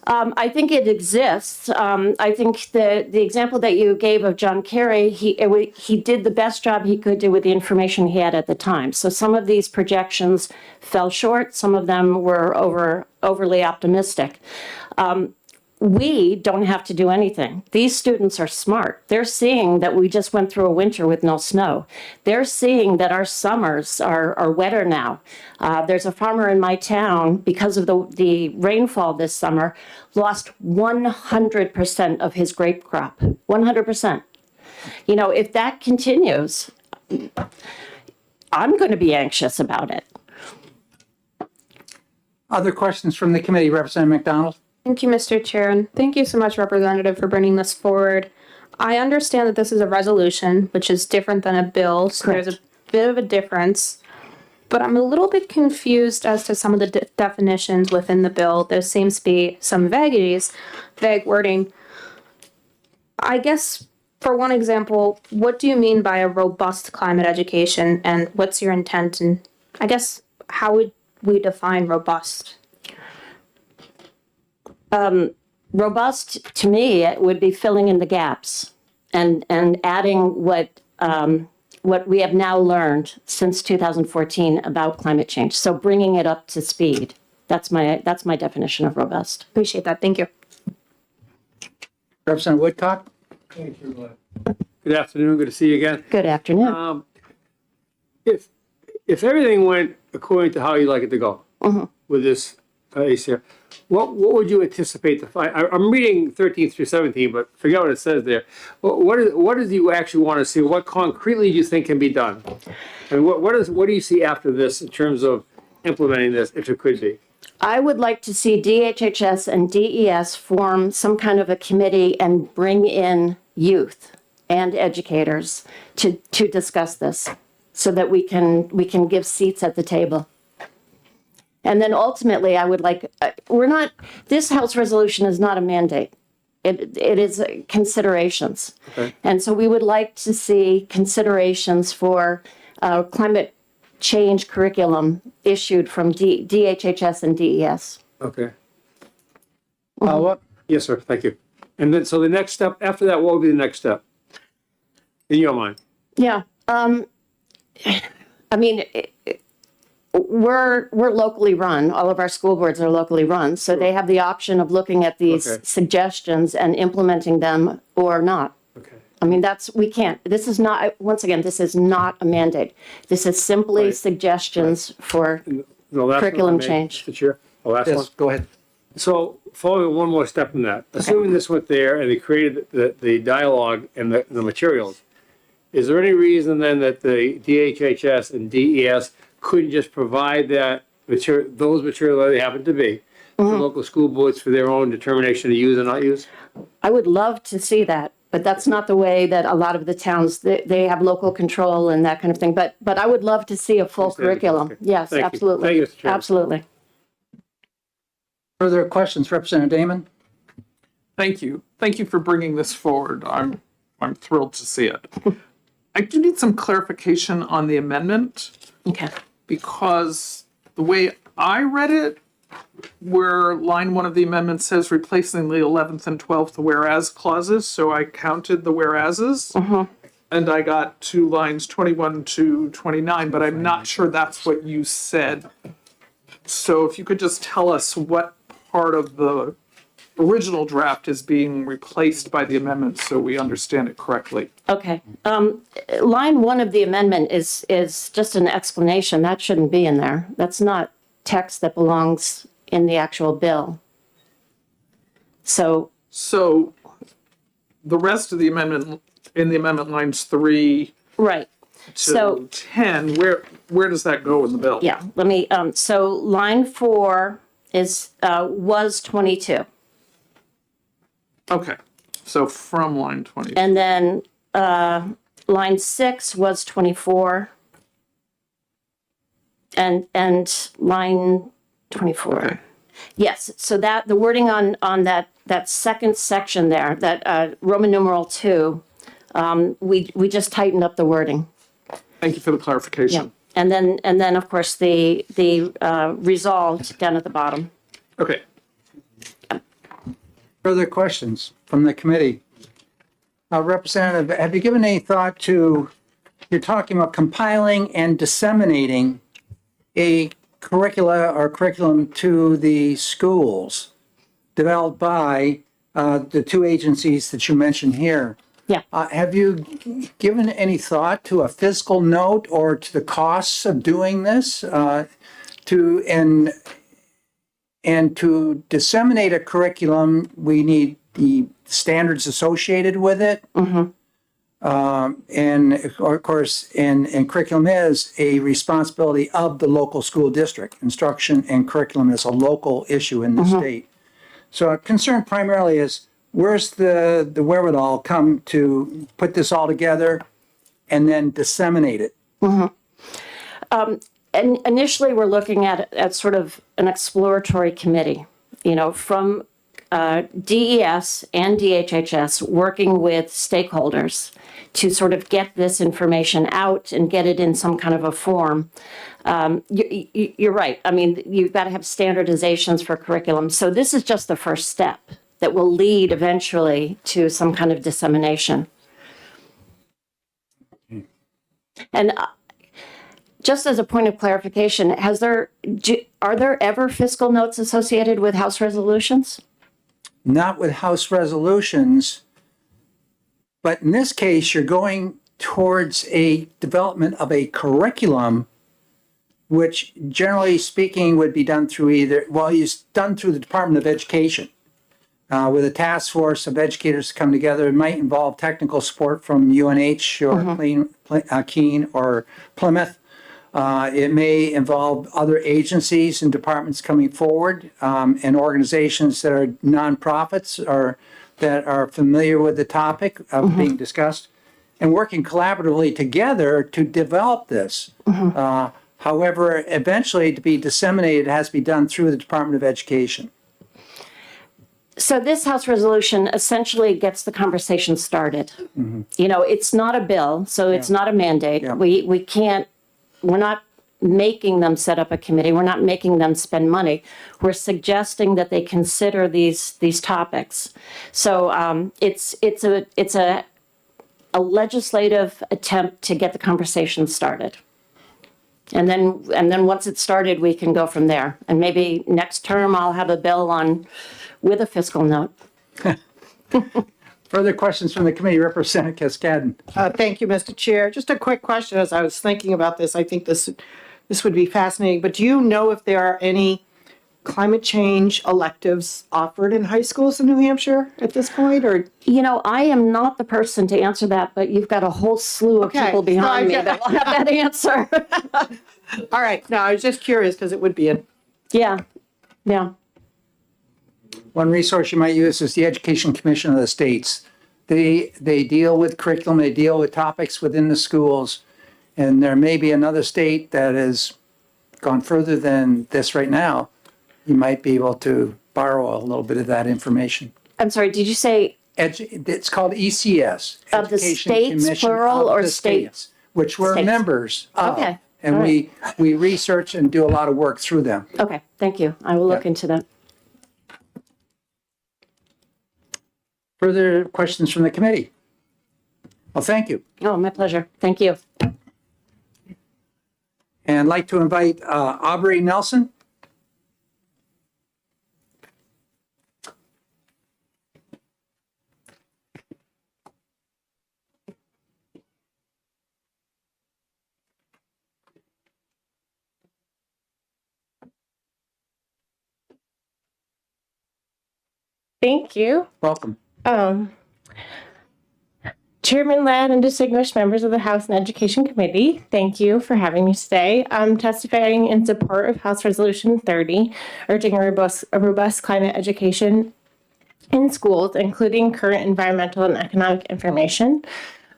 I think it exists. I think the example that you gave of John Kerry, he did the best job he could do with the information he had at the time. So some of these projections fell short. Some of them were overly optimistic. We don't have to do anything. These students are smart. They're seeing that we just went through a winter with no snow. They're seeing that our summers are wetter now. There's a farmer in my town, because of the rainfall this summer, lost 100% of his grape crop. 100%. You know, if that continues, I'm going to be anxious about it. Other questions from the committee? Representative McDonald. Thank you, Mr. Chair, and thank you so much, Representative, for bringing this forward. I understand that this is a resolution, which is different than a bill, so there's a bit of a difference. But I'm a little bit confused as to some of the definitions within the bill. There seems to be some vague wording. I guess, for one example, what do you mean by a robust climate education, and what's your intent? And I guess, how would we define robust? Robust, to me, it would be filling in the gaps and adding what we have now learned since 2014 about climate change. So bringing it up to speed. That's my definition of robust. Appreciate that. Thank you. Representative Woodcock. Thank you. Good afternoon. Good to see you again. Good afternoon. If everything went according to how you like it to go with this ACR, what would you anticipate to find? I'm reading 13 through 17, but forget what it says there. What do you actually want to see? What concretely do you think can be done? And what do you see after this in terms of implementing this, if it could be? I would like to see DHHS and DES form some kind of a committee and bring in youth and educators to discuss this so that we can give seats at the table. And then ultimately, I would like, this House resolution is not a mandate. It is considerations. Okay. And so we would like to see considerations for climate change curriculum issued from DHHS and DES. Okay. Follow-up? Yes, sir. Thank you. And then, so the next step, after that, what would be the next step? In your mind? Yeah. I mean, we're locally run. All of our school boards are locally run. So they have the option of looking at these suggestions and implementing them or not. Okay. I mean, we can't, this is not, once again, this is not a mandate. This is simply suggestions for curriculum change. Mr. Chair, the last one. Go ahead. So following one more step from that, assuming this went there and they created the dialogue and the materials, is there any reason then that the DHHS and DES couldn't just provide that material, those materials that they happen to be, to local school boards for their own determination to use or not use? I would love to see that, but that's not the way that a lot of the towns, they have local control and that kind of thing. But I would love to see a full curriculum. Okay. Yes, Thank you. absolutely. Thank you, Mr. Chairman. Absolutely. Further questions? Representative Damon. Thank you. Thank you for bringing this forward. I'm I'm thrilled to see it. I do need some clarification on the amendment. Okay. Because the way I read it, where line 1 of the amendment says replacing the 11th and 12th whereas clauses, so I counted the whereases. And I got to lines 21 to 29, but I'm not sure that's what you said. So if you could just tell us what part of the original draft is being replaced by the amendment so we understand it correctly. Okay. Line 1 of the amendment is just an explanation. That shouldn't be in there. That's not text that belongs in the actual bill. So the rest of the amendment, in the amendment lines 3 right. to 10, where does that go in the bill? Yeah, let me, so line 4 is, was 22. Okay, so from line 20. And then line 6 was 24. And line 24. Okay. Yes, so that, the wording on that second section there, that Roman numeral 2, we just tightened up the wording. Thank you for the clarification. Yeah. And then of course the resolved down at the bottom. Okay. Further questions from the committee? Representative, have you given any thought to, you're talking about compiling and disseminating a curricula or curriculum to the schools developed by the two agencies that you mentioned here. Yeah. Have you given any thought to a fiscal note or to the costs of doing this? And to disseminate a curriculum, we need the standards associated with it. And of course, and curriculum is a responsibility of the local school district. Instruction and curriculum is a local issue in the state. So our concern primarily is where's the wherewithal come to put this all together and then disseminate it? And initially, we're looking at sort of an exploratory committee, from DES and DHHS working with stakeholders to sort of get this information out and get it in some kind of a form. You're right. I mean, you've got to have standardizations for curriculum. So this is just the first step that will lead eventually to some kind of dissemination. And just as a point of clarification, are there ever fiscal notes associated with House resolutions? Not with House resolutions, but in this case, you're going towards a development of a curriculum, which generally speaking would be done through it's done through the Department of Education. With a task force of educators to come together. It might involve technical support from UNH or Keene or Plymouth. It may involve other agencies and departments coming forward, and organizations that are nonprofits or that are familiar with the topic of being discussed, and working collaboratively together to develop this. However, eventually to be disseminated, it has to be done through the Department of Education. So this House resolution essentially gets the conversation started. It's not a bill, so it's not a mandate. Yeah. We're not making them set up a committee. We're not making them spend money. We're suggesting that they consider these topics. So it's a legislative attempt to get the conversation started. And then once it's started, we can go from there. And maybe next term I'll have a bill with a fiscal note. Further questions from the committee, Representative Cascadden. Thank you, Mr. Chair. Just a quick question as I was thinking about this. I think this would be fascinating, but do you know if there are any climate change electives offered in high schools in New Hampshire at this point, or? I am not the person to answer that, but you've got a whole slew of people behind me that will have that answer. All right. No, I was just curious because it would be Yeah. One resource you might use is the Education Commission of the states. They deal with curriculum, they deal with topics within the schools, and there may be another state that has gone further than this right now. You might be able to borrow a little bit of that information. I'm sorry, did you say it's called ECS. Of the Education states, Commission plural, of or the states? Which we're States. members of. Okay. And All we research and do a lot of work through them. Okay, thank you. I will look Yeah. into that. Further questions from the committee? Well, thank you. Oh, my pleasure. Thank you. And I'd like to invite Aubrey Nelson. Thank you. Welcome. Chairman Ladd and distinguished members of the House and Education Committee, thank you for having me today. I'm testifying in support of House Resolution 30, urging a robust climate education in schools, including current environmental and economic information.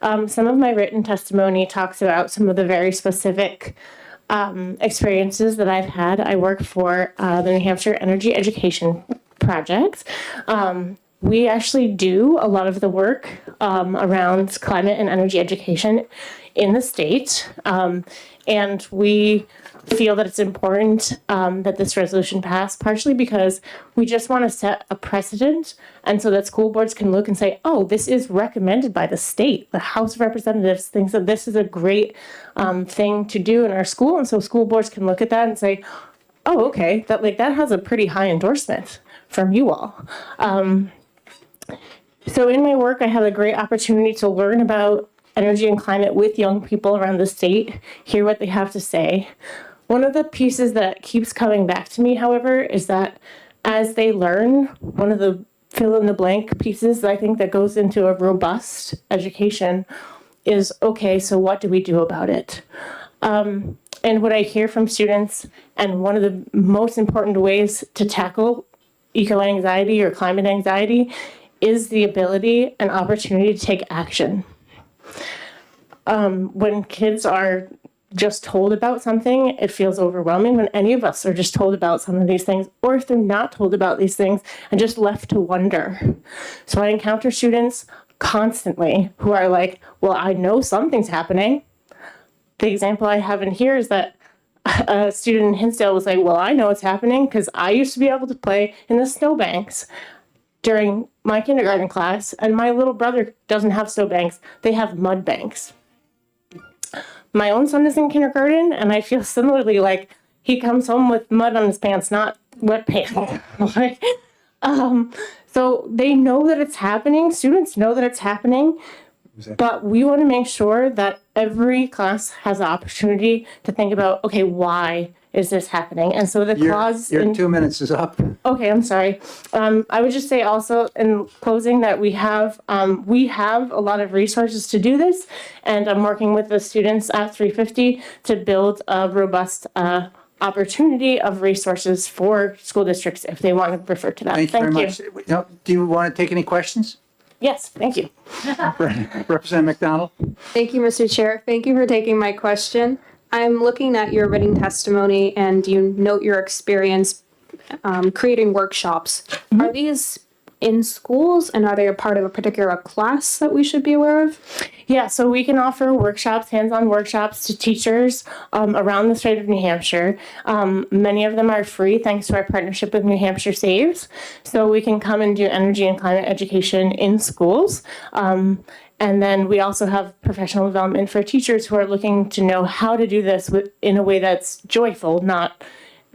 Some of my written testimony talks about some of the very specific experiences that I've had. I work for the New Hampshire Energy Education Project. We actually do a lot of the work around climate and energy education in the state. And we feel that it's important that this resolution pass, partially because we just want to set a precedent and so that school boards can look and say, oh, this is recommended by the state. The House of Representatives thinks that this is a great thing to do in our school. And so school boards can look at that and say, oh, okay, that has a pretty high endorsement from you all. So in my work, I had a great opportunity to learn about energy and climate with young people around the state, hear what they have to say. One of the pieces that keeps coming back to me, however, is that as they learn, one of the fill in the blank pieces that I think that goes into a robust education is, okay, so what do we do about it? And what I hear from students, and one of the most important ways to tackle eco-anxiety or climate anxiety is the ability and opportunity to take action. When kids are just told about something, it feels overwhelming. When any of us are just told about some of these things, or if they're not told about these things and just left to wonder. So I encounter students constantly who are like, well, I know something's happening. The example I have in here is that a student in Hinsdale was like, well, I know it's happening because I used to be able to play in the snowbanks during my kindergarten class, and my little brother doesn't have snowbanks. They have mud banks. My own son is in kindergarten, and I feel similarly like he comes home with mud on his pants, not wet pants. So they know that it's happening. Students know that it's happening. But we want to make sure that every class has the opportunity to think about, okay, why is this happening? And so the clause... Your 2 minutes is up. Okay, I'm sorry. I would just say also in closing that we have a lot of resources to do this, and I'm working with the students at 350 to build a robust opportunity of resources for school districts if they want to refer to that. Thank you very much. No, do you want to take any questions? Yes, thank you. Representative McDonald? Thank you, Mr. Chair. Thank you for taking my question. I'm looking at your written testimony and you note your experience creating workshops. Are these in schools and are they a part of a particular class that we should be aware of? Yeah, so we can offer workshops, hands-on workshops to teachers around the state of New Hampshire. Many of them are free thanks to our partnership with New Hampshire Saves. So we can come and do energy and climate education in schools. And then we also have professional development for teachers who are looking to know how to do this in a way that's joyful, not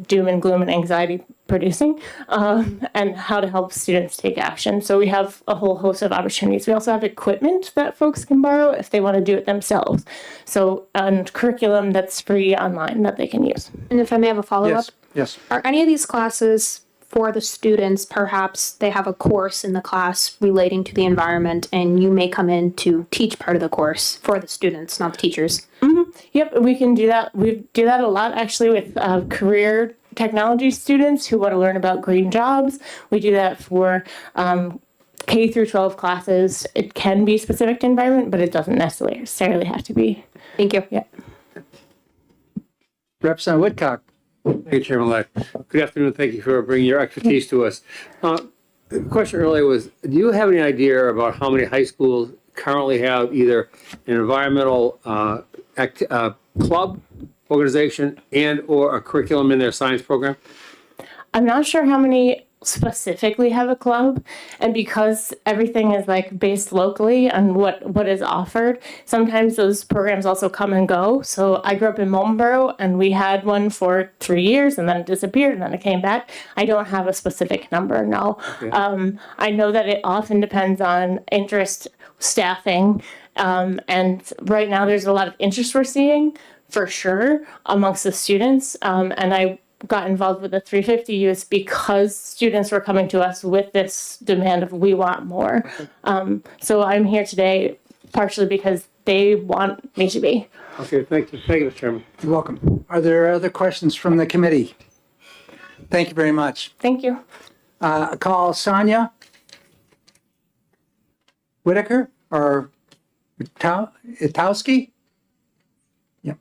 doom and gloom and anxiety producing, and how to help students take action. So we have a whole host of opportunities. We also have equipment that folks can borrow if they want to do it themselves. So, and curriculum that's free online that they can use. And if I may have a follow-up? Yes. Are any of these classes for the students, perhaps they have a course in the class relating to the environment and you may come in to teach part of the course for the students, not the teachers? Mm-hmm. Yep, we can do that. We do that a lot actually with career technology students who want to learn about green jobs. We do that for K through 12 classes. It can be specific to environment, but it doesn't necessarily have to be. Thank you. Yeah. Representative Woodcock. Thank you, Chairman Lack. Good afternoon. Thank you for bringing your expertise to us. The question earlier was, do you have any idea about how many high schools currently have either an environmental club organization and or a curriculum in their science program? I'm not sure how many specifically have a club, and because everything is like based locally on what is offered, sometimes those programs also come and go. So I grew up in Moultonborough and we had one for 3 years and then it disappeared and then it came back. I don't have a specific number, no. Okay. I know that it often depends on interest, staffing, and right now there's a lot of interest we're seeing for sure amongst the students, and I got involved with the 350 youth because students were coming to us with this demand of we want more. So I'm here today partially because they want me to be. Okay, thank you. Thank you, Mr. Chairman. You're welcome. Are there other questions from the committee? Thank you very much. Thank you. Call Sonia Whitaker or Itowski? Yep.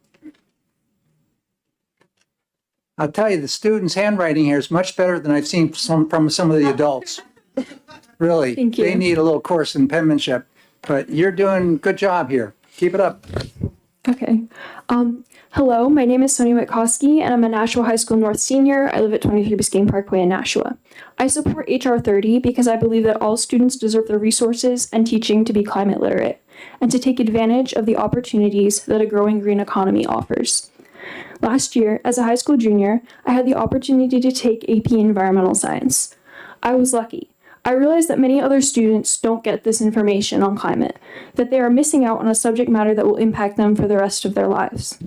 I'll tell you, the students' handwriting here is much better than I've seen from some of the adults. Really. Thank you. They need a little course in penmanship, but you're doing a good job here. Keep it up. Okay. Hello, my name is Sonia Witkowski, and I'm a Nashua High School North senior. I live at 23 Biscayne Parkway in Nashua. I support HR 30 because I believe that all students deserve the resources and teaching to be climate literate and to take advantage of the opportunities that a growing green economy offers. Last year, as a high school junior, I had the opportunity to take AP Environmental Science. I was lucky. I realized that many other students don't get this information on climate, that they are missing out on a subject matter that will impact them for the rest of their lives.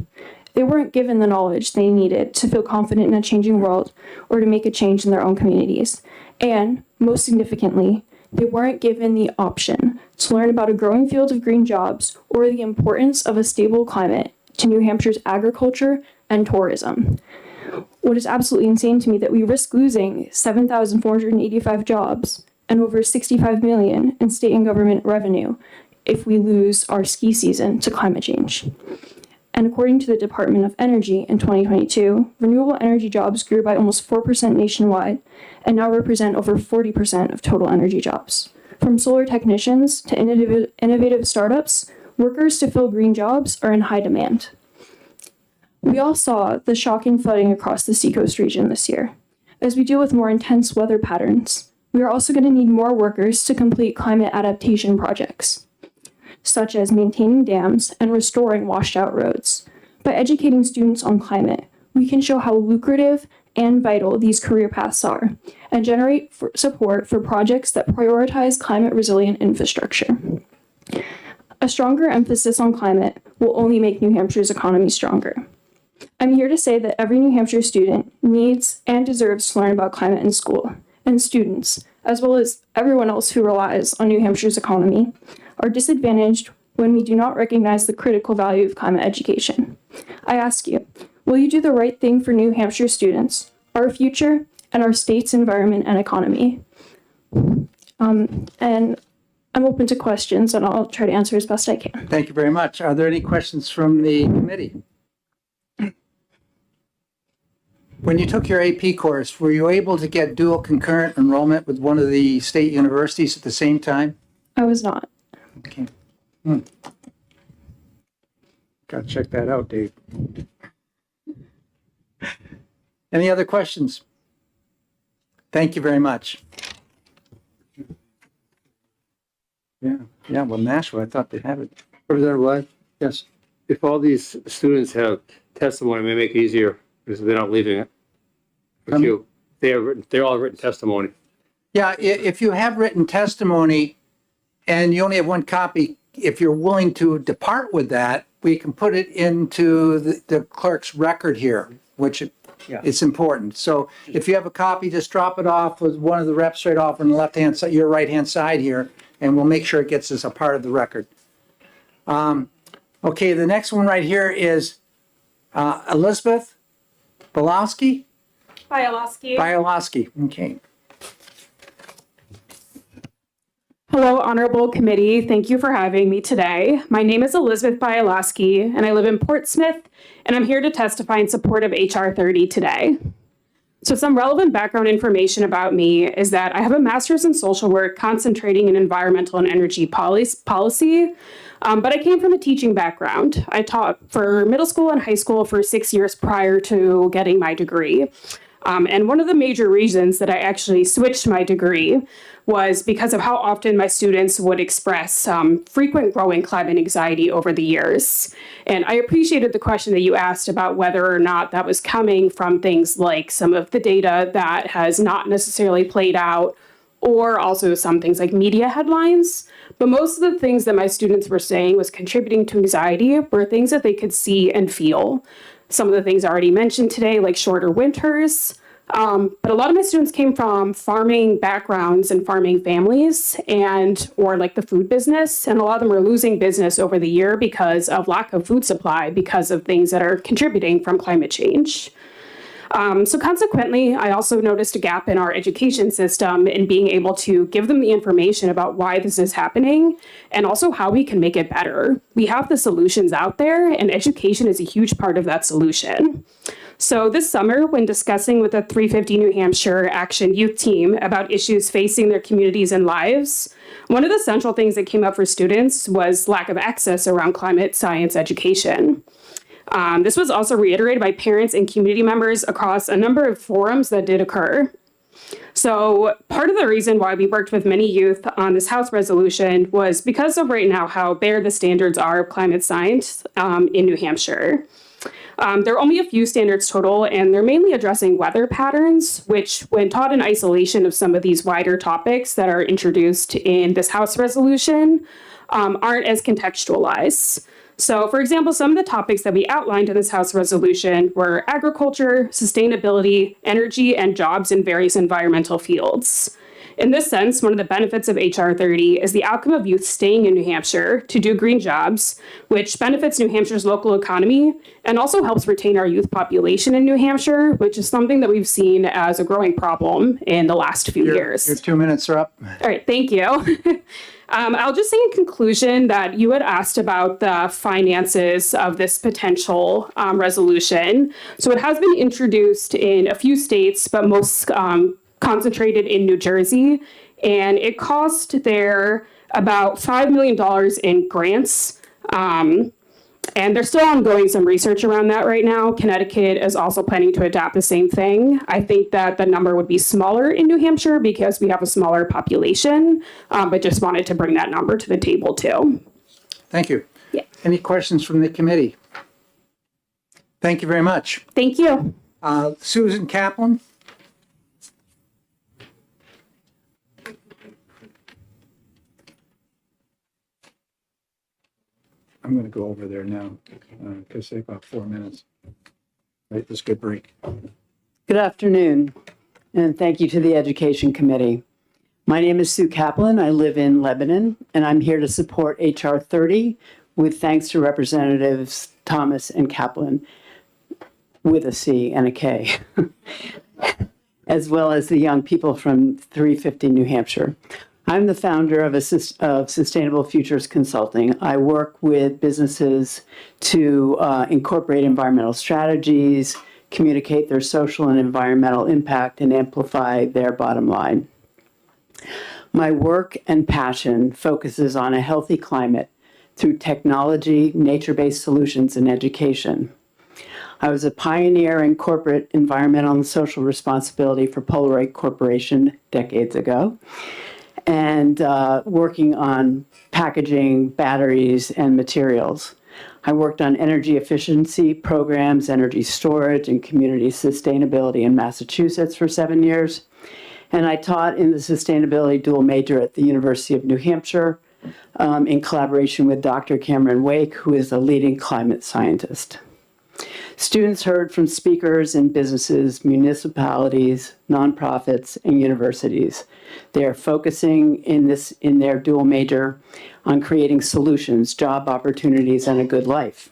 They weren't given the knowledge they needed to feel confident in a changing world or to make a change in their own communities. And, most significantly, they weren't given the option to learn about a growing field of green jobs or the importance of a stable climate to New Hampshire's agriculture and tourism. What is absolutely insane to me that we risk losing 7,485 jobs and over 65 million in state and government revenue if we lose our ski season to climate change. And according to the Department of Energy in 2022, renewable energy jobs grew by almost 4% nationwide and now represent over 40% of total energy jobs. From solar technicians to innovative startups, workers to fill green jobs are in high demand. We all saw the shocking flooding across the Seacoast region this year. As we deal with more intense weather patterns, we are also going to need more workers to complete climate adaptation projects, such as maintaining dams and restoring washed out roads. By educating students on climate, we can show how lucrative and vital these career paths are and generate support for projects that prioritize climate resilient infrastructure. A stronger emphasis on climate will only make New Hampshire's economy stronger. I'm here to say that every New Hampshire student needs and deserves to learn about climate in school, and students, as well as everyone else who relies on New Hampshire's economy, are disadvantaged when we do not recognize the critical value of climate education. I ask you, will you do the right thing for New Hampshire students, our future, and our state's environment and economy? And I'm open to questions, and I'll try to answer as best I can. Thank you very much. Are there any questions from the committee? When you took your AP course, were you able to get dual concurrent enrollment with one of the state universities at the same time? I was not. Okay. Gotta check that out, Dave. Any other questions? Thank you very much. Yeah, well, Nashua, I thought they'd have it. Representative Wyatt? Yes. If all these students have testimony, it may make it easier because they're not leaving it. If you, they're all written testimony. Yeah, if you have written testimony and you only have one copy, if you're willing to depart with that, we can put it into the clerk's record here, which it's important. So if you have a copy, just drop it off with one of the reps right off on the left-hand side, your right-hand side here, and we'll make sure it gets as a part of the record. Okay, the next one right here is Elizabeth Bialowski. Bialowski, okay. Hello, Honorable Committee. Thank you for having me today. My name is Elizabeth Bialowski, and I live in Portsmouth, and I'm here to testify in support of HR 30 today. So some relevant background information about me is that I have a master's in social work concentrating in environmental and energy policy, but I came from a teaching background. I taught for middle school and high school for 6 years prior to getting my degree. And one of the major reasons that I actually switched my degree was because of how often my students would express frequent growing climate anxiety over the years. And I appreciated the question that you asked about whether or not that was coming from things like some of the data that has not necessarily played out, or also some things like media headlines. But most of the things that my students were saying was contributing to anxiety were things that they could see and feel. Some of the things I already mentioned today, like shorter winters. But a lot of my students came from farming backgrounds and farming families or like the food business. And a lot of them are losing business over the year because of lack of food supply, because of things that are contributing from climate change. So consequently, I also noticed a gap in our education system in being able to give them the information about why this is happening and also how we can make it better. We have the solutions out there, and education is a huge part of that solution. So this summer, when discussing with the 350 New Hampshire Action Youth Team about issues facing their communities and lives, one of the central things that came up for students was lack of access around climate science education. This was also reiterated by parents and community members across a number of forums that did occur. So part of the reason why we worked with many youth on this House resolution was because of right now how bare the standards are of climate science in New Hampshire. There are only a few standards total, and they're mainly addressing weather patterns, which, when taught in isolation of some of these wider topics that are introduced in this House resolution, aren't as contextualized. So, for example, some of the topics that we outlined in this House resolution were agriculture, sustainability, energy, and jobs in various environmental fields. In this sense, one of the benefits of HR 30 is the outcome of youth staying in New Hampshire to do green jobs, which benefits New Hampshire's local economy and also helps retain our youth population in New Hampshire, which is something that we've seen as a growing problem in the last few years. Your 2 minutes are up. All right, thank you. I'll just say in conclusion that you had asked about the finances of this potential resolution. So it has been introduced in a few states, but most concentrated in New Jersey, and it cost there about $5 million in grants. And there's still ongoing some research around that right now. Connecticut is also planning to adopt the same thing. I think that the number would be smaller in New Hampshire because we have a smaller population, but just wanted to bring that number to the table too. Thank you. Yeah. Any questions from the committee? Thank you very much. Thank you. Susan Kaplan? I'm going to go over there now because they have about 4 minutes. Right, this is a good break. Good afternoon, and thank you to the Education Committee. My name is Sue Kaplan. I live in Lebanon, and I'm here to support HR 30 with thanks to Representatives Thomas and Kaplan, with a C and a K, as well as the young people from 350 New Hampshire. I'm the founder of Sustainable Futures Consulting. I work with businesses to incorporate environmental strategies, communicate their social and environmental impact, and amplify their bottom line. My work and passion focuses on a healthy climate through technology, nature-based solutions, and education. I was a pioneer in corporate environmental and social responsibility for Polaroid Corporation decades ago, and working on packaging, batteries, and materials. I worked on energy efficiency programs, energy storage, and community sustainability in Massachusetts for 7 years. And I taught in the sustainability dual major at the University of New Hampshire in collaboration with Dr. Cameron Wake, who is a leading climate scientist. Students heard from speakers in businesses, municipalities, nonprofits, and universities. They are focusing in their dual major on creating solutions, job opportunities, and a good life.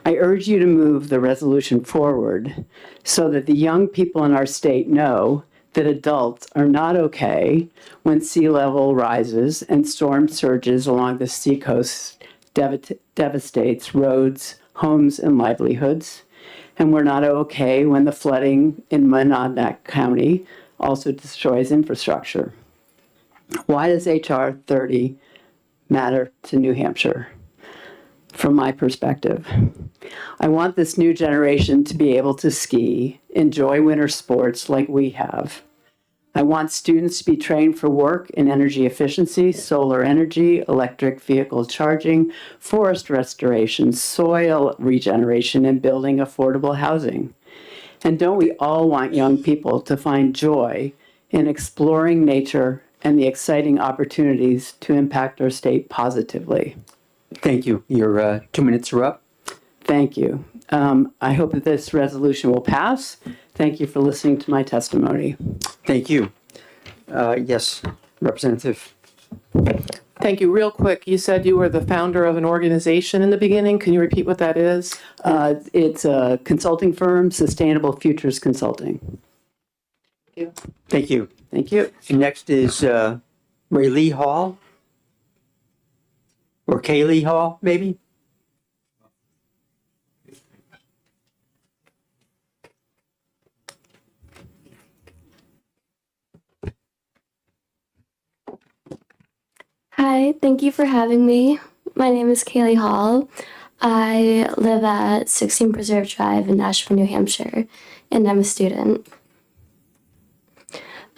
I urge you to move the resolution forward so that the young people in our state know that adults are not okay when sea level rises and storm surges along the seacoast devastates roads, homes, and livelihoods, And we're not okay when the flooding in Monadnock County also destroys infrastructure. Why does HR 30 matter to New Hampshire? From my perspective, I want this new generation to be able to ski, enjoy winter sports like we have. I want students to be trained for work in energy efficiency, solar energy, electric vehicle charging, forest restoration, soil regeneration, and building affordable housing. And don't we all want young people to find joy in exploring nature and the exciting opportunities to impact our state positively? Thank you. Your 2 minutes are up. Thank you. I hope that this resolution will pass. Thank you for listening to my testimony. Thank you. Yes, Representative. Thank you. Real quick, you said you were the founder of an organization in the beginning. Can you repeat what that is? It's a consulting firm, Sustainable Futures Consulting. Thank you. Thank you. Next is Ray Lee Hall. Or Kaylee Hall, maybe? Hi, thank you for having me. My name is Kaylee Hall. I live at 16 Preserve Drive in Nashua, New Hampshire, and I'm a student.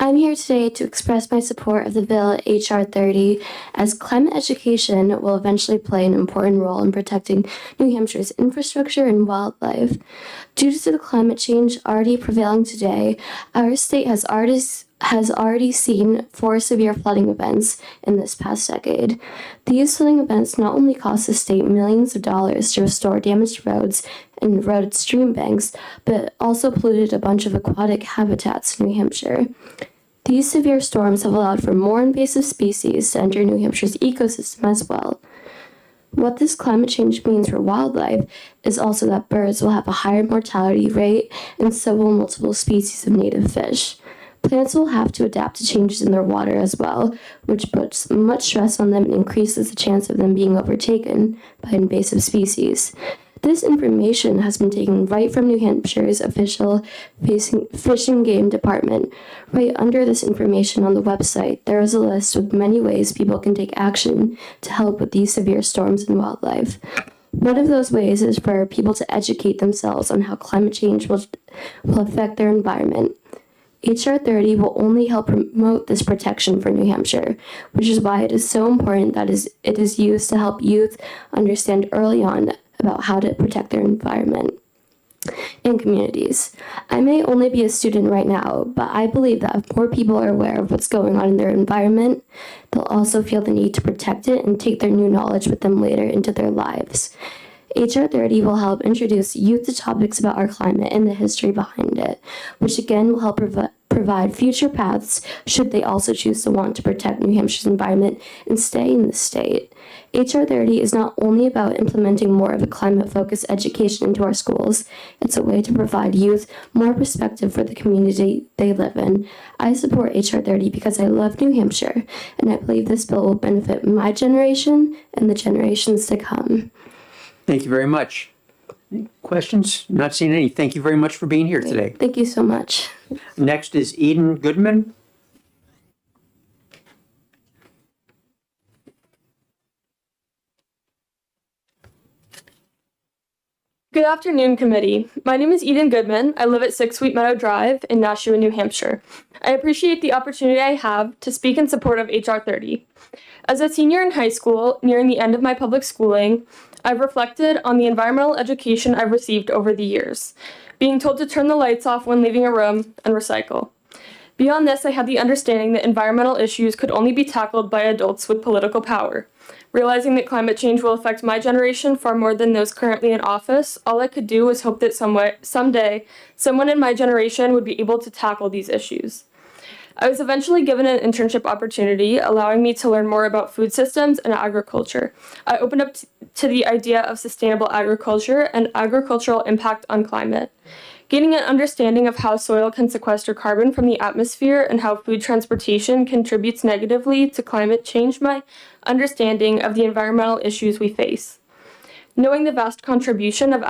I'm here today to express my support of the bill HR 30, as climate education will eventually play an important role in protecting New Hampshire's infrastructure and wildlife. Due to the climate change already prevailing today, our state has already seen 4 severe flooding events in this past decade. These flooding events not only cost the state millions of dollars to restore damaged roads and eroded stream banks, but also polluted a bunch of aquatic habitats in New Hampshire. These severe storms have allowed for more invasive species to enter New Hampshire's ecosystem as well. What this climate change means for wildlife is also that birds will have a higher mortality rate, and so will multiple species of native fish. Plants will have to adapt to changes in their water as well, which puts much stress on them and increases the chance of them being overtaken by invasive species. This information has been taken right from New Hampshire's official Fish and Game Department. Right under this information on the website, there is a list with many ways people can take action to help with these severe storms and wildlife. One of those ways is for people to educate themselves on how climate change will affect their environment. HR 30 will only help promote this protection for New Hampshire, which is why it is so important that it is used to help youth understand early on about how to protect their environment and communities. I may only be a student right now, but I believe that if more people are aware of what's going on in their environment, they'll also feel the need to protect it and take their new knowledge with them later into their lives. HR 30 will help introduce youth to topics about our climate and the history behind it, which again will help provide future paths should they also choose to want to protect New Hampshire's environment and stay in the state. HR 30 is not only about implementing more of a climate-focused education into our schools, it's a way to provide youth more perspective for the community they live in. I support HR 30 because I love New Hampshire, and I believe this bill will benefit my generation and the generations to come. Thank you very much. Any questions? Not seeing any. Thank you very much for being here today. Thank you so much. Next is Eden Goodman. Good afternoon, committee. My name is Eden Goodman. I live at 6 Sweet Meadow Drive in Nashua, New Hampshire. I appreciate the opportunity I have to speak in support of HR 30. As a senior in high school, nearing the end of my public schooling, I've reflected on the environmental education I've received over the years, being told to turn the lights off when leaving a room and recycle. Beyond this, I had the understanding that environmental issues could only be tackled by adults with political power. Realizing that climate change will affect my generation far more than those currently in office, all I could do was hope that someday someone in my generation would be able to tackle these issues. I was eventually given an internship opportunity, allowing me to learn more about food systems and agriculture. I opened up to the idea of sustainable agriculture and agricultural impact on climate. Gaining an understanding of how soil can sequester carbon from the atmosphere and how food transportation contributes negatively to climate changed my understanding of the environmental issues we face. Knowing the vast contribution of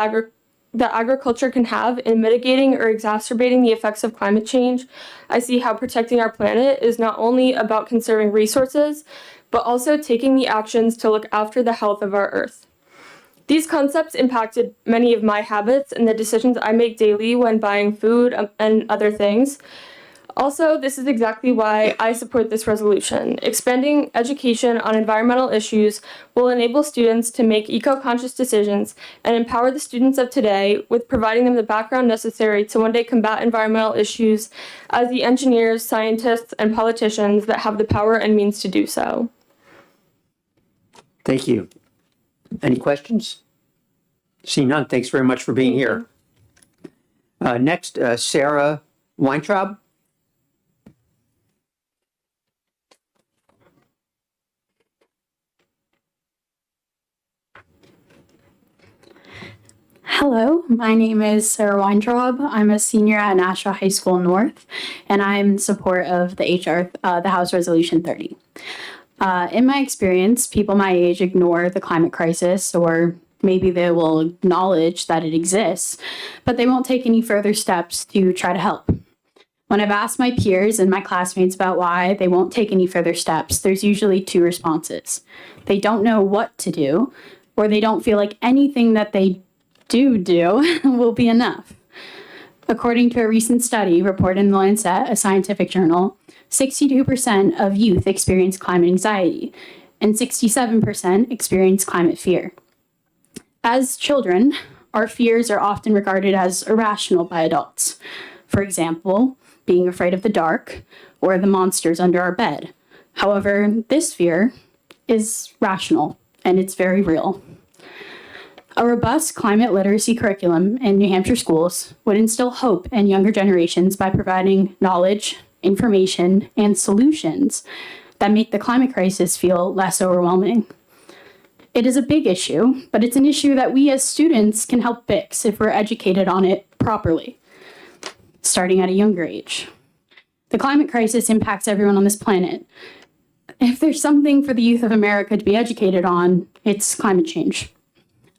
that agriculture can have in mitigating or exacerbating the effects of climate change, I see how protecting our planet is not only about conserving resources, but also taking the actions to look after the health of our Earth. These concepts impacted many of my habits and the decisions I make daily when buying food and other things. Also, this is exactly why I support this resolution. Expanding education on environmental issues will enable students to make eco-conscious decisions and empower the students of today with providing them the background necessary to one day combat environmental issues as the engineers, scientists, and politicians that have the power and means to do so. Thank you. Any questions? Seeing none, thanks very much for being here. Next, Sarah Weintraub. Hello, my name is Sarah Weintraub. I'm a senior at Nashua High School North, and I'm in support of the House Resolution 30. In my experience, people my age ignore the climate crisis, or maybe they will acknowledge that it exists, but they won't take any further steps to try to help. When I've asked my peers and my classmates about why they won't take any further steps, there's usually two responses. They don't know what to do, or they don't feel like anything that they do will be enough. According to a recent study reported in The Lancet, a scientific journal, 62% of youth experience climate anxiety, and 67% experience climate fear. As children, our fears are often regarded as irrational by adults. For example, being afraid of the dark or the monsters under our bed. However, this fear is rational and it's very real. A robust climate literacy curriculum in New Hampshire schools would instill hope in younger generations by providing knowledge, information, and solutions that make the climate crisis feel less overwhelming. It is a big issue, but it's an issue that we as students can help fix if we're educated on it properly, starting at a younger age. The climate crisis impacts everyone on this planet. If there's something for the youth of America to be educated on, it's climate change.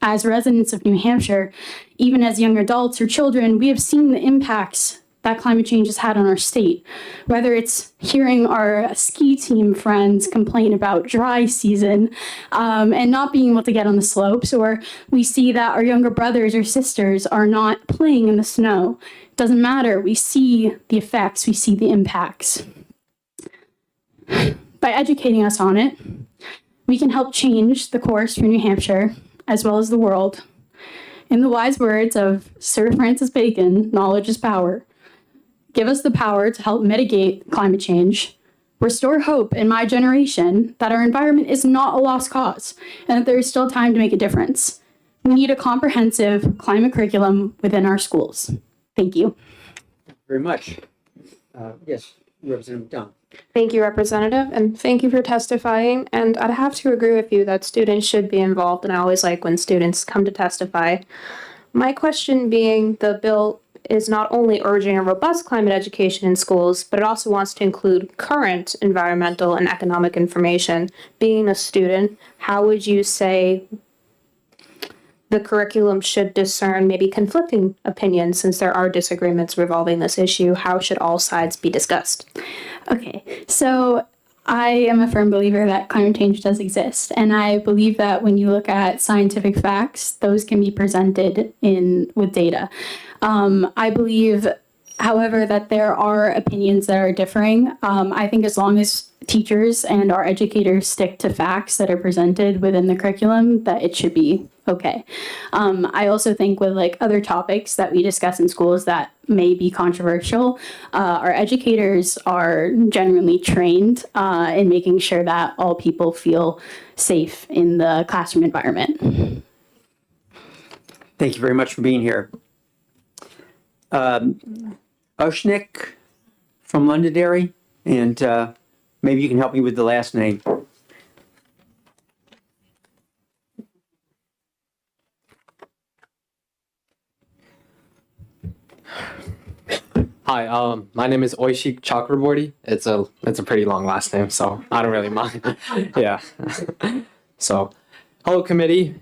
As residents of New Hampshire, even as young adults or children, we have seen the impacts that climate change has had on our state. Whether it's hearing our ski team friends complain about dry season and not being able to get on the slopes, or we see that our younger brothers or sisters are not playing in the snow. It doesn't matter. We see the effects, we see the impacts. By educating us on it, we can help change the course for New Hampshire as well as the world. In the wise words of Sir Francis Bacon, knowledge is power. Give us the power to help mitigate climate change, restore hope in my generation that our environment is not a lost cause and that there is still time to make a difference. We need a comprehensive climate curriculum within our schools. Thank you. Very much. Yes, Representative Dunn. Thank you, Representative, and thank you for testifying. And I'd have to agree with you that students should be involved, and I always like when students come to testify. My question being, the bill is not only urging a robust climate education in schools, but it also wants to include current environmental and economic information. Being a student, how would you say the curriculum should discern maybe conflicting opinions, since there are disagreements revolving this issue? How should all sides be discussed? Okay, so I am a firm believer that climate change does exist, and I believe that when you look at scientific facts, those can be presented with data. I believe, however, that there are opinions that are differing. I think as long as teachers and our educators stick to facts that are presented within the curriculum, that it should be okay. I also think with like other topics that we discuss in schools that may be controversial, our educators are genuinely trained in making sure that all people feel safe in the classroom environment. Thank you very much for being here. Oshnik from Londonderry, and maybe you can help me with the last name. Hi, my name is Oishik Chakraborty. It's a pretty long last name, so I don't really mind. Yeah. So, hello committee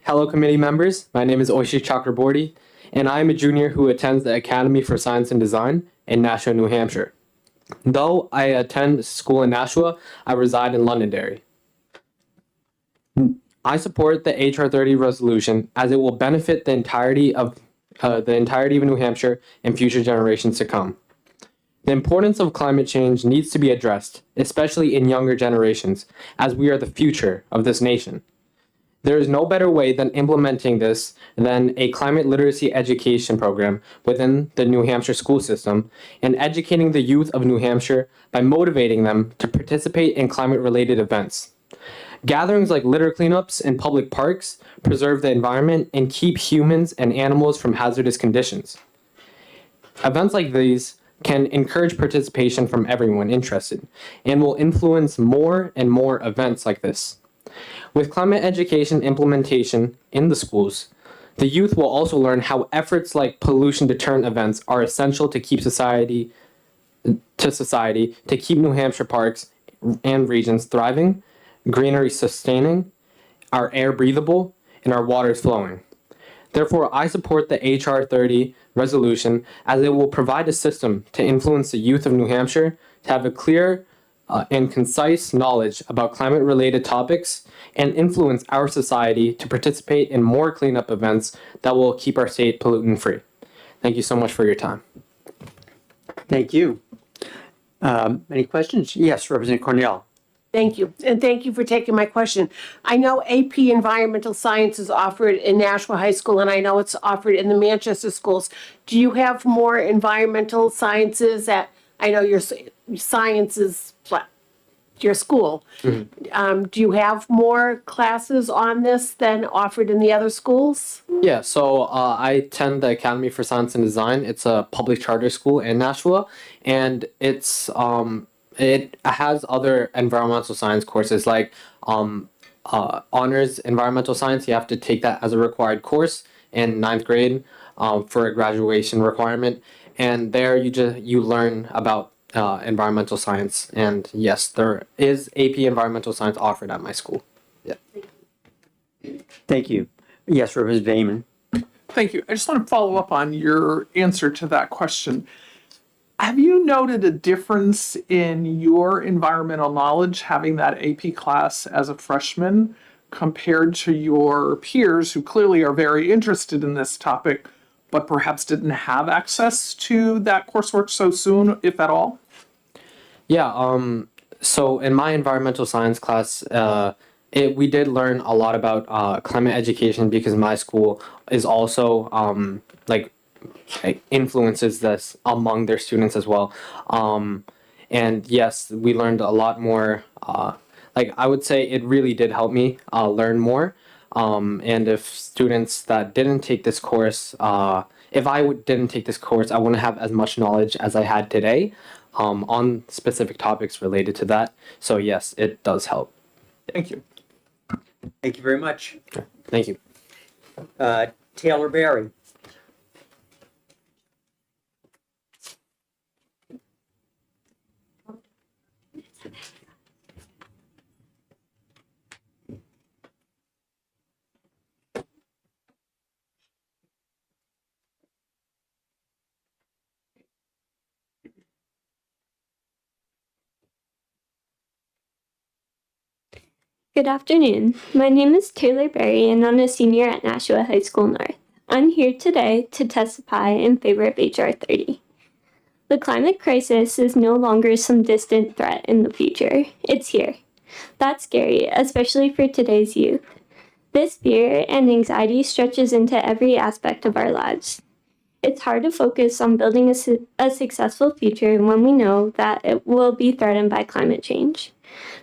members. My name is Oishik Chakraborty, and I am a junior who attends the Academy for Science and Design in Nashua, New Hampshire. Though I attend school in Nashua, I reside in Londonderry. I support the HR 30 resolution as it will benefit the entirety of New Hampshire and future generations to come. The importance of climate change needs to be addressed, especially in younger generations, as we are the future of this nation. There is no better way than implementing this than a climate literacy education program within the New Hampshire school system and educating the youth of New Hampshire by motivating them to participate in climate-related events. Gatherings like litter cleanups in public parks preserve the environment and keep humans and animals from hazardous conditions. Events like these can encourage participation from everyone interested and will influence more and more events like this. With climate education implementation in the schools, the youth will also learn how efforts like pollution deterrent events are essential to keep society to keep New Hampshire parks and regions thriving, greenery sustaining, our air breathable, and our waters flowing. Therefore, I support the HR 30 resolution as it will provide a system to influence the youth of New Hampshire to have a clear and concise knowledge about climate-related topics and influence our society to participate in more cleanup events that will keep our state pollutant-free. Thank you so much for your time. Thank you. Any questions? Yes, Representative Cornell. Thank you, and thank you for taking my question. I know AP Environmental Science is offered in Nashua High School, and I know it's offered in the Manchester schools. Do you have more environmental sciences at, I know your science is your school. Mm-hmm. Do you have more classes on this than offered in the other schools? Yeah, so I attend the Academy for Science and Design. It's a public charter school in Nashua, and it has other environmental science courses like honors environmental science. You have to take that as a required course in 9th grade for a graduation requirement, and there you learn about environmental science. And yes, there is AP environmental science offered at my school. Yeah. Thank you. Yes, Representative Damon. Thank you. I just want to follow up on your answer to that question. Have you noted a difference in your environmental knowledge having that AP class as a freshman compared to your peers who clearly are very interested in this topic, but perhaps didn't have access to that coursework so soon, if at all? Yeah, so in my environmental science class, we did learn a lot about climate education because my school is also influences this among their students as well. And yes, we learned a lot more. I would say it really did help me learn more. And if students that didn't take this course, if I didn't take this course, I wouldn't have as much knowledge as I had today on specific topics related to that. So yes, it does help. Thank you. Thank you very much. Thank you. Taylor Berry. Good afternoon. My name is Taylor Berry and I'm a senior at Nashua High School North. I'm here today to testify in favor of HR 30. The climate crisis is no longer some distant threat in the future. It's here. That's scary, especially for today's youth. This fear and anxiety stretches into every aspect of our lives. It's hard to focus on building a successful future when we know that it will be threatened by climate change.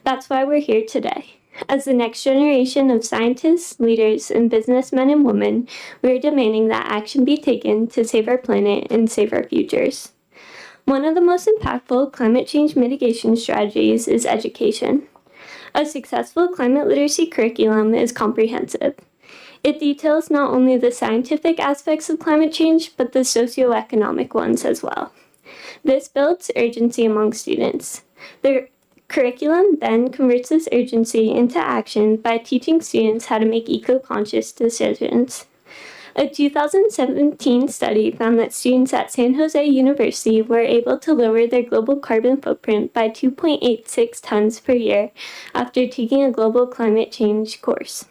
That's why we're here today. As the next generation of scientists, leaders, and businessmen and women, we are demanding that action be taken to save our planet and save our futures. One of the most impactful climate change mitigation strategies is education. A successful climate literacy curriculum is comprehensive. It details not only the scientific aspects of climate change, but the socioeconomic ones as well. This builds urgency among students. The curriculum then converts this urgency into action by teaching students how to make eco-conscious decisions. A 2017 study found that students at San Jose University were able to lower their global carbon footprint by 2.86 tons per year after taking a global climate change course.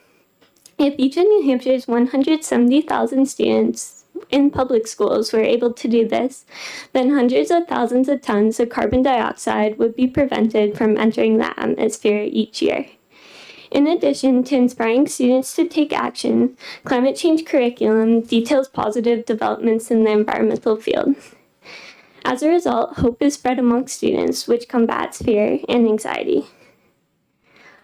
If each of New Hampshire's 170,000 students in public schools were able to do this, then hundreds of thousands of tons of carbon dioxide would be prevented from entering the atmosphere each year. In addition to inspiring students to take action, climate change curriculum details positive developments in the environmental field. As a result, hope is spread among students, which combats fear and anxiety.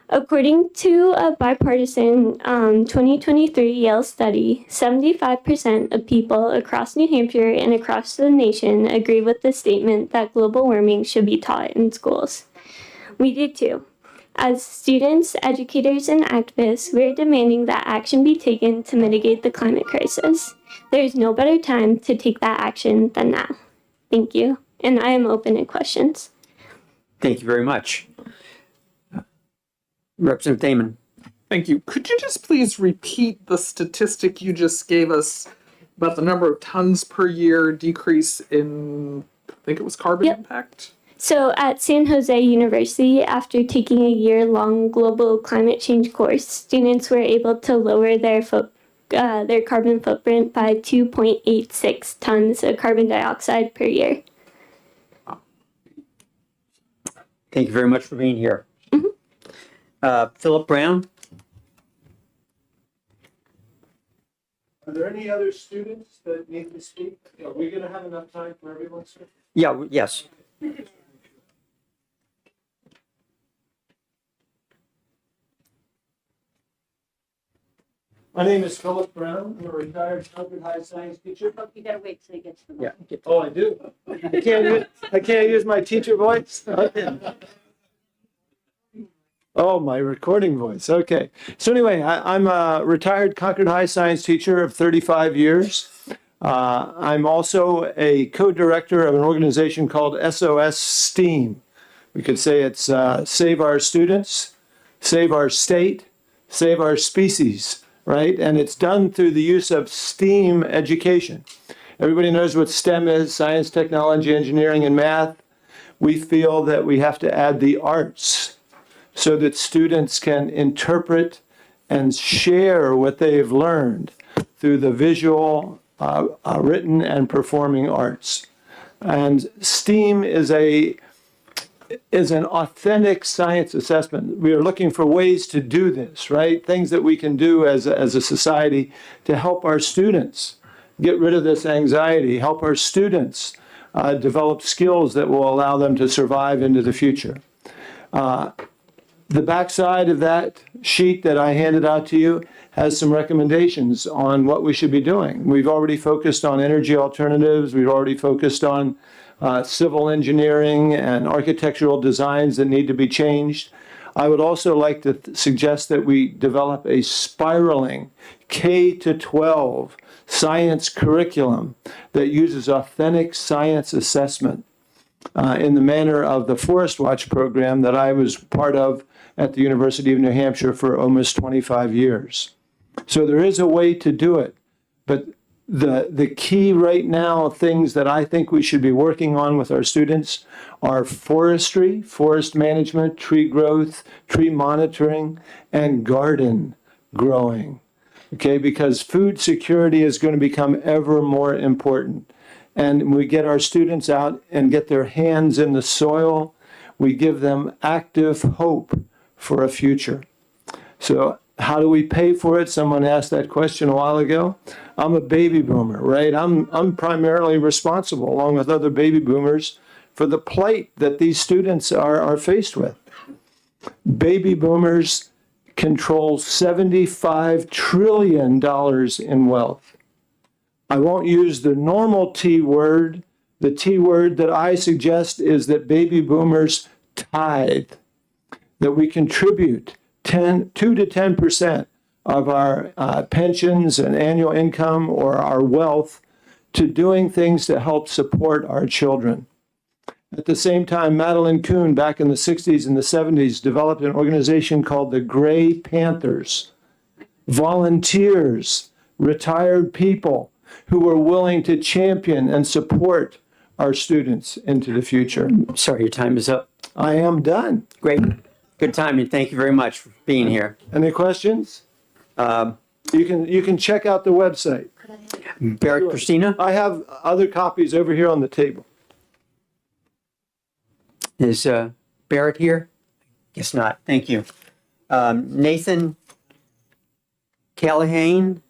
According to a bipartisan 2023 Yale study, 75% of people across New Hampshire and across the nation agree with the statement that global warming should be taught in schools. We do too. As students, educators, and activists, we're demanding that action be taken to mitigate the climate crisis. There is no better time to take that action than now. Thank you, and I am open to questions. Thank you very much. Representative Damon. Thank you. Could you just please repeat the statistic you just gave us about the number of tons per year decrease in, I think it was carbon impact? So at San Jose University, after taking a year-long global climate change course, students were able to lower their carbon footprint by 2.86 tons of carbon dioxide per year. Thank you very much for being here. Philip Brown. Are there any other students that need to speak? Are we going to have enough time for everyone, sir? Yeah, yes. My name is Philip Brown. I'm a retired Concord High Science teacher. You gotta wait till you get to the Yeah. Oh, I do. I can't use my teacher voice. Okay. Oh, my recording voice. Okay. So anyway, I'm a retired Concord High Science teacher of 35 years. I'm also a co-director of an organization called SOS STEAM. We could say it's Save Our Students, Save Our State, Save Our Species, right? And it's done through the use of STEAM education. Everybody knows what STEM is: science, technology, engineering, and math. We feel that we have to add the arts so that students can interpret and share what they've learned through the visual, written, and performing arts. And STEAM is an authentic science assessment. We are looking for ways to do this, right? Things that we can do as a society to help our students get rid of this anxiety, help our students develop skills that will allow them to survive into the future. The backside of that sheet that I handed out to you has some recommendations on what we should be doing. We've already focused on energy alternatives. We've already focused on civil engineering and architectural designs that need to be changed. I would also like to suggest that we develop a spiraling K-12 science curriculum that uses authentic science assessment in the manner of the Forest Watch program that I was part of at the University of New Hampshire for almost 25 years. So there is a way to do it, but the key right now, things that I think we should be working on with our students are forestry, forest management, tree growth, tree monitoring, and garden growing. Okay, because food security is going to become ever more important. And we get our students out and get their hands in the soil, we give them active hope for a future. So how do we pay for it? Someone asked that question a while ago. I'm a baby boomer, right? I'm primarily responsible, along with other baby boomers, for the plight that these students are faced with. Baby boomers control $75 trillion in wealth. I won't use the normal T word. The T word that I suggest is that baby boomers tithe, that we contribute 2 to 10% of our pensions and annual income or our wealth to doing things to help support our children. At the same time, Madeline Kuhn, back in the 60s and the 70s, developed an organization called the Gray Panthers. Volunteers retired people who are willing to champion and support our students into the future. Sorry, your time is up. I am done. Great. Good timing. Thank you very much for being here. Any questions? You can check out the website. Barrett, Christina? I have other copies over here on the table. Is Barrett here? Guess not. Thank you. Nathan Callahan?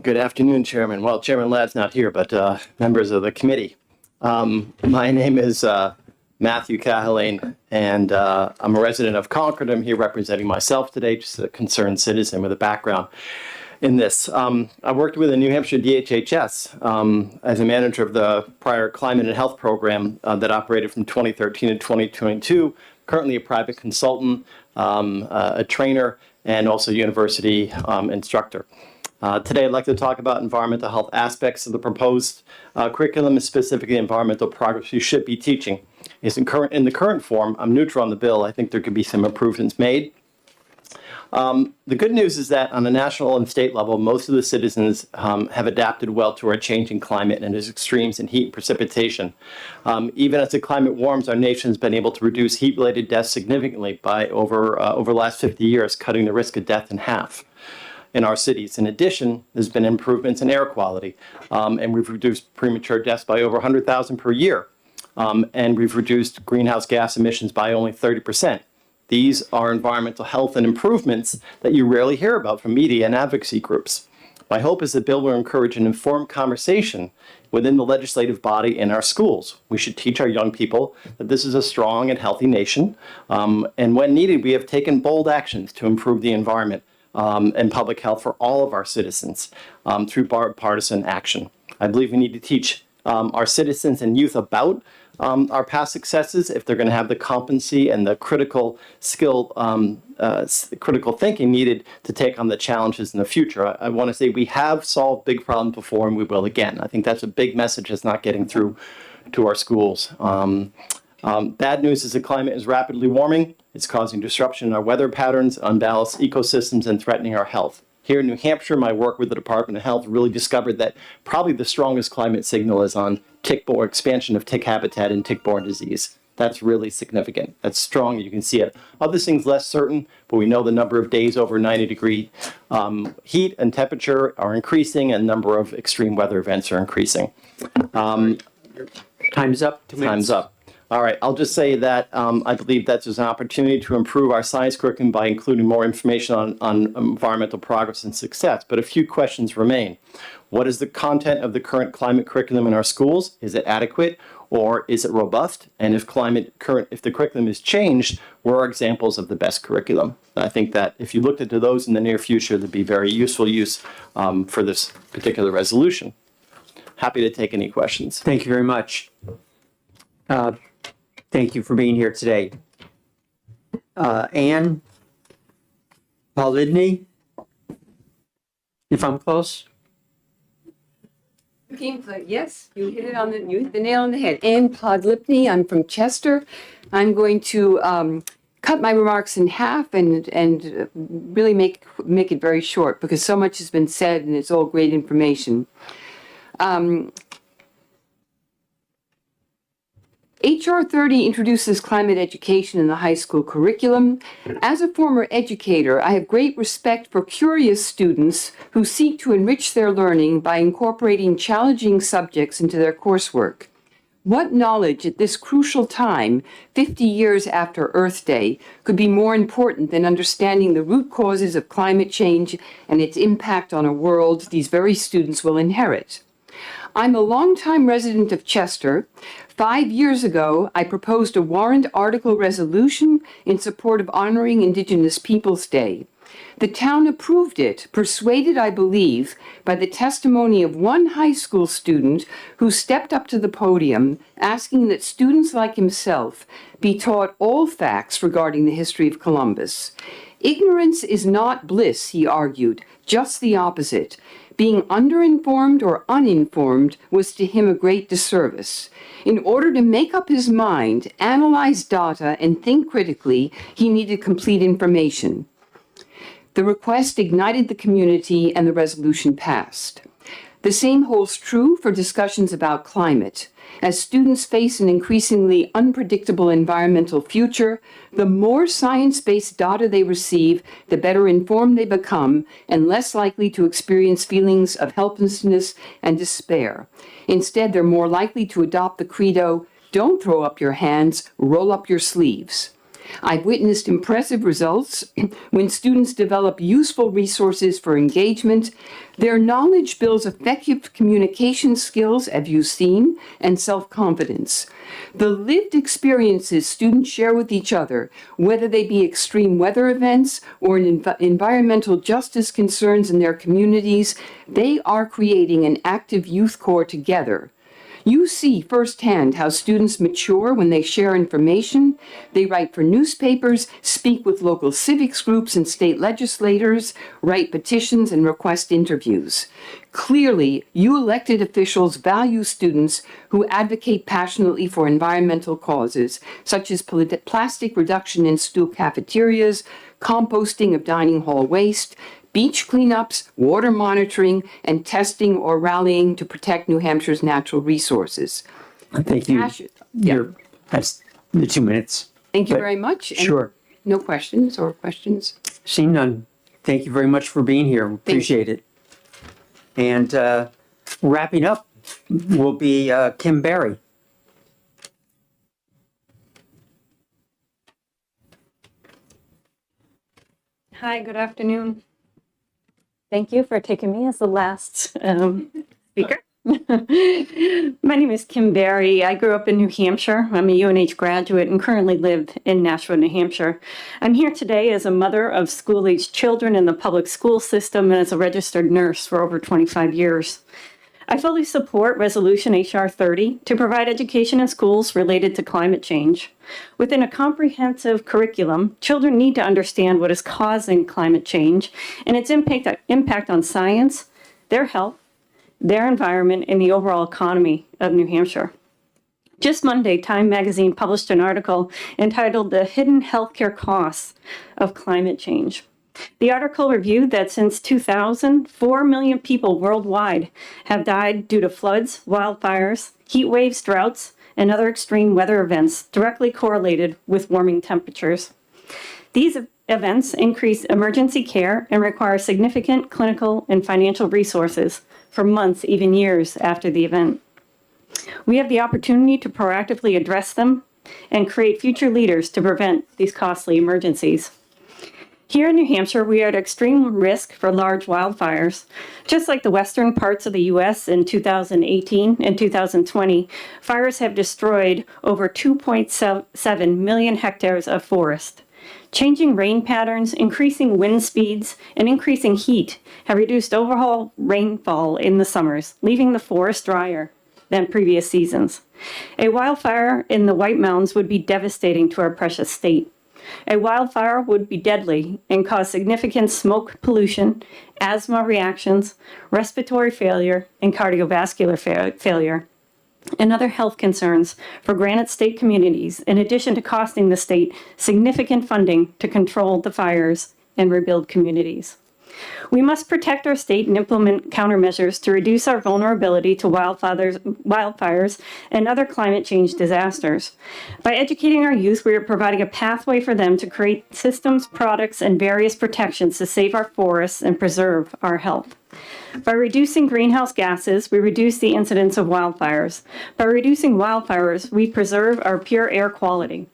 Good afternoon, Chairman. Well, Chairman Ladd's not here, but members of the committee. My name is Matthew Cahalan, and I'm a resident of Concord. I'm here representing myself today, just a concerned citizen with a background in this. I worked with the New Hampshire DHHS as a manager of the prior climate and health program that operated from 2013 to 2022. Currently a private consultant, a trainer, and also university instructor. Today, I'd like to talk about environmental health aspects of the proposed curriculum, and specifically environmental progress you should be teaching. In the current form, I'm neutral on the bill. I think there could be some improvements made. The good news is that on a national and state level, most of the citizens have adapted well to our changing climate and its extremes in heat and precipitation. Even as the climate warms, our nation has been able to reduce heat-related deaths significantly by over the last 50 years, cutting the risk of death in half in our cities. In addition, there's been improvements in air quality, and we've reduced premature deaths by over 100,000 per year, and we've reduced greenhouse gas emissions by only 30%. These are environmental health and improvements that you rarely hear about from media and advocacy groups. My hope is that the bill will encourage an informed conversation within the legislative body in our schools. We should teach our young people that this is a strong and healthy nation, and when needed, we have taken bold actions to improve the environment and public health for all of our citizens through bipartisan action. I believe we need to teach our citizens and youth about our past successes if they're going to have the competency and the critical skill, critical thinking needed to take on the challenges in the future. I want to say we have solved big problems before and we will again. I think that's a big message that's not getting through to our schools. Bad news is the climate is rapidly warming. It's causing disruption in our weather patterns, unbalanced ecosystems, and threatening our health. Here in New Hampshire, my work with the Department of Health really discovered that probably the strongest climate signal is on tick-borne expansion of tick habitat and tick-borne disease. That's really significant. That's strong. You can see it. Other things less certain, but we know the number of days over 90-degree heat and temperature are increasing, and the number of extreme weather events are increasing. Time's up. Time's up. All right, I'll just say that I believe that there's an opportunity to improve our science curriculum by including more information on environmental progress and success, but a few questions remain. What is the content of the current climate curriculum in our schools? Is it adequate or is it robust? And if the curriculum is changed, what are examples of the best curriculum? I think that if you looked into those in the near future, there'd be very useful use for this particular resolution. Happy to take any questions. Thank you very much. Thank you for being here today. Anne Polidny, if I'm close. Yes, you hit the nail on the head. Ann Podlipny, I'm from Chester. I'm going to cut my remarks in half and really make it very short because so much has been said and it's all great information. HR 30 introduces climate education in the high school curriculum. As a former educator, I have great respect for curious students who seek to enrich their learning by incorporating challenging subjects into their coursework. What knowledge at this crucial time, 50 years after Earth Day, could be more important than understanding the root causes of climate change and its impact on a world these very students will inherit? I'm a longtime resident of Chester. 5 years ago, I proposed a warrant article resolution in support of honoring Indigenous Peoples Day. The town approved it, persuaded, I believe, by the testimony of one high school student who stepped up to the podium asking that students like himself be taught all facts regarding the history of Columbus. Ignorance is not bliss, he argued, just the opposite. Being underinformed or uninformed was to him a great disservice. In order to make up his mind, analyze data, and think critically, he needed complete information. The request ignited the community and the resolution passed. The same holds true for discussions about climate. As students face an increasingly unpredictable environmental future, the more science-based data they receive, the better informed they become and less likely to experience feelings of helplessness and despair. Instead, they're more likely to adopt the credo, "Don't throw up your hands, roll up your sleeves." I've witnessed impressive results when students develop useful resources for engagement. Their knowledge builds effective communication skills, as you've seen, and self-confidence. The lived experiences students share with each other, whether they be extreme weather events or environmental justice concerns in their communities, they are creating an active youth core together. You see firsthand how students mature when they share information. They write for newspapers, speak with local civics groups and state legislators, write petitions, and request interviews. Clearly, you elected officials value students who advocate passionately for environmental causes, such as plastic reduction in school cafeterias, composting of dining hall waste, beach cleanups, water monitoring, and testing or rallying to protect New Hampshire's natural resources. Thank you. That's the 2 minutes. Thank you But- very much. And Sure. No questions or questions? Seeing none, thank you very much for being here. Appreciate it. And wrapping up will be Kim Barry. Hi, good afternoon. Thank you for taking me as the last speaker. My name is Kim Barry. I grew up in New Hampshire. I'm a UNH graduate and currently live in Nashua, New Hampshire. I'm here today as a mother of school-aged children in the public school system and as a registered nurse for over 25 years. I fully support Resolution HR 30 to provide education in schools related to climate change. Within a comprehensive curriculum, children need to understand what is causing climate change and its impact on science, their health, their environment, and the overall economy of New Hampshire. Just Monday, Time magazine published an article entitled "The Hidden Healthcare Costs of Climate Change." The article reviewed that since 2000, 4 million people worldwide have died due to floods, wildfires, heat waves, droughts, and other extreme weather events directly correlated with warming temperatures. These events increase emergency care and require significant clinical and financial resources for months, even years after the event. We have the opportunity to proactively address them and create future leaders to prevent these costly emergencies. Here in New Hampshire, we are at extreme risk for large wildfires. Just like the western parts of the U.S. in 2018 and 2020, fires have destroyed over 2.7 million hectares of forest. Changing rain patterns, increasing wind speeds, and increasing heat have reduced overall rainfall in the summers, leaving the forest drier than previous seasons. A wildfire in the White Mountains would be devastating to our precious state. A wildfire would be deadly and cause significant smoke pollution, asthma reactions, respiratory failure, and cardiovascular failure, and other health concerns for Granite State communities, in addition to costing the state significant funding to control the fires and rebuild communities. We must protect our state and implement countermeasures to reduce our vulnerability to wildfires and other climate change disasters. By educating our youth, we are providing a pathway for them to create systems, products, and various protections to save our forests and preserve our health. By reducing greenhouse gases, we reduce the incidence of wildfires. By reducing wildfires, we preserve our pure air quality.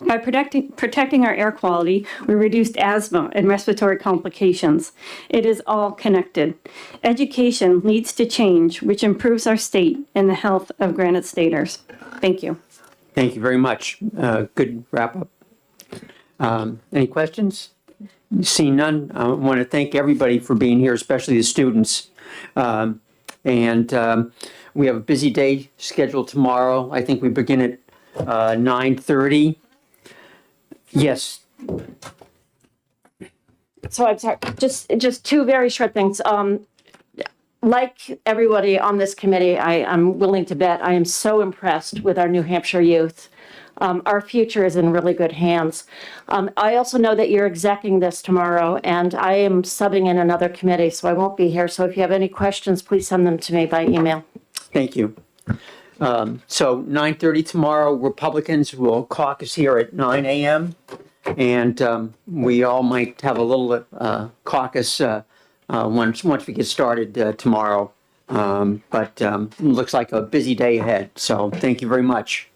By protecting our air quality, we reduced asthma and respiratory complications. It is all connected. Education leads to change, which improves our state and the health of Granite Staters. Thank you. Thank you very much. Good wrap up. Any questions? Seeing none, I want to thank everybody for being here, especially the students. We have a busy day scheduled tomorrow. I think we begin at 9:30. Yes. So I'm sorry, just two very short things. Like everybody on this committee, I'm willing to bet I am so impressed with our New Hampshire youth. Our future is in really good hands. I also know that you're execing this tomorrow, and I am subbing in another committee, so I won't be here. So if you have any questions, please send them to me by email. Thank you. So 9:30 tomorrow, Republicans will caucus here at 9 a.m. And we all might have a little caucus once we get started tomorrow. But looks like a busy day ahead. So thank you very much.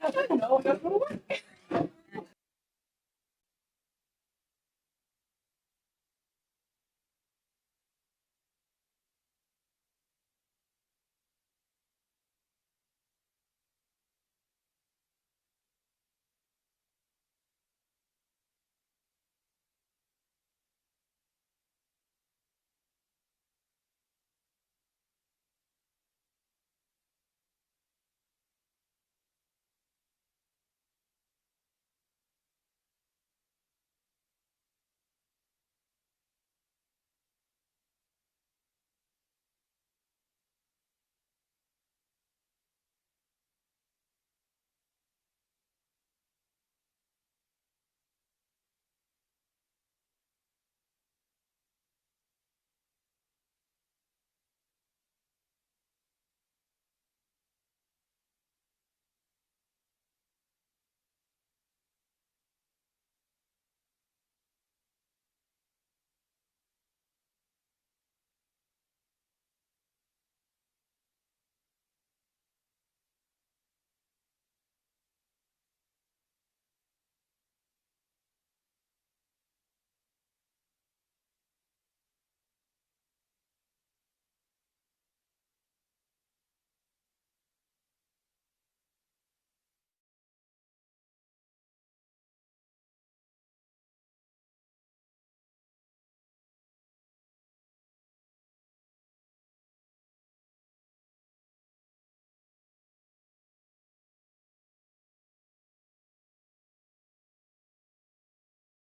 I don't know if it's gonna work.